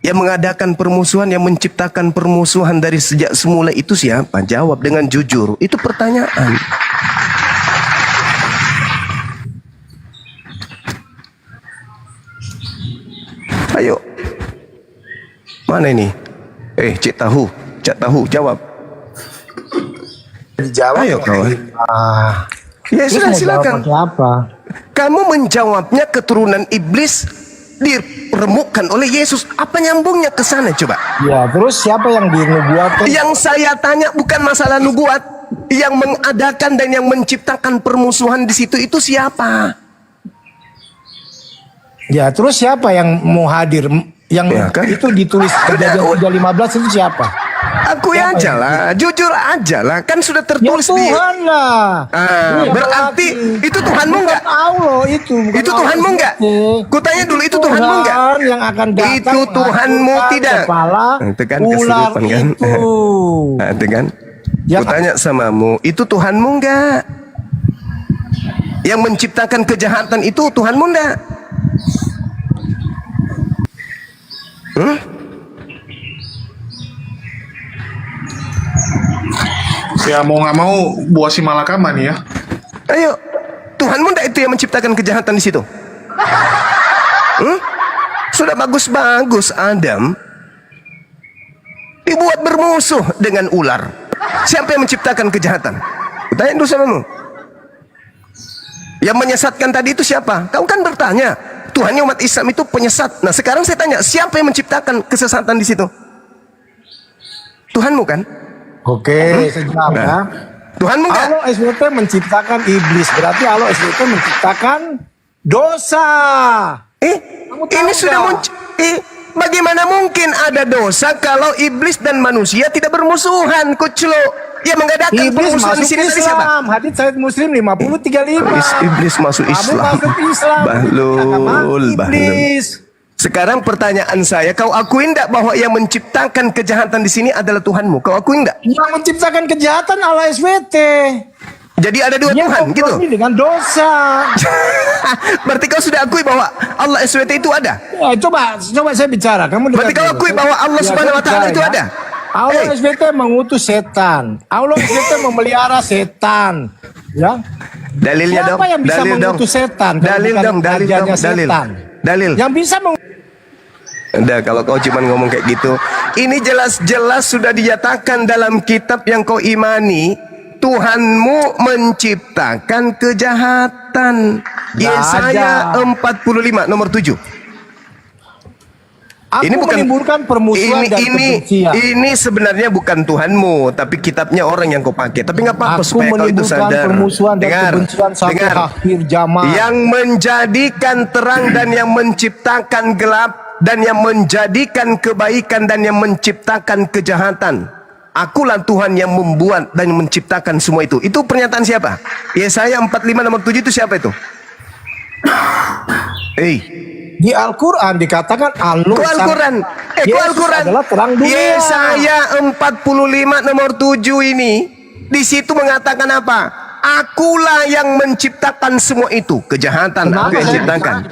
Yang mengadakan permusuhan, yang menciptakan permusuhan dari sejak semula itu siapa? Jawab dengan jujur. Itu pertanyaan. Ayo. Mana ini? Cik tahu, jawab. Dijawab. Ayo kawan. Ya sudah, silakan. Apa? Kamu menjawabnya keturunan iblis diremukkan oleh Yesus. Apa nyambungnya ke sana coba? Ya, terus siapa yang dinubuatkan? Yang saya tanya bukan masalah nubuat. Yang mengadakan dan yang menciptakan permusuhan di situ itu siapa? Ya, terus siapa yang mau hadir? Yang kan? Itu ditulis Kejadian 3:15 itu siapa? Akui aja lah, jujur aja lah, kan sudah tertulis ya, Tuhan lah. Berarti itu Tuhanmu enggak? Allah itu. Itu Tuhanmu enggak? Kutanya dulu, itu Tuhanmu enggak? Yang akan datang itu Tuhanmu tidak? Itu kan kesurupan kan? Itu kan? Kutanya samamu, itu Tuhanmu enggak? Yang menciptakan kejahatan itu Tuhanmu enggak? Ya mau nggak mau buah si malakama nih ya. Ayo, Tuhanmu enggak itu yang menciptakan kejahatan di situ? Sudah bagus-bagus Adam dibuat bermusuh dengan ular. Siapa yang menciptakan kejahatan? Tanya dulu samamu. Yang menyesatkan tadi itu siapa? Kau kan bertanya, Tuhannya umat Islam itu penyesat. Nah sekarang saya tanya, siapa yang menciptakan kesesatan di situ? Tuhanmu kan? Oke, saya jawab ya. Tuhanmu enggak? Allah SWT menciptakan iblis, berarti Allah SWT menciptakan dosa. Ini sudah muncul. Bagaimana mungkin ada dosa kalau iblis dan manusia tidak bermusuhan, Kuclo? Yang mengadakan iblis permusuhan di sini tadi siapa? Hadits Sahih Muslim 50:35. Iblis masuk Islam. Masuk Islam. Bahlul. Sekarang pertanyaan saya, kau akui enggak bahwa yang menciptakan kejahatan di sini adalah Tuhanmu? Kau akui enggak? Yang menciptakan kejahatan Allah SWT. Jadi ada dua Tuhan gitu? Dengan dosa. Berarti kau sudah akui bahwa Allah SWT itu ada? Ya, coba saya bicara. Berarti kau akui bahwa Allah Subhanahu Wa Taala itu ada? Allah SWT mengutus setan. Allah SWT memelihara setan. Ya. Dalilnya dong. Siapa yang bisa mengutus setan? Dalil. Yang bisa Udah, kalau kau cuma ngomong kayak gitu, ini jelas-jelas sudah dinyatakan dalam kitab yang kau imani. Tuhanmu menciptakan kejahatan. Yesaya 45 nomor 7. Ini bukan menimbulkan permusuhan dan kebencian. Ini sebenarnya bukan Tuhanmu, tapi kitabnya orang yang kau pakai. Tapi nggak apa-apa supaya kau itu sadar. Permusuhan dan kebencian sampai akhir zaman. Yang menjadikan terang dan yang menciptakan gelap, dan yang menjadikan kebaikan dan yang menciptakan kejahatan. Akulah Tuhan yang membuat dan menciptakan semua itu. Itu pernyataan siapa? Yesaya 45 nomor 7 itu siapa itu? Di Al-Quran dikatakan Al-Quran adalah terang dunia. Yesaya 45 nomor 7 ini di situ mengatakan apa? Akulah yang menciptakan semua itu. Kejahatan aku yang ciptakan.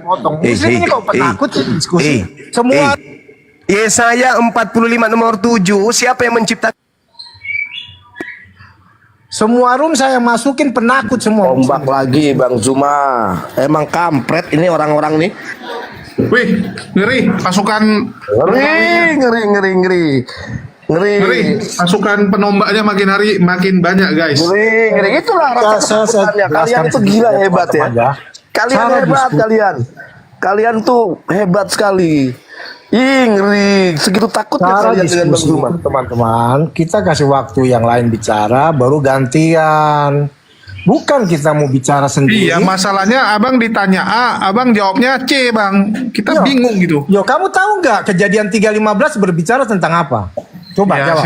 Semua Yesaya 45 nomor 7, siapa yang menciptakan? Semua room saya masukin penakut semua. Ombak lagi Bang Zuma. Emang kampret ini orang-orang nih. Wih, ngeri pasukan ngeri. Pasukan penombaknya makin hari makin banyak, guys. Ngeri. Itulah rasa kesempurnanya. Kalian tuh gila hebat ya. Kalian hebat kalian tuh hebat sekali. Ngeri, segitu takutnya kalian dengan Bang Zuma. Teman-teman, kita kasih waktu yang lain bicara, baru gantian. Bukan kita mau bicara sendiri. Iya, masalahnya abang ditanya A, abang jawabnya C, bang. Kita bingung gitu. Yo, kamu tahu nggak kejadian 3:15 berbicara tentang apa? Coba Ya, jawab.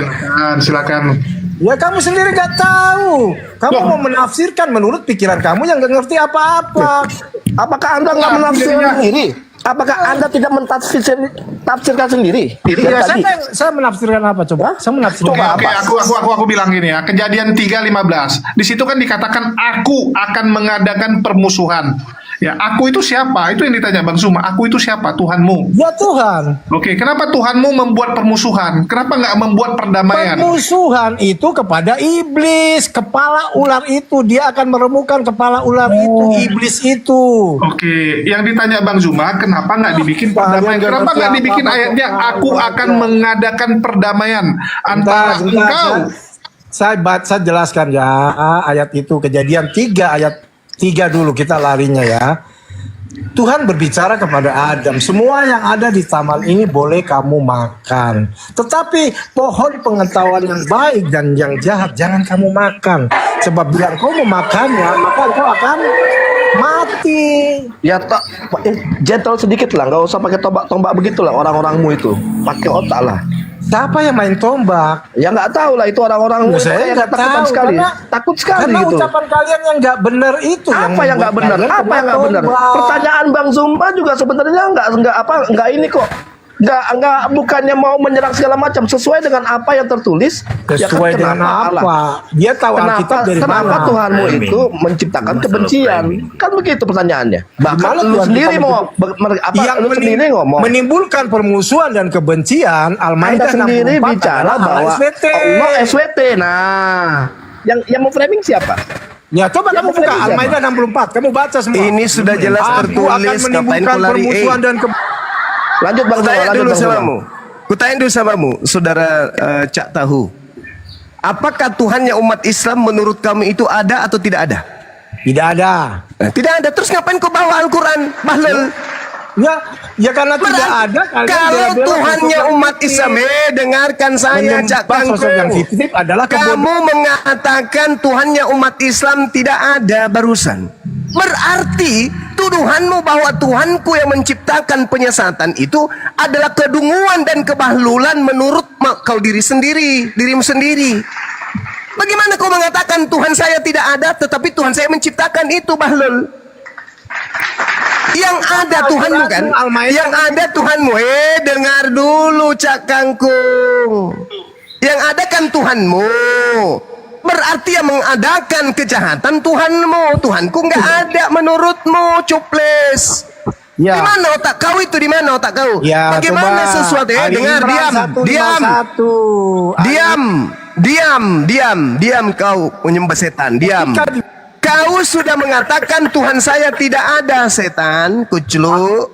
silakan. Ya kamu sendiri nggak tahu. Kamu mau menafsirkan menurut pikiran kamu yang nggak ngerti apa-apa. Apakah Anda nggak menafsirkan sendiri? Apakah Anda tidak mentafsirkan sendiri? Iya, saya menafsirkan apa coba? Saya menafsirkan Oke, aku bilang gini ya. Kejadian 3:15. Di situ kan dikatakan aku akan mengadakan permusuhan. Ya, aku itu siapa? Itu yang ditanya Bang Suma. Aku itu siapa? Tuhanmu. Ya Tuhan. Oke, kenapa Tuhanmu membuat permusuhan? Kenapa nggak membuat perdamaian? Permusuhan itu kepada iblis, kepala ular itu. Dia akan meremukkan kepala ular itu, iblis itu. Oke, yang ditanya Bang Zuma, kenapa nggak dibikin perdamaian? Kenapa nggak dibikin ayatnya? Aku akan mengadakan perdamaian antara engkau. Saya jelaskan ya ayat itu, Kejadian 3 ayat 3 dulu, kita larinya ya. Tuhan berbicara kepada Adam, semua yang ada di taman ini boleh kamu makan, tetapi pohon pengetahuan yang baik dan yang jahat jangan kamu makan, sebab bila kau memakannya maka kau akan mati. Ya tak, gentle sedikit lah, nggak usah pakai tombak begitulah orang-orangmu itu, pakai otak lah. Siapa yang main tombak? Ya nggak tahu lah itu orang-orang saya nggak tahu sekali, takut sekali karena gitu. ucapan kalian yang nggak benar itu. Apa yang nggak benar? Apa yang nggak benar? Pertanyaan Bang Zumba juga sebenarnya nggak ini kok. Bukannya mau menyerang segala macam, sesuai dengan apa yang tertulis. Sesuai dengan apa? Dia tahu Alkitab dari mana? Kenapa Tuhanmu itu menciptakan kebencian? Kan begitu pertanyaannya. Bahkan lu sendiri mau sendiri ngomong menimbulkan permusuhan dan kebencian. Al-Maidah sendiri bicara bahwa Allah SWT. Nah, yang mau framing siapa? Ya coba kamu buka Al-Maidah 64. Kamu baca semua. Ini sudah jelas tertulis. Ngapain kau lari? Permusuhan dan lanjut Bang Zuma, lanjut dulu. Kutanya dulu samamu, saudara Cak Tahu. Apakah Tuhannya umat Islam menurut kamu itu ada atau tidak ada? Tidak ada. Tidak ada. Terus ngapain kau bawa Al-Quran, Bahlul? Ya karena tidak ada. Kalau Tuhannya umat Islam, dengarkan saya, Cak Kangku. Kamu mengatakan Tuhannya umat Islam tidak ada barusan. Berarti tuduhanmu bahwa Tuhanku yang menciptakan penyesatan itu adalah kedunguan dan kebahlulan menurut kau dirimu sendiri. Bagaimana kau mengatakan Tuhan saya tidak ada tetapi Tuhan saya menciptakan itu, Bahlul? Yang ada Tuhanmu kan? Yang ada Tuhanmu. Dengar dulu Cak Kangkung. Yang ada kan Tuhanmu. Berarti yang mengadakan kejahatan Tuhanmu. Tuhanku nggak ada menurutmu, cuples. Ya. Di mana otak kau itu? Di mana otak kau? Ya, bagaimana coba. sesuatu? Dengar, diam kau menyembah setan, diam. Kau sudah mengatakan Tuhan saya tidak ada, setan, kuclu.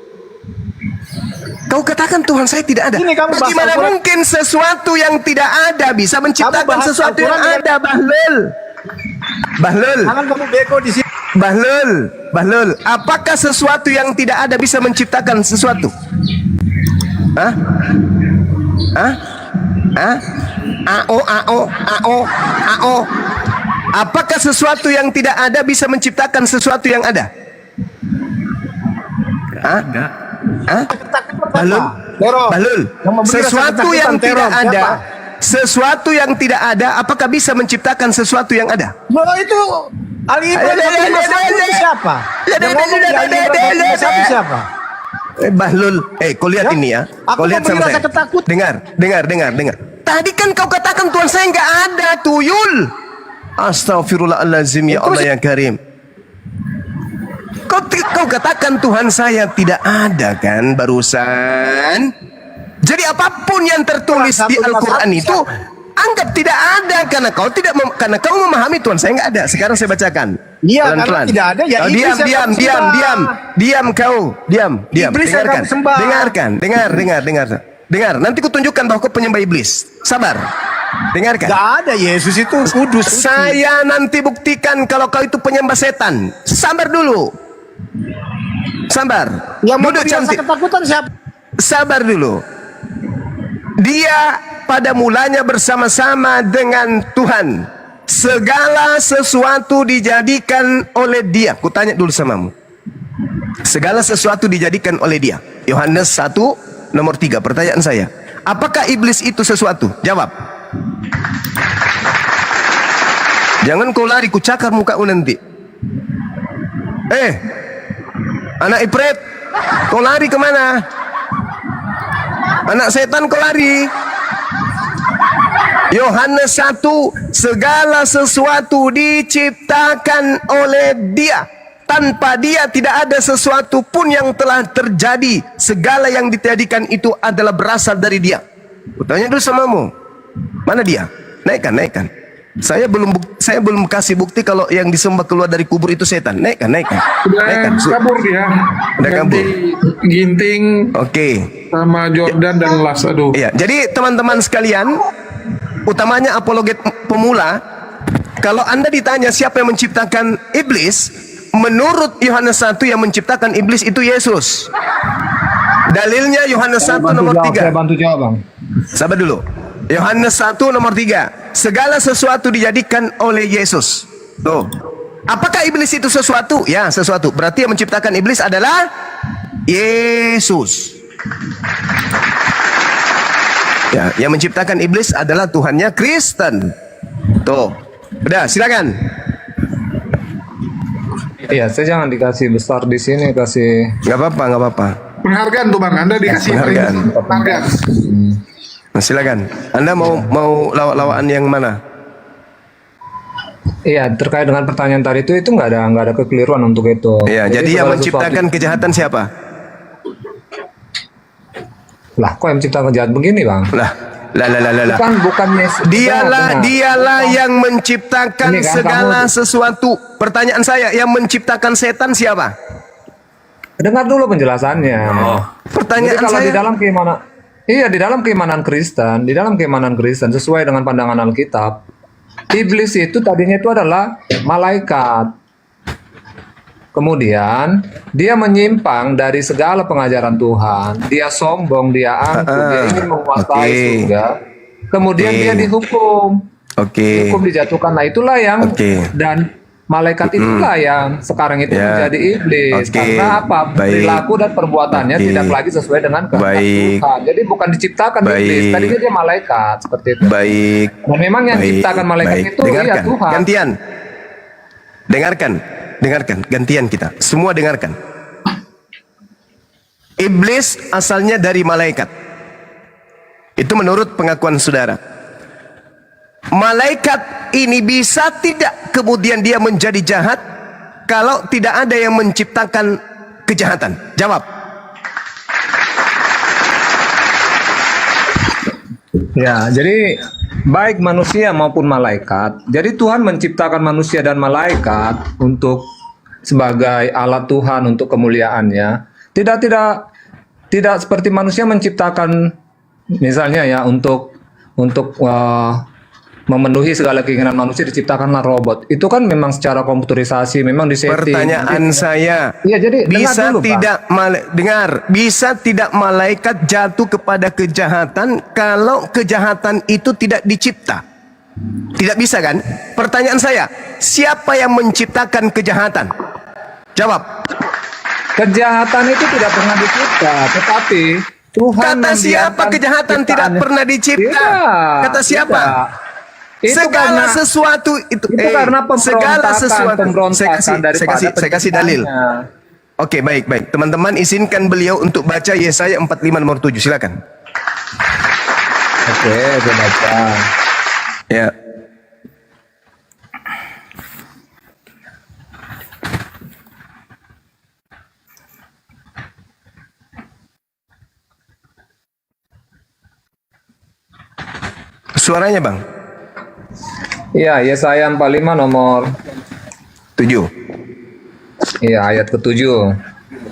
Kau katakan Tuhan saya tidak ada. Bagaimana mungkin sesuatu yang tidak ada bisa menciptakan sesuatu yang ada, Bahlul? Jangan kamu beko di sini. Bahlul, apakah sesuatu yang tidak ada bisa menciptakan sesuatu? Hah? Ao. Apakah sesuatu yang tidak ada bisa menciptakan sesuatu yang ada? Bahlul, sesuatu yang tidak ada, sesuatu yang tidak ada, apakah bisa menciptakan sesuatu yang ada? Itu Ali Ibrahim siapa? Siapa? Bahlul, kau lihat ini ya. Kau lihat sama saya. Dengar. Tadi kan kau katakan Tuhan saya nggak ada, tuyul. Astagfirullahaladzim, ya Allah yang karim. Kau katakan Tuhan saya tidak ada kan barusan. Jadi apapun yang tertulis di Al-Quran itu anggap tidak ada karena kau memahami Tuhan saya nggak ada. Sekarang saya bacakan. Iya, karena tidak ada ya. Diam kau. Dengar. Nanti ku tunjukkan bahwa kau penyembah iblis. Sabar. Dengarkan. Gak ada, Yesus itu kudus. Saya nanti buktikan kalau kau itu penyembah setan. Sabar dulu. Sabar. Yang duduk cantik. Ketakutan siapa? Sabar dulu. Dia pada mulanya bersama-sama dengan Tuhan. segala sesuatu dijadikan oleh Dia. Kutanya dulu samamu. Segala sesuatu dijadikan oleh Dia. Yohanes 1 nomor 3. Pertanyaan saya, apakah iblis itu sesuatu? Jawab. Jangan kau lari, ku cakar mukamu nanti. Anak Ipret, kau lari kemana? Anak setan, kau lari. Yohanes 1, segala sesuatu diciptakan oleh Dia. Tanpa Dia tidak ada sesuatu pun yang telah terjadi. Segala yang dijadikan itu adalah berasal dari Dia. Kutanya dulu samamu, mana Dia? Naikkan. Saya belum kasih bukti kalau yang disembah keluar dari kubur itu setan. Naikkan. Kabur dia. Udah kabur. Ginting. Oke. Sama Jordan dan Las. Aduh. Iya. Jadi teman-teman sekalian, utamanya apologet pemula, kalau Anda ditanya siapa yang menciptakan iblis, menurut Yohanes 1 yang menciptakan iblis itu Yesus. Dalilnya Yohanes 1 nomor 3. Saya bantu jawab, Bang. Sabar dulu. Yohanes 1 nomor 3. Segala sesuatu dijadikan oleh Yesus. Tuh. Apakah iblis itu sesuatu? Ya, sesuatu. Berarti yang menciptakan iblis adalah Yesus. Ya, yang menciptakan iblis adalah Tuhannya Kristen. Tuh. Udah, silakan. Iya, saya jangan dikasih besar di sini, kasih. Gak apa-apa. Penghargaan tuh Bang, Anda dikasih Penghargaan. penghargaan. Nah, silakan. Anda mau lawak-lawakan yang mana? Iya, terkait dengan pertanyaan tadi itu nggak ada kekeliruan untuk itu. Iya, jadi yang menciptakan kejahatan siapa? Lah, kok yang menciptakan jahat begini, Bang? Lah. Bukan Yesus. Dialah yang menciptakan Ini kan segala kamu- sesuatu. Pertanyaan saya, yang menciptakan setan siapa? Dengar dulu penjelasannya. Pertanyaan Jadi kalau saya, di dalam keimanan, di dalam keimanan Kristen sesuai dengan pandangan Alkitab, iblis itu tadinya itu adalah malaikat. Kemudian dia menyimpang dari segala pengajaran Tuhan. Dia sombong, dia angkuh, dia ingin menguasai surga. Kemudian dia dihukum. Hukum dijatuhkan. Nah, itulah yang dan malaikat itulah yang sekarang itu menjadi iblis. Karena apa? Perilaku dan perbuatannya tidak lagi sesuai dengan kehendak Tuhan. Jadi bukan diciptakan iblis. Tadinya dia malaikat seperti itu. Dan memang yang ciptakan malaikat itu ya Tuhan. Gantian. Dengarkan, gantian kita. Semua dengarkan. Iblis asalnya dari malaikat. Itu menurut pengakuan saudara. Malaikat ini bisa tidak kemudian dia menjadi jahat kalau tidak ada yang menciptakan kejahatan? Jawab. Ya, jadi baik manusia maupun malaikat. Jadi Tuhan menciptakan manusia dan malaikat untuk sebagai alat Tuhan untuk kemuliaannya. Tidak seperti manusia menciptakan misalnya ya untuk memenuhi segala keinginan manusia diciptakanlah robot. Itu kan memang secara komputerisasi, memang disetting. Pertanyaan saya, jadi bisa dulu, bisa tidak malaikat jatuh kepada kejahatan kalau kejahatan itu tidak dicipta? Tidak bisa kan? Pertanyaan saya, siapa yang menciptakan kejahatan? Jawab. Kejahatan itu tidak pernah dicipta, tetapi Tuhan kata siapa kejahatan tidak pernah dicipta? Kata siapa? Itu segala karena, sesuatu itu karena pemberontakan daripada saya kasih dalil. Oke, baik. Teman-teman izinkan beliau untuk baca Yesaya 45 nomor 7. Silakan. Oke, saya baca. Ya. Suaranya, Bang. Iya, Yesaya 45 nomor 7. Iya, ayat ke-7.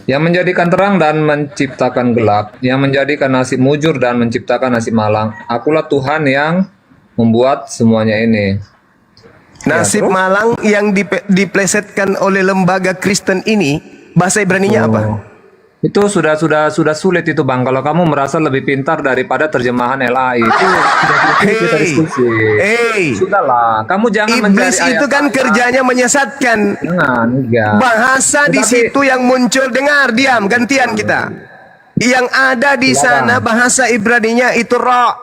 Yang menjadikan terang dan menciptakan gelap, yang menjadikan nasib mujur dan menciptakan nasib malang. Akulah Tuhan yang membuat semuanya ini. Nasib malang yang diplesetkan oleh lembaga Kristen ini, bahasa Ibraninya apa? Itu sudah sulit itu Bang. Kalau kamu merasa lebih pintar daripada terjemahan LAI itu sudah kita diskusi. Sudahlah, kamu jangan mencari Iblis itu kan kerjanya menyesatkan. enggak. Bahasa di situ yang muncul, dengar, diam, gantian kita. Yang ada di sana bahasa Ibraninya itu ra.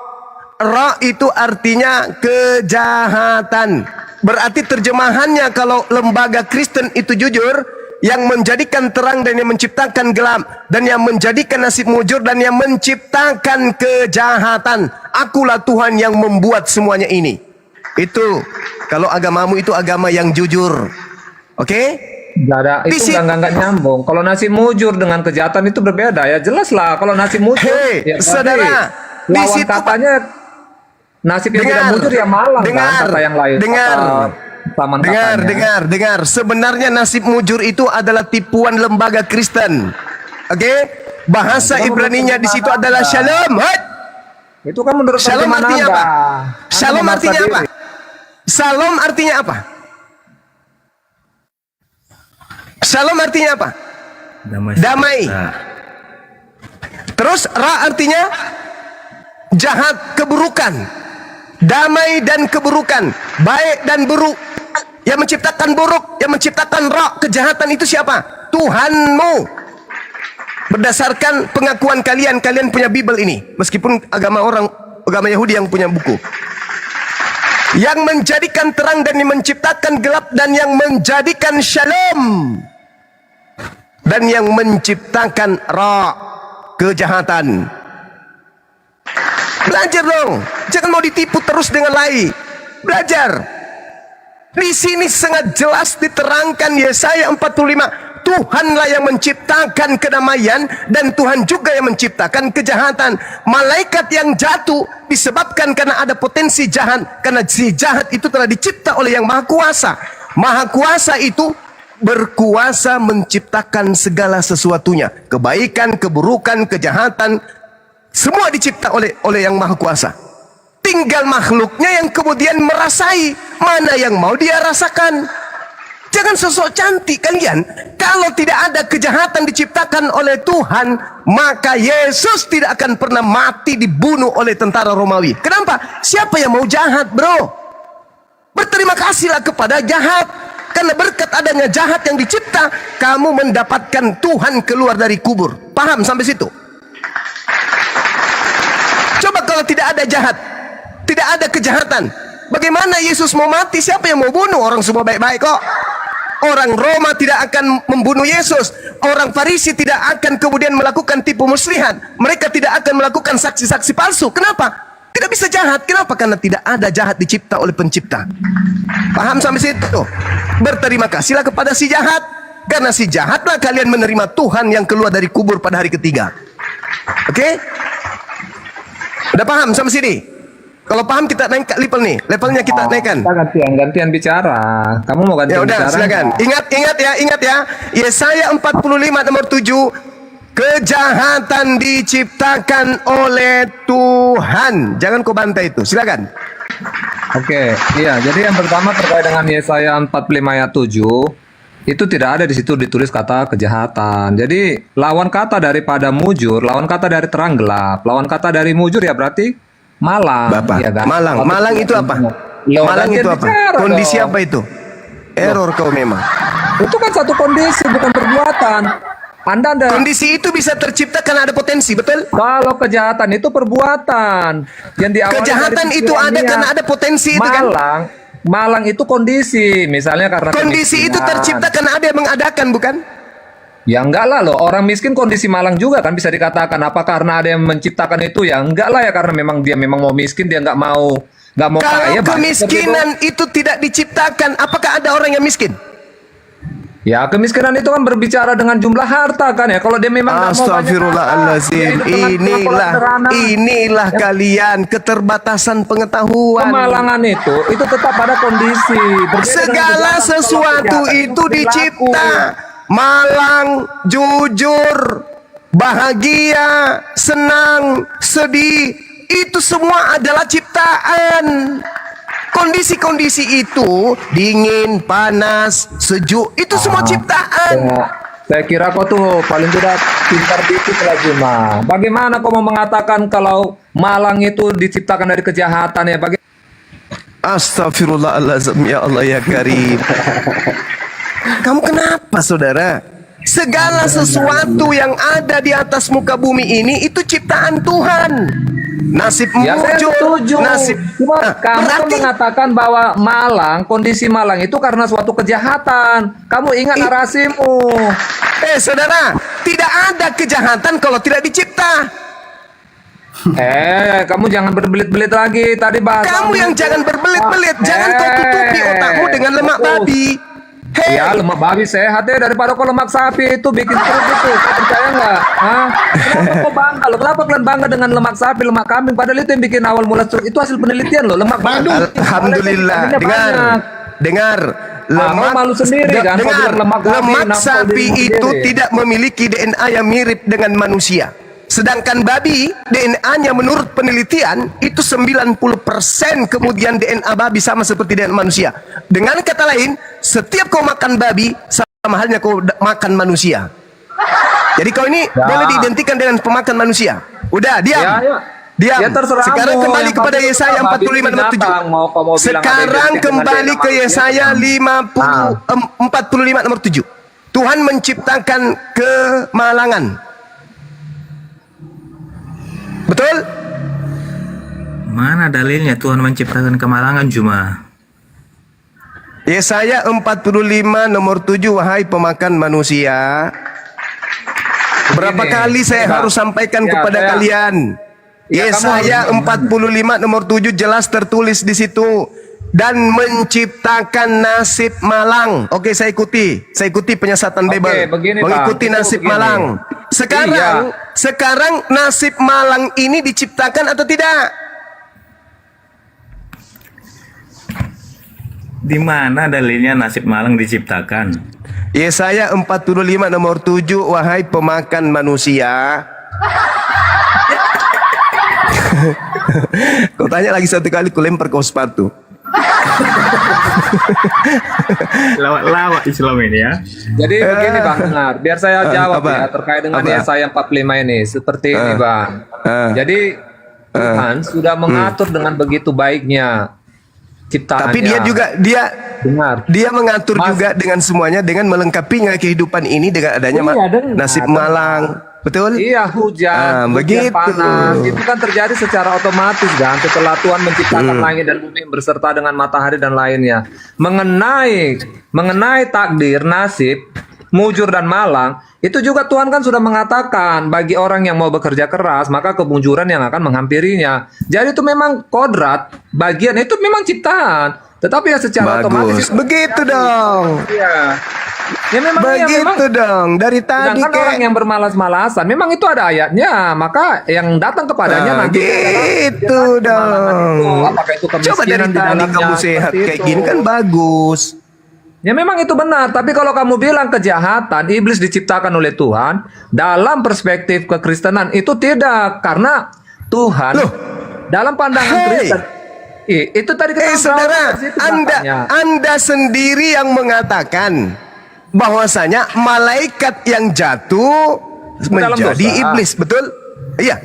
Ra itu artinya kejahatan. Berarti terjemahannya kalau lembaga Kristen itu jujur, yang menjadikan terang dan yang menciptakan gelap, dan yang menjadikan nasib mujur dan yang menciptakan kejahatan. Akulah Tuhan yang membuat semuanya ini. Itu kalau agamamu itu agama yang jujur. Oke? Nggak ada, itu nggak nyambung. Kalau nasib mujur dengan kejahatan itu berbeda ya, jelas lah. Kalau nasib mujur, ya, saudara, di lawan situ katanya nasib yang tidak mujur ya malang kan, kata yang lain. Dengar. Sebenarnya nasib mujur itu adalah tipuan lembaga Kristen. Oke? Bahasa Ibraninya di situ adalah shalom. Itu kan menurut shalom artinya apa? Shalom artinya apa? Shalom artinya apa? Shalom artinya apa? Damai. Terus ra artinya jahat, keburukan. Damai dan keburukan, baik dan buruk. Yang menciptakan buruk, yang menciptakan ra, kejahatan itu siapa? Tuhanmu. Berdasarkan pengakuan kalian punya Bible ini. Meskipun agama Yahudi yang punya buku. Yang menjadikan terang dan yang menciptakan gelap, dan yang menjadikan shalom, dan yang menciptakan ra, kejahatan. Belajar dong, jangan mau ditipu terus dengan lai. Belajar. Di sini sangat jelas diterangkan Yesaya 45, Tuhanlah yang menciptakan kedamaian dan Tuhan juga yang menciptakan kejahatan. Malaikat yang jatuh disebabkan karena ada potensi jahat, karena si jahat itu telah dicipta oleh yang Maha Kuasa. Maha Kuasa itu berkuasa menciptakan segala sesuatunya, kebaikan, keburukan, kejahatan, semua dicipta oleh yang Maha Kuasa. Tinggal makhluknya yang kemudian merasai mana yang mau dia rasakan. Jangan sosok cantik kalian. Kalau tidak ada kejahatan diciptakan oleh Tuhan, maka Yesus tidak akan pernah mati dibunuh oleh tentara Romawi. Kenapa? Siapa yang mau jahat, bro? Berterima kasihlah kepada jahat. Karena berkat adanya jahat yang dicipta, kamu mendapatkan Tuhan keluar dari kubur. Paham sampai situ? Coba kalau tidak ada jahat, tidak ada kejahatan, bagaimana Yesus mau mati? Siapa yang mau bunuh? Orang semua baik-baik kok. Orang Roma tidak akan membunuh Yesus. Orang Farisi tidak akan kemudian melakukan tipu muslihat. Mereka tidak akan melakukan saksi-saksi palsu. Kenapa? Tidak bisa jahat. Kenapa? Karena tidak ada jahat dicipta oleh pencipta. Paham sampai situ? Berterima kasihlah kepada si jahat. Karena si jahatlah kalian menerima Tuhan yang keluar dari kubur pada hari ketiga. Oke? Udah paham sampai sini? Kalau paham kita naik level nih, levelnya kita naikkan. Gantian bicara. Kamu mau gantian bicara? Ya udah, silakan. Ingat ya. Yesaya 45 nomor 7. Kejahatan diciptakan oleh Tuhan. Jangan kau bantai itu. Silakan. Oke, iya. Jadi yang pertama terkait dengan Yesaya 45 ayat 7. Itu tidak ada di situ ditulis kata kejahatan. Jadi lawan kata daripada mujur, lawan kata dari terang gelap, lawan kata dari mujur ya berarti malang. Bapak, ya kan? malang itu apa? Malang itu apa? Kondisi apa itu? Error kau memang. Itu kan satu kondisi, bukan perbuatan. Kondisi itu bisa tercipta karena ada potensi, betul? Kalau kejahatan itu perbuatan. Yang diawali kejahatan itu ada karena ada potensi itu kan? Malang itu kondisi, misalnya karena kondisi itu tercipta karena ada yang mengadakan, bukan? Ya enggak lah loh, orang miskin kondisi malang juga kan bisa dikatakan. Apa karena ada yang menciptakan itu? Ya enggak lah ya, karena memang dia mau miskin, dia nggak mau Kalau kaya. Kalau kemiskinan itu tidak diciptakan, apakah ada orang yang miskin? Ya kemiskinan itu kan berbicara dengan jumlah harta kan ya. Kalau dia memang Astagfirullahaladzim. Inilah kalian keterbatasan pengetahuan. Kemalangan itu tetap ada kondisi. Segala sesuatu itu dicipta. Malang, jujur, bahagia, senang, sedih, itu semua adalah ciptaan. Kondisi-kondisi itu dingin, panas, sejuk, itu semua ciptaan. Saya kira kau tuh paling tidak pintar dikit lah Juma. Bagaimana kau mau mengatakan kalau malang itu diciptakan dari kejahatan ya? Astagfirullahaladzim, ya Allah ya Karim. Kamu kenapa saudara? Segala sesuatu yang ada di atas muka bumi ini itu ciptaan Tuhan. Nasib Ya saya mujur, setuju. nasib. Cuma Nah, kamu kan mengatakan bahwa malang, kondisi malang itu karena suatu kejahatan. Kamu ingat narasimu. Saudara, tidak ada kejahatan kalau tidak dicipta. Kamu jangan berbelit-belit lagi. Tadi bahasa Kamu yang jangan berbelit-belit, jangan kau tutupi otakmu dengan lemak babi. Ya lemak babi sehat ya daripada kau lemak sapi itu bikin perut itu. Kau percaya nggak? Hah? Kenapa kau bangga loh? Kenapa kalian bangga dengan lemak sapi, lemak kambing? Padahal itu yang bikin awal mula itu hasil penelitian loh. Lemak babi. Alhamdulillah. Dengar. Lemak malu sendiri kan? Kau Dengar. bilang lemak babi, Lemak kenapa kau sapi bilang itu sendiri? tidak memiliki DNA yang mirip dengan manusia. Sedangkan babi, DNA-nya menurut penelitian itu 90% kemudian DNA babi sama seperti dengan manusia. Dengan kata lain, setiap kau makan babi sama halnya kau makan manusia. Jadi kau ini boleh diidentikan dengan pemakan manusia. Udah, diam. Diam. Ya, terserah Sekarang kamu. kembali Yang kepada penting Yesaya babi 45 nomor 7. binatang. Mau kamu bilang Sekarang ada kembali identik ke dengan Yesaya 45 nomor 7. Tuhan menciptakan kemalangan. Betul? Mana dalilnya Tuhan menciptakan kemalangan Juma? Yesaya 45 nomor 7, wahai pemakan manusia. Berapa kali saya harus sampaikan kepada kalian? Yesaya 45 nomor 7 jelas tertulis di situ. Dan menciptakan nasib malang. Oke, saya ikuti penyiasatan Bible. Begini, mengikuti Bang. nasib Begini. malang. Sekarang nasib malang ini diciptakan atau tidak? Di mana dalilnya nasib malang diciptakan? Yesaya 45 nomor 7, wahai pemakan manusia. Kau tanya lagi satu kali, ku lempar kau sepatu. Lawak Islam ini ya. Jadi begini Bang, dengar. Biar saya jawab apa? ya terkait dengan Apa? Yesaya 45 ini. Seperti ini Bang. Jadi Tuhan sudah mengatur dengan begitu baiknya ciptaannya. Tapi dia mengatur juga dengan semuanya, dengan melengkapinya kehidupan ini dengan adanya nasib malang. Betul? Iya, hujan begitu. panas itu kan terjadi secara otomatis kan setelah Tuhan menciptakan langit dan bumi berserta dengan matahari dan lainnya. Mengenai takdir, nasib, mujur dan malang, itu juga Tuhan kan sudah mengatakan bagi orang yang mau bekerja keras maka kemujuran yang akan menghampirinya. Jadi itu memang kodrat, bagian itu memang ciptaan. Tetapi ya secara otomatis begitu dong. Iya. Ya memang begitu dong. Dari tadi sedangkan orang yang bermalas-malasan memang itu ada ayatnya, maka yang datang kepadanya nanti gitu dong. Apakah itu Coba dari kemiskinan di tadi dalamnya, kamu sehat seperti kayak itu. gini kan bagus. Ya memang itu benar, tapi kalau kamu bilang kejahatan, iblis diciptakan oleh Tuhan, dalam perspektif kekristenan itu tidak, karena Tuhan dalam pandangan Kristen itu tadi saudara, Anda sendiri yang mengatakan bahwasanya malaikat yang jatuh menjadi iblis, betul? Iya,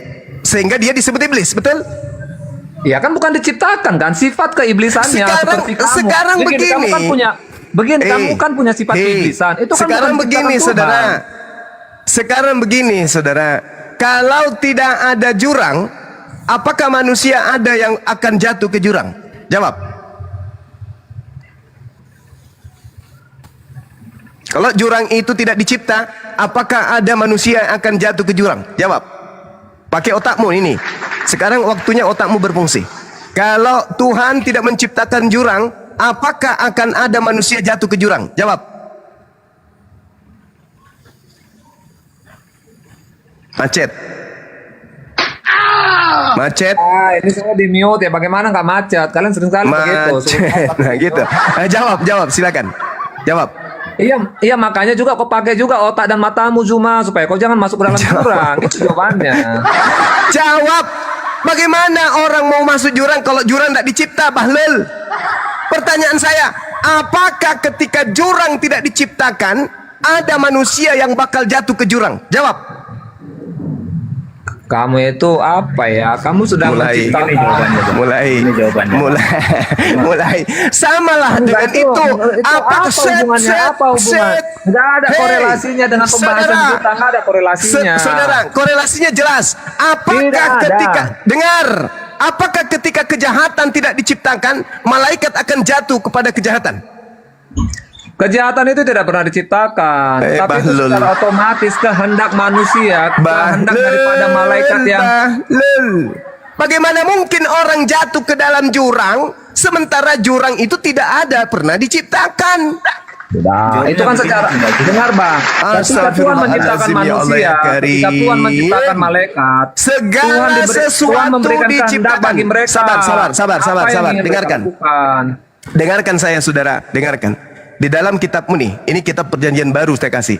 sehingga dia disebut iblis, betul? Iya kan bukan diciptakan kan sifat keiblisannya seperti kamu. Sekarang begini, kamu kan kamu kan punya sifat keiblisan. Itu kan sekarang bukan begini, ciptaan saudara. Tuhan. Sekarang begini, saudara. Kalau tidak ada jurang, apakah manusia ada yang akan jatuh ke jurang? Jawab. Kalau jurang itu tidak dicipta, apakah ada manusia yang akan jatuh ke jurang? Jawab. Pakai otakmu ini. Sekarang waktunya otakmu berfungsi. Kalau Tuhan tidak menciptakan jurang, apakah akan ada manusia jatuh ke jurang? Jawab. Macet. Macet. Ini saya di mute ya. Bagaimana nggak macet? Kalian sering kali begitu. Nah gitu. Jawab, silakan. Jawab. Iya makanya juga kau pakai juga otak dan matamu Zuma supaya kau jangan masuk ke dalam jurang. Itu jawabannya. Jawab. Bagaimana orang mau masuk jurang kalau jurang tidak dicipta, Bahlul? Pertanyaan saya, apakah ketika jurang tidak diciptakan, ada manusia yang bakal jatuh ke jurang? Jawab. Kamu itu apa ya? Kamu sudah menciptakan mulai samalah dengan itu. Apa hubungannya? Nggak ada korelasinya dengan pembahasan kita. Nggak ada korelasinya. Saudara, korelasinya jelas. Apakah ketika kejahatan tidak diciptakan, malaikat akan jatuh kepada kejahatan? Kejahatan itu tidak pernah diciptakan, tapi itu secara otomatis kehendak manusia, kehendak daripada malaikat yang. Bagaimana mungkin orang jatuh ke dalam jurang, sementara jurang itu tidak ada pernah diciptakan? Tidak. Itu kan secara dengar Bang. Ketika Tuhan menciptakan manusia, ketika Tuhan menciptakan malaikat, segala sesuatu diciptakan bagi mereka. Sabar. Dengarkan saya, saudara. Dengarkan. Di dalam kitabmu nih, ini kitab perjanjian baru saya kasih.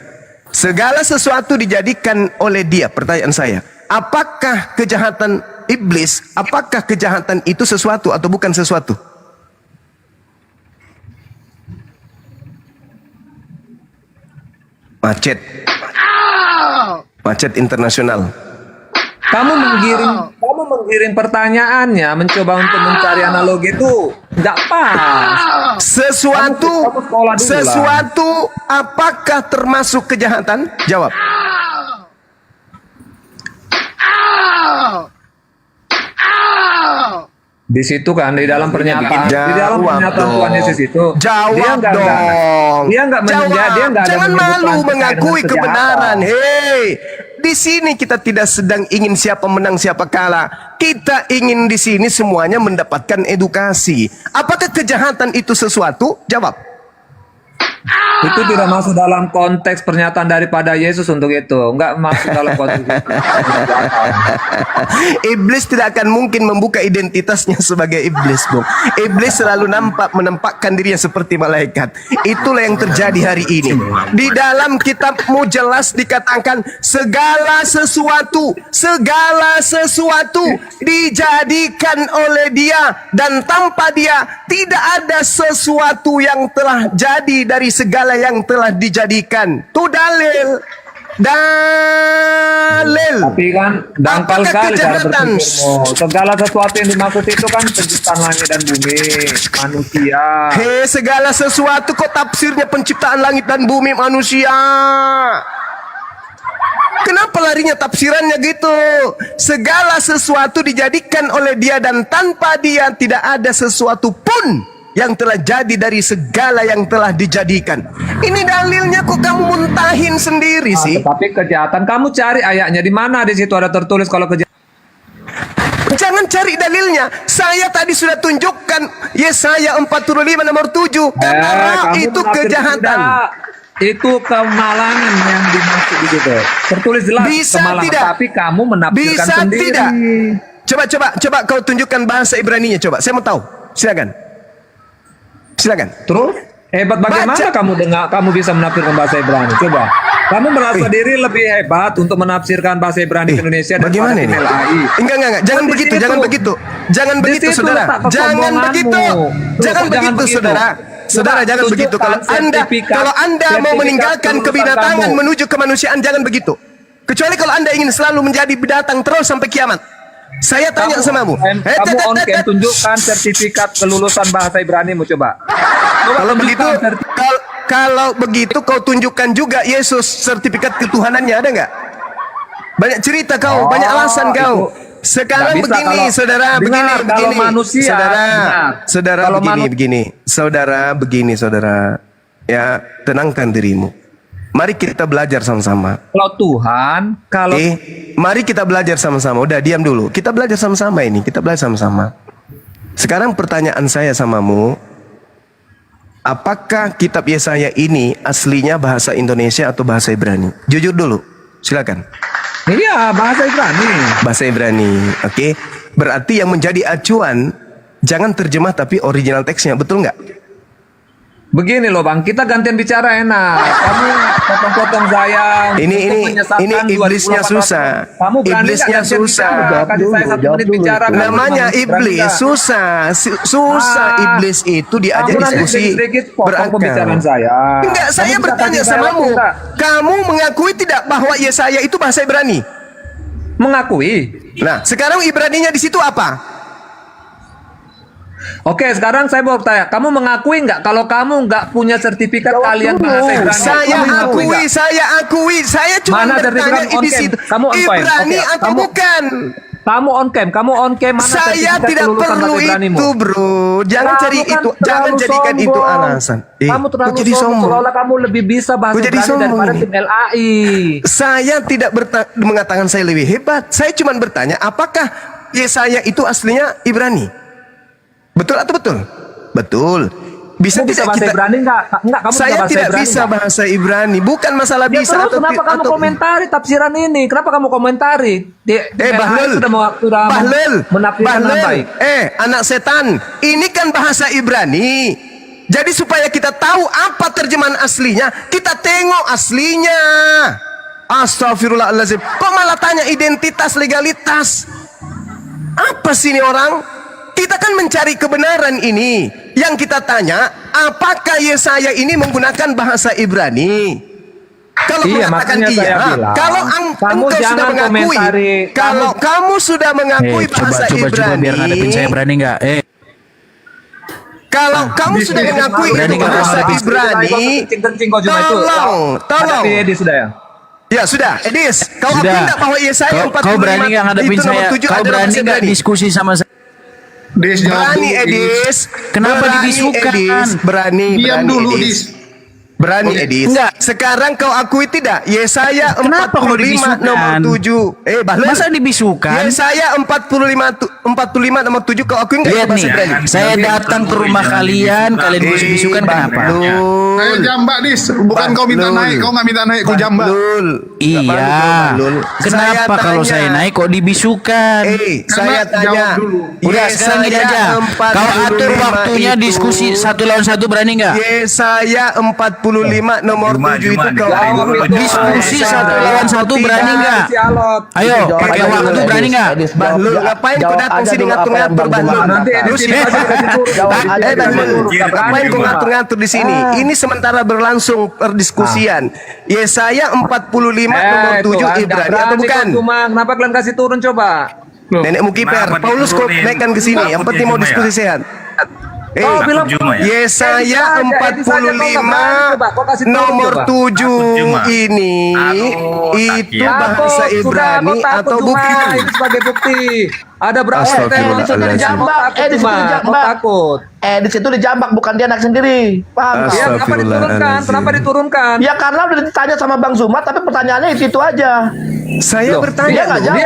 Segala sesuatu dijadikan oleh Dia. Pertanyaan saya, apakah kejahatan iblis, apakah kejahatan itu sesuatu atau bukan sesuatu? Macet internasional. Kamu menggiring pertanyaannya, mencoba untuk mencari analogi itu nggak pas. Sesuatu apakah termasuk kejahatan? Jawab. Di situ kan, di dalam pernyataan Tuhan Yesus itu, jawab dong. Dia nggak jangan malu mengakui kebenaran. Hei, di sini kita tidak sedang ingin siapa menang siapa kalah. Kita ingin di sini semuanya mendapatkan edukasi. Apakah kejahatan itu sesuatu? Jawab. Itu tidak masuk dalam konteks pernyataan daripada Yesus untuk itu. Enggak masuk dalam konteks itu. Iblis tidak akan mungkin membuka identitasnya sebagai iblis, Bung. Iblis selalu menampakkan dirinya seperti malaikat. Itulah yang terjadi hari ini. Di dalam kitabmu jelas dikatakan segala sesuatu dijadikan oleh Dia, dan tanpa Dia tidak ada sesuatu yang telah jadi dari segala yang telah dijadikan. Itu dalil. Tapi kan dangkal sekali cara berpikirmu. Segala sesuatu yang dimaksud itu kan penciptaan langit dan bumi, manusia. Segala sesuatu kok tafsirnya penciptaan langit dan bumi, manusia? Kenapa larinya tafsirannya gitu? Segala sesuatu dijadikan oleh Dia, dan tanpa Dia tidak ada sesuatu pun yang telah jadi dari segala yang telah dijadikan. Ini dalilnya kok kamu muntahin sendiri sih? Tapi kejahatan, kamu cari ayatnya di mana? Di situ ada tertulis kalau kejahatan. Jangan cari dalilnya. Saya tadi sudah tunjukkan Yesaya 45 nomor 7. Itu kejahatan. Itu kemalangan yang dimaksud di situ. Tertulis jelas kemalangan, tidak. Tapi kamu menafsirkan sendiri. Tidak. Coba kau tunjukkan bahasa Ibraninya, coba. Saya mau tahu. Silakan. Terus hebat bagaimana kamu bisa menafsirkan bahasa Ibrani? Coba. Kamu merasa diri lebih hebat untuk menafsirkan bahasa Ibrani ke Indonesia bagaimana ini? Enggak. Jangan begitu. Jangan begitu, saudara. Jangan begitu, saudara. Saudara, jangan begitu. Kalau Anda mau meninggalkan kebinatangan menuju kemanusiaan, jangan begitu. Kecuali kalau Anda ingin selalu menjadi binatang terus sampai kiamat. Saya tanya samamu. Kamu on-cam tunjukkan sertifikat kelulusan bahasa Ibranimu, coba. Kalau begitu kau tunjukkan juga Yesus sertifikat ketuhanannya, ada nggak? Banyak cerita kau, banyak alasan kau. Sekarang begini, saudara, begini. Saudara. Ya, tenangkan dirimu. Mari kita belajar sama-sama. Mari kita belajar sama-sama. Udah, diam dulu. Kita belajar sama-sama ini. Sekarang pertanyaan saya samamu, apakah kitab Yesaya ini aslinya bahasa Indonesia atau bahasa Ibrani? Jujur dulu. Silakan. Iya, bahasa Ibrani. Oke. Berarti yang menjadi acuan jangan terjemah tapi original teksnya, betul nggak? Begini loh Bang, kita gantian bicara enak. Kamu potong-potong saya. Ini iblisnya susah. Kamu berani Iblisnya nggak gantian susah. bicara? Kasih saya 1 menit bicara. kamu Namanya berani iblis nggak? susah. Iblis itu diajak Kamu nanti diskusi sedikit potong pembicaraan berakal. saya. Enggak, Kamu saya bisa bertanya kasih saya sama waktu kamu. nggak? Kamu mengakui tidak bahwa Yesaya itu bahasa Ibrani? Mengakui. Nah, sekarang Ibraninya di situ apa? Oke, sekarang saya mau tanya, kamu mengakui nggak kalau kamu nggak punya sertifikat kalian bahasa Ibrani? Saya Kamu mengakui akui, nggak? saya akui. Saya cuma Mana bertanya sertifikat on di cam? situ. Kamu on cam. Ibrani Oke, atau kamu- bukan? Kamu on cam, mana Saya sertifikat tidak kelulusan perlu bahasa Ibranimu? itu, bro. Jangan Kamu cari kan itu, jangan terlalu jadikan itu sombong. alasan. Kamu terlalu kok jadi sombong, seolah kamu lebih bisa bahasa Kok jadi Ibrani sombong daripada ini? tim LAI. Saya tidak mengatakan saya lebih hebat. Saya cuma bertanya, apakah Yesaya itu aslinya Ibrani? Betul atau betul? Betul. Bisa Kamu bisa tidak bahasa kita? Ibrani nggak? Enggak, kamu Saya bisa bahasa tidak Ibrani bisa nggak? bahasa Ibrani. Bukan masalah Ya bisa terus atau kenapa kamu komentari tafsiran ini? Kenapa kamu komentari? Bahlul, sudah Bahlul, menafsirkan dengan Bahlul, baik. anak setan, ini kan bahasa Ibrani. Jadi supaya kita tahu apa terjemahan aslinya, kita tengok aslinya. Astagfirullahaladzim. Kok malah tanya identitas, legalitas? Apa sih ini orang? Kita kan mencari kebenaran ini. Yang kita tanya, apakah Yesaya ini menggunakan bahasa Ibrani? Kalau mengatakan makanya saya iya, bilang, kalau kamu engkau sudah jangan mengakui, komentari. kalau kamu sudah mengakui bahasa Ibrani, biar ngadepin saya, berani nggak? kalau kamu sudah mengakui berani itu nggak bahasa kalau Ibrani, Sudah tolong. ya, Edi sudah ya. Ya sudah, Edis, kau akui Sudah. tidak bahwa Yesaya 45 Kau berani nggak ngadepin itu nomor saya? 7 Kau adalah berani bahasa nggak Ibrani? diskusi sama saya? Berani, Edis. Kenapa Berani, dibisukan? Edis. Berani, Diam berani, dulu, Edis. Berani, Edis. Enggak. Sekarang kau akui tidak? Yesaya Kenapa kau 45 nomor dibisukan? 7. Bahlul. Masa dibisukan? Yesaya 45 nomor 7 kau akui enggak Lihat bahasa nih, Ibrani? saya datang ke rumah kalian bisukan kenapa? Saya jambak dis, bukan kau minta naik, kau nggak minta naik, kau jambak. Iya. Kenapa kalau saya naik kok dibisukan? Saya tanya. Udah sekarang gini aja. Kau atur waktunya diskusi 1 lawan 1, berani nggak? Yesaya 45 nomor 7 itu kau diskusi 1 lawan 1, berani nggak? Ayo, pakai waktu, berani nggak? Bahlul, ngapain kau datang sini ngatur-ngatur, Bahlul? Terus ngapain kau ngatur-ngatur di sini? Ini sementara berlangsung perdiskusian. Yesaya 45 nomor 7 Ibrani atau bukan? Kenapa kalian kasih turun coba? Nenek Mukiper, Paulus kok naikkan ke sini. Yang penting mau diskusi sehat. bilang Yesaya 45 nomor 7 ini itu bahasa Ibrani atau bukan? Itu sebagai bukti. Ada berapa Astagfirullahaladzim. Dijambak, di situ dijambak. Takut. Di situ dijambak, bukan dia anak sendiri. Paham? Ya, kenapa diturunkan? Kenapa diturunkan? Ya karena udah ditanya sama Bang Zumat, tapi pertanyaannya itu aja. Saya Loh, bertanya, dia nggak jawab.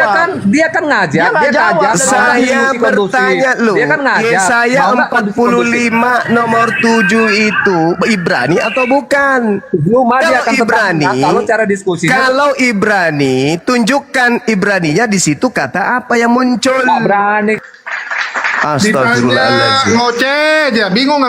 Dia kan ngajak, Dia nggak jawab. ngajak. Saya bertanya loh. Dia kan ngajak. Yesaya Mau nggak 45 nomor 7 itu Ibrani atau bukan? Dia akan Ibrani, kalau cara diskusinya. kalau Ibrani, tunjukkan Ibraninya di situ kata apa yang muncul. Nggak berani. Astagfirullahaladzim. Ngoceh aja, bingung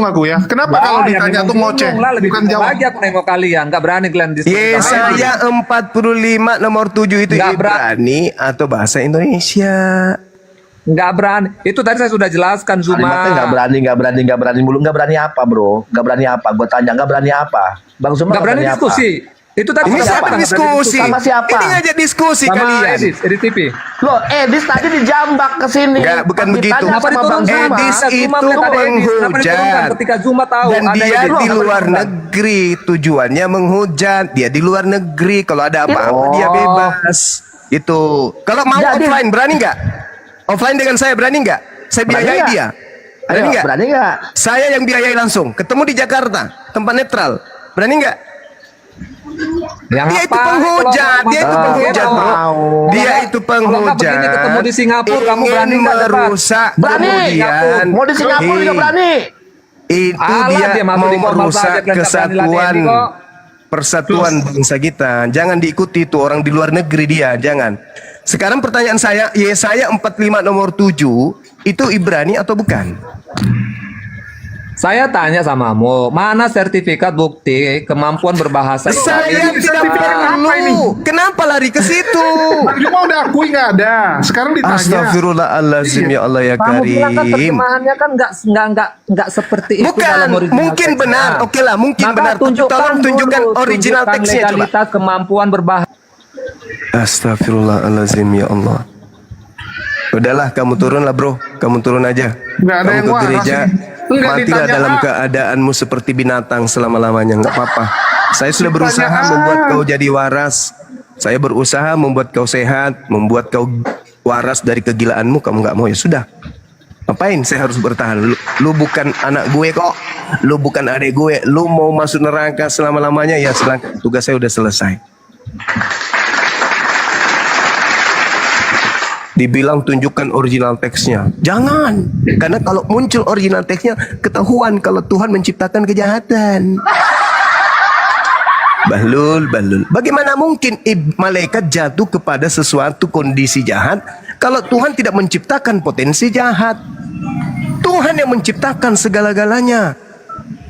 aku ya. Kenapa kalau ditanya tuh ngoceh, bukan jawab? Lagi aku nengok kalian, nggak berani kalian diskusi. Yesaya 45 nomor 7 itu Ibrani atau bahasa Indonesia? Nggak berani. Itu tadi saya sudah jelaskan, Zuma. Kalimatnya nggak berani mulu. Nggak berani apa, bro? Nggak berani apa? Gue tanya, nggak berani apa? Bang Zuma nggak berani diskusi. Itu tadi Ini siapa diskusi? Sama siapa? Ini ngajak diskusi sama kalian. Edis TV. Loh, Edis tadi dijambak ke sini. Enggak, bukan begitu. Kenapa diturunkan? Edis itu menghujat. Ketika Zuma tahu dan ada dia Edis. di luar negeri, tujuannya menghujat. Dia di luar negeri, kalau ada apa-apa dia bebas. Itu. Kalau mau offline berani nggak? Offline dengan saya berani nggak? Saya biayai dia. Berani nggak? Berani nggak? Saya yang biayai langsung. Ketemu di Jakarta, tempat netral. Berani nggak? Dia itu penghujat, dia itu penghujat, bro. Dia itu penghujat. Ketemu di Singapura, kamu berani nggak merusak? Berani. Mau di Singapura juga berani. Itu dia mau merusak kesatuan, persatuan bangsa kita. Jangan diikuti itu orang di luar negeri dia, jangan. Sekarang pertanyaan saya, Yesaya 45 nomor 7 itu Ibrani atau bukan? Saya tanya samamu, mana sertifikat bukti kemampuan berbahasa Saya tidak perlu. Kenapa lari ke situ? Bang Juma udah akui nggak ada. Sekarang ditanya. Astagfirullahaladzim, ya Allah ya Kamu bilang kan Karim. terjemahannya kan nggak seperti itu dalam Bukan, original mungkin text-nya. benar. Oke lah, mungkin Maka benar. Tolong tunjukkan dulu, original tunjukkan teksnya coba. legalitas kemampuan berbahasa. Astagfirullahaladzim, ya Allah. Udahlah, kamu turunlah bro. Kamu turun aja. Nggak ada Kamu yang ke waras gereja. sih. Enggak Matilah ditanya, dalam ah. keadaanmu seperti binatang selama-lamanya. Nggak apa-apa. Saya sudah berusaha Ditanya, ah. membuat kau jadi waras. Saya berusaha membuat kau sehat, membuat kau waras dari kegilaanmu. Kamu nggak mau, ya sudah. Ngapain saya harus bertahan? Lu bukan anak gue kok. Lu bukan adik gue. Lu mau masuk neraka selama-lamanya, ya silakan. Tugas saya udah selesai. Dibilang tunjukkan original teksnya. Jangan. Karena kalau muncul original teksnya, ketahuan kalau Tuhan menciptakan kejahatan. Bahlul. Bagaimana mungkin malaikat jatuh kepada sesuatu kondisi jahat kalau Tuhan tidak menciptakan potensi jahat? Tuhan yang menciptakan segala-galanya.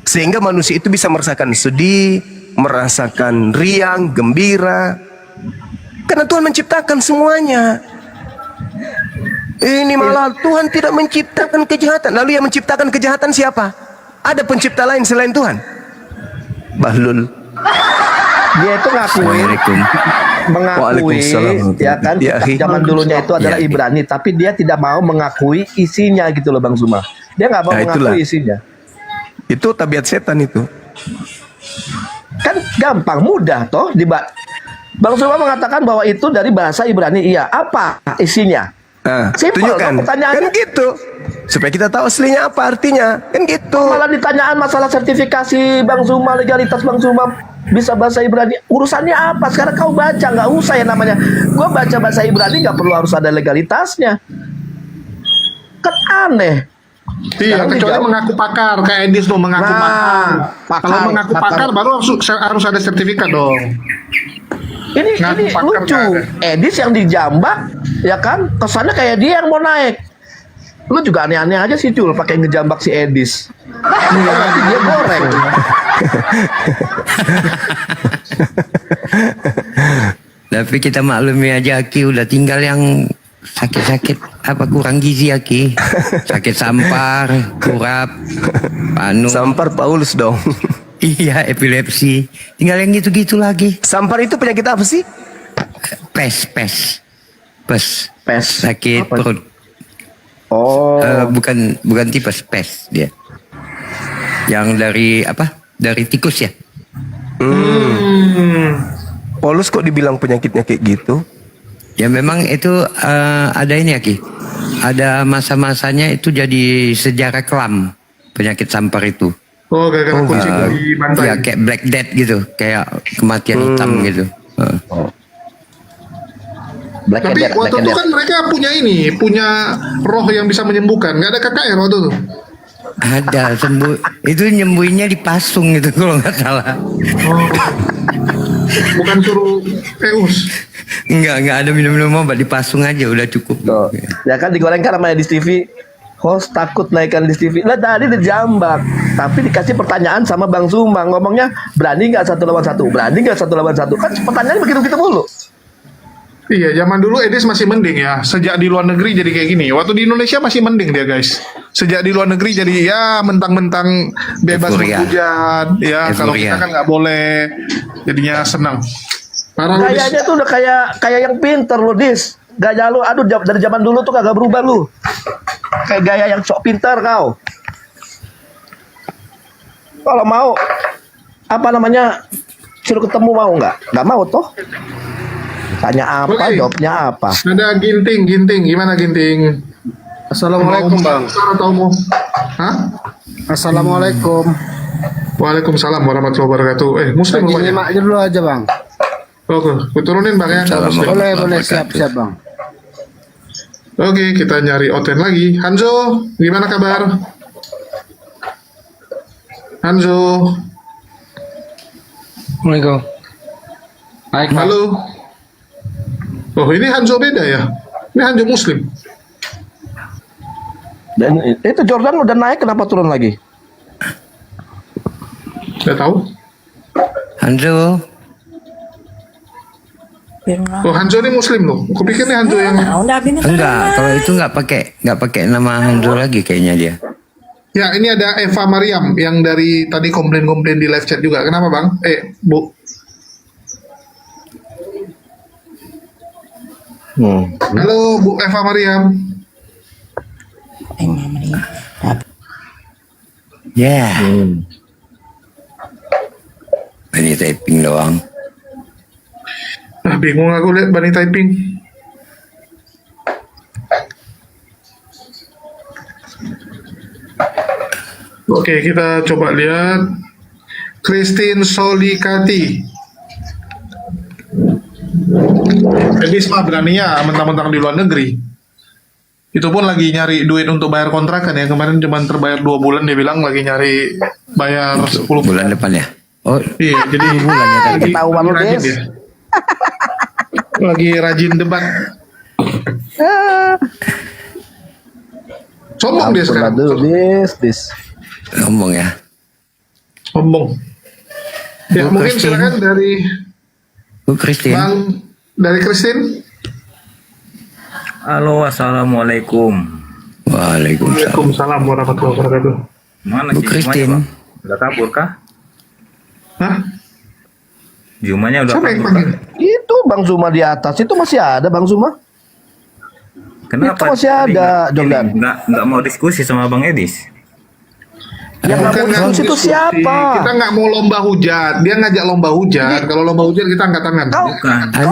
Sehingga manusia itu bisa merasakan sedih, merasakan riang, gembira. Karena Tuhan menciptakan semuanya. Ini malah Tuhan tidak menciptakan kejahatan. Lalu yang menciptakan kejahatan siapa? Ada pencipta lain selain Tuhan? Bahlul. Dia itu mengakui ya kan zaman dulunya itu adalah Ibrani, tapi dia tidak mau mengakui isinya gitu loh Bang Zuma. Dia nggak mau mengakui isinya. Itu tabiat setan itu. Kan gampang, mudah toh. Bang Zuma mengatakan bahwa itu dari bahasa Ibrani. Iya, apa isinya? Nah, Simpel, tunjukkan. pertanyaannya. Kan gitu. Supaya kita tahu aslinya apa artinya. Kan gitu. Malah ditanyaan masalah sertifikasi Bang Zuma, legalitas Bang Zuma bisa bahasa Ibrani. Urusannya apa? Sekarang kau baca, nggak usah ya namanya. Gua baca bahasa Ibrani nggak perlu harus ada legalitasnya. Kan aneh. Iya, kecuali mengaku pakar, kayak Edis dong mengaku pakar. Kalau mengaku pakar baru harus ada sertifikat dong. Ini lucu. Edis yang dijambak, ya kan? Kesannya kayak dia yang mau naik. Lu juga aneh-aneh aja sih Jul, pakai ngejambak si Edis. Nanti dia goreng. Tapi kita maklumi aja Aki, udah tinggal yang sakit-sakit apa kurang gizi Aki. Sakit sampar, kurap, panu. Sampar Paulus dong. Iya, epilepsi. Tinggal yang gitu-gitu lagi. Sampar itu penyakit apa sih? Pes. Sakit Apa? perut. Oh. Bukan tipes, pes dia. Yang dari apa? Dari tikus ya. Paulus kok dibilang penyakitnya kayak gitu? Ya memang itu ada ini Aki. Ada masa-masanya itu jadi sejarah kelam penyakit sampar itu. Oh, gara-gara kucing dibantai. Ya kayak Black Death gitu, kayak kematian hitam gitu. Tapi waktu itu kan mereka punya roh yang bisa menyembuhkan. Nggak ada KKR waktu itu. Ada itu nyembuhinnya dipasung gitu kalau nggak salah. Bukan suruh Eus. Enggak ada minum-minum obat, dipasung aja udah cukup. Ya kan digorengkan sama Edis TV. Host takut naikkan Edis TV. Lah tadi dijambak, tapi dikasih pertanyaan sama Bang Zuma, ngomongnya berani nggak 1 lawan 1? Berani nggak 1 lawan 1? Kan pertanyaannya begitu-begitu mulu. Iya, zaman dulu Edis masih mending ya. Sejak di luar negeri jadi kayak gini. Waktu di Indonesia masih mending dia guys. Sejak di luar negeri jadi ya mentang-mentang bebas menghujat. Ya kalau kita kan nggak boleh. Jadinya senang. Kayaknya tuh udah kayak yang pinter lo Dis. Gaya lu, aduh dari zaman dulu tuh kagak berubah lu. Kayak gaya yang sok pinter kau. Kalau mau apa namanya suruh ketemu mau nggak? Nggak mau toh? Tanya apa, jawabnya apa? Ada Ginting, gimana Ginting? Assalamualaikum Bang. Hah? Assalamualaikum. Waalaikumsalam warahmatullahi wabarakatuh. Muslim rupanya. Nyimak dulu aja Bang. Oke, gue turunin Bang ya. Boleh siap Bang. Oke, kita nyari Oten lagi. Hanzo, gimana kabar? Hanzo. Assalamualaikum. Baik, Bang. Halo. Oh, ini Hanzo beda ya? Ini Hanzo Muslim. Dan itu Jordan udah naik, kenapa turun lagi? Nggak tahu. Hanzo. Oh, Hanzo ini Muslim loh. Aku pikir nih Hanzo yang Enggak, kalau itu nggak pakai nama Hanzo lagi kayaknya dia. ya ini ada Eva Mariam yang dari tadi komplain-komplain di live chat juga. Kenapa bang? Bu. Halo Bu Eva Mariam. Ya. Ini typing doang. Nah, bingung aku lihat Bani typing. Oke, kita coba lihat Christine Solikati. Edis mah beraninya mentang-mentang di luar negeri. Itu pun lagi nyari duit untuk bayar kontrakan ya. Kemarin cuma terbayar 2 bulan, dia bilang lagi nyari bayar 10 bulan depan ya. Oh, iya, jadi bulan ya tadi. Ketahuan lu, rajin Des. dia. Lagi rajin debat. Sombong dia sekarang. Des. Sombong ya. Sombong. Ya, Bu mungkin Christine. silakan dari Bu Christine. Bang, dari Christine. Halo, assalamualaikum. Waalaikumsalam. Waalaikumsalam warahmatullahi wabarakatuh. Mana Bu sih Christine. Jumanya, Bang? Udah kabur kah? Hah? Jumanya udah Siapa yang kabur panggil? kah? Itu Bang Zuma di atas itu masih ada Bang Zuma. Kenapa? Itu masih ada, Ini Jordan. Nggak mau diskusi sama Bang Edis. Yang nggak mau diskusi itu siapa? Kita nggak mau lomba hujat. Dia ngajak lomba hujat. Kalau lomba hujat kita angkat tangan. Kau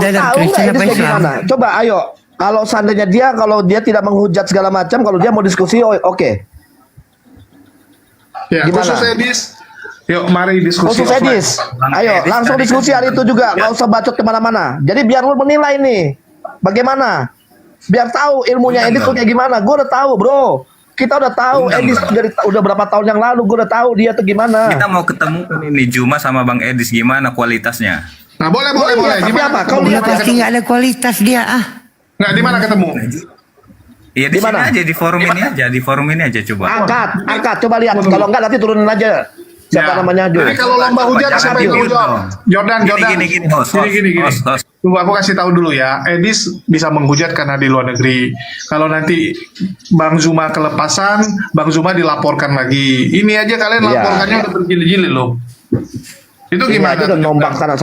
tahu nggak ini gimana? Coba ayo. Kalau seandainya kalau dia tidak menghujat segala macam, kalau dia mau diskusi, oke. Ya, Gimana? khusus Edis. Yuk, mari diskusi. Khusus offline. Edis, ayo langsung diskusi hari itu juga, nggak usah bacot kemana-mana. Jadi biar lu menilai nih, bagaimana? Biar tahu ilmunya Edis tuh kayak gimana. Gue udah tahu, bro. Kita udah tahu Edis udah berapa tahun yang lalu. Gue udah tahu dia tuh gimana. Kita mau ketemu kan ini Juma sama Bang Edis gimana kualitasnya? Nah, boleh. Tapi apa? Kalau Dia pasti nggak ada kualitas dia ah. Nggak, di mana ketemu? Iya di sini aja, di forum ini aja, coba. Angkat, coba lihat. Kalau enggak nanti turunin aja. Siapa namanya Jo? Jadi kalau lomba hujat siapa yang tanggung jawab? Jordan. Gini, host. Tunggu, aku kasih tahu dulu ya. Edis bisa menghujat karena di luar negeri. Kalau nanti Bang Zuma kelepasan, Bang Zuma dilaporkan lagi. Ini aja kalian laporkannya udah berjilid-jilid loh. Itu gimana? Itu udah nombak sana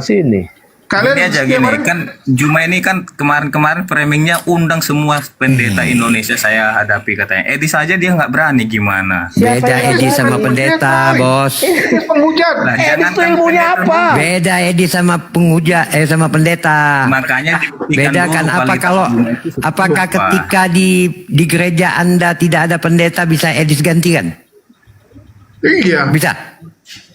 sini. Kalian ini aja gini kan, Juma ini kan kemarin framingnya undang semua pendeta Indonesia saya hadapi katanya. Edis aja dia nggak berani gimana? Beda Edis sama pendeta, bos. Penghujat. Nah, Edis tuh ilmunya apa? Beda Edis sama sama pendeta. Makanya bedakan apa kalau apakah Lupa. ketika di gereja Anda tidak ada pendeta bisa Edis gantikan? Iya. Bisa.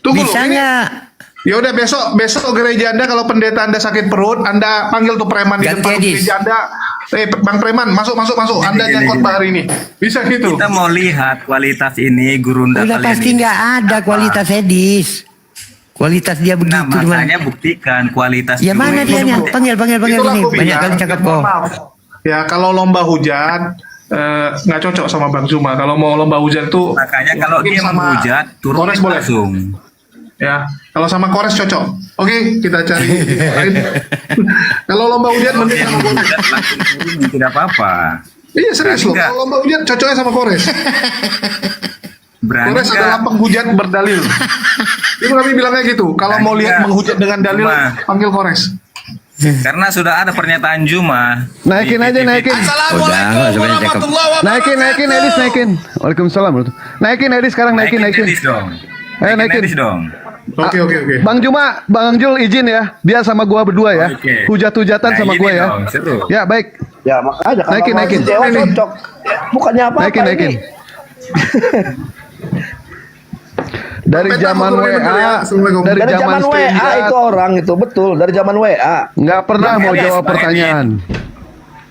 Tunggu Bisanya. Ya udah besok gereja Anda kalau pendeta Anda sakit perut, Anda panggil tuh preman di depan gereja Anda. Bang preman, masuk. Anda nyangkut hari ini. Bisa gitu. Kita mau lihat kualitas ini gurunda Udah kalian pasti ini. nggak ada kualitas Edis. Kualitas dia begitu. Nah, makanya buktikan kualitas. Ya mana dia nya? Panggil Itulah ini. aku Banyak bilang, kali cakap kok. Ya kalau lomba hujan nggak cocok sama Bang Zuma. Kalau mau lomba hujan tuh makanya kalau mungkin dia menghujat turun Kores boleh langsung. Ya, kalau sama Kores cocok. Oke, kita cari. Kalau lomba hujan mending sama Kores. Tidak apa-apa. Iya serius loh. Kalau lomba hujan cocoknya sama Kores. Berani Kores nggak? adalah penghujat berdalil. Itu kami bilangnya gitu. Kalau mau lihat menghujat dengan dalil, panggil Kores. Karena sudah ada pernyataan Juma. Naikin aja, naikin. Naikin Edis, naikin. Waalaikumsalam. Naikin Edis sekarang, naikin. Edis dong. Ayo naikin. Edis dong. Oke. Bang Juma, Bang Jul izin ya. Dia sama gua berdua ya. Oke. Hujat-hujatan Nah, sama ini gua ya. dong, seru. Ya, baik. Ya makanya kalau Naikin. Dewa cocok. Bukannya apa-apa Naikin. Dari zaman WA, dari zaman WA itu orang itu betul dari zaman WA. nggak pernah mau jawab pertanyaan.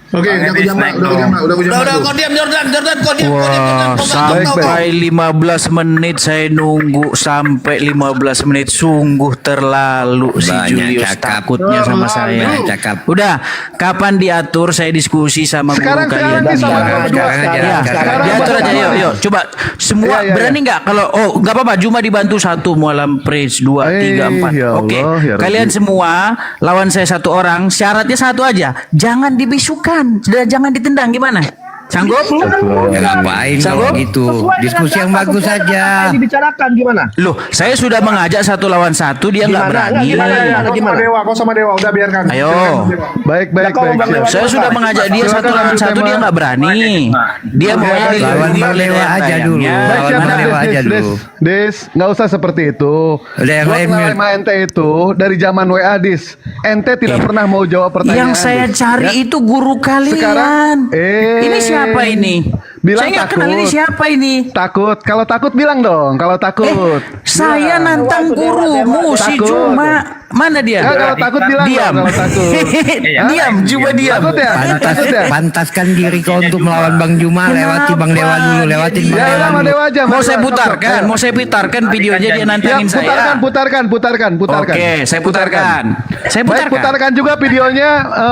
Oke, udah aku jambak, Udah, kau diam Jordan, kau diam. Wah, sampai 15 menit saya nunggu, sampai 15 menit, sungguh terlalu si Banyak Julius cakap. takutnya sama saya. Cakap. Udah, kapan diatur saya diskusi sama guru Sekarang kalian? nih sama Sekarang berdua. ya, Sekarang diatur buat aja, apa? yuk, coba semua Iya. berani nggak? Kalau nggak apa-apa, cuma dibantu satu mualam praise 2, 3, 4. ya Oke, Allah, ya Rabbi. kalian semua lawan saya satu orang. Syaratnya satu aja, jangan dibisukan dan jangan ditendang. Gimana? Sanggup? Ya, ngapain Sanggup? kalau gitu? Diskusi yang bagus saja. Dibicarakan gimana? Loh, saya sudah mengajak satu lawan satu, dia nggak berani. Kau sama Dewa, udah biarkan. Ayo. Baik. Siap. Saya sudah mengajak dia satu lawan satu, dia nggak berani. Dia maunya Lawan Dewa aja dulu. Baik, Lawan Dewa aja dulu. Des, nggak usah seperti itu. Udah yang Gua lain, kenal sama ente itu dari zaman WA Dis. Ente tidak pernah mau jawab pertanyaan. Yang saya Dis. cari Ya? itu guru kalian. Sekarang, Ini siapa ini? Bilang Saya nggak takut. kenal ini siapa ini. Takut. Kalau takut bilang dong. Kalau takut. Saya nantang gurumu si Takut. Juma. Mana dia? Ya, kalau takut bilang diam. dong, kalau takut. Diam, Juma diam. Takut ya? Takut ya? Pantaskan diri kau untuk melawan Bang Juma. Lewati Bang Dewa dulu. Lewatin Bang Ya, Dewa sama dulu. Dewa aja. Mau saya putarkan, videonya dia nantangin saya. Putarkan. Oke, saya putarkan. Saya Baik, putarkan juga videonya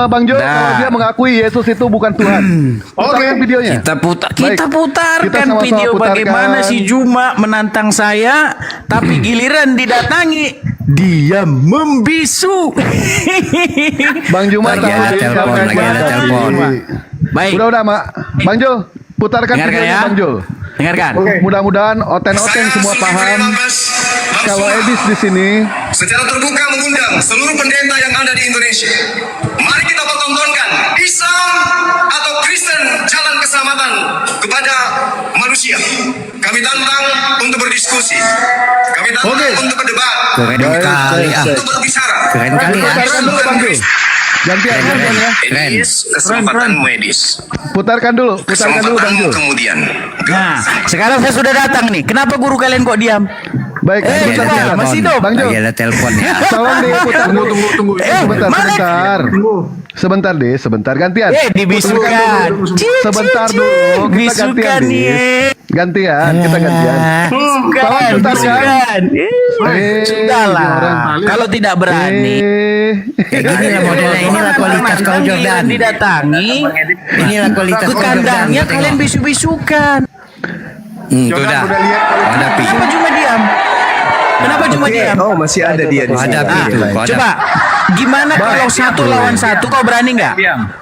Bang Jo kalau dia mengakui Yesus itu bukan Tuhan. Putarkan videonya. Kita Baik. putarkan Kita sama-sama video putarkan. bagaimana si Juma menantang saya, tapi giliran didatangi dia membisu. Bang Juma Lagi ada telepon. Baik. Udah, Mak. Bang Jo, putarkan Dengarkan videonya ya. Bang Jo. Dengarkan. Mudah-mudahan oten-oten semua paham kalau Edis di sini. Secara terbuka mengundang seluruh pendeta yang ada di Indonesia. Mari kita pertontonkan Islam atau Kristen jalan keselamatan kepada manusia. Kami tantang untuk berdiskusi. Kami tantang untuk berdebat. Keren kali ah. Untuk berbicara. Keren kali ya. Putarkan dulu Bang Jo. Gantian ya. Keren. Kesempatan medis. Putarkan dulu Bang Jo. Kemudian. Nah, sekarang saya sudah datang nih. Kenapa guru kalian kok diam? Baik, Lagi ada putarkan. telepon. masih hidup. Bang Jo. Lagi ada telepon ya. Tolong diputar. Tunggu. Sebentar gantian. Dibisukan. Sebentar dulu. Kita gantian Dis. Gantian, kita gantian. Tolong putarkan. Sudahlah. Kalau tidak berani. Inilah modelnya, inilah kualitas kau Jordan. Didatangi. Inilah kualitas Ke kau Jordan. kandangnya Kau kalian tengok. bisu-bisukan. Sudah. Hadapi. Kenapa cuma diam? Kenapa cuma diam? Oh, masih ada dia di sini. Hadapi itu. kau hadapi. Coba, gimana kalau satu lawan satu kau berani nggak?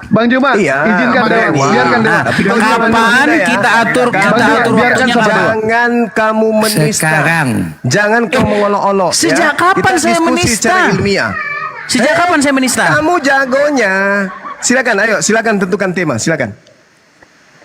Bang Juma, Iya, izinkan sama Dewa. Dewa. Biarkan Dewa. Tapi kalau Kapan kita atur biarkan waktunya sama kapan? Dewa. Jangan kamu menista. Sekarang. Jangan kamu mengolok-olok. Sejak ya. kapan Kita saya diskusi menista? secara ilmiah. Sejak kapan saya menista? Kamu jagonya. Silakan tentukan tema. Silakan.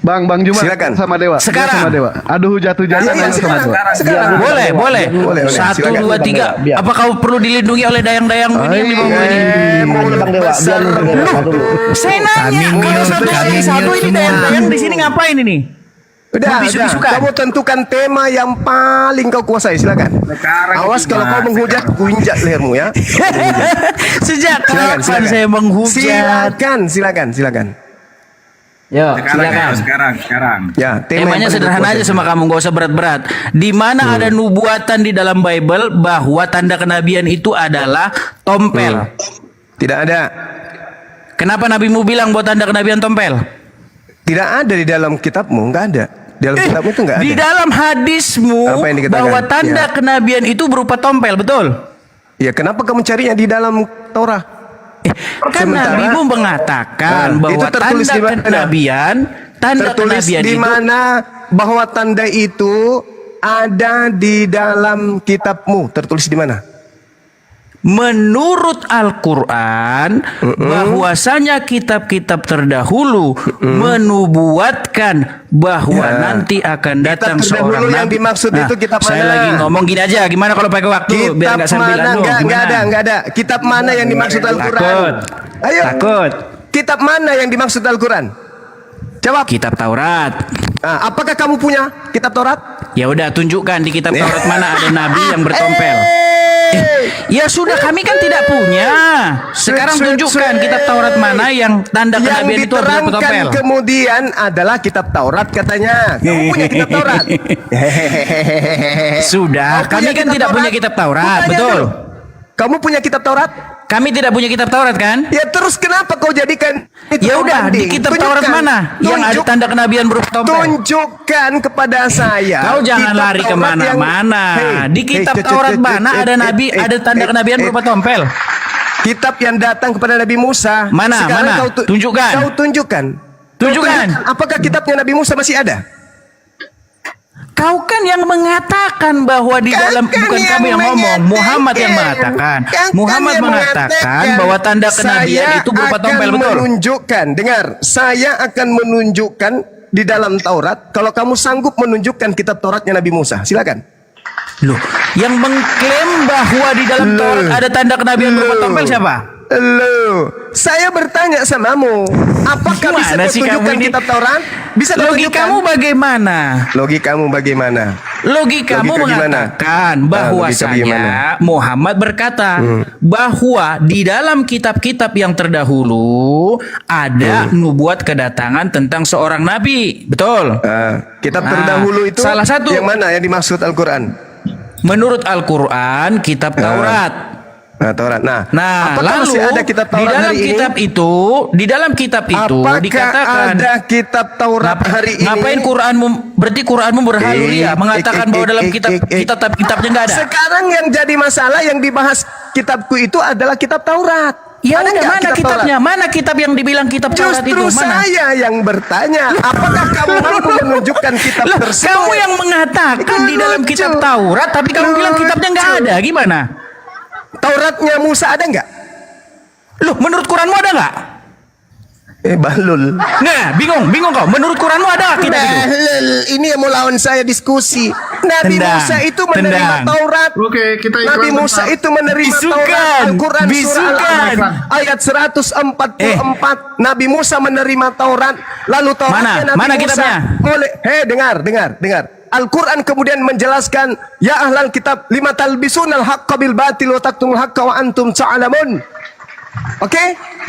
Bang Juma Silakan. sama Dewa. Sekarang. Sama Dewa. Aduh hujat-hujatan Iya, aja sama Dewa. sekarang. Boleh. Boleh. 1, Silakan. 2, 3. Apa kau perlu dilindungi oleh dayang-dayangmu ini yang di bawah ini? Bang Dewa, biar Bang Dewa dulu. Saya nanya, Kami kalau mute, satu kami lawan satu mute ini semua. dayang-dayang di sini ngapain ini? Udah. Bisu-bisukan. Kamu tentukan tema yang paling kau kuasai. Silakan. Awas kalau kau menghujat, ku injak lehermu ya. Sejak kapan saya menghujat? Silakan. Yo, silakan. Sekarang. Ya, Temanya sederhana aja sama kamu, gak usah berat-berat. Di mana ada nubuatan di dalam Bible bahwa tanda kenabian itu adalah tompel? Tidak ada. Kenapa nabimu bilang bahwa tanda kenabian tompel? Tidak ada di dalam kitabmu, enggak ada. Di dalam kitabmu itu enggak ada. Di dalam hadismu Apa yang dikatakan? bahwa tanda Ya. kenabian itu berupa tompel, betul? Ya, kenapa kamu carinya di dalam Torah? Kan nabimu mengatakan bahwa itu tertulis tanda di mana? kenabian, Tertulis di itu mana bahwa tanda itu ada di dalam kitabmu? Tertulis di mana? menurut Al-Quran bahwasanya kitab-kitab terdahulu menubuatkan bahwa nanti akan datang Kitab seorang terdahulu yang nabi. dimaksud itu kitab Saya mana? lagi ngomong gini aja, gimana kalau pakai waktu biar nggak sambil anu? Enggak Gimana? ada. Kitab mana yang dimaksud Al-Quran? Ayo. Takut. Kitab mana yang dimaksud Al-Quran? Jawab. Kitab Taurat. Nah, apakah kamu punya kitab Taurat? Ya udah tunjukkan di kitab Taurat mana ada nabi yang bertompel. Ya sudah, kami kan tidak punya. Sekarang tunjukkan kitab Taurat mana yang tanda kenabian itu adalah diterangkan petopel. kemudian adalah kitab Taurat katanya. Kamu punya kitab Taurat? Sudah, kami kan tidak punya kitab Taurat, betul. Kamu punya kitab Taurat? Kami tidak punya kitab Taurat kan? Ya terus kenapa kau jadikan itu Ya udah, di pembanding? kitab Taurat mana yang ada tanda kenabian berupa topeng? Tunjukkan kepada saya. Kau jangan kitab lari Taurat kemana-mana. yang- Di kitab Taurat mana ada nabi, ada tanda kenabian berupa tompel? Kitab yang datang kepada Nabi Musa. Mana? Sekarang Mana? Tunjukkan. Kau tunjukkan. Tunjukkan. Apakah kitabnya Nabi Musa masih ada? Kau kan yang mengatakan bahwa di dalam, bukan kamu yang ngomong, Muhammad yang mengatakan. Muhammad mengatakan bahwa tanda kenabian itu berupa tompel, betul? Menunjukkan, dengar, saya akan menunjukkan di dalam Taurat kalau kamu sanggup menunjukkan kitab Tauratnya Nabi Musa. Silakan. Loh, yang mengklaim bahwa di dalam Taurat ada tanda kenabian berupa tompel siapa? Loh, saya bertanya samamu, apakah bisa Gimana kau sih kamu tunjukkan ini? kitab Taurat? Bisa kau Logikamu tunjukkan? bagaimana? Logikamu bagaimana? Logikamu Logika gimana? mengatakan logika bahwasanya bagaimana? Muhammad berkata bahwa di dalam kitab-kitab yang terdahulu ada nubuat kedatangan tentang seorang nabi, betul? Kitab Nah, terdahulu itu salah satu yang mana yang dimaksud Al-Quran? Menurut Al-Quran, kitab Taurat. Nah, Taurat. Nah, Nah, apakah lalu masih ada kitab di Taurat dalam hari ini? kitab itu, di dalam kitab itu Apakah dikatakan ada kitab Taurat hari ini? Ngapain Quranmu? Berarti Quranmu berhalulia mengatakan bahwa dalam kitab-kitabnya nggak ada. Sekarang yang jadi masalah yang dibahas kitabku itu adalah kitab Taurat. Ya Ada udah, nggak mana kitab kitabnya? Taurat? Mana kitab yang dibilang kitab Taurat itu? Justru Mana? saya yang bertanya, apakah kamu mampu menunjukkan kitab Lah, tersebut? kamu yang mengatakan di dalam kitab Taurat, tapi kamu bilang kitabnya nggak ada. Gimana? Tauratnya Musa ada nggak? Loh, menurut Quranmu ada nggak? Balul. Nah, bingung kau. Menurut Quranmu ada nggak kitab itu? Balul. Ini yang mau lawan saya diskusi. Nabi Tendang, Musa itu menerima tendang. Taurat. Oke, kita iklan Nabi Musa bentar. itu menerima Bisukan, Taurat. Al-Quran surah bisukan. Al-Anfal ayat 144. Nabi Musa menerima Taurat. Lalu Tauratnya Nabi Mana Musa. kitabnya? Dengar. Al-Quran kemudian menjelaskan, ya ahlal kitab lima talbisunal haqqa bil batil wa taktumul haqqa wa antum ta'lamun. Oke,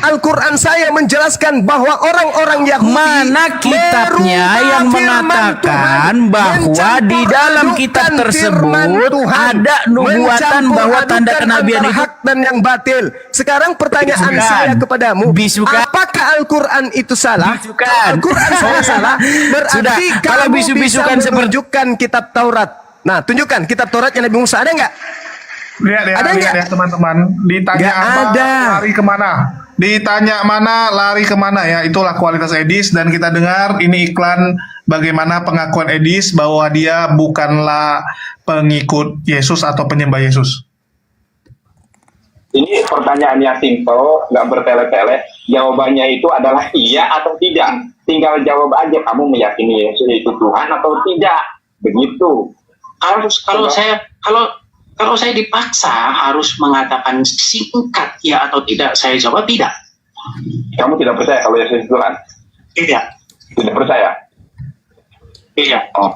Al-Quran saya menjelaskan bahwa orang-orang Yahudi Mana kitabnya yang mengatakan bahwa di dalam kitab tersebut ada nubuatan bahwa tanda kenabian itu hak dan yang batil. Sekarang pertanyaan Bisukan. saya kepadamu, Bisukan. apakah Al-Quran itu salah? Bisukan. Al-Quran saya salah. Berarti Sudah, kalau kamu bisu-bisukan bisa menunjukkan kitab Taurat. Nah, tunjukkan kitab Tauratnya Nabi Musa ada nggak? Lihat ya teman-teman. Ditanya Nggak apa, ada. lari kemana? Ditanya mana, lari kemana ya? Itulah kualitas Edis. Dan kita dengar ini iklan bagaimana pengakuan Edis bahwa dia bukanlah pengikut Yesus atau penyembah Yesus. Ini pertanyaannya simpel, nggak bertele-tele. Jawabannya itu adalah iya atau tidak. Tinggal jawab aja, kamu meyakini Yesus itu Tuhan atau tidak. Begitu. Kalau saya dipaksa harus mengatakan singkat ya atau tidak, saya jawab tidak. Kamu tidak percaya kalau Yesus itu Tuhan? Tidak. Tidak percaya? Iya. Oh.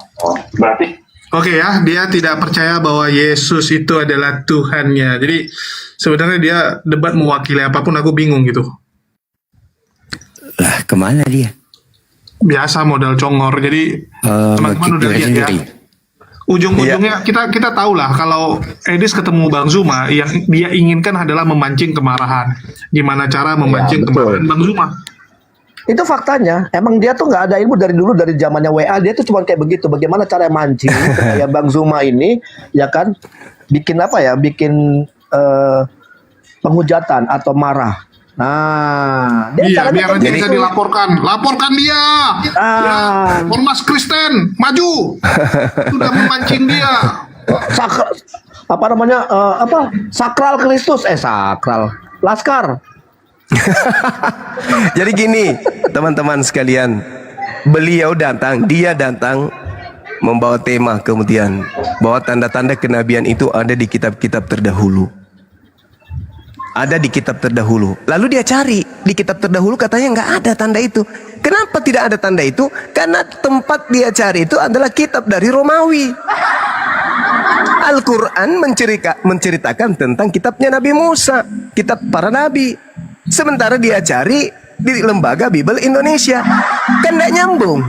Berarti Oke ya, dia tidak percaya bahwa Yesus itu adalah Tuhannya. Jadi sebenarnya dia debat mewakili apapun, aku bingung gitu. Lah, kemana dia? Biasa modal congor. Jadi teman-teman udah lihat ya. Ujung-ujungnya kita tahu lah kalau Edis ketemu Bang Zuma, yang dia inginkan adalah memancing kemarahan. Gimana cara memancing kemarahan Bang Zuma? Itu faktanya. Emang dia tuh nggak ada ilmu dari dulu, dari zamannya WA. Dia tuh cuma kayak begitu. Bagaimana cara mancing kayak Bang Zuma ini, ya kan? Bikin apa ya? Bikin penghujatan atau marah. Nah, Iya, biar nanti bisa dilaporkan. Laporkan dia. Ya, Ormas Kristen, maju. Sudah memancing dia. Sakral Kristus, sakral. Laskar. Jadi gini, teman-teman sekalian, dia datang membawa tema kemudian bahwa tanda-tanda kenabian itu ada di kitab-kitab terdahulu. Ada di kitab terdahulu. Lalu dia cari di kitab terdahulu, katanya nggak ada tanda itu. Kenapa tidak ada tanda itu? Karena tempat dia cari itu adalah kitab dari Romawi. Al-Quran menceritakan tentang kitabnya Nabi Musa, kitab para nabi. Sementara dia cari di lembaga Bible Indonesia. Kan gak nyambung.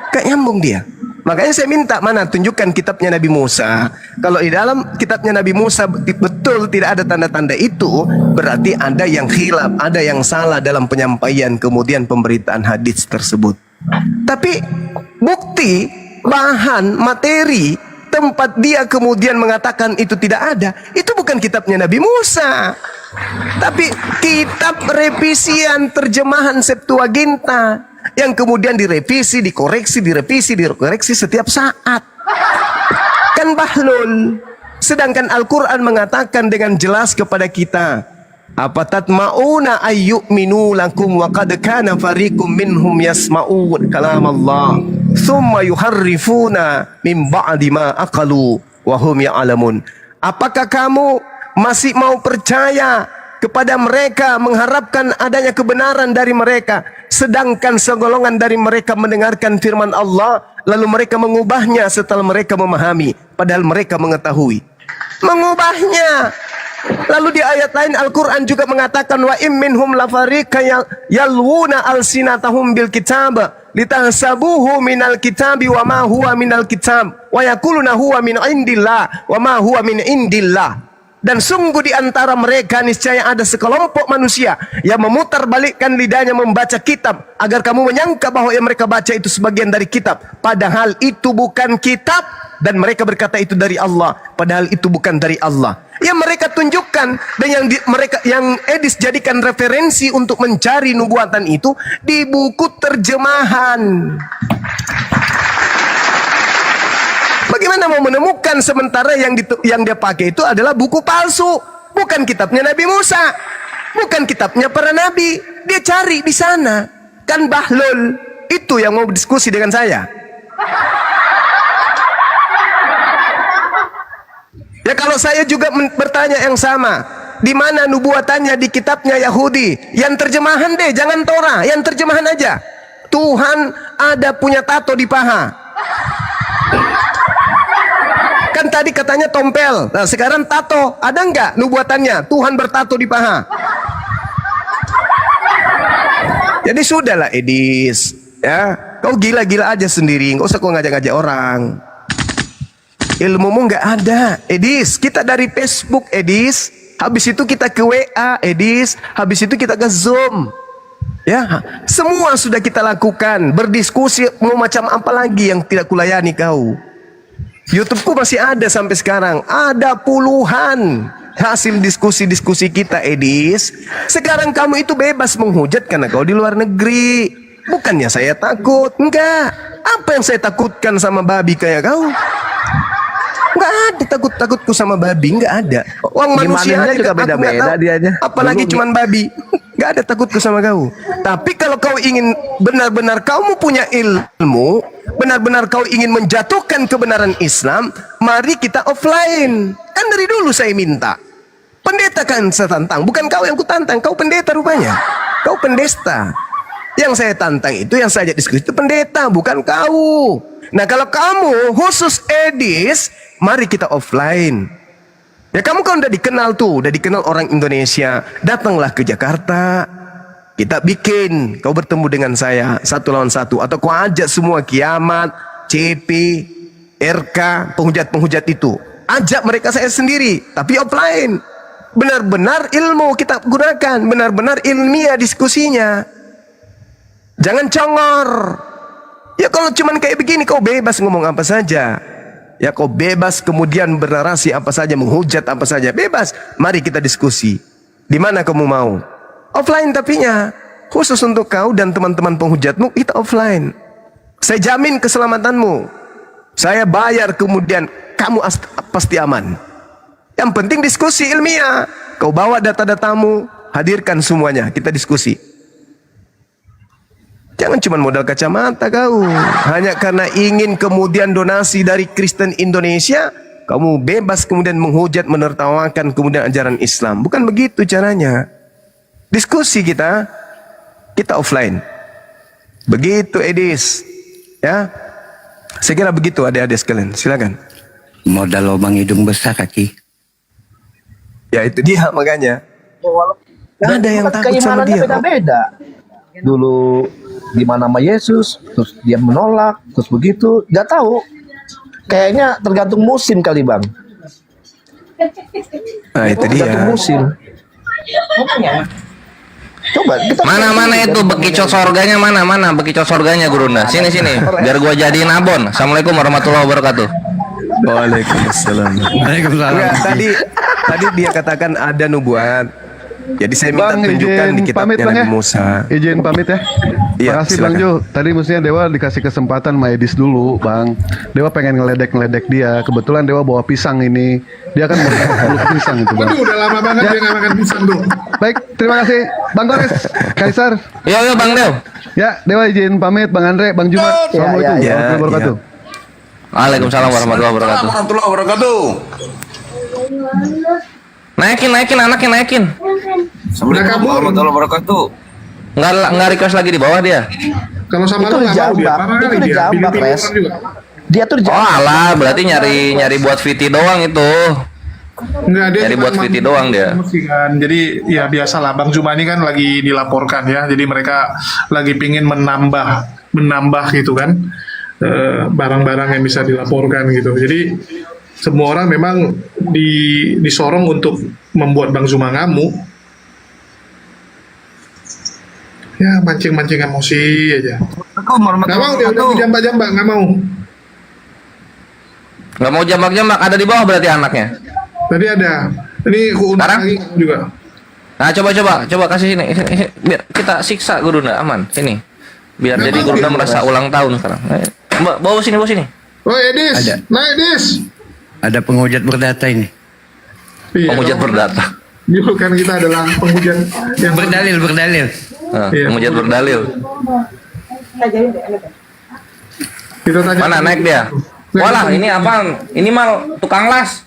Gak nyambung dia. Makanya saya minta, mana tunjukkan kitabnya Nabi Musa. Kalau di dalam kitabnya Nabi Musa betul tidak ada tanda-tanda itu, berarti ada yang khilaf, ada yang salah dalam penyampaian kemudian pemberitaan hadis tersebut. Tapi bukti, bahan, materi, tempat dia kemudian mengatakan itu tidak ada, itu bukan kitabnya Nabi Musa, tapi kitab revisian terjemahan Septuaginta yang kemudian direvisi, dikoreksi, direvisi, dikoreksi setiap saat. Kan bahlul. Sedangkan Al-Quran mengatakan dengan jelas kepada kita, apa tatma'una ayyu'minu lakum wa qad kana fariqum minhum yasma'un kalam Allah thumma yuharrifuna min ba'di ma aqalu wa hum ya'lamun. Apakah kamu masih mau percaya kepada mereka, mengharapkan adanya kebenaran dari mereka, sedangkan segolongan dari mereka mendengarkan firman Allah lalu mereka mengubahnya setelah mereka memahami, padahal mereka mengetahui mengubahnya. Lalu di ayat lain Al-Quran juga mengatakan, wa im minhum lafariqa yalwuna alsinatahum bil kitab litahsabuhu minal kitabi wa ma huwa minal kitab wa yaquluna huwa min indillah wa ma huwa min indillah. Dan sungguh di antara mereka niscaya ada sekelompok manusia yang memutarbalikkan lidahnya membaca kitab agar kamu menyangka bahwa yang mereka baca itu sebagian dari kitab, padahal itu bukan kitab, dan mereka berkata itu dari Allah, padahal itu bukan dari Allah. Yang mereka tunjukkan dan yang Edis jadikan referensi untuk mencari nubuatan itu di buku terjemahan. Bagaimana mau menemukan sementara yang dia pakai itu adalah buku palsu, bukan kitabnya Nabi Musa, bukan kitabnya para nabi. Dia cari di sana. Kan bahlul. Itu yang mau diskusi dengan saya. Ya kalau saya juga bertanya yang sama, di mana nubuatannya di kitabnya Yahudi? Yang terjemahan deh, jangan Torah, yang terjemahan aja. Tuhan ada punya tato di paha. Kan tadi katanya tompel, nah sekarang tato, ada nggak nubuatannya Tuhan bertato di paha? Jadi sudahlah Edis, ya kau gila-gila aja sendiri, nggak usah kau ngajak-ngajak orang. Ilmumu nggak ada, Edis. Kita dari Facebook, Edis. Habis itu kita ke WA, Edis. Habis itu kita ke Zoom. Ya, semua sudah kita lakukan. Berdiskusi mau macam apa lagi yang tidak kulayani kau? YouTubeku masih ada sampai sekarang. Ada puluhan hasil diskusi-diskusi kita, Edis. Sekarang kamu itu bebas menghujat karena kau di luar negeri. Bukannya saya takut, enggak. Apa yang saya takutkan sama babi kayak kau? Enggak ada takut-takutku sama babi, enggak ada. Uang manusia juga beda-beda dianya. Apalagi cuman babi. Enggak ada takutku sama kau. Tapi kalau kau ingin benar-benar kamu punya ilmu, benar-benar kau ingin menjatuhkan kebenaran Islam, mari kita offline. Kan dari dulu saya minta. Pendeta kan saya tantang, bukan kau yang kutantang, kau pendeta rupanya. Kau pendesta. Yang saya tantang itu, yang saya ajak diskusi itu pendeta, bukan kau. Nah kalau kamu khusus Edis, mari kita offline. Ya kamu kan udah dikenal tuh, udah dikenal orang Indonesia. Datanglah ke Jakarta, kita bikin, kau bertemu dengan saya 1 lawan 1, atau kau ajak semua Kiamat, CP, RK, penghujat-penghujat itu. Ajak mereka saya sendiri, tapi offline. Benar-benar ilmu kita gunakan, benar-benar ilmiah diskusinya. Jangan congor. Ya kalau cuman kayak begini kau bebas ngomong apa saja. Ya kau bebas kemudian bernarasi apa saja, menghujat apa saja, bebas. Mari kita diskusi. Di mana kamu mau? Offline tapinya. Khusus untuk kau dan teman-teman penghujatmu, kita offline. Saya jamin keselamatanmu. Saya bayar kemudian kamu pasti aman. Yang penting diskusi ilmiah. Kau bawa data-datamu, hadirkan semuanya, kita diskusi. Jangan cuma modal kacamata kau. Hanya karena ingin kemudian donasi dari Kristen Indonesia, kamu bebas kemudian menghujat, menertawakan kemudian ajaran Islam. Bukan begitu caranya. Diskusi kita offline. Begitu Edis. Ya. Saya kira begitu adik-adik sekalian. Silakan. Modal lubang hidung besar kaki. Ya itu dia makanya. Nggak ada yang takut sama dia, kok. beda-beda. Dulu gimana sama Yesus, terus dia menolak, terus begitu, nggak tahu. Kayaknya tergantung musim kali bang. Nah itu dia. Tergantung musim. Coba kita Mana itu bekicot sorganya mana bekicot sorganya Gurunda. Sini biar gua jadiin abon. Assalamualaikum warahmatullahi wabarakatuh. Waalaikumsalam. Enggak, tadi dia katakan ada nubuat. Jadi saya minta Bang, tunjukkan di izin pamit kitabnya Bang ya. Nabi Musa. Izin pamit ya. Iya, Makasih silakan. Bang Jo. Tadi mestinya Dewa dikasih kesempatan sama Edis dulu, Bang. Dewa pengen ngeledek dia. Kebetulan Dewa bawa pisang ini. Dia kan mau peluk pisang itu, Bang. Waduh, udah lama banget Ya. dia nggak makan pisang tuh. Baik, terima kasih Bang Gores, Kaisar. Yo Bang Dew. Ya, Dewa izin pamit, Bang Andre, Bang Jumat. Assalamualaikum warahmatullahi wabarakatuh. Waalaikumsalam warahmatullahi wabarakatuh. Warahmatullahi wabarakatuh. Naikin anaknya naikin. Assalamualaikum warahmatullahi wabarakatuh. Nggak request lagi di bawah dia. Kalau sama itu lu nggak mau dia, dijambak, marah itu kali dia. dijambak, Pilih-pilih Res. orang juga. Dia tuh Oh alah, berarti nyari buat VT doang itu. Enggak, dia Nyari cuma buat VT doang dia. emosi kan. Jadi ya biasalah Bang Juma ini kan lagi dilaporkan ya. Jadi mereka lagi pingin menambah gitu kan barang-barang yang bisa dilaporkan gitu. Jadi semua orang memang disorong untuk membuat Bang Zuma ngamuk. Ya mancing-mancing emosi aja. Nggak mau dia udah dijambak-jambak, nggak mau. Nggak mau jambak-jambak, ada di bawah berarti anaknya. Tadi ada. Ini aku undang lagi juga. Nah coba kasih sini, biar kita siksa Gurunda aman sini. Biar Nggak jadi mau Gurunda dia, merasa Mas. ulang tahun sekarang. Bawa sini. Oh Edis, Ada. nah Edis. Ada penghujat berdata ini. Iya, Penghujat dong. berdata. Dulu kan kita adalah penghujat yang Berdalil. Iya. Penghujat berdalil. Kita tanya. Mana naik dia? Walah ini apa? Ini mal tukang las.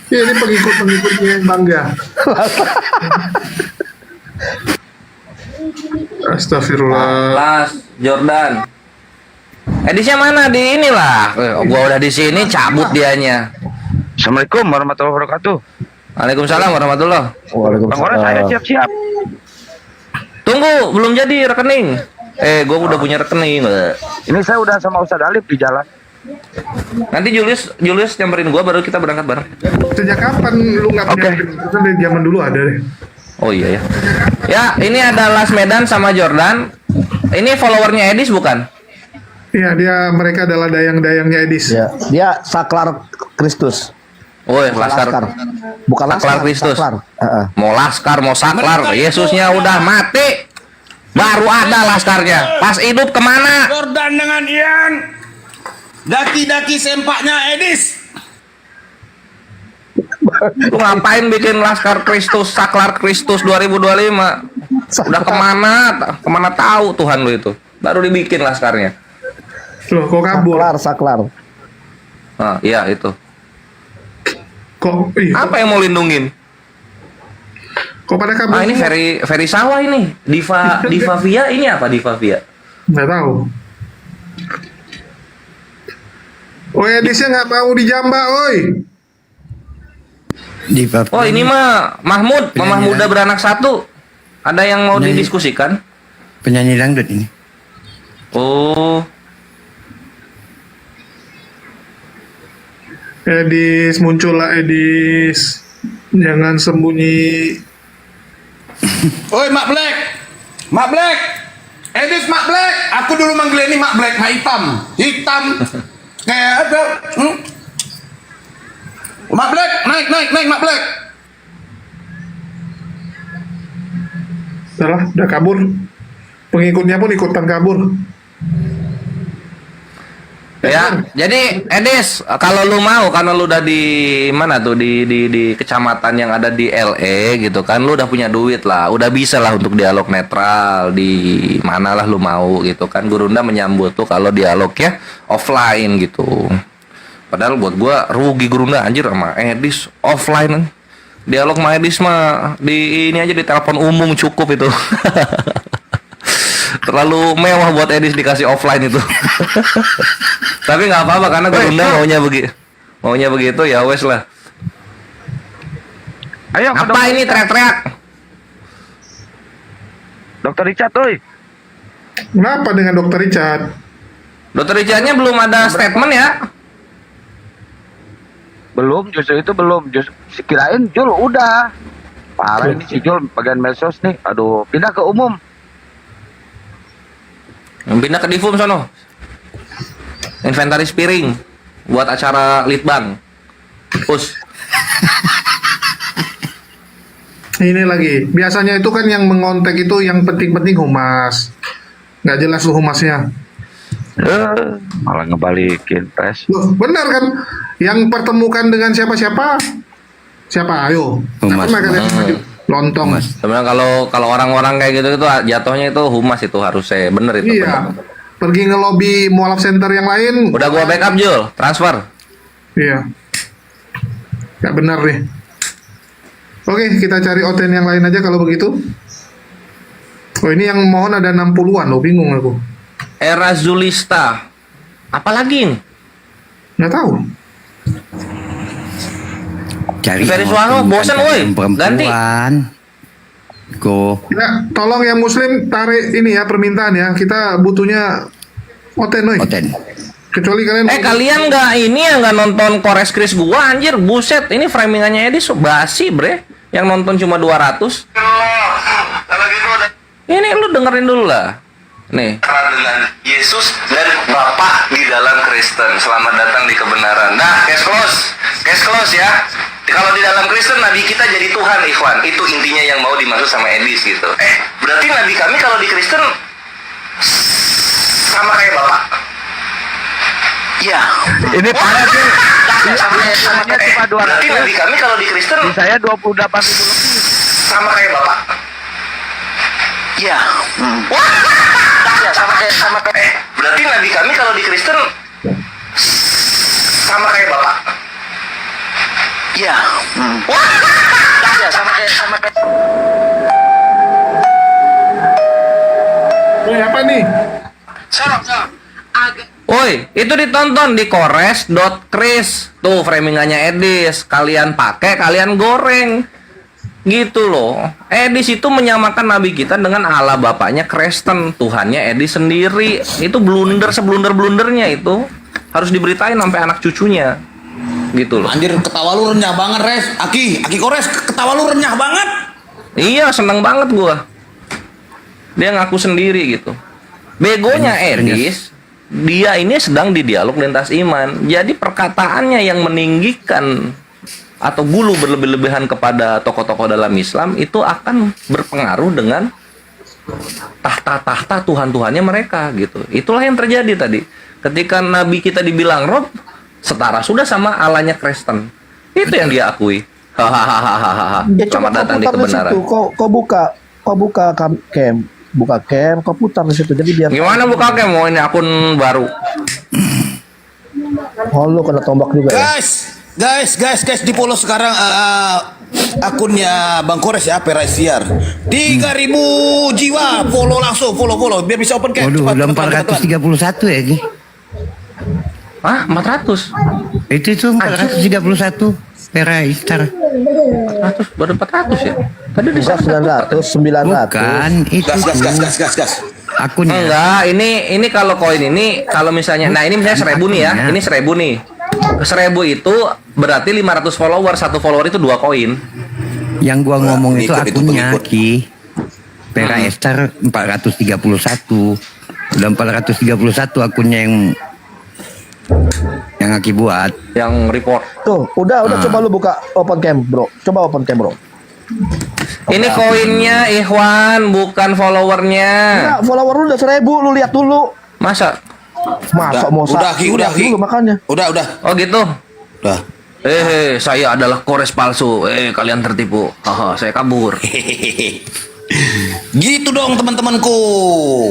Iya, ini pengikut-pengikutnya yang bangga. Astagfirullah. Las Jordan. Edisnya mana di inilah? Gua udah di sini cabut dianya. Assalamualaikum warahmatullahi wabarakatuh. Waalaikumsalam warahmatullahi. Bang Gores, saya siap-siap. Tunggu, belum jadi rekening. Gua udah punya rekening. Ini saya udah sama Ustadz Alif di jalan. Nanti Julius nyamperin gua baru kita berangkat bareng. Sejak kapan lu nggak punya rekening? Kan dari zaman dulu ada deh. Oh iya ya. Ya, ini ada Las Medan sama Jordan. Ini followernya Edis bukan? Iya, mereka adalah dayang-dayangnya Edis. Ya, dia saklar Kristus. Woi, Bukan laskar. Bukan Saklar Kristus. saklar. Mau laskar, mau saklar. Yesusnya udah mati. Baru ada laskarnya. Pas hidup kemana? Jordan dengan Ian. Daki-daki sempaknya Edis. Lu ngapain bikin laskar Kristus, saklar Kristus 2025? Udah kemana tahu Tuhan lu itu. Baru dibikin laskarnya. Loh, kok kabur? Saklar. Nah, iya itu. Kok Apa yang mau lindungin? Kok pada kabur? Ah, ini Ferry Sawah ini. Diva Via ini apa Diva Via? Nggak tahu. Oh, Edisnya nggak mau dijambak, oi. Oh, ini mah Mahmud, Mama Muda beranak satu. Ada yang mau didiskusikan? Penyanyi dangdut ini. Oh. Edis, muncullah Edis. Jangan sembunyi. Oi Mak Black. Mak Black. Edis Mak Black. Aku dulu manggil ini Mak Black, Mak hitam. Hitam. Kayak apa? Mak Black, naik Mak Black. Salah, udah kabur. Pengikutnya pun ikutan kabur. Ya, jadi Edis, kalau lu mau, karena lu udah di mana tuh di kecamatan yang ada di LA gitu kan, lu udah punya duit lah, udah bisa lah untuk dialog netral di mana lah lu mau gitu kan. Gurunda menyambut tuh kalau dialognya offline gitu. Padahal buat gua rugi Gurunda anjir sama Edis offline. Dialog sama Edis mah di ini aja di telepon umum cukup itu. Terlalu mewah buat Edis dikasih offline itu. Tapi nggak apa-apa karena Gurunda maunya begitu. Maunya begitu ya wes lah. Ayo, Apa ini teriak-teriak? Dokter Richard, oi. Kenapa dengan Dokter Richard? Dokter Richardnya belum ada statement ya? Belum, justru itu belum. Justru kirain Jul udah. Parah ini si Jul bagian medsos nih. Aduh, pindah ke umum. Pindah ke Divum sono. Inventaris piring buat acara litbang. Us. Ini lagi. Biasanya itu kan yang mengontek itu yang penting-penting humas. Nggak jelas tuh humasnya. Malah ngebalikin pres. Loh, benar kan? Yang pertemukan dengan siapa-siapa? Siapa? Ayo. Humas. Apa kalian maju? Lontong. Sebenarnya kalau orang-orang kayak gitu itu jatuhnya itu humas itu harusnya bener itu. Iya. Bener. Pergi ngelobi mualaf center yang lain. Udah gua backup Jul, transfer. Iya. Nggak benar nih. Oke, kita cari oten yang lain aja kalau begitu. Oh, ini yang mohon ada 60-an loh, bingung aku. Era Zulista. Apalagi ini? Nggak tahu. Cari Ferry Suwano, bosan woi. Ganti. Go. Ya, tolong yang muslim tarik ini ya permintaan ya. Kita butuhnya oten woi. Oten. Kecuali kalian Kalian nggak ini ya nggak nonton Kores Kris gua anjir, buset. Ini framingannya Edi basi bre. Yang nonton cuma 200. Ini lu dengerin dulu lah. Nih. Dengan Yesus dan Bapa di dalam Kristen. Selamat datang di kebenaran. Nah, case close ya. Kalau di dalam Kristen Nabi kita jadi Tuhan, Ikhwan. Itu intinya yang mau dimaksud sama Edis gitu. Berarti Nabi kami kalau di Kristen sama kayak Bapak. Iya. Ini parah sih. Sama cuma 200. Berarti Nabi kami kalau di Kristen saya 28.000 lebih. sama kayak Bapak. Iya. Ya, sama kayak. Berarti Nabi kami kalau di Kristen sama kayak Bapak. Iya. Ya, sama kayak. apa nih? Woi, itu ditonton di kores.kris. Tuh framingannya Edis. Kalian pakai, kalian goreng. Gitu loh. Edis itu menyamakan Nabi kita dengan Allah Bapaknya Kristen. Tuhannya Edis sendiri. Itu blunder seblunder-blundernya itu. Harus diberitain sampai anak cucunya. Gitu loh. Anjir, ketawa lu renyah banget, Res. Aki Kores, ketawa lu renyah banget. Iya, seneng banget gua. Dia ngaku sendiri gitu. Begonya Edis, dia ini sedang di dialog lintas iman. Jadi perkataannya yang meninggikan atau gulu berlebih-lebihan kepada tokoh-tokoh dalam Islam itu akan berpengaruh dengan tahta-tahta Tuhan-Tuhannya mereka gitu. Itulah yang terjadi tadi. Ketika Nabi kita dibilang Rob, setara sudah sama Allahnya Kristen. Itu yang dia akui. Hahaha. Selamat datang di kebenaran. Kau buka cam. Buka cam, kau putar di situ. Jadi biar. Gimana buka cam? Mau ini akun baru. Oh, lu kena tombak juga ya. Guys, di follow sekarang akunnya Bang Kores ya, Peraisiar. 3.000 jiwa follow langsung, follow biar bisa open cam. Waduh, udah 431 ya, Ki. Ah, 400. Itu 431 Peraisiar. 400, baru 400 ya? Tadi di 900. Bukan, itu. Gas. Akunnya. Enggak, ini kalau koin ini kalau misalnya, nah ini misalnya 1000 nih ya, ini 1000 nih. 1000 itu berarti 500 follower, satu follower itu 2 koin. Yang gua ngomong itu akunnya, Ki. Peraisiar 431. Udah 431 akunnya yang Aki buat. Yang report. Tuh, udah coba lu buka open cam, Bro. Coba open cam, Bro. Ini koinnya Ikhwan, bukan followernya. Enggak, follower lu udah 1000, lu lihat dulu. Masa mau udah Ki. dulu makanya. Udah. Oh gitu. Udah. Saya adalah Kores palsu. Kalian tertipu. Haha, saya kabur. Gitu dong teman-temanku.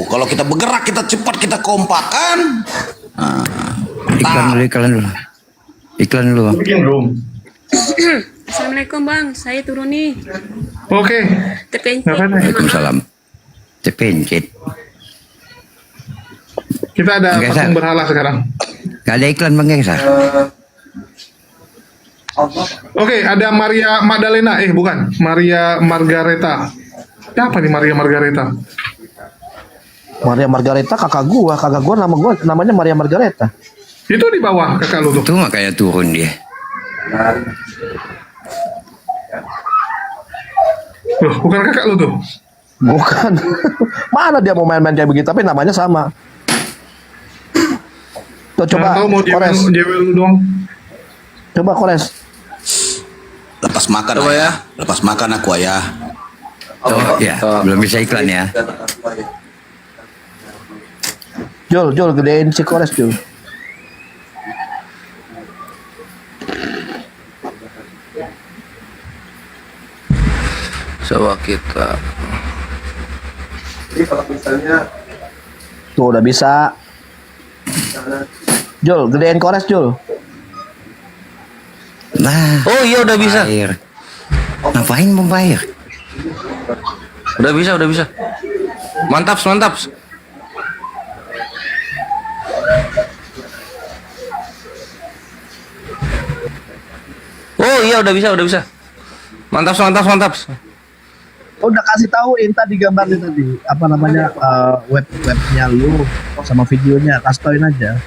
Kalau kita bergerak, kita cepat, kita kompak kan. Iklan dulu. Bikin belum? Assalamualaikum Bang, saya turun nih. Oke. Terpencet. Waalaikumsalam. Terpencet. Kita ada patung berhala sekarang. Gak ada iklan Bang Gengsa. Oke, ada Maria Magdalena. Bukan. Maria Margareta. Siapa nih Maria Margareta? Maria Margareta kakak gua namanya Maria Margareta. Itu di bawah kakak lu tuh. Itu makanya turun dia. Loh, bukan kakak lu tuh. Bukan. Mana dia mau main-main kayak begitu, tapi namanya sama. Tuh, coba tahu mau Kores. jewel lu dong. Coba Kores. Lepas makan ya. Lepas makan aku ya. Oh, ya, belum bisa iklan ya. Jul, gedein si Kores, Jul. Coba kita. Jadi kalau misalnya Tuh udah bisa. Jul, gedein Kores, Jul. Nah. Oh iya udah bisa. Bayar. Ngapain membayar? Udah bisa. Mantap. Oh iya udah bisa. Mantap. Udah kasih tauin tadi gambarnya tadi. Apa namanya? Webnya lu sama videonya, kasih tauin aja.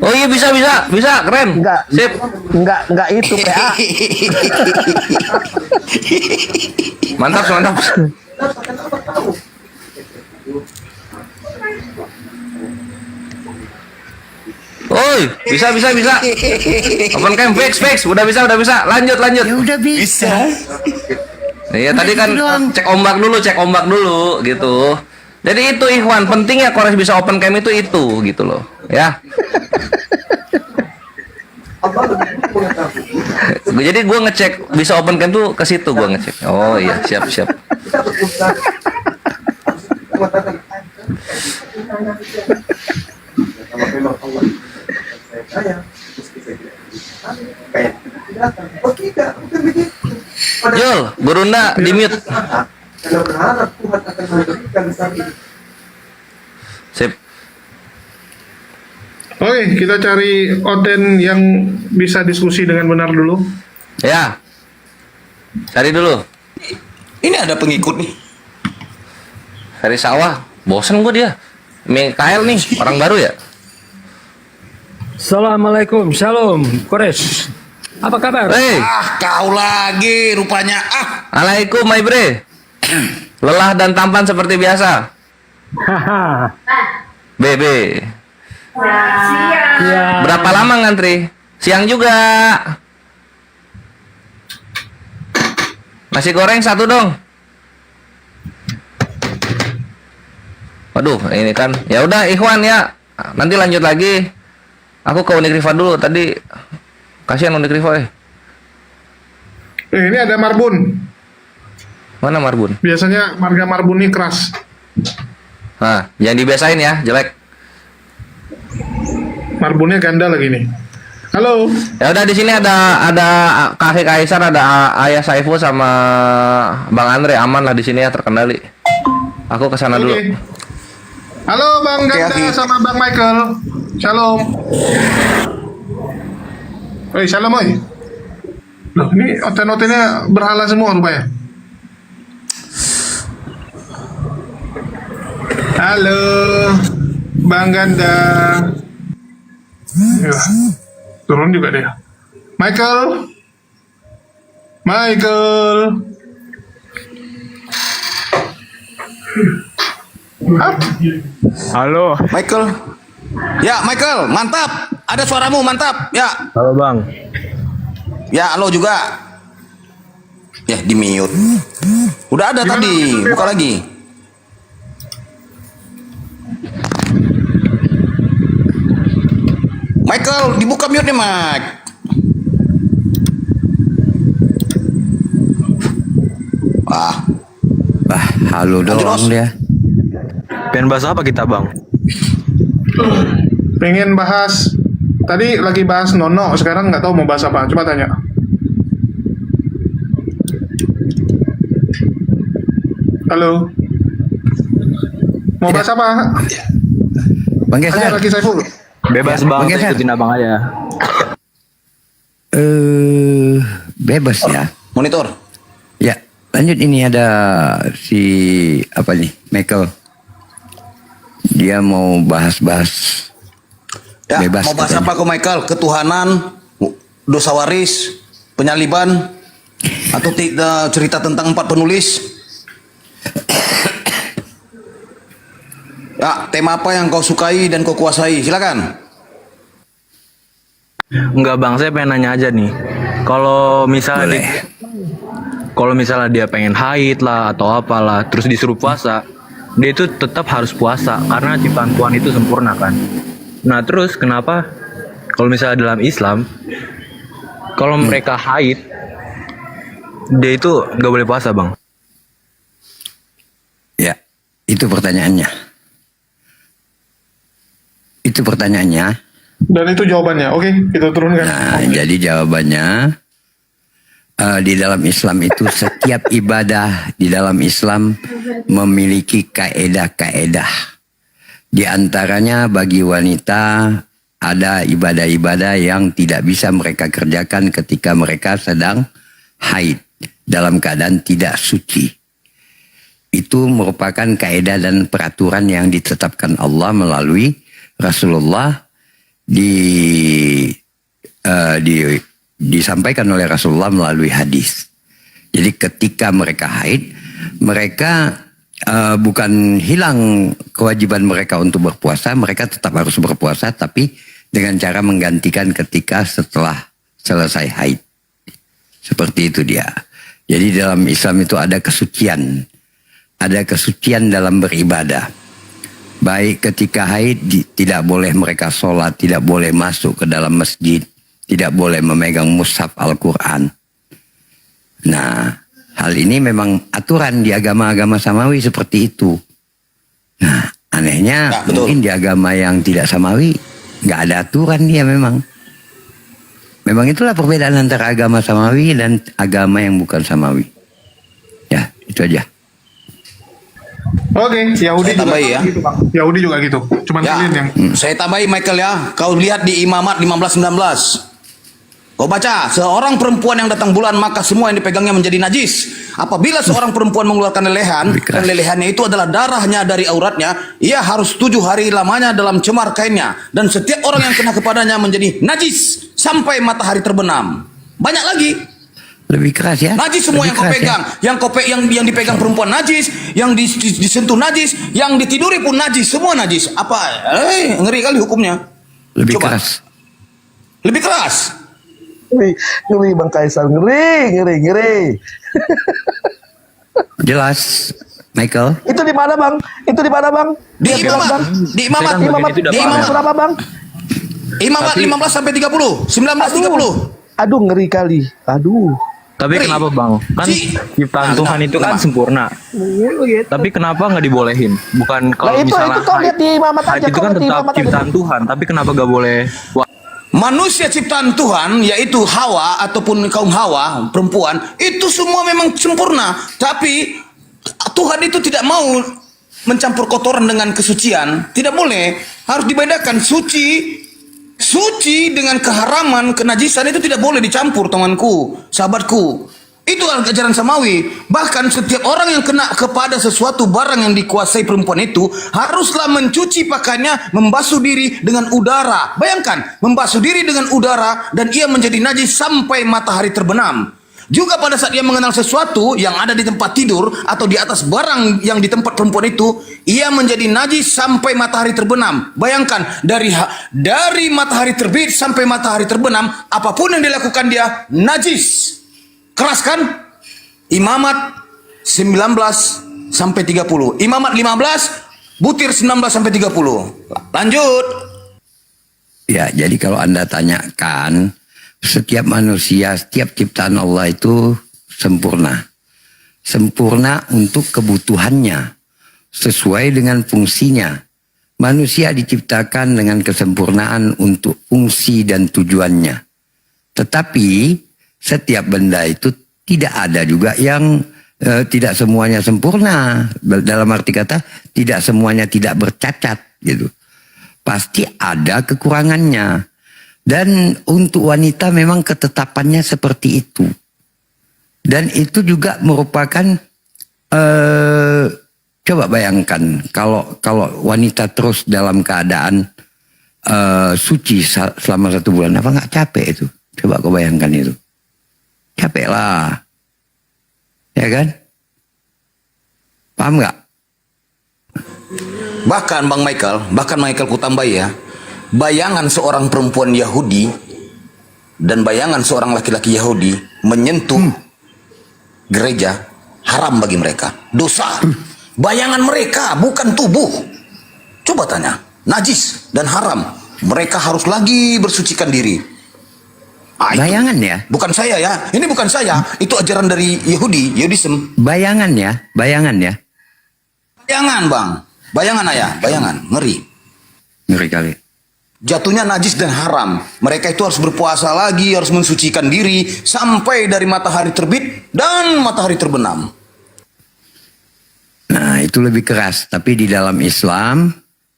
Oh iya bisa, keren. Enggak itu PA. Mantap. Oi, bisa. Open cam fix. Udah bisa. Lanjut. Ya udah bisa. Iya tadi kan cek ombak dulu gitu. Jadi itu Ikhwan, pentingnya Kores bisa open cam itu gitu loh, ya. Jadi gue ngecek bisa open cam tuh ke situ gue ngecek. Oh iya, siap. Jul, Gurunda di mute. karena berharap Tuhan akan memberikan saat ini. Sip. Oke, kita cari Oden yang bisa diskusi dengan benar dulu. Ya. Cari dulu. Ini ada pengikut nih. Dari sawah. Bosen gue dia. Mikael nih, orang baru ya? Assalamualaikum, shalom, Kores. Apa kabar? Hey. Kau lagi rupanya. Alaikum, my bre. Lelah dan tampan seperti biasa. Bebe. Ya. Berapa lama ngantri? Siang juga. Nasi goreng satu dong. Waduh, ini kan. Ya udah, Ikhwan ya. Nanti lanjut lagi. Aku ke Unik Riva dulu. Tadi kasihan Unik Riva. Ini ada Marbun. Mana Marbun? Biasanya marga Marbun ini keras. Nah, jangan dibiasain ya, jelek. Marbunnya ganda lagi nih. Halo. Ya udah, di sini ada Kakek Kaisar, ada Ayah Saiful sama Bang Andre. Aman lah di sini ya, terkendali. Aku kesana dulu. Halo Bang Ganda sama Bang Michael. Shalom. Woi, shalom oi. Loh, ini oten-otennya berhala semua rupanya. Halo Bang Ganda. Ya, turun juga dia. Michael. Halo. Michael. Ya, Michael, mantap. Ada suaramu, mantap. Ya. Halo, Bang. Ya, halo juga. Ya, di mute. Udah ada tadi, buka lagi. Michael, dibuka mute nih, Mike. Halo doang dia. Pengen bahas apa kita, Bang? Pengen bahas. Tadi lagi bahas Nono, sekarang nggak tahu mau bahas apa. Coba tanya. Halo. Mau bahas apa? Bang Geser. Ayo lagi Saiful. Bebas, Bang. Ikutin Abang aja. Bebas ya. Monitor. Ya, lanjut ini ada si apa nih, Michael. Dia mau bahas-bahas. Ya, Bebas mau bahas katanya. apa kok Michael? Ketuhanan, dosa waris, penyaliban, atau cerita tentang 4 penulis? Ya, tema apa yang kau sukai dan kau kuasai? Silakan. Enggak bang, saya pengen nanya aja nih. Kalau misalnya dia pengen haid lah atau apalah, terus disuruh puasa, dia itu tetap harus puasa karena ciptaan Tuhan itu sempurna kan. Nah terus kenapa kalau misalnya dalam Islam, kalau mereka haid, dia itu nggak boleh puasa bang? Ya, itu pertanyaannya. Itu pertanyaannya. Dan itu jawabannya. Oke, kita turunkan. Nah, jadi jawabannya di dalam Islam itu setiap ibadah di dalam Islam memiliki kaedah-kaedah. Di antaranya bagi wanita ada ibadah-ibadah yang tidak bisa mereka kerjakan ketika mereka sedang haid dalam keadaan tidak suci. Itu merupakan kaedah dan peraturan yang ditetapkan Allah melalui Rasulullah disampaikan oleh Rasulullah melalui hadis. Jadi ketika mereka haid, mereka bukan hilang kewajiban mereka untuk berpuasa, mereka tetap harus berpuasa, tapi dengan cara menggantikan ketika setelah selesai haid. Seperti itu dia. Jadi dalam Islam itu ada kesucian dalam beribadah. Baik ketika haid tidak boleh mereka sholat, tidak boleh masuk ke dalam masjid, tidak boleh memegang mushaf Al-Quran. Nah, hal ini memang aturan di agama-agama samawi seperti itu. Nah, anehnya mungkin di agama yang tidak samawi nggak ada aturan dia memang. Memang itulah perbedaan antara agama samawi dan agama yang bukan samawi. Ya, itu aja. Oke, Yahudi juga tambahi ya. gitu, Bang. Yahudi juga gitu. Cuman kalian yang Saya tambahi Michael ya. Kau lihat di Imamat 15:19. Kau baca, seorang perempuan yang datang bulan maka semua yang dipegangnya menjadi najis. Apabila seorang perempuan mengeluarkan lelehan dan lelehannya itu adalah darahnya dari auratnya, ia harus 7 hari lamanya dalam cemar kainnya, dan setiap orang yang kena kepadanya menjadi najis sampai matahari terbenam. Banyak lagi. Lebih keras ya. Najis semua yang kau pegang, yang dipegang perempuan najis, yang disentuh najis, yang ditiduri pun najis, semua najis. Apa? Ngeri kali hukumnya. Lebih keras. Lebih keras. Ngeri Bang Kaisar, ngeri. Jelas, Michael. Itu di mana Bang? Di Imamat berapa Bang? Imamat 15 sampai 30, 19:30. Aduh ngeri kali. Aduh. Tapi kenapa bang? Kan ciptaan Tuhan itu kan sempurna. Tapi kenapa nggak dibolehin? Bukan kalau misalnya itu kau lihat di Imamat aja. itu kan tetap ciptaan Tuhan. Tapi kenapa nggak boleh? Manusia ciptaan Tuhan, yaitu Hawa ataupun kaum Hawa, perempuan, itu semua memang sempurna. Tapi Tuhan itu tidak mau mencampur kotoran dengan kesucian. Tidak boleh. Harus dibedakan suci dengan keharaman, kenajisan itu tidak boleh dicampur, temanku, sahabatku. Itu ajaran samawi. Bahkan setiap orang yang kena kepada sesuatu barang yang dikuasai perempuan itu haruslah mencuci pakaiannya, membasuh diri dengan udara. Bayangkan, membasuh diri dengan udara dan ia menjadi najis sampai matahari terbenam. Juga pada saat dia mengenal sesuatu yang ada di tempat tidur atau di atas barang yang di tempat perempuan itu, ia menjadi najis sampai matahari terbenam. Bayangkan, dari matahari terbit sampai matahari terbenam, apapun yang dilakukan dia najis. Keras kan? Imamat 19 sampai 30. Imamat 15, butir 19 sampai 30. Lanjut. Ya, jadi kalau Anda tanyakan, setiap manusia, setiap ciptaan Allah itu sempurna. Sempurna untuk kebutuhannya, sesuai dengan fungsinya. Manusia diciptakan dengan kesempurnaan untuk fungsi dan tujuannya. Tetapi setiap benda itu tidak ada juga yang tidak semuanya sempurna. Dalam arti kata, tidak semuanya tidak bercacat gitu. Pasti ada kekurangannya. Dan untuk wanita memang ketetapannya seperti itu. Dan itu juga merupakan coba bayangkan kalau wanita terus dalam keadaan suci selama 1 bulan, apa nggak capek itu? Coba kau bayangkan itu. Capek lah. Ya kan? Paham nggak? Bahkan Michael ku tambah ya, bayangan seorang perempuan Yahudi dan bayangan seorang laki-laki Yahudi menyentuh gereja haram bagi mereka, dosa. Bayangan mereka bukan tubuh. Coba tanya, najis dan haram. Mereka harus lagi bersucikan diri. Bayangan ya? Bukan saya ya, ini bukan saya, itu ajaran dari Yahudism. Bayangan ya. Bayangan bang, bayangan ayah, bayangan, ngeri. Ngeri kali. Jatuhnya najis dan haram. Mereka itu harus berpuasa lagi, harus mensucikan diri sampai dari matahari terbit dan matahari terbenam. Nah itu lebih keras, tapi di dalam Islam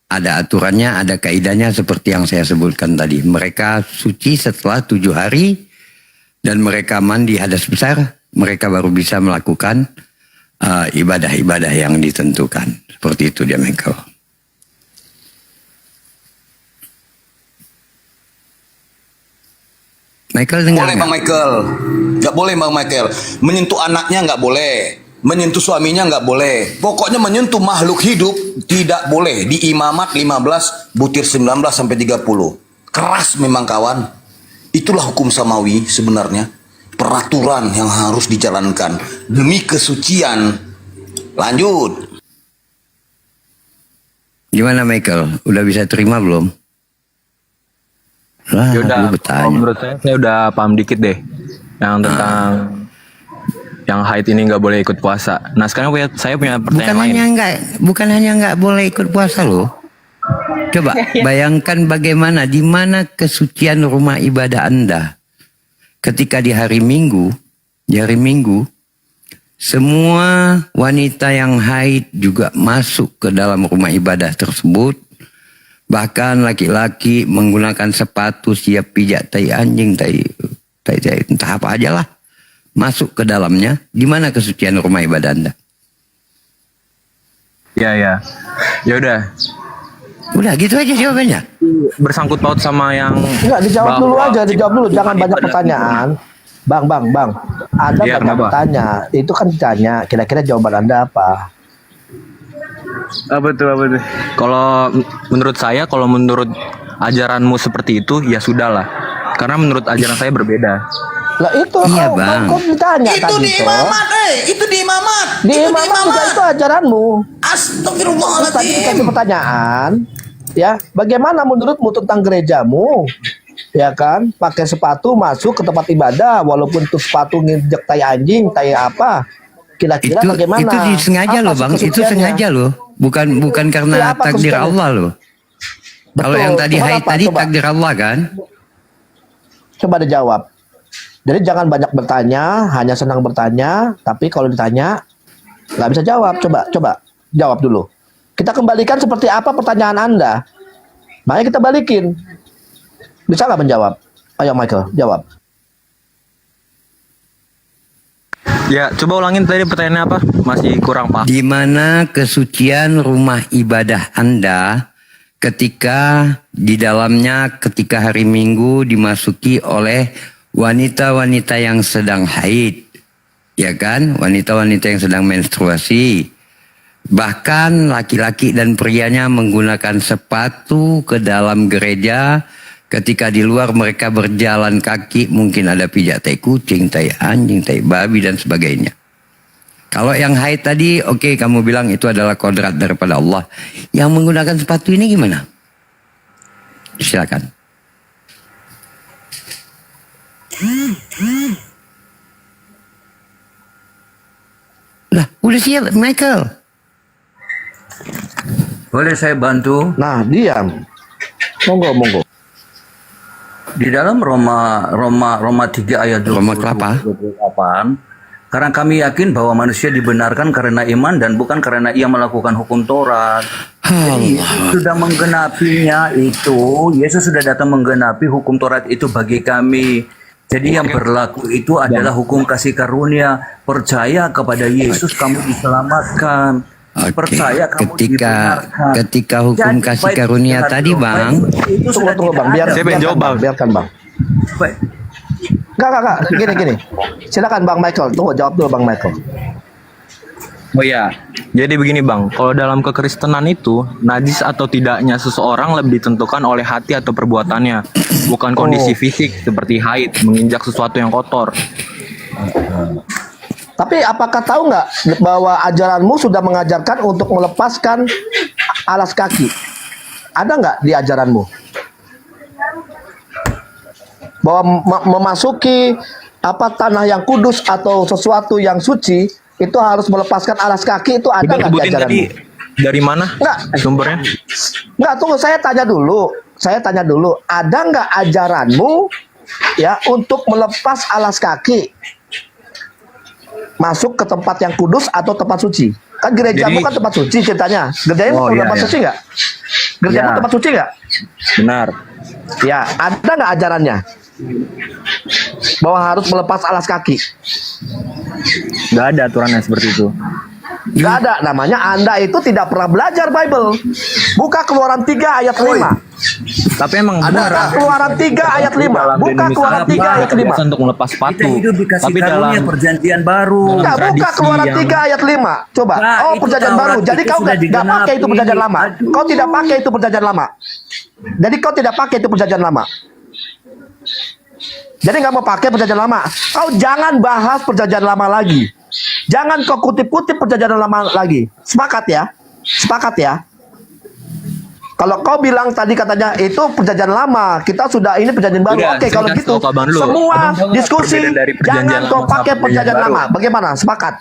ada aturannya, ada kaidahnya seperti yang saya sebutkan tadi. Mereka suci setelah 7 hari dan mereka mandi hadas besar, mereka baru bisa melakukan ibadah-ibadah yang ditentukan. Seperti itu dia Michael. Michael dengar boleh Bang Michael, nggak boleh Bang Michael. Menyentuh anaknya nggak boleh, menyentuh suaminya nggak boleh. Pokoknya menyentuh makhluk hidup tidak boleh. Di Imamat 15 butir 19 sampai 30. Keras memang kawan. Itulah hukum samawi sebenarnya. Peraturan yang harus dijalankan demi kesucian. Lanjut. Gimana Michael? Udah bisa terima belum? Lah, Yaudah, lu bertanya. menurut saya udah paham dikit deh yang tentang yang haid ini nggak boleh ikut puasa. Nah sekarang saya punya pertanyaan lain. Bukan hanya nggak boleh ikut puasa loh. Coba bayangkan bagaimana di mana kesucian rumah ibadah Anda ketika di hari Minggu, semua wanita yang haid juga masuk ke dalam rumah ibadah tersebut. Bahkan laki-laki menggunakan sepatu siap pijak tai anjing, tai entah apa aja lah. Masuk ke dalamnya. Di mana kesucian rumah ibadah Anda? Ya. Ya udah. Udah gitu aja jawabannya. Bersangkut paut sama yang Enggak, dijawab dulu aja, dijawab dulu. Jangan banyak pertanyaan. Bang. Anda Iya, banyak kenapa? bertanya. Itu kan ditanya, kira-kira jawaban Anda apa? Apa tuh? Kalau menurut saya, kalau menurut ajaranmu seperti itu, ya sudahlah. Karena menurut ajaran saya berbeda. Lah itu Iya, Bang. kau ditanya Itu tadi di toh. Imamat, itu di Imamat. Di Imamat juga itu ajaranmu. Tadi Astagfirullahaladzim. dikasih pertanyaan, ya, bagaimana menurutmu tentang gerejamu? Ya kan, pakai sepatu masuk ke tempat ibadah, walaupun itu sepatu nginjek tai anjing, tai apa? Kira-kira bagaimana? Itu disengaja Apa loh Bang, itu kesuciannya? sengaja loh. Bukan karena Iya, apa takdir kesuciannya? Allah loh. Kalau Betul, yang tadi cuman haid apa? tadi Coba. takdir Allah kan? Coba dijawab. Jadi jangan banyak bertanya, hanya senang bertanya, tapi kalau ditanya nggak bisa jawab. Coba jawab dulu. Kita kembalikan seperti apa pertanyaan Anda. Makanya kita balikin. Bisa nggak menjawab? Ayo Michael, jawab. Ya, coba ulangin tadi pertanyaannya apa? Masih kurang paham. Di mana kesucian rumah ibadah Anda ketika di dalamnya ketika hari Minggu dimasuki oleh wanita-wanita yang sedang haid, ya kan? Wanita-wanita yang sedang menstruasi. Bahkan laki-laki dan prianya menggunakan sepatu ke dalam gereja. Ketika di luar mereka berjalan kaki, mungkin ada pijak tai kucing, tai anjing, tai babi dan sebagainya. Kalau yang haid tadi, oke, kamu bilang itu adalah kodrat daripada Allah. Yang menggunakan sepatu ini gimana? Silakan. Lah, udah siap Michael. Boleh saya bantu? Nah, diam. Monggo. Di dalam Roma 3 ayat 28, Karena kami yakin bahwa manusia dibenarkan karena iman dan bukan karena ia melakukan hukum Taurat. Jadi Yesus sudah menggenapinya itu. Yesus sudah datang menggenapi hukum Taurat itu bagi kami. Jadi yang berlaku itu adalah hukum kasih karunia. Percaya kepada Yesus kamu diselamatkan. Percaya kamu dibenarkan. Ketika hukum Jadi, kasih baik karunia jahat tadi, Joe, Bang. baik itu sudah Tunggu bang, tidak ada. biarkan bang, biarkan bang. Baik. Enggak, gini. Silakan Bang Michael, tunggu jawab dulu Bang Michael. Oh ya, jadi begini Bang, kalau dalam kekristenan itu, najis atau tidaknya seseorang lebih ditentukan oleh hati atau perbuatannya, bukan kondisi fisik seperti haid, menginjak sesuatu yang kotor. Tapi apakah tahu nggak bahwa ajaranmu sudah mengajarkan untuk melepaskan alas kaki? Ada nggak di ajaranmu? Bahwa memasuki tanah yang kudus atau sesuatu yang suci itu harus melepaskan alas kaki, itu ada nggak di ajaranmu? Tadi dari mana Nggak. sumbernya? Nggak, tunggu, saya tanya dulu, ada nggak ajaranmu ya untuk melepas alas kaki masuk ke tempat yang kudus atau tempat suci? Kan gerejamu kan tempat suci ceritanya. Gerejamu tempat suci nggak? Gerejamu tempat suci nggak? Benar. Ya, ada nggak ajarannya bahwa harus melepas alas kaki? Nggak ada aturannya seperti itu. Nggak ada, namanya Anda itu tidak pernah belajar Bible. Buka Keluaran 3 ayat 5. Tapi emang Buka Keluaran 3 ayat 5. Buka Keluaran 3 ayat 5. Untuk melepas sepatu. Hidup dikasih Tapi karunia dalam perjanjian baru. Enggak, buka Keluaran 3 ayat 5. Coba. Nah, Oh, itu perjanjian Taurat baru. Jadi itu kau sudah nggak pakai itu perjanjian lama. Aduh. Kau tidak pakai itu perjanjian lama. Jadi kau tidak pakai itu perjanjian lama. Jadi nggak mau pakai perjanjian lama. Kau jangan bahas perjanjian lama lagi. Jangan kau kutip-kutip perjanjian lama lagi. Sepakat ya? Sepakat ya? Kalau kau bilang tadi katanya itu perjanjian lama, kita sudah ini perjanjian baru. Udah, Oke, kalau saya kasih gitu tahu ke Abang dulu. semua Abang tahu nggak diskusi perbedaan dari perjanjian jangan kau lama sama pakai perjanjian perjanjian lama. baru? Bagaimana? Sepakat?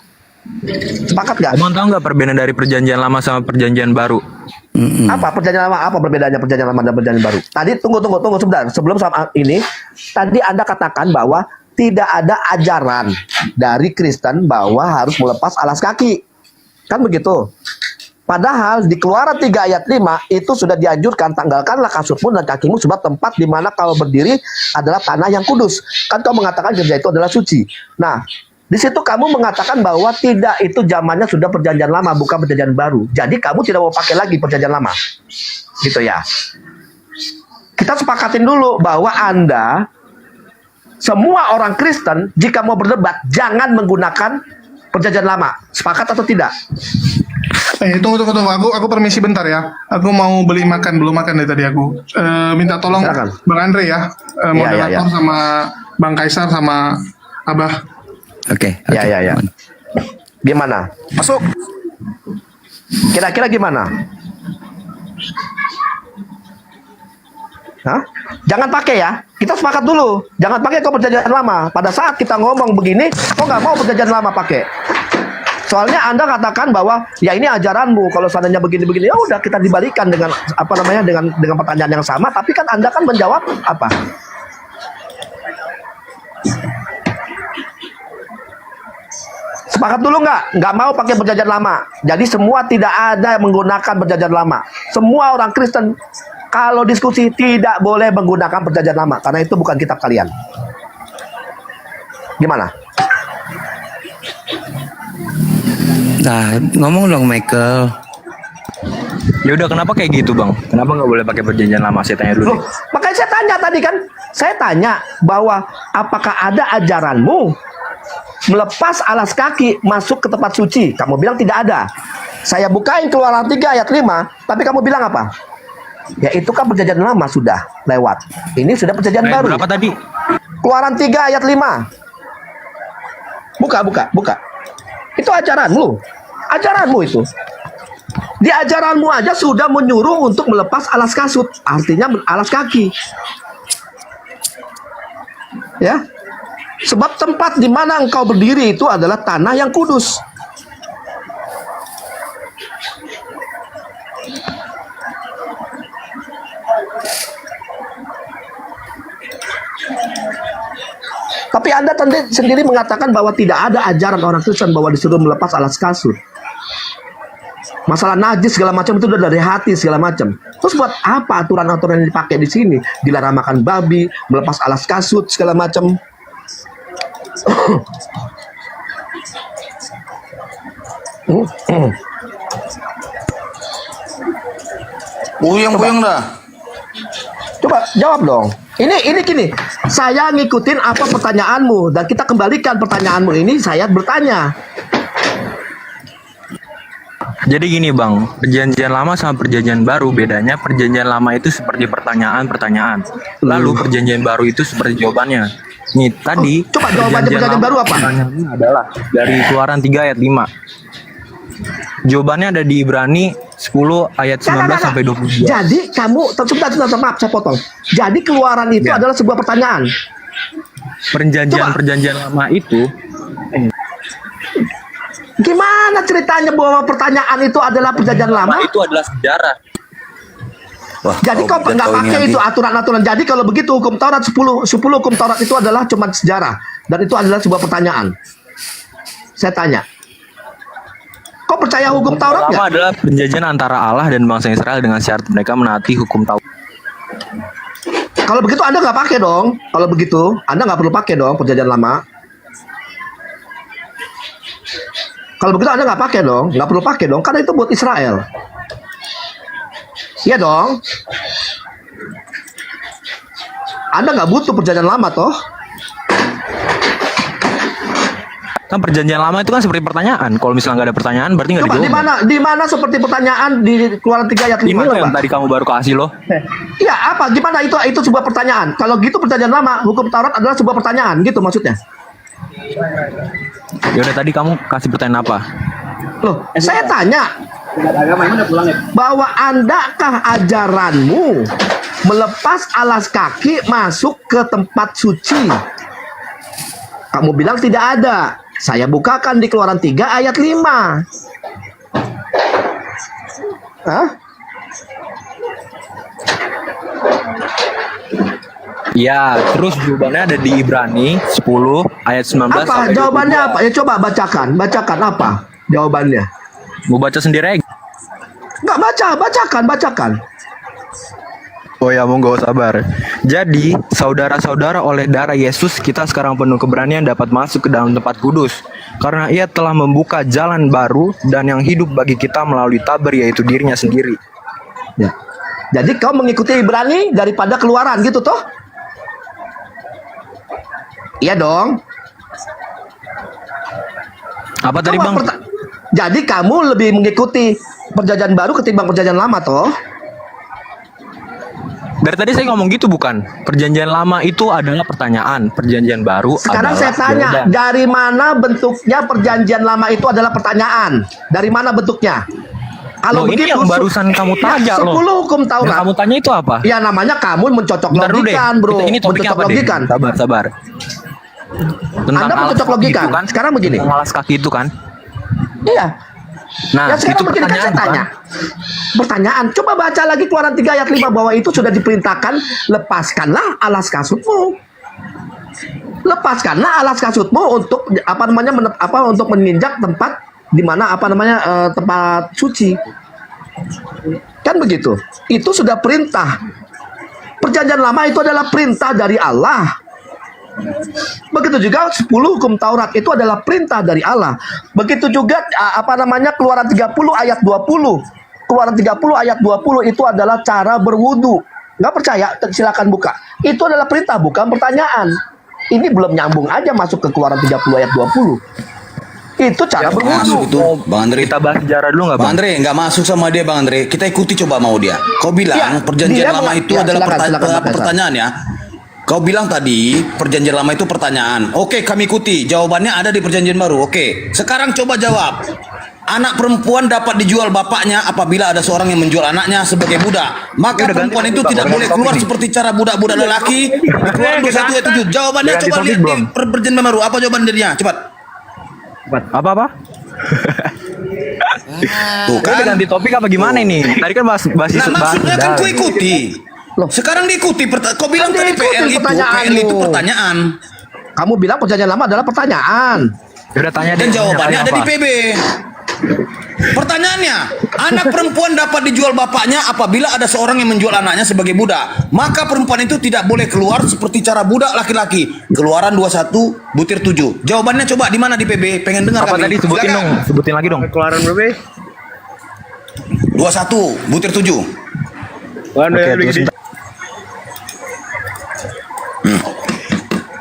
Sepakat nggak? Abang tahu nggak perbedaan dari perjanjian lama sama perjanjian baru? Apa perjanjian lama? Apa perbedaannya perjanjian lama dan perjanjian baru? Tadi tunggu sebentar. Sebelum sama ini, tadi Anda katakan bahwa tidak ada ajaran dari Kristen bahwa harus melepas alas kaki. Kan begitu? Padahal di Keluaran 3 ayat 5 itu sudah dianjurkan, tanggalkanlah kasurmu dan kakimu sebab tempat di mana kau berdiri adalah tanah yang kudus. Kan kau mengatakan gereja itu adalah suci. Nah, di situ kamu mengatakan bahwa tidak, itu zamannya sudah perjanjian lama, bukan perjanjian baru. Jadi kamu tidak mau pakai lagi perjanjian lama. Gitu ya. Kita sepakatin dulu bahwa Anda, semua orang Kristen, jika mau berdebat, jangan menggunakan perjanjian lama. Sepakat atau tidak? Tunggu. Aku permisi bentar ya. Aku mau beli makan, belum makan dari tadi aku. Minta tolong Silakan. Bang Andre ya, moderator Ya. sama Bang Kaisar sama Abah. Oke. Ya. Gimana? Masuk. Kira-kira gimana? Hah? Jangan pakai ya. Kita sepakat dulu. Jangan pakai kau perjanjian lama. Pada saat kita ngomong begini, kau nggak mau perjanjian lama pakai. Soalnya Anda katakan bahwa ya ini ajaranmu. Kalau seandainya begini-begini, ya udah kita dibalikan dengan dengan pertanyaan yang sama. Tapi kan Anda kan menjawab apa? Sepakat dulu nggak? Nggak mau pakai perjanjian lama. Jadi semua tidak ada yang menggunakan perjanjian lama. Semua orang Kristen kalau diskusi tidak boleh menggunakan perjanjian lama karena itu bukan kitab kalian. Gimana? Nah, ngomong dong Michael. Ya udah, kenapa kayak gitu Bang? Kenapa nggak boleh pakai perjanjian lama? Saya tanya dulu. Loh, makanya saya tanya tadi kan. Saya tanya bahwa apakah ada ajaranmu melepas alas kaki masuk ke tempat suci? Kamu bilang tidak ada. Saya bukain Keluaran 3 ayat 5, tapi kamu bilang apa? Ya itu kan perjanjian lama sudah lewat. Ini sudah perjanjian baru. Berapa tadi? Keluaran 3 ayat 5. Buka. Itu ajaranmu. Ajaranmu itu. Di ajaranmu aja sudah menyuruh untuk melepas alas kasut. Artinya alas kaki. Ya. Sebab tempat di mana engkau berdiri itu adalah tanah yang kudus. Tapi Anda sendiri mengatakan bahwa tidak ada ajaran orang Kristen bahwa disuruh melepas alas kasut. Masalah najis segala macam itu udah dari hati segala macam. Terus buat apa aturan-aturan yang dipakai di sini? Dilarang makan babi, melepas alas kasut segala macam. Puyeng dah. Coba jawab dong. Ini gini. Saya ngikutin apa pertanyaanmu dan kita kembalikan pertanyaanmu ini. Saya bertanya. Jadi gini bang, perjanjian lama sama perjanjian baru bedanya perjanjian lama itu seperti pertanyaan-pertanyaan. Lalu perjanjian baru itu seperti jawabannya. Nih tadi coba jawabannya perjanjian baru apa? Pertanyaannya adalah dari Keluaran 3 ayat 5. Jawabannya ada di Ibrani 10 ayat 19 sampai 22. Jadi kamu sebentar, maaf saya potong. Jadi Keluaran itu adalah sebuah pertanyaan. Perjanjian lama itu gimana ceritanya bahwa pertanyaan itu adalah perjanjian lama? Itu adalah sejarah. Wah, jadi kau nggak pakai itu aturan-aturan. Jadi kalau begitu hukum Taurat 10 hukum Taurat itu adalah cuma sejarah dan itu adalah sebuah pertanyaan. Saya tanya. Kau percaya hukum Taurat nggak? Lama adalah perjanjian antara Allah dan bangsa Israel dengan syarat mereka menaati hukum Taurat. Kalau begitu Anda nggak pakai dong. Kalau begitu Anda nggak perlu pakai dong perjanjian lama. Kalau begitu Anda nggak pakai dong, nggak perlu pakai dong, karena itu buat Israel. Iya dong. Anda nggak butuh perjanjian lama toh? Kan perjanjian lama itu kan seperti pertanyaan. Kalau misalnya nggak ada pertanyaan, berarti nggak dijawab. Di mana seperti pertanyaan di Keluaran 3 ayat 5? Ini loh yang tadi kamu baru kasih loh. Iya, apa? Gimana itu sebuah pertanyaan? Kalau gitu perjanjian lama, hukum Taurat adalah sebuah pertanyaan, gitu maksudnya? Ya udah tadi kamu kasih pertanyaan apa? Loh, saya tanya bahwa Andakah ajaranmu melepas alas kaki masuk ke tempat suci? Kamu bilang tidak ada. Saya bukakan di Keluaran 3 ayat 5. Hah? Ya, terus jawabannya ada di Ibrani 10 ayat 19 apa sampai jawabannya 22. apa? Ya coba bacakan apa jawabannya? Mau baca sendiri aja. Nggak bacakan. Oh ya, monggo sabar. Jadi, saudara-saudara, oleh darah Yesus kita sekarang penuh keberanian dapat masuk ke dalam tempat kudus. Karena ia telah membuka jalan baru dan yang hidup bagi kita melalui tabir, yaitu dirinya sendiri. Ya. Jadi kau mengikuti Ibrani daripada Keluaran gitu toh? Iya dong. Apa tadi bang? Jadi kamu lebih mengikuti perjanjian baru ketimbang perjanjian lama toh? Dari tadi saya ngomong gitu bukan? Perjanjian lama itu adalah pertanyaan, perjanjian baru Sekarang adalah saya tanya, jawaban. dari mana bentuknya perjanjian lama itu adalah pertanyaan? Dari mana bentuknya? Kalau ini yang barusan kamu tanya loh. 10 hukum Taurat. Yang kamu tanya itu apa? Ya namanya kamu mencocok logikan, bro. Ini topiknya apa deh? Sabar. Tentang Anda mencocok logikan. Kan? Sekarang begini. Tentang alas kaki itu kan? Iya. Nah, ya sekarang itu begini kan saya tanya. Pertanyaan. Coba baca lagi Keluaran 3 ayat 5 bahwa itu sudah diperintahkan, lepaskanlah alas kasutmu. Lepaskanlah alas kasutmu untuk untuk menginjak tempat di mana tempat suci. Kan begitu. Itu sudah perintah. Perjanjian lama itu adalah perintah dari Allah. Begitu juga 10 hukum Taurat itu adalah perintah dari Allah. Begitu juga Keluaran 30 ayat 20. Keluaran 30 ayat 20 itu adalah cara berwudu. Nggak percaya? Silakan buka. Itu adalah perintah, bukan pertanyaan. Ini belum nyambung aja masuk ke Keluaran 30 ayat 20. Itu cara berwudu. Masuk itu, Bang Andre. Kita bahas sejarah dulu nggak, Bang Andre? Nggak masuk sama dia, Bang Andre. Kita ikuti coba mau dia. Kau bilang perjanjian lama itu adalah pertanyaan ya. Kau bilang tadi perjanjian lama itu pertanyaan. Oke, kami ikuti. Jawabannya ada di perjanjian baru. Oke. Sekarang coba jawab. Anak perempuan dapat dijual bapaknya apabila ada seorang yang menjual anaknya sebagai budak. Maka perempuan itu tidak boleh keluar seperti cara budak-budak lelaki. Keluar 21 ayat 7. Jawabannya coba lihat di perjanjian baru. Apa jawaban dirinya? Cepat. Apa? Tuh kan ganti topik apa gimana ini? Tadi kan bahas maksudnya kan ku ikuti. Sekarang diikuti. Kau bilang tadi PL itu pertanyaan. Kamu bilang perjanjian lama adalah pertanyaan. Udah tanya Dan deh, jawabannya tanya ada di apa? PB. Pertanyaannya, anak perempuan dapat dijual bapaknya apabila ada seorang yang menjual anaknya sebagai budak. Maka perempuan itu tidak boleh keluar seperti cara budak laki-laki. Keluaran 21 butir 7. Jawabannya coba di mana di PB? Pengen dengar Apa kami. tadi sebutin Silakan. dong, sebutin lagi dong. Keluaran berapa? 21 butir 7.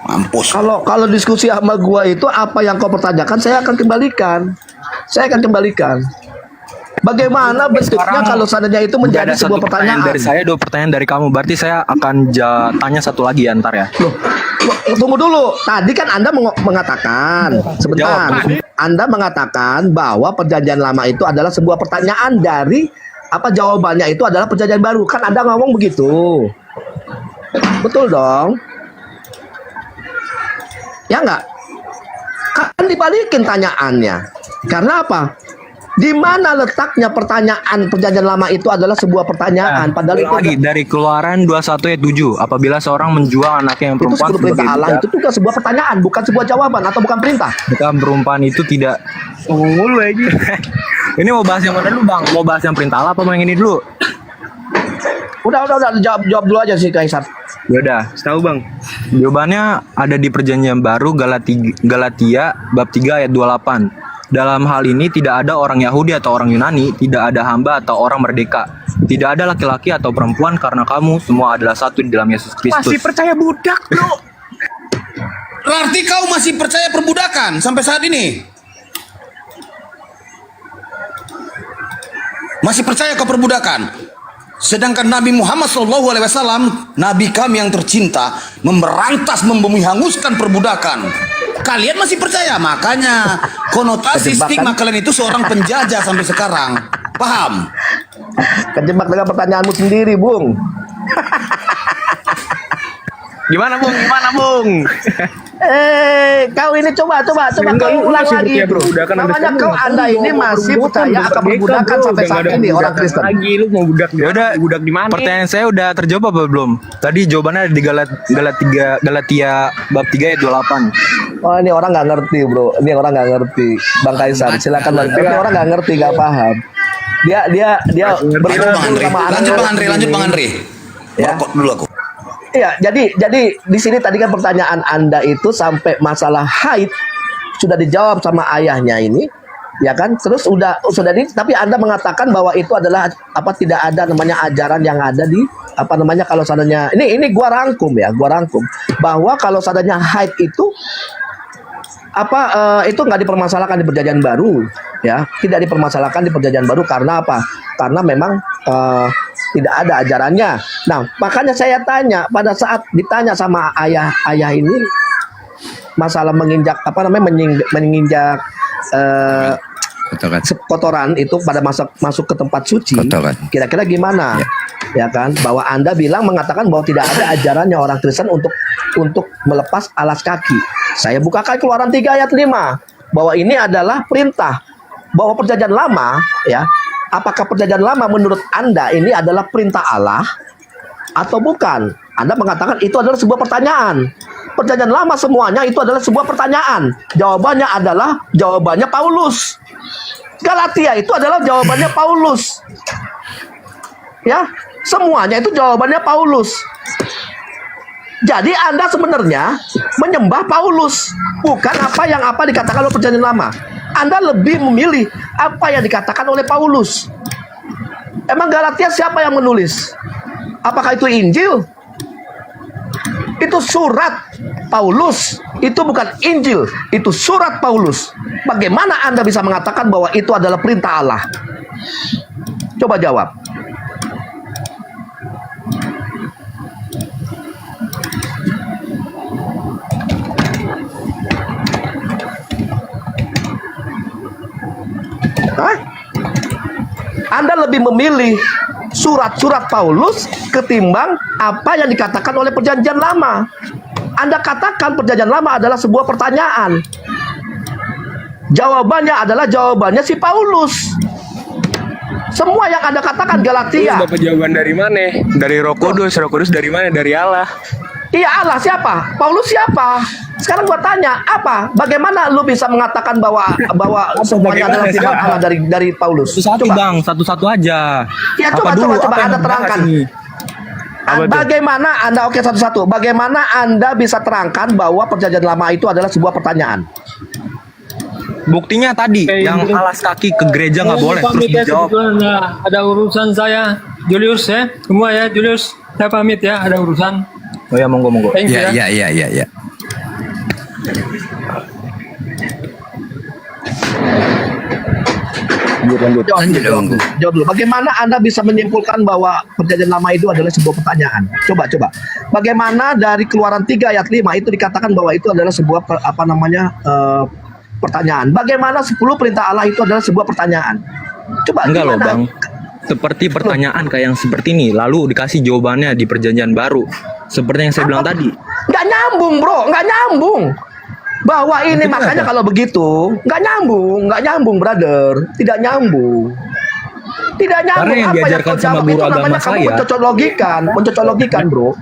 Mampus. Kalau diskusi sama gua itu apa yang kau pertanyakan saya akan kembalikan. Bagaimana bentuknya kalau seandainya itu menjadi Ada sebuah satu pertanyaan? dari saya, 2 pertanyaan dari kamu. Berarti saya akan tanya satu lagi ya, ntar ya. Loh, tunggu dulu. Tadi kan Anda mengatakan, sebentar. Anda mengatakan bahwa perjanjian lama itu adalah sebuah pertanyaan dari apa jawabannya itu adalah perjanjian baru. Kan Anda ngomong begitu. Betul dong? Ya enggak? Kan dibalikin tanyaannya. Karena apa? Di mana letaknya pertanyaan perjanjian lama itu adalah sebuah pertanyaan, padahal itu lagi dari Keluaran 21 ayat 7. Apabila seorang menjual anaknya yang itu perempuan sebuah perintah sebagai Allah, budak, itu juga sebuah pertanyaan, bukan sebuah jawaban atau bukan perintah. bukan perempuan itu tidak mulu lagi. Ini mau bahas yang mana dulu, Bang? Mau bahas yang perintah Allah apa mau yang ini dulu? Udah, jawab dulu aja sih Kaisar. Yaudah, tahu Bang. Jawabannya ada di Perjanjian Baru Galatia bab 3 ayat 28. Dalam hal ini tidak ada orang Yahudi atau orang Yunani, tidak ada hamba atau orang merdeka, tidak ada laki-laki atau perempuan, karena kamu semua adalah satu di dalam Yesus Kristus. Masih percaya budak, bro? Berarti kau masih percaya perbudakan sampai saat ini? Masih percaya ke perbudakan? Sedangkan Nabi Muhammad SAW, Nabi kami yang tercinta, memberantas, menghanguskan perbudakan. Kalian masih percaya? Makanya konotasi stigma kalian itu seorang penjajah sampai sekarang. Paham? Kejebak dengan pertanyaanmu sendiri, Bung. Gimana Bung? Kau ini coba kau ulang lagi. Namanya kau Anda ini masih percaya akan perbudakan sampai saat ini orang Kristen. Lu mau budak budak di mana? Pertanyaan saya udah terjawab apa belum? Tadi jawabannya ada di Galatia bab 3 ayat 28. Oh, ini orang nggak ngerti, bro. Ini orang nggak ngerti. Bang Kaisar, silakan Bang. Ini orang nggak ngerti, nggak paham. Dia Lanjut Bang Andre. Ya. Rokok dulu aku. Iya, jadi di sini tadi kan pertanyaan Anda itu sampai masalah haid sudah dijawab sama ayahnya ini, ya kan? Terus sudah tapi Anda mengatakan bahwa itu adalah tidak ada namanya ajaran yang ada di kalau seandainya ini gua rangkum bahwa kalau seandainya haid itu itu nggak dipermasalahkan di Perjanjian Baru, ya, tidak dipermasalahkan di Perjanjian Baru karena apa? Karena memang tidak ada ajarannya. Nah, makanya saya tanya pada saat ditanya sama ayah ini masalah menginjak menginjak kotoran itu pada masuk ke tempat suci. Kira-kira gimana? Ya kan? Bahwa Anda mengatakan bahwa tidak ada ajarannya orang Kristen untuk melepas alas kaki. Saya bukakan Keluaran 3 ayat 5 bahwa ini adalah perintah, bahwa perjanjian lama, ya. Apakah perjanjian lama menurut Anda ini adalah perintah Allah atau bukan? Anda mengatakan itu adalah sebuah pertanyaan. Perjanjian lama semuanya itu adalah sebuah pertanyaan. Jawabannya adalah jawabannya Paulus. Galatia itu adalah jawabannya Paulus. Ya, semuanya itu jawabannya Paulus. Jadi Anda sebenarnya menyembah Paulus, bukan apa dikatakan oleh perjanjian lama. Anda lebih memilih apa yang dikatakan oleh Paulus. Emang Galatia siapa yang menulis? Apakah itu Injil? Itu surat Paulus. Itu bukan Injil, itu surat Paulus. Bagaimana Anda bisa mengatakan bahwa itu adalah perintah Allah? Coba jawab. Anda lebih memilih surat-surat Paulus ketimbang apa yang dikatakan oleh perjanjian lama. Anda katakan perjanjian lama adalah sebuah pertanyaan. Jawabannya adalah jawabannya si Paulus. Semua yang Anda katakan Galatia. Dapat jawaban dari mana? Dari Roh Kudus. Roh Kudus dari mana? Dari Allah. Iya, Allah siapa? Paulus siapa? Sekarang gua tanya, apa? Bagaimana lu bisa mengatakan bahwa semuanya adalah firman Allah dari Paulus? Satu-satu bang, satu-satu aja. Ya Apa coba apa yang Anda dibahas terangkan. nih? Apa tuh? Bagaimana Anda oke satu-satu? Bagaimana Anda bisa terangkan bahwa perjanjian lama itu adalah sebuah pertanyaan? Buktinya tadi, yang alas kaki ke gereja nggak boleh. Terus Pamit ya, dijawab. kebetulan ada urusan saya, Julius ya, semua ya, Julius. Saya pamit ya, ada urusan. Oh ya, monggo. Thank you ya. Ya. Jawab dulu. Bagaimana Anda bisa menyimpulkan bahwa perjanjian lama itu adalah sebuah pertanyaan? Coba. Bagaimana dari Keluaran 3 ayat 5 itu dikatakan bahwa itu adalah sebuah pertanyaan? Bagaimana 10 perintah Allah itu adalah sebuah pertanyaan? Coba. Enggak loh gimana? bang. Seperti pertanyaan kayak yang seperti ini, lalu dikasih jawabannya di perjanjian baru. Seperti yang saya bilang tadi. Nggak nyambung bro, nggak nyambung. Bahwa ini Itu makanya apa? kalau begitu nggak nyambung brother, tidak nyambung. Karena yang diajarkan sama guru itu agama namanya kamu saya. mencocok-logikan bro.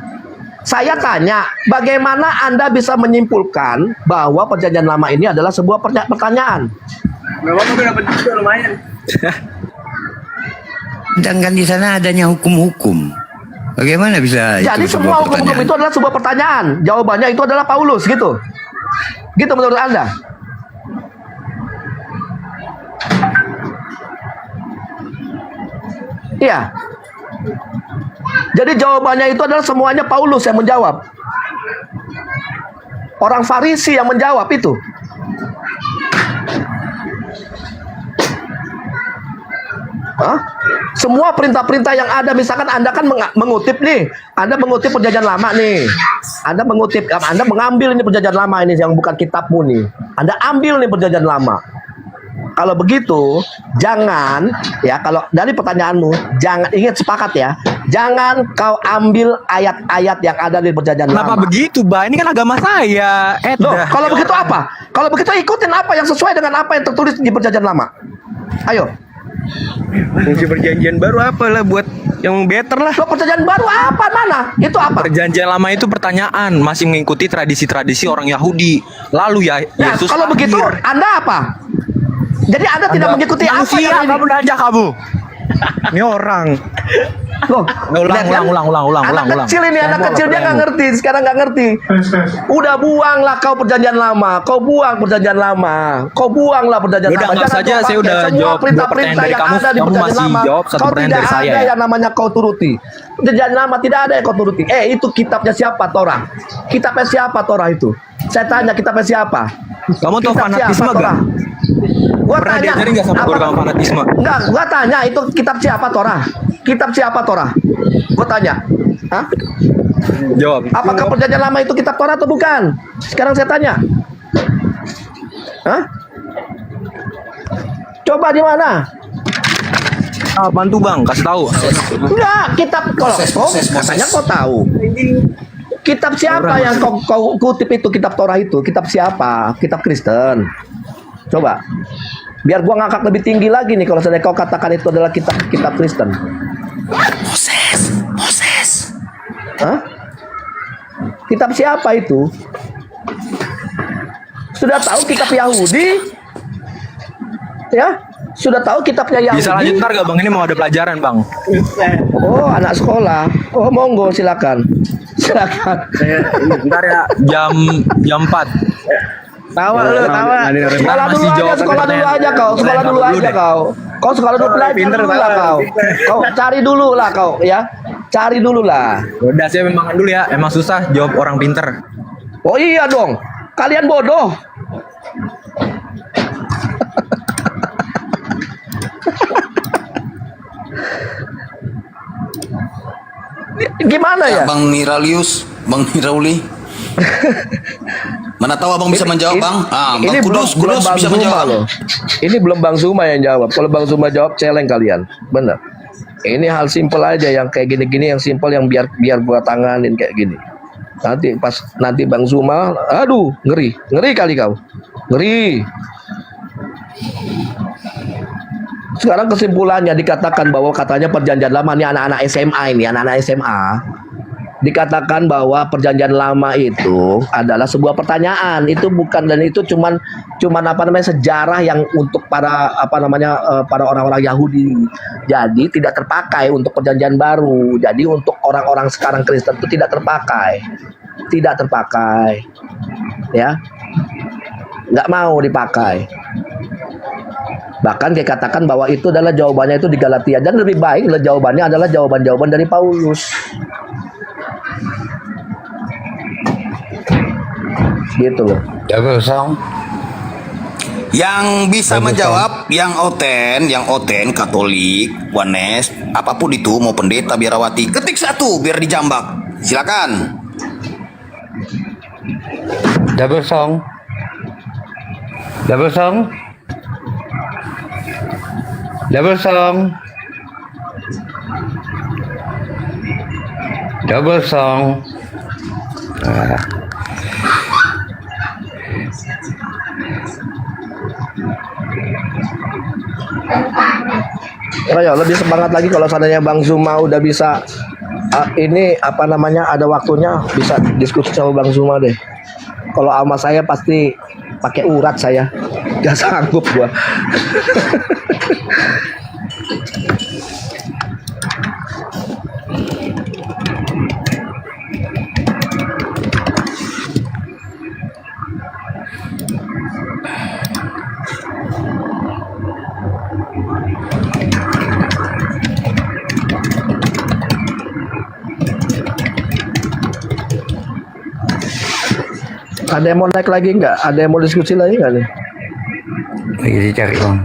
Saya tanya, bagaimana Anda bisa menyimpulkan bahwa perjanjian lama ini adalah sebuah pertanyaan? Sedangkan di sana adanya hukum-hukum. Bagaimana bisa Jadi itu semua sebuah hukum-hukum pertanyaan? itu adalah sebuah pertanyaan. Jawabannya itu adalah Paulus gitu. Gitu menurut Anda? Iya. Jadi jawabannya itu adalah semuanya Paulus yang menjawab. Orang Farisi yang menjawab itu. Hah? Semua perintah-perintah yang ada, misalkan Anda kan mengutip nih, Anda mengutip perjanjian lama nih, Anda mengambil ini perjanjian lama ini yang bukan kitabmu nih, Anda ambil nih perjanjian lama. Kalau begitu, jangan ya, kalau dari pertanyaanmu, jangan, ingat sepakat ya, jangan kau ambil ayat-ayat yang ada di perjanjian Kenapa lama. begitu, Mbak? Ini kan agama saya. Loh, kalau begitu apa? Kalau begitu ikutin apa yang sesuai dengan apa yang tertulis di perjanjian lama. Ayo. Fungsi perjanjian baru apalah buat yang better lah. Loh, perjanjian baru apa mana? Itu apa? Perjanjian lama itu pertanyaan, masih mengikuti tradisi-tradisi orang Yahudi. Lalu ya Nah, Yesus kalau lahir. begitu Anda apa? Jadi Anda tidak mengikuti apa manusia, yang kamu aja kamu. Ini orang. Loh, ulang. Anak kecil ini, anak kecil dia nggak ngerti, sekarang nggak ngerti. Udah buanglah kau perjanjian lama, kau buang perjanjian lama, kau buanglah perjanjian Udah, lama. anggap saja kau saya pakai udah semua jawab dua perintah-perintah pertanyaan dari yang kamu, ada di kamu perjanjian masih lama. jawab satu Kau pertanyaan tidak dari saya, ada ya? yang namanya kau turuti. Perjanjian lama tidak ada yang kau turuti. Itu kitabnya siapa, Torah? Kitabnya siapa, Torah itu? Saya tanya, kitabnya siapa? Kamu tahu Kitab fanatisme siapa, gak? Torah? Gua Pernah tanya, diajarin gak sama guru apa- kamu fanatisme? Enggak, gua tanya itu kitab siapa, Torah? Kitab siapa, Torah? Gua tanya. Hah? Jawab. Apakah perjanjian lama itu kitab Torah atau bukan? Sekarang saya tanya. Hah? Coba di mana? Bantu bang, kasih tahu. Enggak, kitab katanya kau tahu. Kitab siapa yang kau kutip itu, kitab Torah itu? Kitab siapa? Kitab Kristen. Coba. Biar gua ngangkat lebih tinggi lagi nih kalau saya kau katakan itu adalah kitab Kristen. Moses. Hah? Kitab siapa itu? Sudah tahu kitab Yahudi? Ya? Sudah tahu kitabnya Yahudi? Bisa lanjut ntar gak bang? Ini mau ada pelajaran bang. Oh, anak sekolah. Oh, monggo silakan. Silakan. Bentar ya, jam 4. Tawa lu, tawa. Sekolah dulu aja, sekolah dulu aja kau. Sekolah dulu aja kau. Kau sekolah dulu, belajar dulu lah kau. Kau cari dulu lah kau, ya. Cari dulu lah. Udah saya memang dulu ya, emang susah jawab orang pinter. Oh iya dong. Kalian bodoh. Gimana ya? Bang Niralius, Bang Nirauli. Mana tahu abang bisa menjawab bang? Bang Kudus Bang bisa Zuma menjawab. loh. Ini belum Bang Zuma yang jawab. Kalau Bang Zuma jawab, celeng kalian. Bener. Ini hal simpel aja yang kayak gini-gini, yang simpel yang biar gua tanganin kayak gini. Nanti Bang Zuma, aduh, ngeri kali kau. Ngeri. Sekarang kesimpulannya dikatakan bahwa katanya perjanjian lama ini anak-anak SMA dikatakan bahwa perjanjian lama itu adalah sebuah pertanyaan. Itu bukan, dan itu cuman apa namanya, sejarah yang untuk para para orang-orang Yahudi. Jadi tidak terpakai untuk perjanjian baru. Jadi untuk orang-orang sekarang Kristen itu tidak terpakai. Tidak terpakai. Ya. Nggak mau dipakai. Bahkan dikatakan bahwa itu adalah jawabannya itu di Galatia, dan lebih baik jawabannya adalah jawaban-jawaban dari Paulus. Gitu loh. Yang bisa menjawab yang oten Katolik, Wanes, apapun itu, mau pendeta, biarawati, ketik satu biar dijambak. Silakan. Double song. Double song. Double song. Double song. Ayo lebih semangat lagi kalau seandainya Bang Zuma udah bisa ini apa namanya, ada waktunya bisa diskusi sama Bang Zuma deh. Kalau sama saya pasti pakai urat saya, gak sanggup gua. Ada yang mau naik lagi nggak? Ada yang mau diskusi lagi nggak nih? Lagi dicari Bang.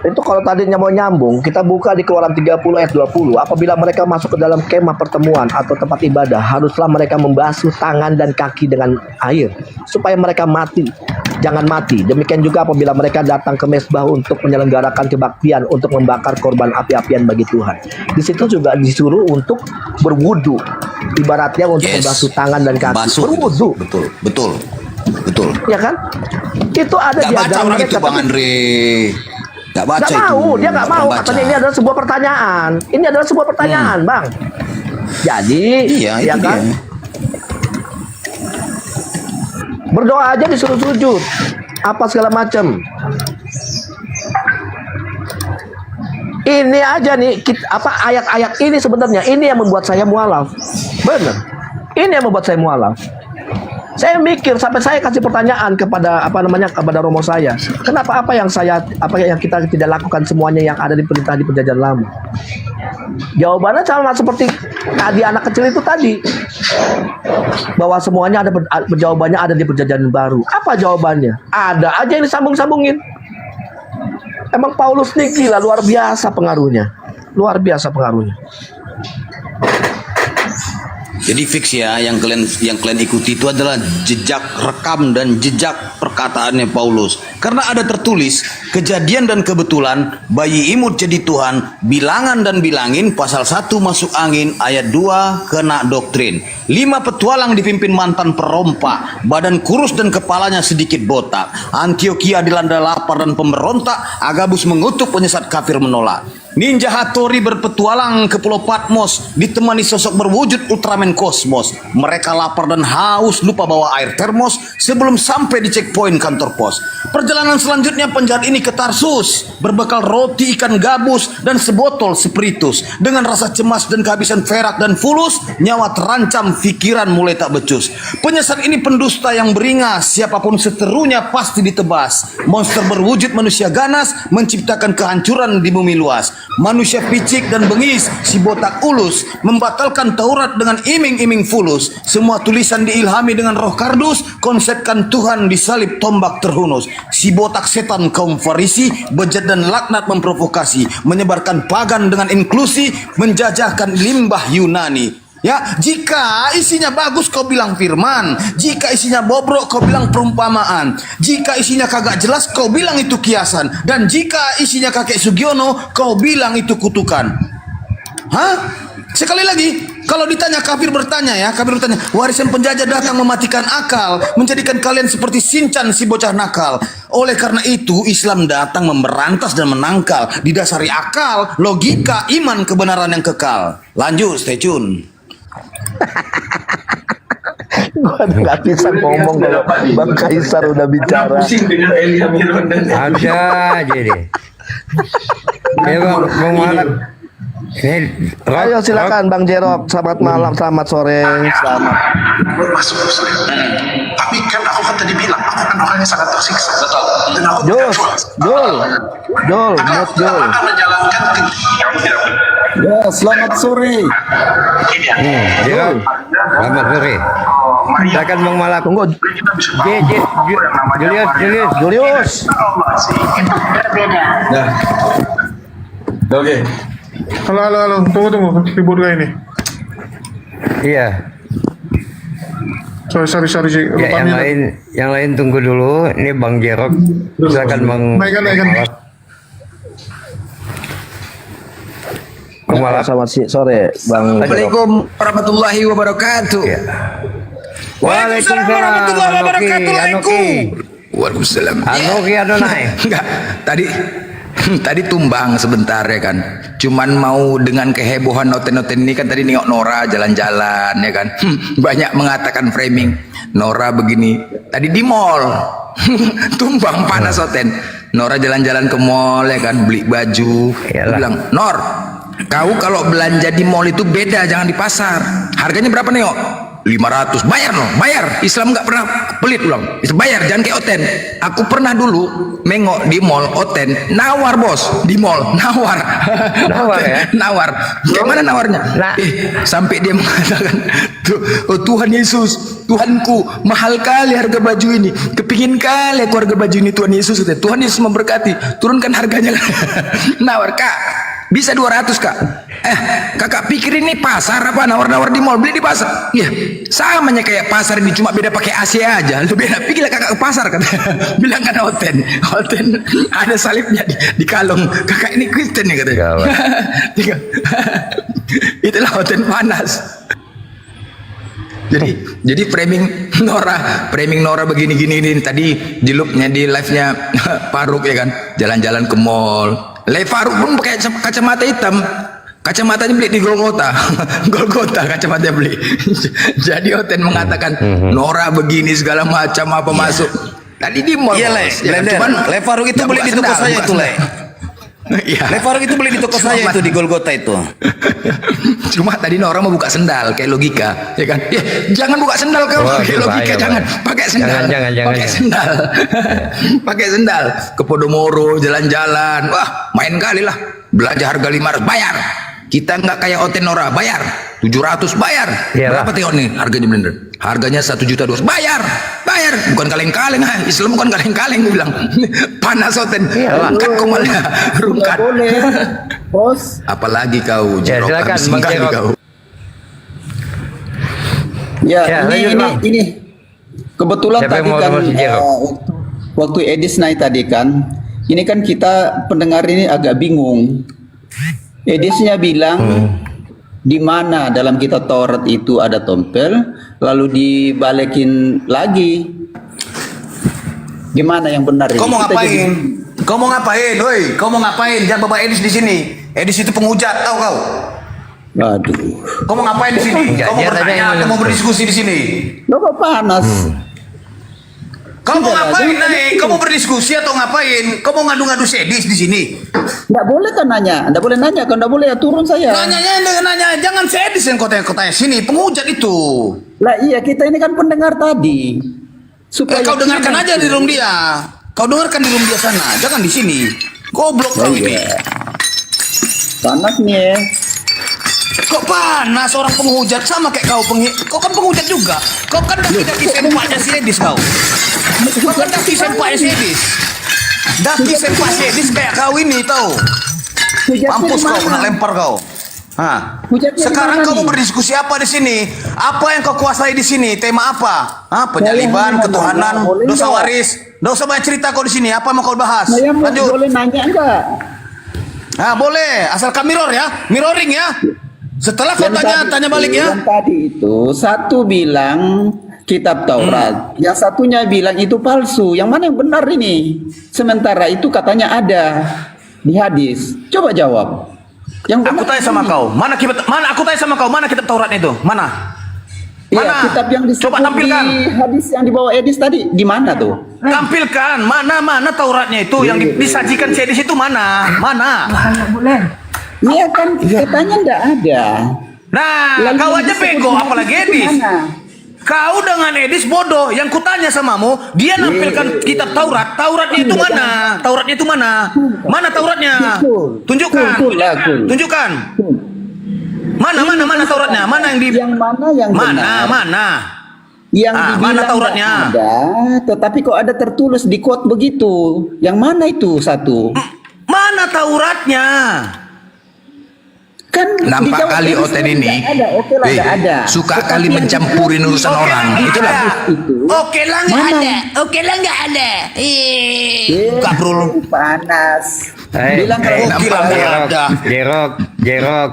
Itu kalau tadinya mau nyambung, kita buka di Keluaran 30 ayat 20. Apabila mereka masuk ke dalam kemah pertemuan atau tempat ibadah, haruslah mereka membasuh tangan dan kaki dengan air, supaya mereka mati. Jangan mati. Demikian juga apabila mereka datang ke mezbah untuk menyelenggarakan kebaktian, untuk membakar korban api-apian bagi Tuhan. Di situ juga disuruh untuk berwudu. Ibaratnya untuk membasuh tangan dan kaki. Berwudu. Betul. Ya kan? Itu ada di ajaran mereka. Itu Bang Andre. Gak baca gak itu. mau, dia gak mau. Katanya ini adalah sebuah pertanyaan. Ini adalah sebuah pertanyaan, Bang. Jadi, ya kan? Dia. Berdoa aja disuruh sujud. Apa segala macam. Ini aja nih, ayat-ayat ini sebenarnya ini yang membuat saya mualaf. Benar. Ini yang membuat saya mualaf. Saya mikir sampai saya kasih pertanyaan kepada kepada romo saya. Kenapa apa yang kita tidak lakukan semuanya yang ada di perintah di perjanjian lama? Jawabannya sama seperti tadi anak kecil itu tadi. Bahwa semuanya jawabannya ada di perjanjian baru. Apa jawabannya? Ada aja yang disambung-sambungin. Emang Paulus nih gila, luar biasa pengaruhnya. Luar biasa pengaruhnya. Jadi fix ya, yang kalian ikuti itu adalah jejak rekam dan jejak perkataannya Paulus. Karena ada tertulis, kejadian dan kebetulan, bayi imut jadi Tuhan, bilangan dan bilangin, pasal 1 masuk angin, ayat 2 kena doktrin. 5 petualang dipimpin mantan perompak, badan kurus dan kepalanya sedikit botak. Antioquia dilanda lapar dan pemberontak, Agabus mengutuk, penyesat kafir menolak. Ninja Hattori berpetualang ke Pulau Patmos, ditemani sosok berwujud Ultraman Kosmos. Mereka lapar dan haus, lupa bawa air termos sebelum sampai di checkpoint kantor pos. Perjalanan selanjutnya penjahat ini ke Tarsus, berbekal roti ikan gabus dan sebotol spiritus. Dengan rasa cemas dan kehabisan perak dan fulus, nyawa terancam, pikiran mulai tak becus. Penyesat ini pendusta yang beringas, siapapun seterunya pasti ditebas. Monster berwujud manusia ganas, menciptakan kehancuran di bumi luas. Manusia picik dan bengis, si botak ulus, membatalkan Taurat dengan iming-iming fulus. Semua tulisan diilhami dengan roh kardus, konsepkan Tuhan disalib tombak terhunus. Si botak setan kaum Farisi, bejat dan laknat memprovokasi, menyebarkan pagan dengan inklusi, menjajahkan limbah Yunani. Ya, jika isinya bagus kau bilang firman, jika isinya bobrok kau bilang perumpamaan, jika isinya kagak jelas kau bilang itu kiasan, dan jika isinya kakek Sugiono kau bilang itu kutukan. Hah? Sekali lagi, kalau ditanya kafir bertanya, warisan penjajah datang mematikan akal, menjadikan kalian seperti Sinchan si bocah nakal. Oleh karena itu, Islam datang memberantas dan menangkal, didasari akal, logika, iman, kebenaran yang kekal. Lanjut, stay tune. Gua nggak bisa ngomong kalau Bang Kaisar udah bicara. Ada aja deh. Ya Bang Muhammad. Ayo silakan Bang Jerok. Selamat malam, selamat sore, selamat. Masuk tapi kan aku kan tadi bilang aku kan orangnya sangat tersiksa. Betul. Dan aku Jul, akan menjalankan Ya, selamat sore. Selamat sore. Silakan Bang Malak. Tunggu. Julius. Nah. Oke. Halo. Tunggu. Ribut gak ini? Iya. Sorry. Ya, yang lain tunggu dulu. Ini Bang Jerok. Silakan Bang. Baikkan. Bang Malak. Selamat sore, Bang. Assalamualaikum warahmatullahi wabarakatuh. Ya. Waalaikumsalam warahmatullahi wabarakatuh. Waalaikumsalam. Anoki Adonai. Enggak, tadi tumbang sebentar ya kan. Cuman mau dengan kehebohan noten-noten ini kan tadi nengok Nora jalan-jalan ya kan. Banyak mengatakan framing Nora begini. Tadi di mall. Tumbang panas Oten. Nora jalan-jalan ke mall ya kan, beli baju. Dia bilang, "Nor, kau kalau belanja di mall itu beda, jangan di pasar. Harganya berapa nih, Nengok? 500. Bayar loh, bayar. Islam nggak pernah pelit ulang. Bayar, jangan kayak Oten. Aku pernah dulu mengok di mall Oten, nawar bos di mall, nawar. Nawar ya? Nawar. Gimana nawarnya? Sampai dia mengatakan, oh Tuhan Yesus, Tuhanku, mahal kali harga baju ini. Kepingin kali aku harga baju ini Tuhan Yesus. Tuhan Yesus memberkati, turunkan harganya. Nawar, Kak. Bisa 200 kak. Kakak pikir ini pasar apa, nawar-nawar di mall, beli di pasar. Iya, samanya kayak pasar ini, cuma beda pakai AC aja. Lu beda, pikirlah kakak ke pasar kan. Bilang kan Oten ada salibnya di kalung. Kakak ini Kristen nih katanya. Itulah Oten panas. Jadi framing Nora begini-gini ini tadi di loopnya di live-nya Faruk ya kan, jalan-jalan ke mall. Faruk pun pakai kacamata hitam, kacamatanya beli di Golgota. Kacamatanya beli. Jadi Oten mengatakan Nora begini segala macam apa masuk. Tadi di mall. Iya cuman Faruk itu beli di toko saya itu Faruk itu beli di toko saya itu di Golgota itu. Cuma tadi Nora mau buka sendal kayak logika, ya kan? Ya, jangan buka sendal kau, pakai logika jangan. Pakai sendal. Pakai sendal. Pakai sendal ke Podomoro jalan-jalan. Wah, main kali lah. Belanja harga 500 bayar. Kita nggak kayak Oten Nora, bayar 700 bayar. Berapa tengok nih harganya bener? Harganya 1.200.000 bayar. Bukan kaleng-kaleng, Islam bukan kaleng-kaleng, gue bilang. Panas Oten, rungkat kau malah, rungkat. Boleh, bos. Apalagi kau, silakan Bang Jerok. kau. Ini kebetulan Siapa tadi kan waktu Edis naik tadi kan, ini kan kita pendengar ini agak bingung. Edisnya bilang di mana dalam kitab Taurat itu ada tompel, lalu dibalikin lagi. Gimana yang benar ini? Kau mau ngapain? Woi, kau mau ngapain? Jangan bawa Edis di sini. Edis itu penghujat, tahu kau? Aduh. Kau mau ngapain di sini? Kau mau bertanya atau mau berdiskusi di sini? Lo kok panas? Kau mau ngapain, Nay? Kau mau berdiskusi atau ngapain? Kau mau ngadu-ngadu sedis di sini? Nggak boleh kan nanya? Nggak boleh nanya. Kalau nggak boleh ya turun saya. Nanya, jangan sedis yang kotanya sini. Penghujat itu. Lah iya, kita ini kan pendengar tadi. Supaya kau dengarkan aja di room dia. Kau dengarkan di room dia sana. Jangan di sini. Goblok kau ini. Panas nih ya. Kok panas orang penghujat sama kayak kau kau kan penghujat juga. Kau kan daki sempaknya si Edis kau. Kau kan daki sempaknya si Edis. Daki sempak si Edis kayak kau ini tahu. Mampus kau, kena lempar kau. Sekarang kau mau berdiskusi apa di sini? Apa yang kau kuasai di sini? Tema apa? Penyaliban, ketuhanan, dosa waris. Dosa banyak cerita kau di sini. Apa yang mau kau bahas? Lanjut. Boleh nanya enggak? Boleh, asalkan mirror ya, mirroring ya. Setelah kau tanya balik ya. Yang tadi itu satu bilang kitab Taurat, yang satunya bilang itu palsu. Yang mana yang benar ini? Sementara itu katanya ada di hadis. Coba jawab. Yang benar. Aku tanya sama kau, aku tanya sama kau, mana kitab Tauratnya itu? Mana? Iya, kitab yang Coba tampilkan. di hadis yang dibawa Edis tadi di mana tuh? Tampilkan mana Tauratnya itu yang disajikan si Edis itu mana? Iya kan katanya enggak ada. Nah, Lalu kau yang aja disebut bego, di apalagi hadis itu Edis. mana? Kau dengan Edis bodoh. Yang kutanya samamu, dia nampilkan kitab Taurat. Tauratnya itu mana? Tauratnya itu mana? Mana Tauratnya? Tunjukkan. Tunjukkan. Mana Tauratnya? Mana yang di? Yang mana yang benar? Mana? Yang mana dibilang Tauratnya? nggak ada, tetapi kok ada tertulis di quote begitu. Yang mana itu satu? Mana Tauratnya? Kan Nampak kali Oten ini suka kali mencampurin urusan orang. Itulah. Oke lah nggak ada. Oke lah nggak ada. Kaprul panas. Bilang kalau oke lah nggak ada. Jerok.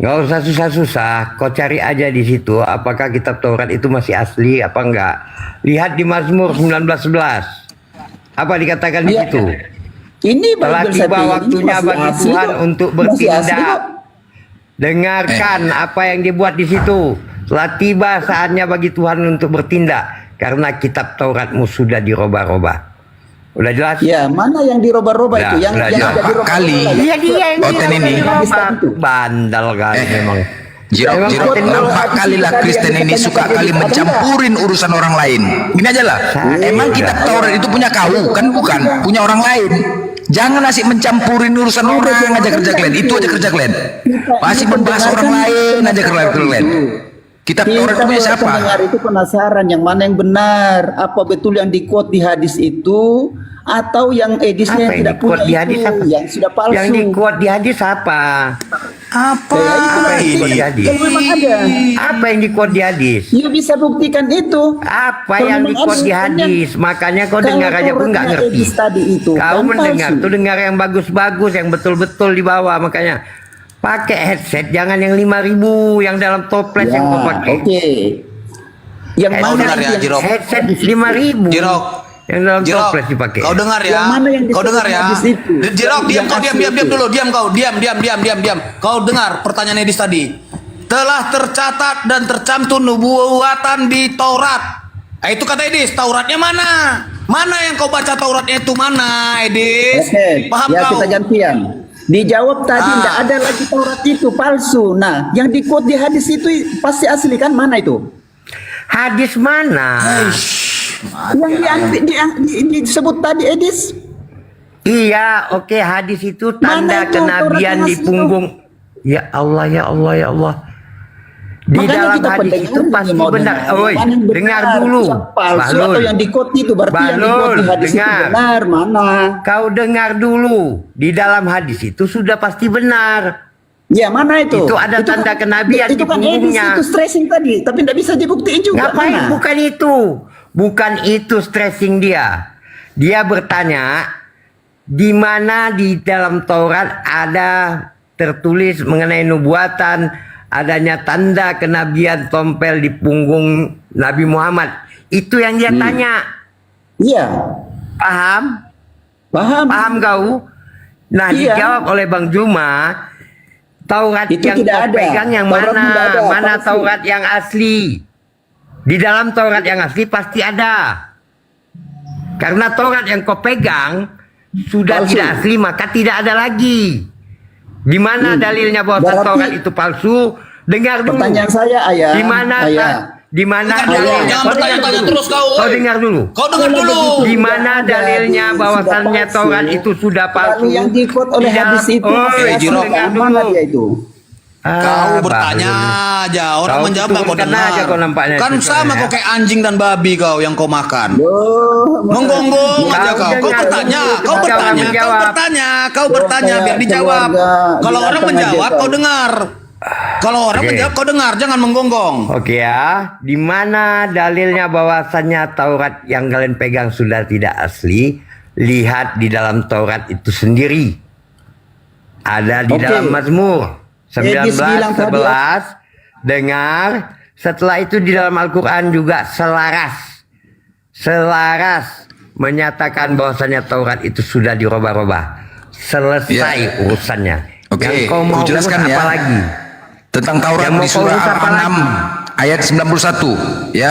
Nggak usah susah-susah. Kau cari aja di situ. Apakah kitab Taurat itu masih asli apa enggak? Lihat di Mazmur 19:11. Apa dikatakan di situ? Ini telah tiba waktunya bagi Tuhan untuk bertindak. Dengarkan apa yang dibuat di situ. Telah tiba saatnya bagi Tuhan untuk bertindak karena kitab Tauratmu sudah dirubah-rubah. Udah jelas? Ya, mana yang dirubah-rubah itu? Yang dirubah kali. Iya dia yang Oten ini. Bandel kali memang. Jirok, nampak kali lah Kristen ini suka kali mencampurin urusan orang lain. Gini aja lah, emang kitab Taurat itu punya kau, kan bukan? Punya orang lain. Jangan asik mencampurin urusan orang aja kerja kalian. Itu aja kerja kalian. Masih membahas orang lain aja kerja kalian. Kitab Taurat itu punya siapa? Pendengar itu penasaran yang mana yang benar, apa betul yang di-quote di hadis itu atau yang edisnya yang tidak punya di hadis itu, yang sudah palsu. Yang di-quote di hadis apa? Apa yang di-quote di hadis? Kalau memang ada. Apa yang di-quote di hadis? You bisa buktikan itu. Apa yang di-quote di hadis? Makanya kau dengar aja pun nggak ngerti. Kau mendengar tuh dengar yang bagus-bagus, yang betul-betul di bawah. Makanya pakai headset, jangan yang 5.000 yang dalam toples yang kau pakai. Oke. Yang mana ya, Jirok? Headset 5.000. Jirok. Yang dalam toples dipakai. Kau dengar ya? Kau dengar ya? Jirok, diam kau, diam dulu, diam kau, diam. Kau dengar pertanyaan Edis tadi. Telah tercatat dan tercantum nubuatan di Taurat. Itu kata Edis, Tauratnya mana? Mana yang kau baca Tauratnya itu mana, Edis? Paham ya, kau? kita gantian. Dijawab tadi tidak ada lagi Taurat itu palsu. Nah, yang di-quote di hadis itu pasti asli kan? Mana itu? Hadis mana? Yang disebut tadi Edis. Iya, oke, hadis itu tanda kenabian di punggung. Ya Allah, ya Allah, ya Allah. Di dalam hadis itu pasti benar. Oi, dengar dulu. Palsu atau yang di-quote itu berarti yang di-quote di hadis itu benar. Mana? Kau dengar dulu. Di dalam hadis itu sudah pasti benar. Ya, mana itu? Itu ada tanda kenabian di punggungnya. Itu stressing tadi, tapi tidak bisa dibuktiin juga. Ngapain? Bukan itu. Bukan itu stressing dia. Dia bertanya, di mana di dalam Taurat ada tertulis mengenai nubuatan, adanya tanda kenabian tompel di punggung Nabi Muhammad. Itu yang dia tanya. Iya. Paham? Paham kau? Nah, dijawab oleh Bang Juma, Taurat itu yang tidak kau ada. pegang yang Taurat tidak mana? ada, Mana palsu. Taurat yang asli? Di dalam Taurat yang asli pasti ada. Karena Taurat yang kau pegang sudah Palsu. tidak asli, maka tidak ada lagi. Di mana dalilnya bahwa Berarti- Taurat itu palsu? Dengar dulu. Pertanyaan saya, Ayah. Di mana? Ayah. Di mana Jangan dalilnya? bertanya-tanya terus kau. Kau dengar dulu. Kau dengar dulu. Di mana dalilnya bahwasannya Taurat itu sudah palsu? Lalu yang di-quote oleh hadis itu masih asli. dengar Mana dulu. dia itu? Kau bertanya aja, orang Kau menjawab kau turunkan dengar. aja kau nampaknya Kan itu, sama ya. kau kayak anjing dan babi kau yang kau makan. Menggonggong aja kau. Kau bertanya, kau bertanya biar dijawab. Kalau orang menjawab kau dengar. Kalau orang menjawab kau dengar, jangan menggonggong. Oke ya, di mana dalilnya bahwasannya Taurat yang kalian pegang sudah tidak asli? Lihat di dalam Taurat itu sendiri. Ada di dalam Mazmur Edis bilang tadi, 19:11 dengar. Setelah itu di dalam Al-Quran juga selaras menyatakan bahwasanya Taurat itu sudah dirubah-rubah. Selesai urusannya. Oke, Yang kau mau aku jelaskan urus ya. apa lagi? Tentang Taurat Yang mau di surah kau urus apa Al-An'am ayat 91 ya.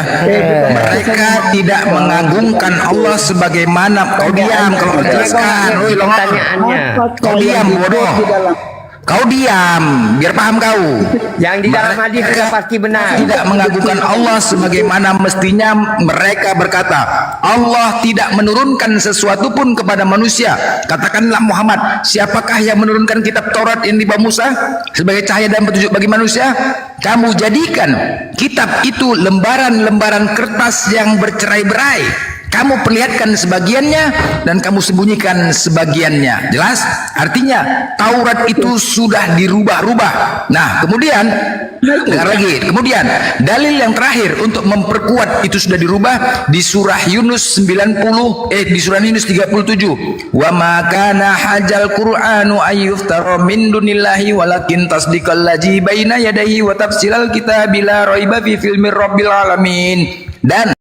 Mereka tidak mengagungkan Allah sebagaimana kau diam kalau kau jelaskan. Oi, Pertanyaannya. Kau diam bodoh. Kau diam, biar paham kau. Yang di dalam hadis sudah pasti benar. Tidak mengagungkan Allah sebagaimana mestinya mereka berkata, Allah tidak menurunkan sesuatu pun kepada manusia. Katakanlah Muhammad, siapakah yang menurunkan kitab Taurat yang dibawa Musa sebagai cahaya dan petunjuk bagi manusia? Kamu jadikan kitab itu lembaran-lembaran kertas yang bercerai-berai. Kamu perlihatkan sebagiannya dan kamu sembunyikan sebagiannya. Jelas? Artinya Taurat itu sudah dirubah-rubah. Nah, kemudian dengar lagi. Kemudian dalil yang terakhir untuk memperkuat itu sudah dirubah di surah Yunus 90 di surah Yunus 37. Wa ma kana hajal Qur'anu ayyuftara min dunillahi walakin tasdiqal ladzi baina yadayhi wa tafsilal kitabi la raiba fi filmir rabbil alamin. Dan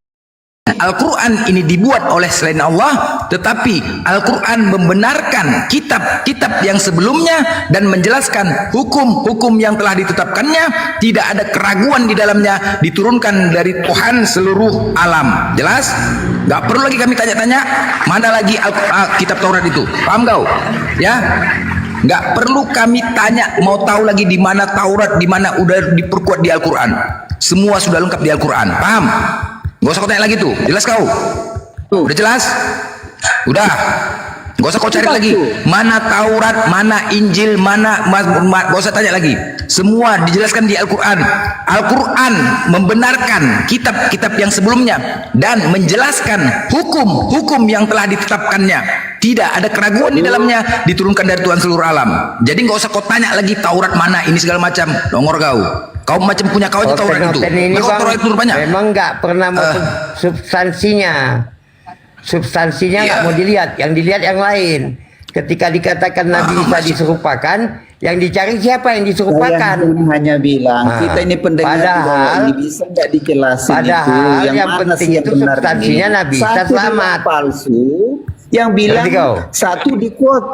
Al-Quran ini dibuat oleh selain Allah, tetapi Al-Quran membenarkan kitab-kitab yang sebelumnya dan menjelaskan hukum-hukum yang telah ditetapkannya. Tidak ada keraguan di dalamnya, diturunkan dari Tuhan seluruh alam. Jelas? Gak perlu lagi kami tanya-tanya mana lagi kitab Taurat itu. Paham kau? Ya? Gak perlu kami tanya mau tahu lagi di mana Taurat, di mana udah diperkuat di Al-Quran. Semua sudah lengkap di Al-Quran. Paham? Gak usah kau tanya lagi tuh, jelas kau? Udah jelas? Udah. Gak usah kau cari lagi. Mana Taurat, mana Injil, gak usah tanya lagi. Semua dijelaskan di Al-Quran. Al-Quran membenarkan kitab-kitab yang sebelumnya dan menjelaskan hukum-hukum yang telah ditetapkannya. Tidak ada keraguan di dalamnya, diturunkan dari Tuhan seluruh alam. Jadi gak usah kau tanya lagi Taurat mana, ini segala macam. Nongor kau. Kau macam punya kau aja Taurat itu. Ini Kau Taurat itu rupanya. memang nggak pernah mau substansinya. Substansinya nggak mau dilihat. Yang dilihat yang lain. Ketika dikatakan Nabi Isa diserupakan, yang dicari siapa yang diserupakan? Saya hanya bilang kita ini pendengar di bawah ini bisa nggak dijelasin padahal itu yang mana penting sih yang itu benar substansinya ini? Nabi Isa Satu selamat. bilang palsu, yang bilang Ngerti kau? satu di quote.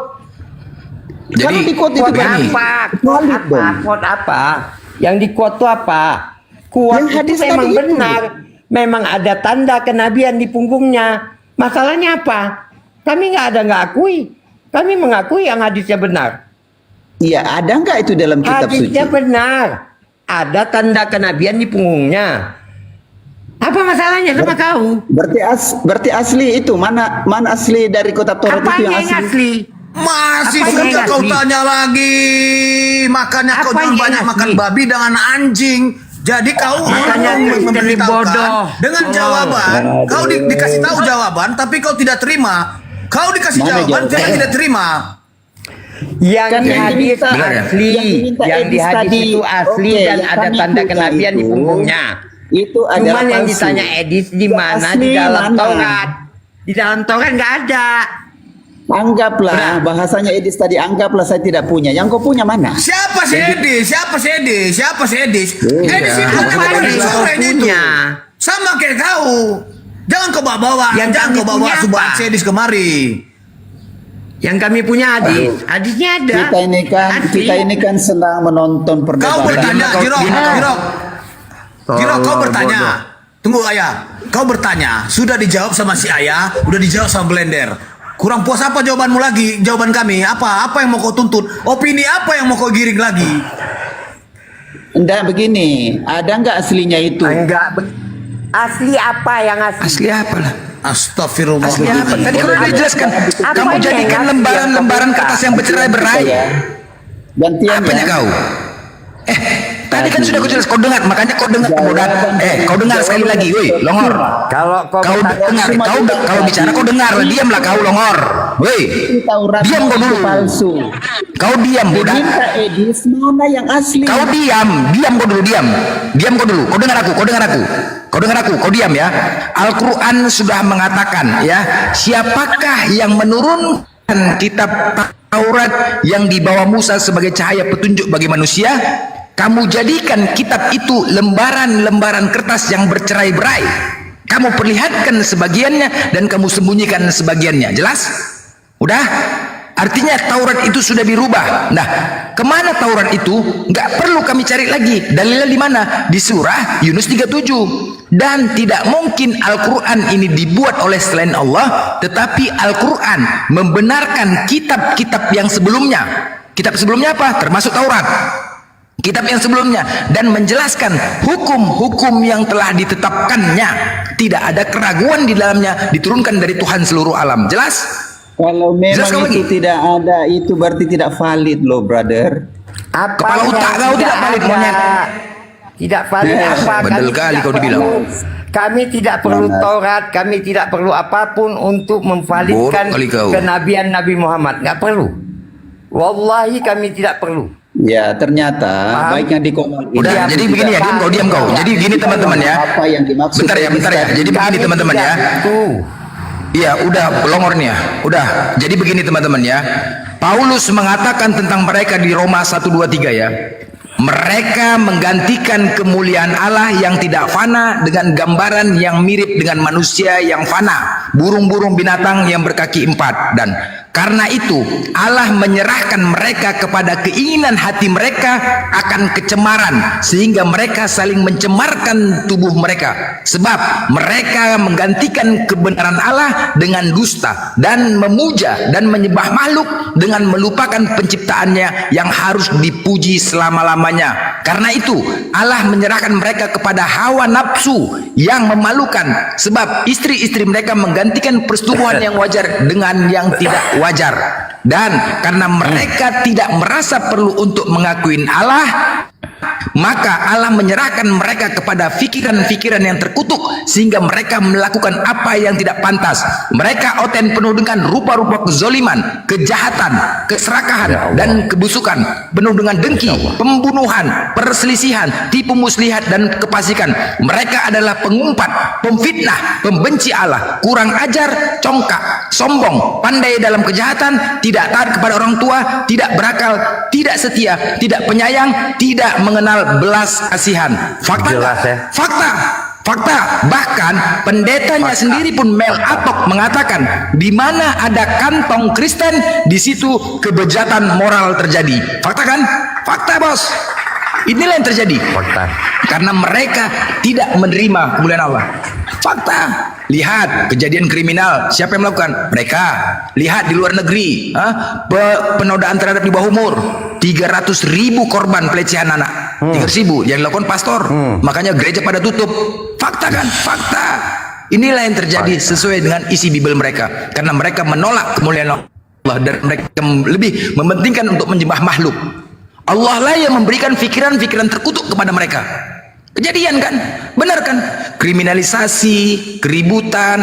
Kalau di quote itu berani. Quote apa? Yang di quote itu apa? Quote Yang hadis itu memang tadi itu. benar. Memang ada tanda kenabian di punggungnya. Masalahnya apa? Kami nggak akui. Kami mengakui yang hadisnya benar. Iya, ada nggak itu dalam kitab Hadisnya suci? benar. Ada tanda kenabian di punggungnya. Apa masalahnya sama kau? Berarti asli itu mana asli dari kitab Taurat itu yang asli? Masih Apa sudah yang kau asli? tanya lagi. Makanya kau Apa jangan yang banyak asli? makan babi dengan anjing. Jadi kau Makanya Kristen memberitahukan bodoh. dengan jawaban. Kau dikasih tahu jawaban, tapi kau tidak terima. Kau dikasih Mana jawaban, jawaban? jangan tidak terima. Yang Kan di yang hadis diminta- asli, yang diminta yang di Edis hadis tadi. itu asli Oke, dan yang ada kami tanda minta kenabian di itu, punggungnya. Itu adalah Cuman yang palsu. ditanya Edis di Yang mana asli di dalam mana? Taurat. Di dalam Taurat nggak ada. Anggaplah bahasanya Edis tadi, anggaplah saya tidak punya. Yang kau punya mana? Siapa si Edis? Siapa si Edis? Siapa si Edis? Iya. Edis itu Apa kan yang kau sorenya itu. punya? Sama kayak kau. Jangan kau bawa-bawa. Yang Jangan kami kau bawa punya subhat apa? si Edis kemari. Yang kami punya hadis. Hadisnya ada. Kita ini kan senang menonton perdebatan. Kau bertanya, Jirok, kau bertanya. Tunggu ayah, kau bertanya, sudah dijawab sama si ayah, udah dijawab sama Blender. Kurang puas apa jawabanmu lagi? Jawaban kami apa? Apa yang mau kau tuntut? Opini apa yang mau kau giring lagi? Enggak begini, ada nggak aslinya itu? Enggak. Asli apa yang asli? Asli apa lah? Astagfirullah. Asli apa? Tadi kan udah dijelaskan. Apa Kamu yang jadikan asli lembaran-lembaran yang kertas yang bercerai-berai. Gantian Apanya ya. kau? Tadi kan sudah aku jelas, kau dengar, makanya kau dengar, kau dengar sekali lagi, woi, Longor. Kalau kau dengar, kalau bicara kau dengar, diamlah kau Longor, woi, diam kau dulu. Palsu. Kau diam, bodak. Diminta Edis mana yang asli? Kau diam kau dulu, diam kau dulu. Kau dengar aku, kau diam ya. Al-Quran sudah mengatakan ya, siapakah yang menurunkan kitab Taurat yang dibawa Musa sebagai cahaya petunjuk bagi manusia, kamu jadikan kitab itu lembaran-lembaran kertas yang bercerai-berai. Kamu perlihatkan sebagiannya dan kamu sembunyikan sebagiannya. Jelas? Udah? Artinya Taurat itu sudah dirubah. Nah, kemana Taurat itu? Nggak perlu kami cari lagi. Dalilnya di mana? Di surah Yunus 37. Dan tidak mungkin Al-Quran ini dibuat oleh selain Allah, tetapi Al-Quran membenarkan kitab-kitab yang sebelumnya. Kitab sebelumnya apa? Termasuk Taurat. Kitab yang sebelumnya, dan menjelaskan hukum-hukum yang telah ditetapkannya. Tidak ada keraguan di dalamnya, diturunkan dari Tuhan seluruh alam. Jelas? Kalau memang Jelaskan itu lagi. tidak ada, itu berarti tidak valid loh, brother. Kepala otak kau tidak valid, monyet. Tidak valid apa? Bandel kali kau dibilang. Kami tidak perlu Taurat, kami tidak perlu apapun untuk memvalidkan Bodoh kali kau. kenabian Nabi Muhammad. Nggak perlu. Wallahi kami tidak perlu. Ya, ternyata baik yang dikomen. Udah, jadi begini ya, diam kau. Jadi gini teman-teman ya. Apa yang dimaksud? Bentar ya. Jadi begini teman-teman ya. Iya, udah longor nih ya. Udah. Jadi begini teman-teman ya. Paulus mengatakan tentang mereka di Roma 1:2-3 ya. Mereka menggantikan kemuliaan Allah yang tidak fana dengan gambaran yang mirip dengan manusia yang fana, burung-burung binatang yang berkaki 4. Dan karena itu Allah menyerahkan mereka kepada keinginan hati mereka akan kecemaran, sehingga mereka saling mencemarkan tubuh mereka. Sebab mereka menggantikan kebenaran Allah dengan dusta, dan memuja dan menyembah makhluk dengan melupakan penciptaannya yang harus dipuji selama-lamanya. Karena itu Allah menyerahkan mereka kepada hawa nafsu yang memalukan, sebab istri-istri mereka menggantikan persetubuhan yang wajar dengan yang tidak wajar. Dan karena mereka tidak merasa perlu untuk mengakui Allah, maka Allah menyerahkan mereka kepada pikiran-pikiran yang terkutuk, sehingga mereka melakukan apa yang tidak pantas. Mereka oten penuh dengan rupa-rupa kezoliman, kejahatan, keserakahan, dan kebusukan, penuh dengan dengki, pembunuhan, perselisihan, tipu muslihat, dan kefasikan. Mereka adalah pengumpat, pemfitnah, pembenci Allah, kurang ajar, congkak, sombong, pandai dalam kejahatan, tidak taat kepada orang tua, tidak berakal, tidak setia, tidak penyayang, tidak mengenal belas kasihan. Fakta, fakta. Bahkan pendetanya sendiri pun Mel Atok mengatakan, di mana ada kantong Kristen, di situ kebejatan moral terjadi. Fakta kan? Fakta, bos. Inilah yang terjadi. Fakta. Karena mereka tidak menerima kemuliaan Allah. Fakta. Lihat kejadian kriminal, siapa yang melakukan? Mereka. Lihat di luar negeri, penodaan terhadap di bawah umur, 300.000 korban pelecehan anak. 300.000 yang dilakukan pastor. Makanya gereja pada tutup. Fakta kan? Fakta. Inilah yang terjadi sesuai dengan isi Bible mereka. Karena mereka menolak kemuliaan Allah, dan mereka lebih mementingkan untuk menyembah makhluk. Allah lah yang memberikan pikiran-pikiran terkutuk kepada mereka. Kejadian kan? Benar kan? Kriminalisasi, keributan,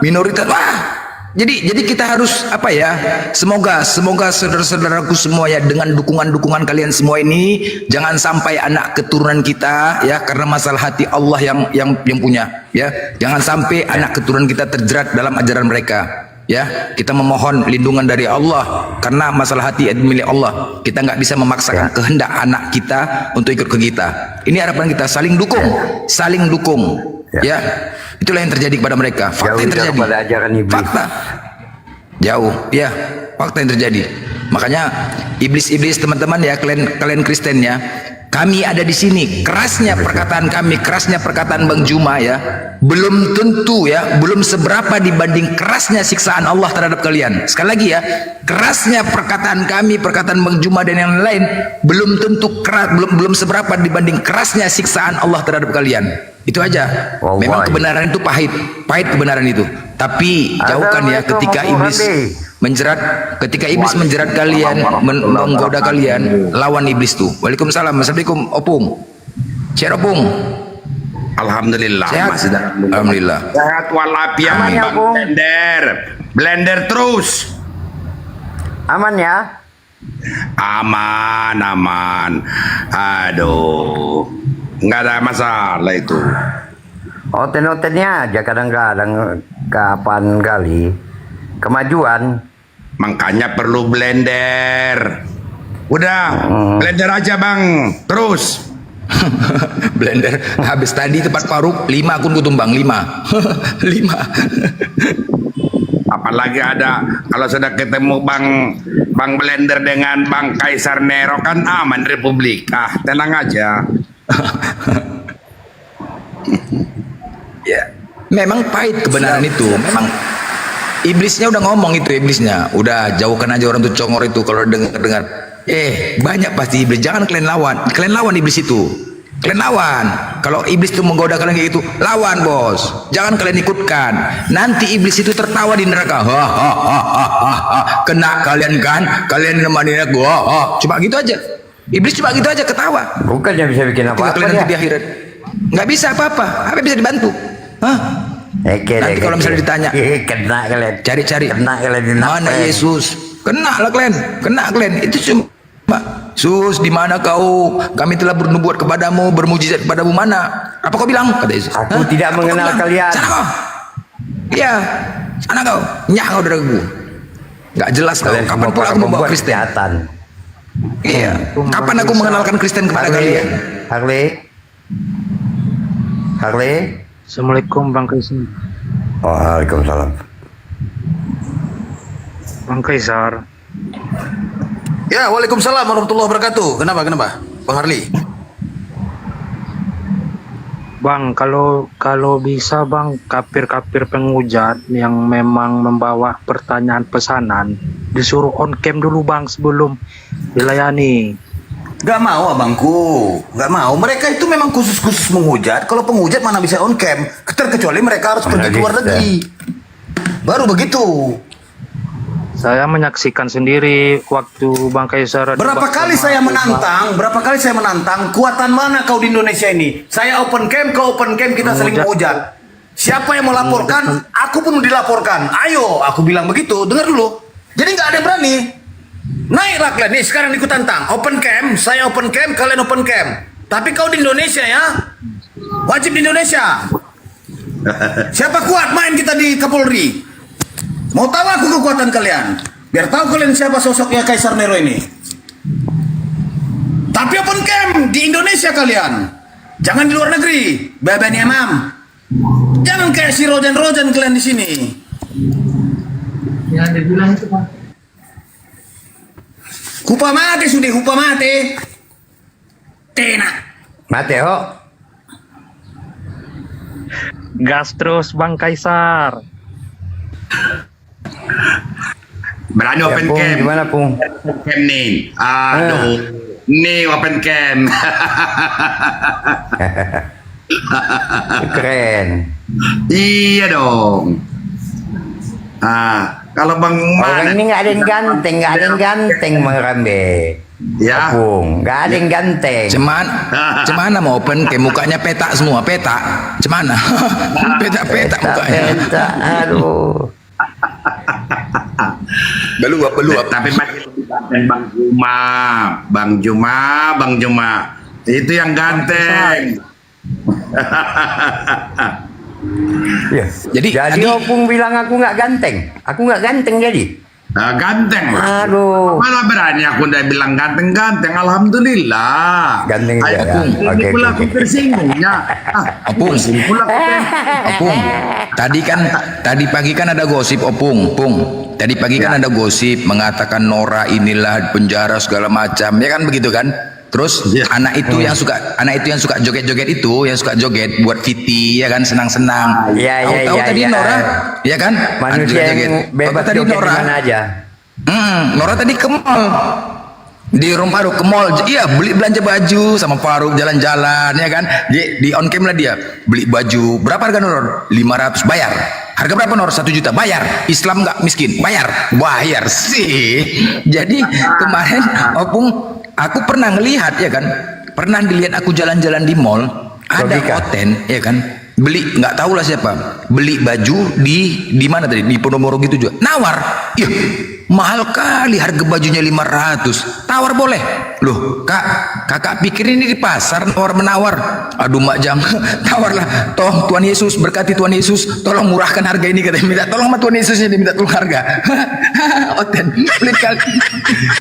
minoritas. Wah. Jadi kita harus apa ya? Semoga saudara-saudaraku semua ya, dengan dukungan kalian semua ini, jangan sampai anak keturunan kita ya, karena masalah hati Allah yang punya ya. Jangan sampai anak keturunan kita terjerat dalam ajaran mereka. Ya, kita memohon lindungan dari Allah, karena masalah hati milik Allah. Kita nggak bisa memaksakan kehendak anak kita untuk ikut ke kita. Ini harapan kita, saling dukung, saling dukung. Ya, itulah yang terjadi kepada mereka. Fakta yang terjadi. Fakta. Jauh, ya, fakta yang terjadi. Makanya iblis teman-teman ya, kalian Kristen ya. Kami ada di sini, kerasnya perkataan kami, kerasnya perkataan Bang Juma ya, belum tentu ya, belum seberapa dibanding kerasnya siksaan Allah terhadap kalian. Sekali lagi ya, kerasnya perkataan kami, perkataan Bang Juma dan yang lain, belum tentu keras, belum seberapa dibanding kerasnya siksaan Allah terhadap kalian. Itu aja. Memang kebenaran itu pahit kebenaran itu. Tapi jauhkan ya ketika iblis menjerat kalian, menggoda kalian, lawan iblis tuh. Waalaikumsalam. Assalamualaikum Opung. Sehat Opung? Alhamdulillah. Sehat? Alhamdulillah. Sehat walafiat Bang Blender terus. Aman ya? Aman. Aduh, nggak ada masalah itu. Oten-otennya aja kadang-kadang, kapan kali kemajuan. Makanya perlu blender. Udah, blender aja bang. Terus. Blender habis tadi tempat Faruk 5 akun ku tumbang 5. 5. Apalagi ada kalau sudah ketemu bang blender dengan bang Kaisar Nero kan aman Republik. Ah, tenang aja. Ya, memang pahit kebenaran itu. Memang iblisnya udah ngomong itu, iblisnya. Udah jauhkan aja orang tuh congor itu kalau dengar. Banyak pasti iblis. Jangan kalian lawan. Kalian lawan iblis itu. Kalian lawan. Kalau iblis itu menggoda kalian kayak gitu, lawan bos. Jangan kalian ikutkan. Nanti iblis itu tertawa di neraka. Kena kalian kan? Kalian nemanin aku. Cuma gitu aja. Iblis cuma gitu aja ketawa. Bukan yang bisa bikin apa-apa kalian nanti ya. di akhirat. Nggak bisa apa-apa. Apa bisa dibantu? Nanti kalau misalnya ditanya, kena kalian. Cari-cari. Kena kalian. Mana Yesus? Kena lah kalian. Itu cuma Sus, di mana kau? Kami telah bernubuat kepadamu, bermujizat kepadamu mana? Apa kau bilang? Kata Yesus. Aku tidak mengenal kalian. Sana kau. Iya, sana kau. Nyah kau dari aku. Gak jelas kau. Kapan pula aku membawa Kristen? Iya. Kapan aku mengenalkan Kristen kepada kalian? Harley. Assalamualaikum Bang Kaisar. Waalaikumsalam. Bang Kaisar. Ya, waalaikumsalam warahmatullahi wabarakatuh. Kenapa? Bang Harli. Bang, kalau bisa Bang, kafir-kafir penghujat yang memang membawa pertanyaan pesanan disuruh on cam dulu Bang sebelum dilayani. Gak mau abangku, gak mau. Mereka itu memang khusus menghujat. Kalau penghujat mana bisa on cam? Terkecuali mereka harus pergi ke luar negeri. Baru begitu. Saya menyaksikan sendiri waktu Bang Kaisar. Berapa kali saya menantang, kuatan mana kau di Indonesia ini? Saya open cam, kau open cam, kita saling menghujat. Siapa yang melaporkan? Aku pun dilaporkan. Ayo, aku bilang begitu. Dengar dulu. Jadi nggak ada yang berani. Naiklah kalian nih, sekarang ikut tantang. Open cam, saya open cam, kalian open cam. Tapi kau di Indonesia ya, wajib di Indonesia. Siapa kuat main kita di Kapolri? Mau tahu aku kekuatan kalian? Biar tahu kalian siapa sosoknya Kaisar Nero ini. Tapi open cam di Indonesia kalian. Jangan di luar negeri. Babani Imam. Jangan kayak si Rojan kalian di sini. Ya, dia bilang itu Bang. Hupa mati sudah, hupa mati. Tena. Mati ho. Gas terus Bang Kaisar. Berani Ya, open Pung, cam. gimana Pung? Open cam nih. Aduh. Nih open cam. Keren. Iya dong. Kalau Bang Orang ini nggak ada yang ganteng Bang Rambe. Ya. Pung, nggak ada yang ganteng. Cemana mau open kayak mukanya peta semua, peta. Cemana? Peta mukanya. Peta, aduh. Beluap. Tapi Bang Juma. Itu yang ganteng. Ya. Jadi Opung bilang aku nggak ganteng. Aku nggak ganteng jadi. Ganteng. Aduh. Malah berani aku udah bilang ganteng. Alhamdulillah. Ganteng Ayo, ya. Ini pula aku tersinggungnya. Opung. Tadi pagi kan ada gosip Opung. Tadi pagi kan ada gosip mengatakan Nora inilah penjara segala macam. Ya kan begitu kan? Terus anak itu yang suka joget-joget itu, yang suka joget buat Viti ya kan, senang-senang. Tahu tadi Nora, ya kan? Manusia yang bebas tadi joget Nora. di mana aja. Nora tadi ke mall. Di rumah Faruk ke mall, iya beli belanja baju sama Faruk jalan-jalan ya kan. Di on cam lah dia beli baju. Berapa harga Nor? 500 bayar. Harga berapa Nor? 1 juta bayar. Islam nggak miskin bayar sih. Jadi kemarin Opung, aku pernah ngelihat ya kan, pernah dilihat aku jalan-jalan di mall, ada Oten ya kan, beli nggak tahu lah siapa, beli baju di mana tadi, di Podomoro gitu juga, nawar. Ih, mahal kali harga bajunya 500, tawar boleh. Loh kakak pikir ini di pasar nawar menawar? Aduh mak jam tawarlah, toh Tuhan Yesus berkati, Tuhan Yesus tolong murahkan harga ini, katanya. Minta tolong sama Tuhan Yesusnya, dia minta tolong harga. Oten pelit kali.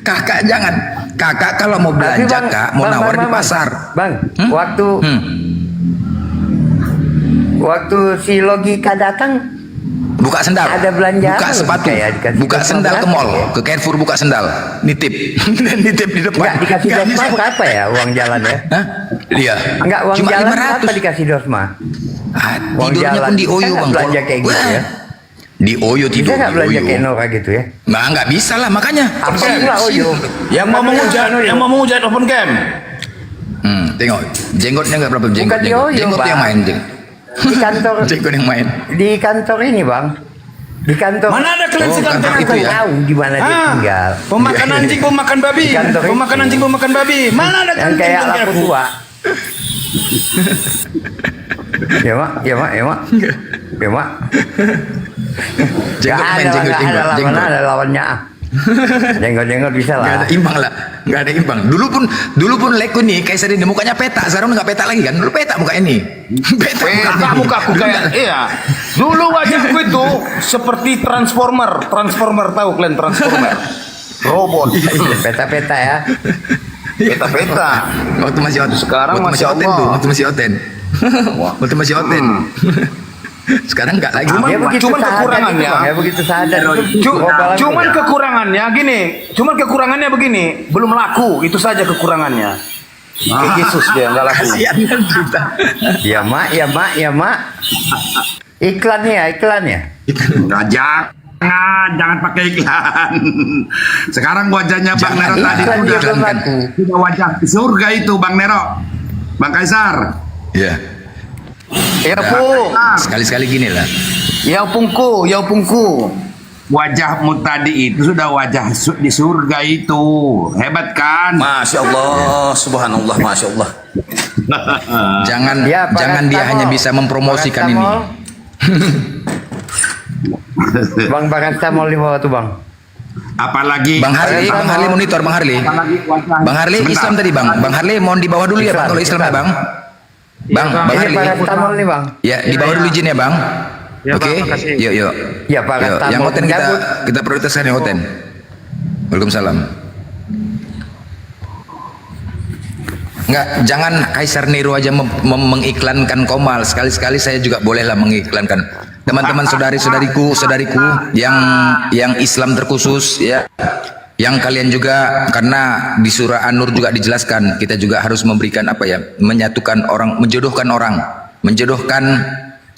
Kakak jangan, kakak kalau mau belanja kak mau nawar di pasar. Bang, waktu si Logika datang, buka sendal, ada belanja, buka sepatu, buka sendal ke mall, ke Carrefour buka sendal, nitip, nitip di depan. Enggak dikasih dosma berapa ya uang jalan ya? Hah? Iya. Enggak, uang cuma jalan 500. berapa dikasih dosma? Uang tidurnya pun di Oyo bang. Belanja kayak gitu ya? Di Oyo tidur. Bisa nggak belanja kayak Nora gitu ya? Nggak bisa lah, makanya. Apa Oyo? Yang mau menghujat open cam. Tengok, jenggotnya nggak berapa Bukan di Oyo, jenggot Bang. yang main, Di kantor. jenggot yang main. Di kantor ini bang. Di kantor. Mana ada kalian sekantor itu ya? Tahu di mana dia tinggal. Pemakan anjing, pemakan babi. Pemakan anjing, pemakan babi. Mana ada yang kayak lapu tua. Ya mak, ya mak, ya mak. Ya mak. Jenggot main, jenggot, Mana ada lawannya. Jenggot bisa lah. Gak ada imbang lah, gak ada imbang. Dulu pun Leku nih Kaisar ini mukanya peta, sekarang nggak peta lagi kan? Dulu peta muka ini. Peta mukaku kayak iya. Dulu wajahku itu seperti Transformer tahu kalian Transformer? Robot. Peta-peta ya. Peta-peta. Waktu masih oten. Sekarang waktu masih oten tuh, waktu masih oten. Waktu masih oten. Sekarang enggak lagi. Cuman kekurangannya. Ya begitu sadar. Cuman kekurangannya gini. Cuman kekurangannya begini. Belum laku. Itu saja kekurangannya. Kayak Yesus dia nggak laku. Ya mak, ya mak, ya mak. Iklannya. Jangan pakai iklan. Sekarang wajahnya Bang Nero tadi udah wajah surga itu Bang Nero. Bang Kaisar. Iya. Ya pu. Sekali-sekali gini lah. Ya pungku. Wajahmu tadi itu sudah wajah di surga itu. Hebat kan? Masya Allah, subhanallah, masya Allah. Jangan dia hanya bisa mempromosikan ini. Bang Paracetamol di bawah tuh bang. Apalagi Bang Harley monitor Bang Harley. Bang Harley Islam tadi Bang. Bang Harley mohon di bawah dulu ya Bang kalau Islam ya Bang. Bang Harley. Paracetamol nih bang. Ya di bawah dulu izin ya Bang. Oke, yuk. Ya Paracetamol. Yang hoten kita prioritaskan yang hoten. Waalaikumsalam. Enggak, jangan Kaisar Nero aja mengiklankan Komal. Sekali-sekali saya juga bolehlah mengiklankan teman-teman saudariku yang Islam terkhusus ya. Yang kalian juga, karena di surah An-Nur juga dijelaskan, kita juga harus memberikan menyatukan orang, menjodohkan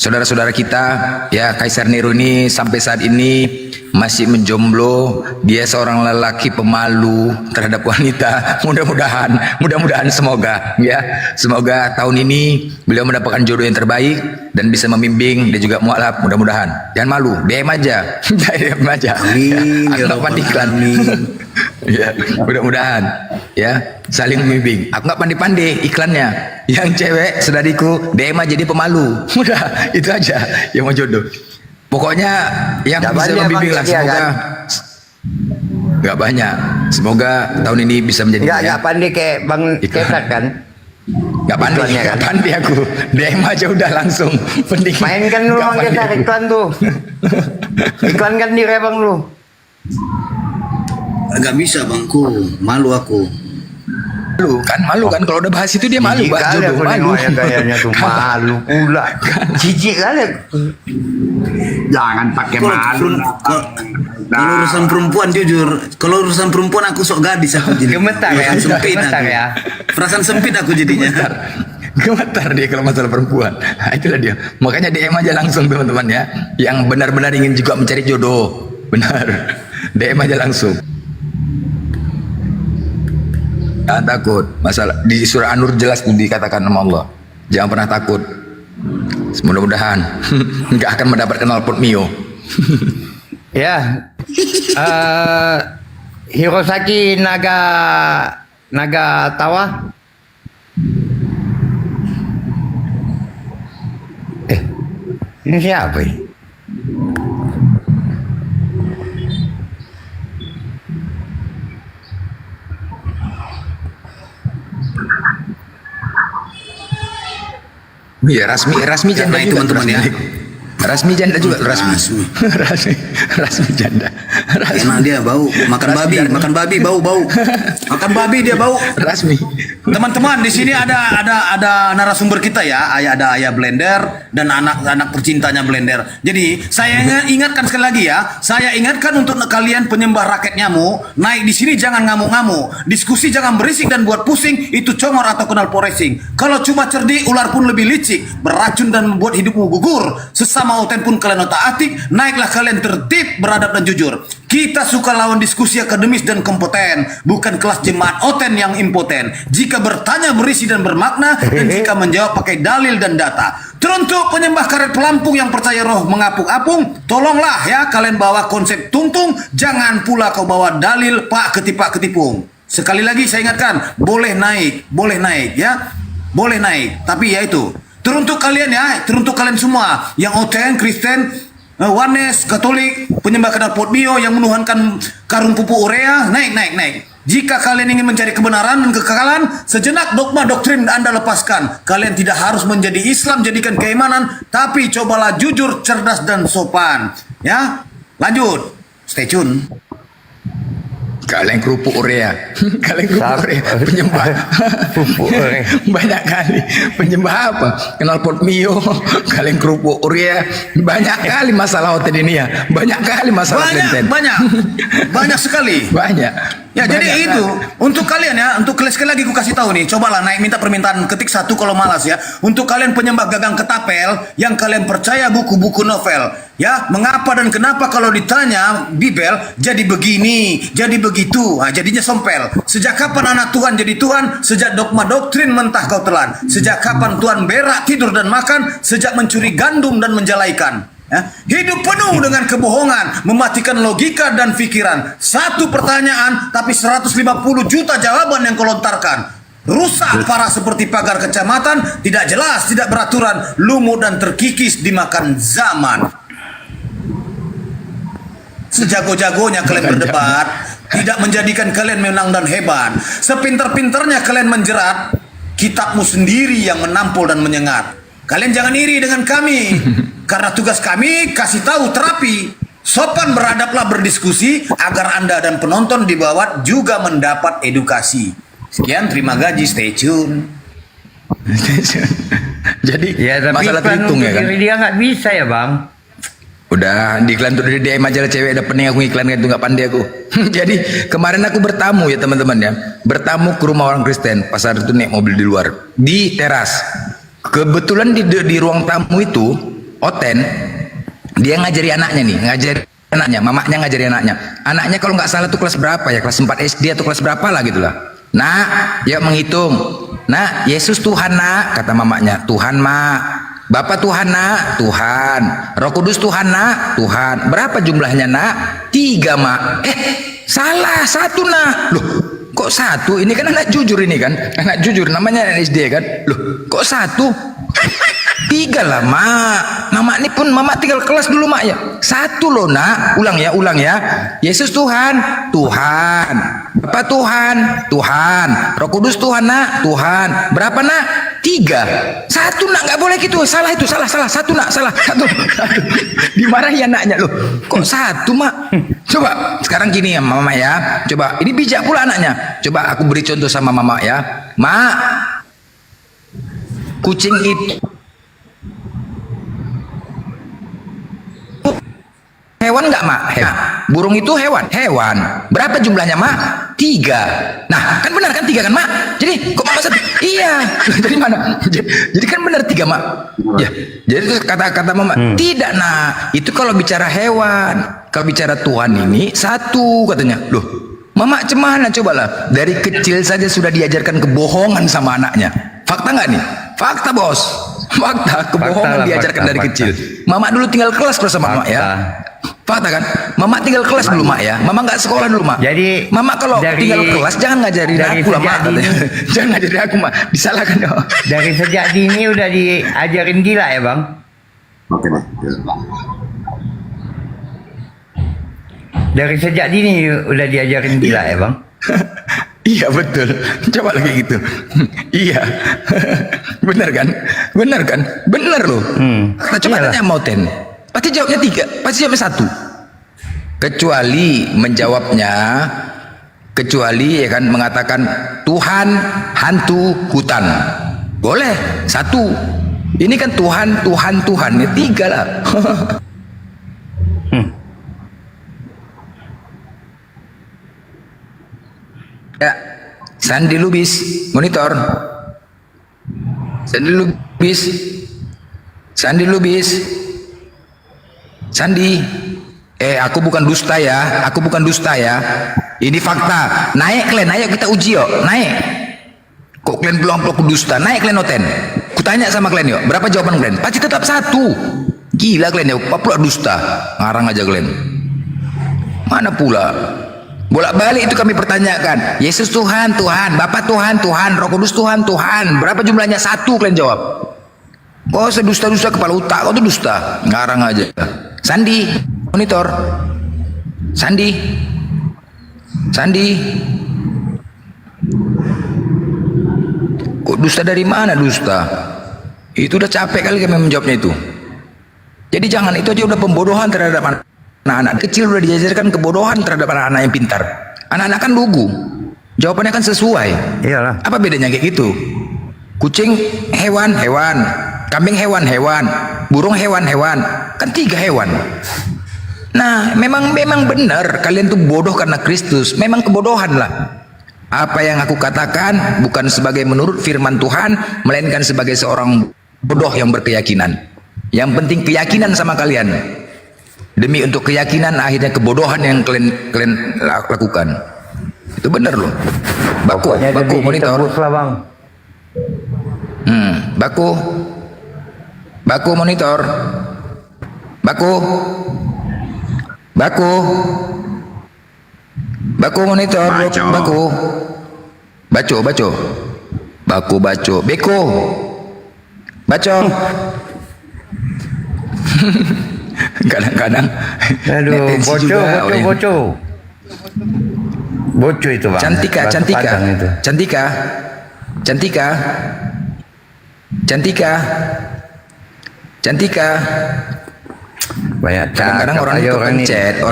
saudara-saudara kita ya. Kaisar Nero ini sampai saat ini masih menjomblo, dia seorang lelaki pemalu terhadap wanita. Mudah-mudahan semoga tahun ini beliau mendapatkan jodoh yang terbaik dan bisa membimbing dan juga mualaf. Mudah-mudahan jangan malu, DM aja. Aku nggak pandiklan ya, mudah-mudahan ya saling membimbing. Aku nggak pandai-pandai iklannya. Yang cewek saudariku DM aja, dia pemalu. Udah itu aja yang mau jodoh. Pokoknya yang bisa membimbing lah, semoga nggak banyak. Semoga tahun ini bisa menjadi nggak pandai kayak Bang Kesak kan? Nggak pandai aku. DM aja udah langsung. Penting. Mainkan dulu Bang Kesak iklan tuh. Iklan kan di Rebang lu. Agak bisa bangku, malu aku. Malu kan kalau udah bahas itu dia malu bahas jodoh, malu. Kayaknya tuh malu pula. Jijik kali. Jangan pakai malu. Kalau urusan perempuan jujur, kalau urusan perempuan aku sok gadis aku jadi. Gemetar ya, gemetar ya. Perasaan sempit aku jadinya. Gemetar dia kalau masalah perempuan. Nah, itulah dia. Makanya DM aja langsung teman-teman ya. Yang benar-benar ingin juga mencari jodoh. Benar. DM aja langsung. Jangan takut. Masalah di surah An-Nur jelas dikatakan sama Allah. Jangan pernah takut. Mudah-mudahan nggak akan mendapatkan knalpot Mio. Ya. Hirosaki Nagatawa. Ini siapa ini? Iya, Rasmi janda itu juga, teman-teman ya. Rasmi janda juga, Rasmi janda. Emang dia bau makan babi bau makan babi dia bau. Rasmi. Teman-teman di sini ada narasumber kita ya, ada ayah Blender dan anak tercintanya Blender. Jadi saya ingatkan sekali lagi ya, saya ingatkan untuk kalian penyembah raket nyamuk, naik di sini jangan ngamuk-ngamuk, diskusi jangan berisik dan buat pusing, itu congor atau knalpot racing. Kalau cuma cerdik, ular pun lebih licik, beracun dan membuat hidupmu gugur. Sesama oten pun kalian otak-atik, naiklah kalian tertib, beradab dan jujur. Kita suka lawan diskusi akademis dan kompeten, bukan kelas jemaat oten yang impoten. Jika bertanya berisi dan bermakna, dan jika menjawab pakai dalil dan data. Teruntuk penyembah karet pelampung yang percaya roh mengapung-apung, tolonglah ya kalian bawa konsep tungtung, jangan pula kau bawa dalil pak ketipung. Sekali lagi saya ingatkan, boleh naik ya, boleh naik, tapi ya itu. Teruntuk kalian ya, teruntuk kalian semua yang OTN, Kristen, Wanes, Katolik, penyembah knalpot bio yang menuhankan karung pupuk urea, naik. Jika kalian ingin mencari kebenaran dan kekekalan, sejenak dogma doktrin Anda lepaskan. Kalian tidak harus menjadi Islam, jadikan keimanan, tapi cobalah jujur, cerdas dan sopan. Ya, lanjut. Stay tune. Kaleng kerupuk urea, penyembah banyak kali, penyembah apa? Knalpot mio, kaleng kerupuk urea, banyak kali masalah hotel ini ya, banyak kali masalah Clinton. Banyak sekali. Banyak. Ya, jadi itu untuk kalian ya, untuk sekali lagi aku kasih tahu nih, cobalah naik minta permintaan ketik 1 kalau malas ya. Untuk kalian penyembah gagang ketapel yang kalian percaya buku-buku novel, ya, mengapa dan kenapa kalau ditanya Bibel jadi begini, jadi begitu, nah, jadinya sompel. Sejak kapan anak Tuhan jadi Tuhan? Sejak dogma doktrin mentah kau telan. Sejak kapan Tuhan berak, tidur dan makan? Sejak mencuri gandum dan menjalaikan. Ya, hidup penuh dengan kebohongan, mematikan logika dan pikiran. Satu pertanyaan tapi 150 juta jawaban yang kau lontarkan. Rusak parah seperti pagar kecamatan, tidak jelas, tidak beraturan, lumut dan terkikis dimakan zaman. Sejago-jagonya kalian berdebat, tidak menjadikan kalian menang dan hebat. Sepintar-pintarnya kalian menjerat, kitabmu sendiri yang menampol dan menyengat. Kalian jangan iri dengan kami, karena tugas kami kasih tahu terapi. Sopan beradablah berdiskusi, agar Anda dan penonton di bawah juga mendapat edukasi. Sekian, terima gaji, stay tune. Jadi Ya tapi masalah iklan terhitung untuk ya kan? diri dia nggak bisa ya bang. Udah di iklan tuh dari DM majalah cewek, ada pening aku iklan itu nggak pandai aku. Jadi kemarin aku bertamu ya teman-teman ya, bertamu ke rumah orang Kristen. Pas hari itu naik mobil di luar, di teras. Kebetulan di ruang tamu itu Oten, dia ngajari anaknya, mamanya ngajari anaknya. Anaknya kalau nggak salah tuh kelas berapa ya, kelas 4 SD atau kelas berapa lah gitulah. Nak, yuk menghitung. Nak, Yesus Tuhan nak, kata mamanya. Tuhan mak. Bapak Tuhan nak, Tuhan. Roh Kudus Tuhan nak, Tuhan. Berapa jumlahnya nak? 3 mak. Salah 1 nak. Loh, kok 1? Ini kan anak jujur ini kan, anak jujur namanya anak SD kan. Loh, kok 1? 3 lah mak. Mama ini pun mama tinggal kelas dulu mak ya. 1 loh nak. Ulang ya. Yesus Tuhan, Tuhan. Bapak Tuhan, Tuhan. Roh Kudus Tuhan nak, Tuhan. Berapa nak? 3. 1 nak, nggak boleh gitu. Salah itu, salah. 1 nak, salah. 1. Dimarahi anaknya loh. Kok 1 mak? Coba sekarang gini ya mama ya. Coba ini bijak pula anaknya. Coba aku beri contoh sama mama ya. Mak, kucing itu hewan nggak mak? Burung itu hewan. Berapa jumlahnya mak? 3. Nah kan benar kan 3 kan mak? Jadi kok mama 1? Iya. Dari mana? Jadi kan benar 3 mak. Ya. Jadi terus kata mama tidak nak. Itu kalau bicara hewan. Kalau bicara Tuhan ini 1 katanya. Loh, mama cemana cobalah. Dari kecil saja sudah diajarkan kebohongan sama anaknya. Fakta nggak nih? Fakta bos. Fakta kebohongan diajarkan dari kecil. Mama dulu tinggal kelas sama mama ya. Fakta kan? Mama tinggal kelas dulu mak ya. Mama nggak sekolah dulu mak. Jadi mama kalau tinggal kelas jangan ngajarin aku lah mak. Jangan ngajarin aku mak. Disalahkan ya. Dari sejak dini udah diajarin gila ya bang. Oke deh. Dari sejak dini udah diajarin gila ya bang? Iya betul. Coba lagi gitu. Iya. Benar kan? Benar kan? Benar loh. Nah, coba tanya Mauten. Pasti jawabnya 3. Pasti jawabnya 1. Kecuali ya kan mengatakan Tuhan, hantu, hutan. Boleh 1. Ini kan Tuhan, ya 3 lah. Ya, Sandi Lubis, monitor. Sandi. Aku bukan dusta ya. Ini fakta. Naik kalian, ayo kita uji yuk. Naik. Kok kalian belum dusta? Naik kalian noten. Kutanya sama kalian yuk. Berapa jawaban kalian? Pasti tetap 1. Gila kalian ya. Apa pula dusta? Ngarang aja kalian. Mana pula? Bolak-balik itu kami pertanyakan. Yesus Tuhan, Bapa Tuhan, Roh Kudus Tuhan. Berapa jumlahnya? 1 kalian jawab. Oh, sedusta-dusta kepala otak. Kau tuh dusta. Ngarang aja. Sandi, monitor. Sandi. Kok dusta dari mana dusta? Itu udah capek kali kami menjawabnya itu. Jadi jangan, itu aja udah pembodohan terhadap anak-anak kecil, udah diajarkan kebodohan terhadap anak-anak yang pintar. Anak-anak kan lugu, jawabannya kan sesuai. Iyalah. Apa bedanya kayak gitu? Kucing hewan, kambing hewan, burung hewan, kan 3 hewan. Nah, memang benar kalian tuh bodoh karena Kristus. Memang kebodohan lah. Apa yang aku katakan bukan sebagai menurut firman Tuhan, melainkan sebagai seorang bodoh yang berkeyakinan. Yang penting keyakinan sama kalian. Demi untuk keyakinan akhirnya kebodohan yang kalian lakukan. Itu benar loh. Baku monitor. Baku monitor. Baku monitor. Beko. Baco. Kadang-kadang boco itu bang. Cantika. Banyak kadang-kadang orang ini kepencet,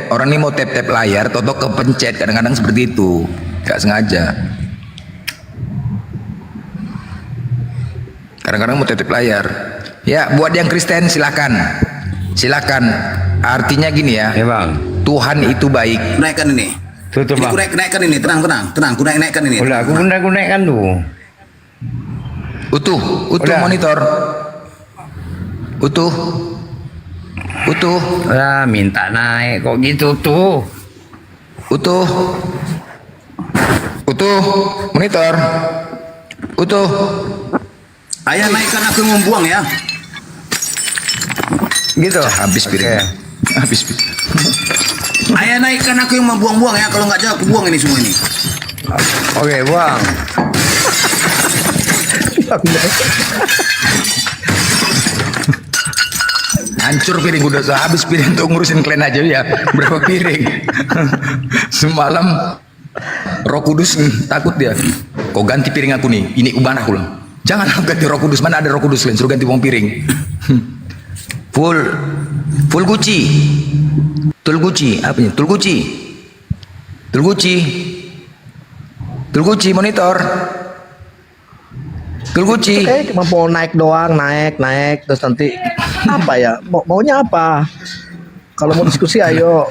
orang ini mau tap layar, toto kepencet, kadang-kadang seperti itu, gak sengaja. Kadang-kadang mau tap layar. Ya, buat yang Kristen silakan. Artinya gini ya. Ya bang. Tuhan itu baik. Naikkan ini. Tutup ini bang. Ku naikkan ini, tenang. Ku naikkan ini. Udah, aku naikkan tuh. Utuh monitor. Utuh. Lah, minta naik kok gitu tuh. Utuh monitor. Ayah naikkan aku membuang ya. Gitu. Habis piring. Habis. Ayah naikkan aku yang membuang-buang ya. Kalau nggak jawab aku buang ini semua ini. Oke, buang. Hancur piring, udah habis piring untuk ngurusin kalian aja ya. Berapa piring? Semalam Roh Kudus takut dia. Kau ganti piring aku nih. Ini uban aku lah. Jangan ganti Roh Kudus. Mana ada Roh Kudus kalian? Suruh ganti uang piring. Full Gucci. Apa ini? Tul Gucci monitor. Cuma mau naik doang, naik terus nanti apa ya? Maunya apa? Kalau mau diskusi ayo.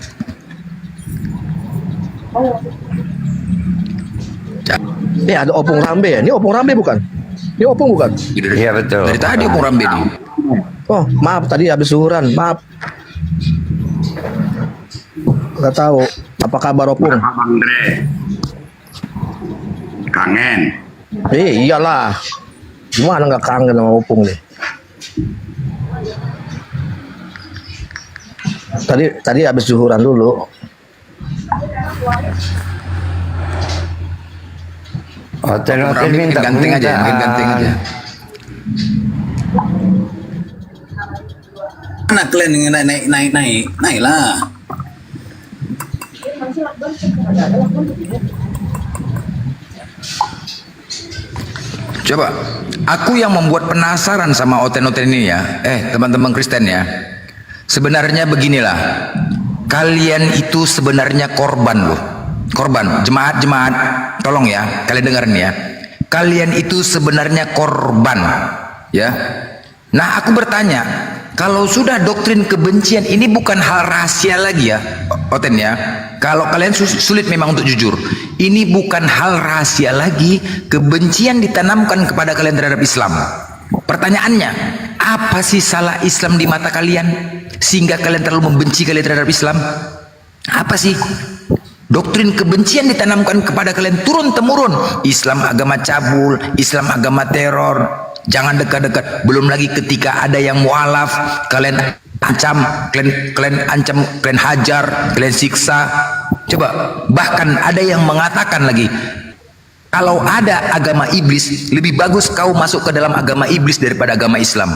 Ada opung rambe ya? Ini opung rambe bukan? Ini opung bukan? Iya betul. Dari tadi opung rambe nih. Oh maaf, tadi habis zuhuran, maaf. Gak tahu apa kabar opung. Bang Dre. Kangen. Iyalah. Gimana nggak kangen sama opung nih? Tadi habis zuhuran dulu. Hotel minta ganting aja. Mana kalian naik lah. Coba, aku yang membuat penasaran sama oten-oten ini ya. Teman-teman Kristen ya. Sebenarnya beginilah. Kalian itu sebenarnya korban loh. Korban, jemaat-jemaat. Tolong ya, kalian dengerin ya. Kalian itu sebenarnya korban. Ya. Nah, aku bertanya, kalau sudah doktrin kebencian ini bukan hal rahasia lagi ya, Oten ya. Kalau kalian sulit memang untuk jujur, ini bukan hal rahasia lagi. Kebencian ditanamkan kepada kalian terhadap Islam. Pertanyaannya, apa sih salah Islam di mata kalian sehingga kalian terlalu membenci kalian terhadap Islam? Apa sih? Doktrin kebencian ditanamkan kepada kalian turun temurun. Islam agama cabul, Islam agama teror. Jangan dekat-dekat. Belum lagi ketika ada yang mualaf, kalian ancam, kalian hajar, kalian siksa. Coba, bahkan ada yang mengatakan lagi, kalau ada agama iblis, lebih bagus kau masuk ke dalam agama iblis daripada agama Islam.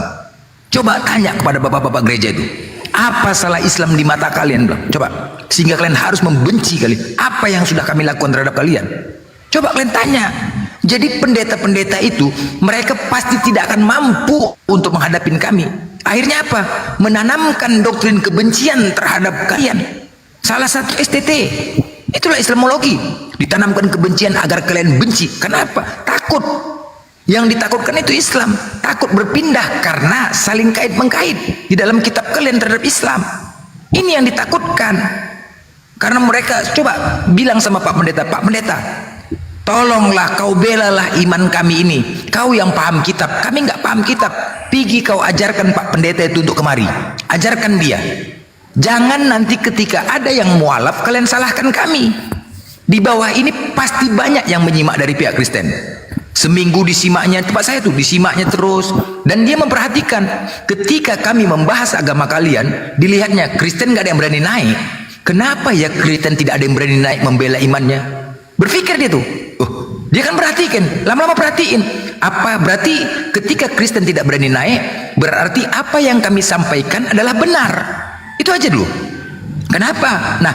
Coba tanya kepada bapak-bapak gereja itu, apa salah Islam di mata kalian? Coba, sehingga kalian harus membenci kalian. Apa yang sudah kami lakukan terhadap kalian? Coba kalian tanya. Jadi pendeta-pendeta itu, mereka pasti tidak akan mampu untuk menghadapi kami. Akhirnya apa? Menanamkan doktrin kebencian terhadap kalian. Salah satu STT. Itulah Islamologi. Ditanamkan kebencian agar kalian benci. Kenapa? Takut. Yang ditakutkan itu Islam. Takut berpindah karena saling kait-mengkait di dalam kitab kalian terhadap Islam. Ini yang ditakutkan. Karena mereka, coba bilang sama Pak Pendeta, Pak Pendeta, tolonglah kau belalah iman kami ini. Kau yang paham kitab, kami nggak paham kitab. Pergi kau ajarkan Pak Pendeta itu untuk kemari. Ajarkan dia. Jangan nanti ketika ada yang mualaf kalian salahkan kami. Di bawah ini pasti banyak yang menyimak dari pihak Kristen. Seminggu disimaknya, tempat saya tuh disimaknya terus. Dan dia memperhatikan ketika kami membahas agama kalian, dilihatnya Kristen nggak ada yang berani naik. Kenapa ya Kristen tidak ada yang berani naik membela imannya? Berpikir dia tuh. Dia kan perhatikan, lama-lama perhatiin. Apa berarti ketika Kristen tidak berani naik, berarti apa yang kami sampaikan adalah benar. Itu aja dulu. Kenapa? Nah,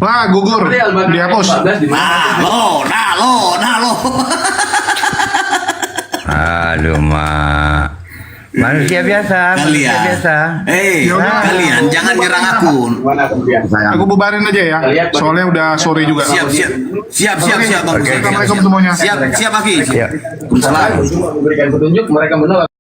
wah, gugur. Dihapus. Nah lo. Aduh, Mak. Manusia biasa, manusia biasa. Kalian jangan nyerang aku. Aku bubarin aja ya. Soalnya udah sore juga. Siap, Bang. Assalamualaikum semuanya. Siap, Aki. Waalaikumsalam. Memberikan petunjuk, mereka menolak.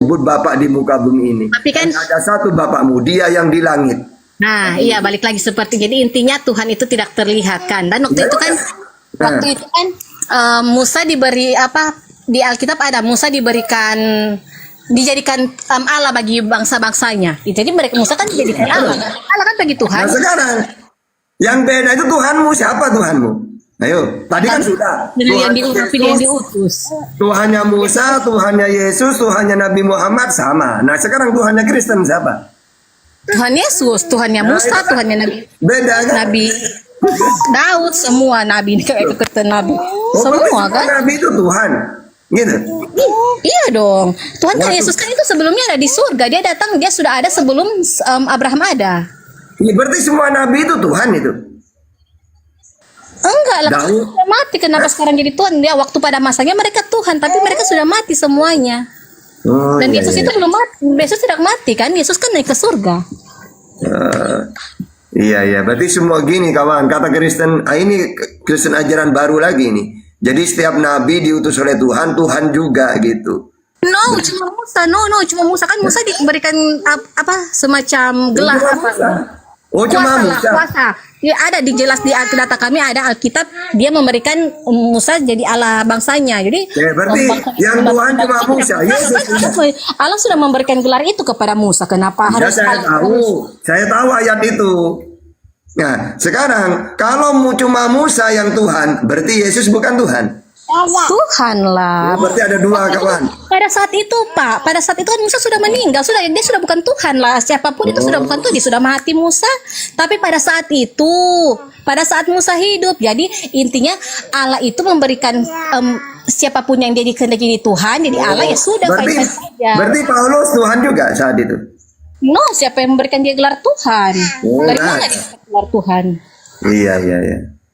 Sebut Bapak di muka bumi ini. Tapi kan ada satu Bapakmu, Dia yang di langit. nah, iya balik lagi seperti jadi intinya Tuhan itu tidak terlihat kan. Dan waktu itu kan Musa diberi apa di Alkitab ada Musa dijadikan Allah bagi bangsa-bangsanya. Jadi mereka Musa kan dijadikan Allah. Allah kan bagi Tuhan. Nah sekarang yang beda itu Tuhanmu, siapa Tuhanmu? Ayo, tadi kan sudah. Yang diutus. Tuhannya Musa, Tuhannya Yesus, Tuhannya Nabi Muhammad sama. Nah sekarang Tuhannya Kristen siapa? Tuhan Yesus, Tuhannya Musa, Tuhannya Nabi. Beda kan? Nabi Daud, semua nabi ini kayak keketen nabi. Semua kan? Nabi itu Tuhan. Gitu. Iya dong. Tuhan kan Yesus kan itu sebelumnya ada di surga. Dia datang, dia sudah ada sebelum Abraham ada. Ini berarti semua nabi itu Tuhan itu. Enggak lah, sudah mati. Kenapa sekarang jadi Tuhan? Dia waktu pada masanya mereka Tuhan, tapi mereka sudah mati semuanya. Dan Yesus itu belum mati. Yesus tidak mati kan? Yesus kan naik ke surga. Iya, berarti semua gini kawan. Kata Kristen, ini Kristen ajaran baru lagi nih. Jadi setiap nabi diutus oleh Tuhan, Tuhan juga gitu. No, cuma Musa. Cuma Musa kan Musa diberikan apa semacam gelar apa? Oh, cuma Musa. Kuasa. Ya, ada dijelas di data kami ada Alkitab dia memberikan Musa jadi Allah bangsanya. Jadi berarti yang Tuhan cuma Musa. Yesus Allah sudah memberikan gelar itu kepada Musa. Kenapa harus Saya tahu ayat itu. Nah, sekarang kalau cuma Musa yang Tuhan, berarti Yesus bukan Tuhan. Tuhan lah. Berarti ada dua kawan. Pada saat itu Pak, pada saat itu kan Musa sudah meninggal, dia sudah bukan Tuhan lah. Siapapun itu sudah bukan Tuhan, dia sudah mati Musa. Tapi pada saat itu, pada saat Musa hidup, jadi intinya Allah itu memberikan siapapun yang dia dikehendaki Tuhan, jadi Allah ya sudah fine saja. Berarti Paulus Tuhan juga saat itu. No, siapa yang memberikan dia gelar Tuhan? Dari mana dia gelar Tuhan? Iya.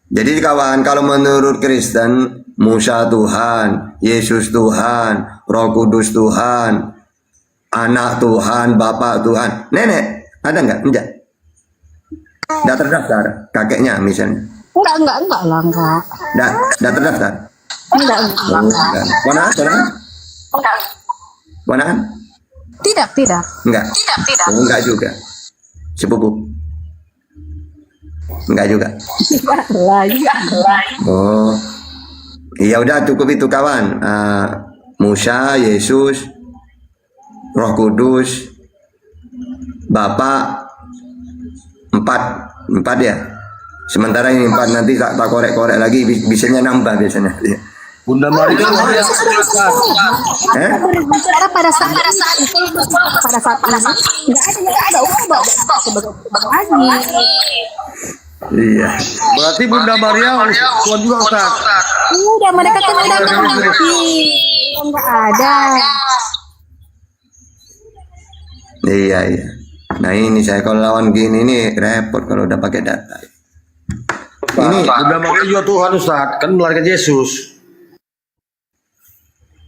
Jadi kawan, kalau menurut Kristen, Musa Tuhan, Yesus Tuhan, Roh Kudus Tuhan, Anak Tuhan, Bapak Tuhan. Nenek, ada nggak? Enggak. Nggak terdaftar, kakeknya misalnya. Enggak lah. Nggak terdaftar. Enggak. Ponakan? Tidak. Enggak. Oh, enggak juga. Sepupu. Enggak juga. Oh. Ya udah cukup itu kawan. Musa, Yesus, Roh Kudus, Bapak, empat ya. Sementara ini 4, nanti tak korek-korek lagi, bisanya nambah biasanya. Bunda Maria pada saat itu nggak ada lagi. Iya. Berarti Bunda Maria Tuhan juga Ustaz. Udah mereka kan udah mati. Nggak ada. Iya. Nah ini saya kalau lawan gini nih repot kalau udah pakai data. Ini Bunda Maria juga Tuhan Ustaz, kan melahirkan Yesus.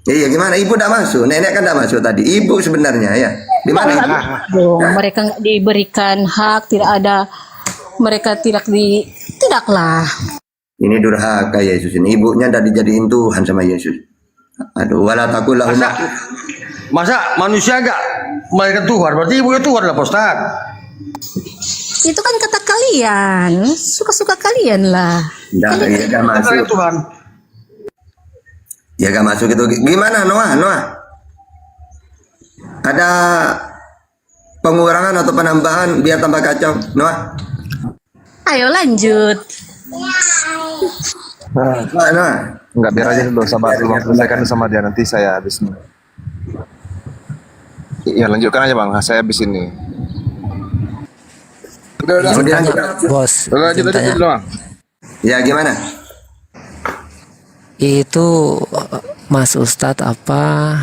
Iya gimana? Ibu tidak masuk, nenek kan tidak masuk tadi. Ibu sebenarnya ya. Di mana? Mereka nggak diberikan hak, tidak ada. Mereka tidaklah. Ini durhaka Yesus ini. Ibunya tidak dijadiin Tuhan sama Yesus. Aduh, wala takul lahum. Masa manusia enggak melahirkan Tuhan? Berarti ibunya Tuhan lah, Pak Ustaz. Itu kan kata kalian, suka-suka kalian lah. Tidak masuk. Tuhan. Ya gak masuk itu. Gimana Noah? Ada pengurangan atau penambahan biar tambah kacau, Noah? Ayo lanjut. Nah. Enggak, biar aja dulu sama selesaikan sama dia, nanti saya habis ini. Ya lanjutkan aja Bang, saya habis ini. Bos, ya gimana? Itu Mas Ustadz apa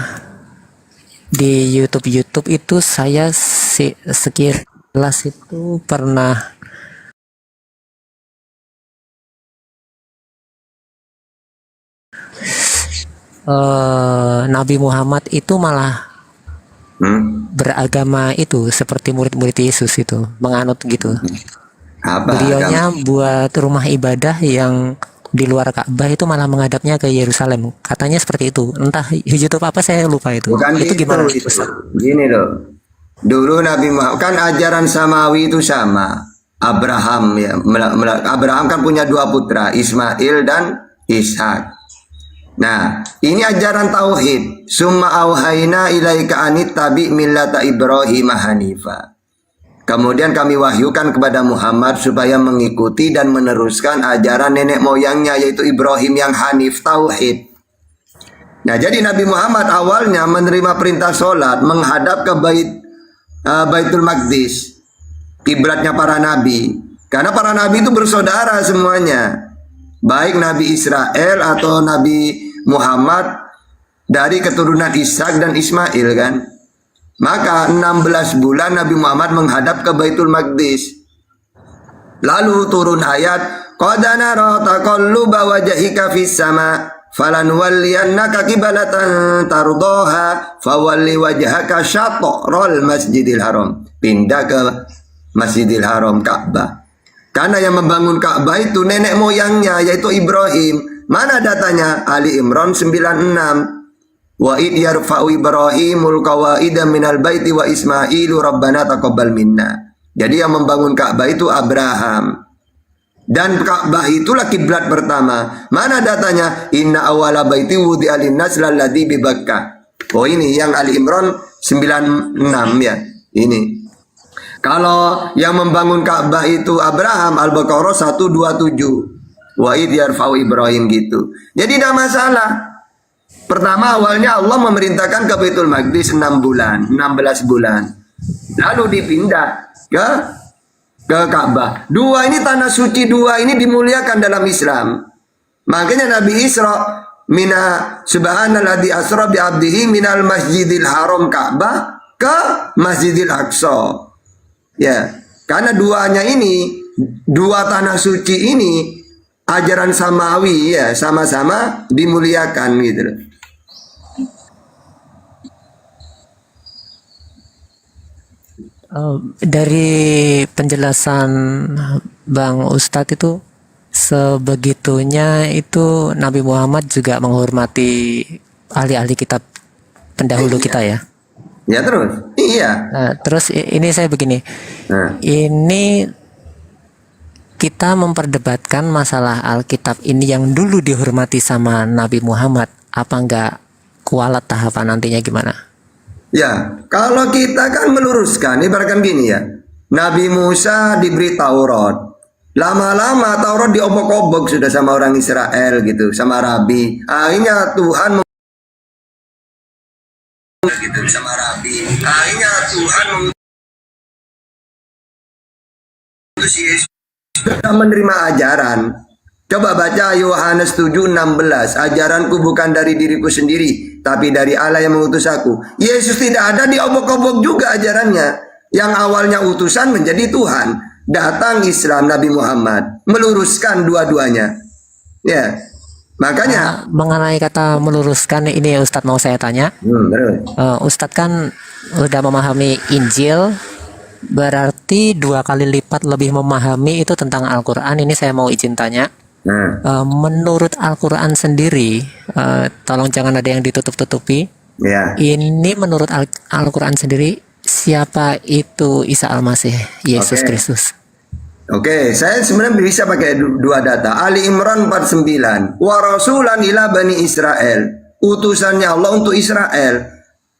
di YouTube itu saya sekilas itu pernah Nabi Muhammad itu malah beragama itu seperti murid-murid Yesus itu, menganut gitu. Beliaunya buat rumah ibadah yang di luar Ka'bah itu malah menghadapnya ke Yerusalem. Katanya seperti itu. Entah YouTube apa saya lupa itu. Bukan itu gimana? Itu. Gini loh. Dulu Nabi Muhammad kan ajaran samawi itu sama. Abraham ya. Abraham kan punya 2 putra, Ismail dan Ishak. Nah, ini ajaran tauhid. Summa auhayna ilaika anittabi millata Ibrahim hanifa. Kemudian kami wahyukan kepada Muhammad supaya mengikuti dan meneruskan ajaran nenek moyangnya yaitu Ibrahim yang hanif tauhid. Nah, jadi Nabi Muhammad awalnya menerima perintah sholat menghadap ke Baitul Maqdis, kiblatnya para nabi. Karena para nabi itu bersaudara semuanya. Baik Nabi Israel atau Nabi Muhammad dari keturunan Ishak dan Ismail kan. Maka 16 bulan Nabi Muhammad menghadap ke Baitul Maqdis. Lalu turun ayat, qad nara taqalluba wajhika fis sama falanwalliyannaka qiblatan tardaha fawalli wajhaka syatral Masjidil Haram. Pindah ke Masjidil Haram Ka'bah. Karena yang membangun Ka'bah itu nenek moyangnya yaitu Ibrahim. Mana datanya? Ali Imran 96. Wa id yarfa'u Ibrahimul qawaida minal baiti wa Ismailu rabbana taqabbal minna. Jadi yang membangun Ka'bah itu Abraham. Dan Ka'bah itulah kiblat pertama. Mana datanya? Inna awala baiti wudi'a linnas lalladzi bi Bakkah. Oh ini yang Ali Imran 96 ya. Ini. Kalau yang membangun Ka'bah itu Abraham, Al-Baqarah 127. Wa idh yarfa'u Ibrahim gitu. Jadi tidak masalah. Pertama awalnya Allah memerintahkan ke Baitul Maqdis 6 bulan, 16 bulan. Lalu dipindah ke Ka'bah. Dua ini tanah suci, dua ini dimuliakan dalam Islam. Makanya Nabi Isra mina subhanalladzi asra bi 'abdihi minal masjidil haram Ka'bah ke Masjidil Aqsa. Ya, karena duanya ini, dua tanah suci ini ajaran samawi ya, sama-sama dimuliakan gitu loh. Dari penjelasan Bang Ustadz itu sebegitunya itu Nabi Muhammad juga menghormati ahli-ahli kitab pendahulu kita ya. Ya terus, iya. Nah, terus ini saya begini, ini kita memperdebatkan masalah Alkitab ini yang dulu dihormati sama Nabi Muhammad, apa enggak kualat tahapan nantinya gimana? Ya, kalau kita kan meluruskan, ibaratkan gini ya, Nabi Musa diberi Taurat, lama-lama Taurat diobok-obok sudah sama orang Israel gitu, sama Rabi. Akhirnya Tuhan gitu sama Rabi. Akhirnya Tuhan mengutus Yesus sudah menerima ajaran. Coba baca Yohanes 7:16. Ajaranku bukan dari diriku sendiri, tapi dari Allah yang mengutus aku. Yesus tidak ada diobok-obok juga ajarannya. Yang awalnya utusan menjadi Tuhan. Datang Islam Nabi Muhammad meluruskan dua-duanya. Ya. Makanya mengenai kata meluruskan ini Ustadz mau saya tanya. Ustadz kan udah memahami Injil, berarti 2 kali lipat lebih memahami itu tentang Al-Quran. Ini saya mau izin tanya. Menurut Al-Quran sendiri, tolong jangan ada yang ditutup-tutupi. Ini menurut Al-Quran sendiri, siapa itu Isa Al-Masih, Yesus Kristus? Oke, saya sebenarnya bisa pakai dua data. Ali Imran 49. Wa rasulan ila bani Israel. Utusannya Allah untuk Israel.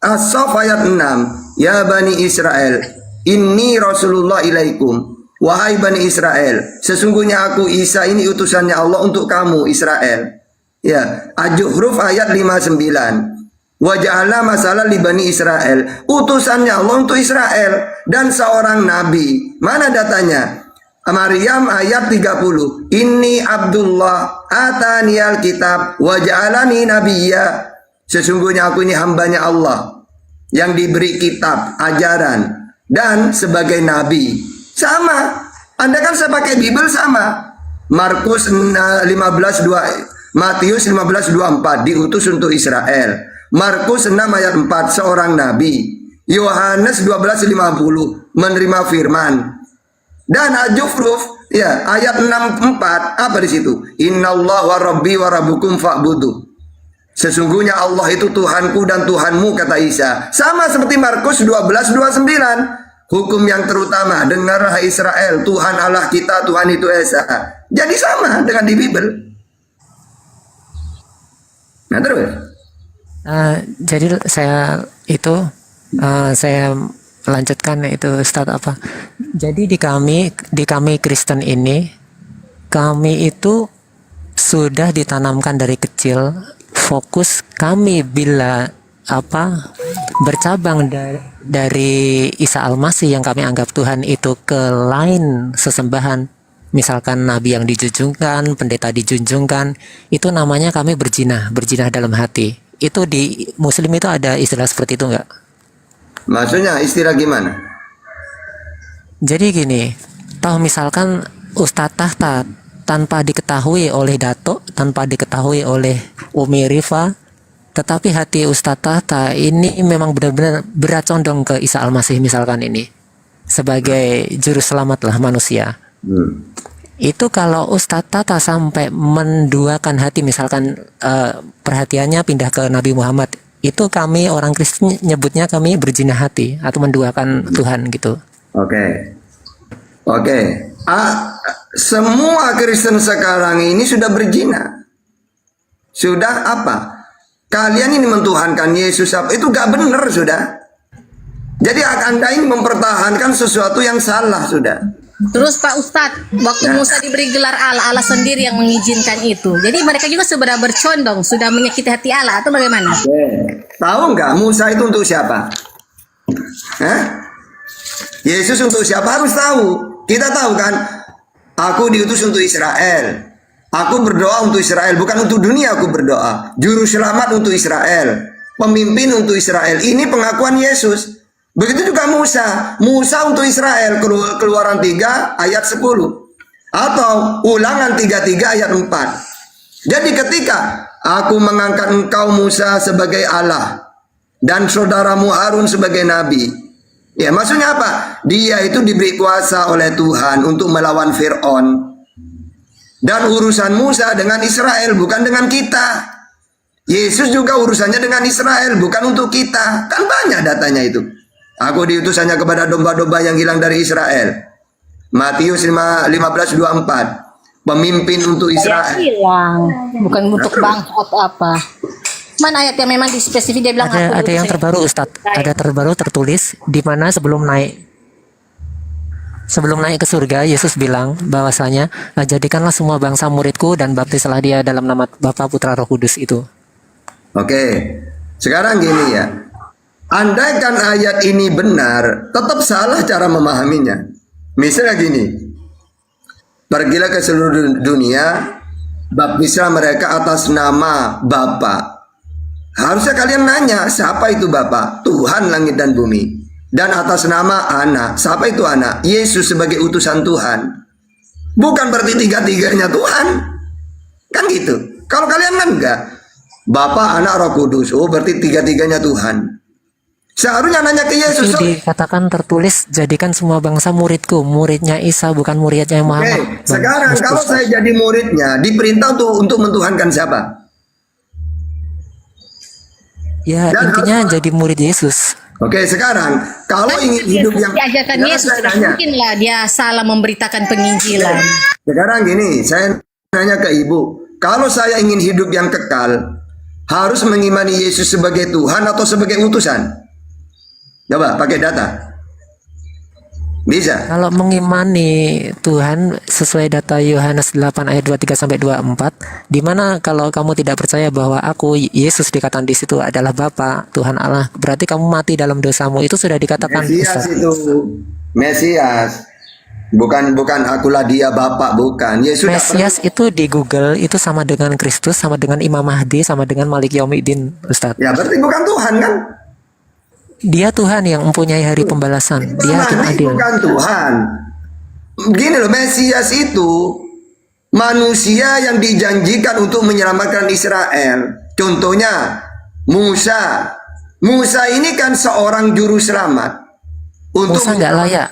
As-Saff ayat 6. Ya bani Israel, inni Rasulullah ilaikum. Wahai bani Israel, sesungguhnya aku Isa ini utusannya Allah untuk kamu Israel. Ya, Al-Zuhruf ayat 59. Wa ja'ala masalah li bani Israel. Utusannya Allah untuk Israel dan seorang nabi. Mana datanya? Maryam ayat 30. Inni Abdullah ataniyal kitab wa ja'alani nabiyya. Sesungguhnya aku ini hambanya Allah yang diberi kitab, ajaran dan sebagai nabi. Sama. Anda kan saya pakai Bible sama. Markus 15:2, Matius 15:24 diutus untuk Israel. Markus 6 ayat 4 seorang nabi. Yohanes 12:50 menerima firman. Dan Al-Zukhruf ya ayat 64 apa di situ? Innallaha rabbi wa rabbukum fa'budu. Sesungguhnya Allah itu Tuhanku dan Tuhanmu kata Isa. Sama seperti Markus 12:29. Hukum yang terutama, dengarlah Israel, Tuhan Allah kita, Tuhan itu Esa. Jadi sama dengan di Bible. Nah terus. Jadi saya lanjutkan itu Ustadz apa. Jadi di kami Kristen ini, kami itu sudah ditanamkan dari kecil fokus kami bila bercabang dari Isa Al-Masih yang kami anggap Tuhan itu ke lain sesembahan, misalkan nabi yang dijunjungkan, pendeta dijunjungkan, itu namanya kami berjinah dalam hati. Itu di Muslim itu ada istilah seperti itu enggak? Maksudnya istilah gimana? Jadi gini, misalkan Ustadz Tahta tanpa diketahui oleh Dato, tanpa diketahui oleh Umi Rifa, tetapi hati Ustadz Tahta ini memang benar-benar berat condong ke Isa Al-Masih misalkan ini sebagai juru selamat lah manusia. Itu kalau Ustadz Tahta sampai menduakan hati, misalkan perhatiannya pindah ke Nabi Muhammad, itu kami orang Kristen nyebutnya kami berjinah hati atau menduakan Tuhan gitu. Oke. Semua Kristen sekarang ini sudah berjinah. Sudah apa? Kalian ini mentuhankan Yesus apa? Itu gak benar sudah. Jadi Anda ini mempertahankan sesuatu yang salah sudah. Terus Pak Ustadz, waktu Musa diberi gelar Allah, Allah sendiri yang mengizinkan itu. Jadi mereka juga sebenarnya bercondong, sudah menyakiti hati Allah atau bagaimana? Tahu nggak Musa itu untuk siapa? Hah? Yesus untuk siapa harus tahu. Kita tahu kan? Aku diutus untuk Israel. Aku berdoa untuk Israel, bukan untuk dunia aku berdoa. Juru selamat untuk Israel, pemimpin untuk Israel. Ini pengakuan Yesus. Begitu juga Musa. Musa untuk Israel, Keluaran 3 ayat 10. Atau Ulangan 33 ayat 4. Jadi ketika aku mengangkat engkau Musa sebagai Allah dan saudaramu Harun sebagai nabi. Ya, maksudnya apa? Dia itu diberi kuasa oleh Tuhan untuk melawan Fir'aun. Dan urusan Musa dengan Israel, bukan dengan kita. Yesus juga urusannya dengan Israel, bukan untuk kita. Kan banyak datanya itu. Aku diutus hanya kepada domba-domba yang hilang dari Israel. Matius 15:24. Pemimpin untuk Israel. Hilang, bukan untuk bangsa atau apa. Mana ayat yang memang di spesifik dia bilang Ada yang terbaru Ustadz, ada terbaru tertulis di mana sebelum naik ke surga, Yesus bilang bahwasanya, jadikanlah semua bangsa muridku dan baptislah dia dalam nama Bapa, Putra, Roh Kudus itu. Oke, sekarang gini ya. Andaikan ayat ini benar, tetap salah cara memahaminya. Misalnya gini, pergilah ke seluruh dunia, baptislah mereka atas nama Bapa. Harusnya kalian nanya, siapa itu Bapa? Tuhan langit dan bumi. Dan atas nama Anak, siapa itu Anak? Yesus sebagai utusan Tuhan. Bukan berarti tiga-tiganya Tuhan. Kan gitu. Kalau kalian kan enggak, Bapa, Anak, Roh Kudus. Oh, berarti tiga-tiganya Tuhan. Seharusnya nanya ke Yesus. Itu dikatakan tertulis, jadikan semua bangsa muridku. Muridnya Isa, bukan muridnya Muhammad. Sekarang kalau saya jadi muridnya, diperintah untuk mentuhankan siapa? Ya, Dan intinya jadi murid Yesus. Oke, sekarang kalau ingin hidup yang diajarkan Yesus, tidak mungkin lah dia salah memberitakan penginjilan. Sekarang gini, saya nanya ke ibu, kalau saya ingin hidup yang kekal, harus mengimani Yesus sebagai Tuhan atau sebagai utusan? Coba pakai data. Bisa. Kalau mengimani Tuhan sesuai data Yohanes 8 ayat 23-24, di mana kalau kamu tidak percaya bahwa aku Yesus dikatakan di situ adalah Bapa, Tuhan Allah, berarti kamu mati dalam dosamu. Itu sudah dikatakan Mesias itu. Mesias. Bukan akulah dia Bapak, bukan. Yesus Mesias itu di Google itu sama dengan Kristus, sama dengan Imam Mahdi, sama dengan Malik Yaumiddin, Ustaz. Ya, berarti bukan Tuhan kan? Dia Tuhan yang mempunyai hari pembalasan. Dia hakim adil. Bukan Tuhan. Gini loh, Mesias itu manusia yang dijanjikan untuk menyelamatkan Israel. Contohnya Musa. Musa ini kan seorang juru selamat. Musa nggak layak.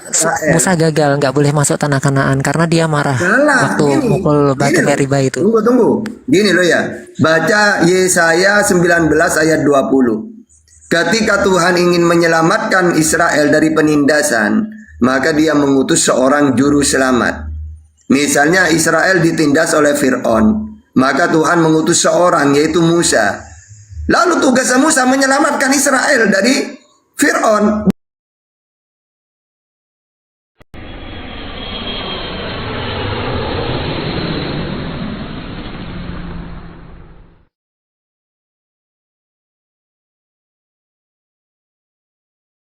Musa gagal, nggak boleh masuk tanah Kanaan karena dia marah waktu mukul batu Meriba itu. Tunggu. Gini loh ya. Baca Yesaya 19 ayat 20. Ketika Tuhan ingin menyelamatkan Israel dari penindasan, maka dia mengutus seorang juru selamat. Misalnya Israel ditindas oleh Fir'aun, maka Tuhan mengutus seorang yaitu Musa. Lalu tugas Musa menyelamatkan Israel dari Fir'aun.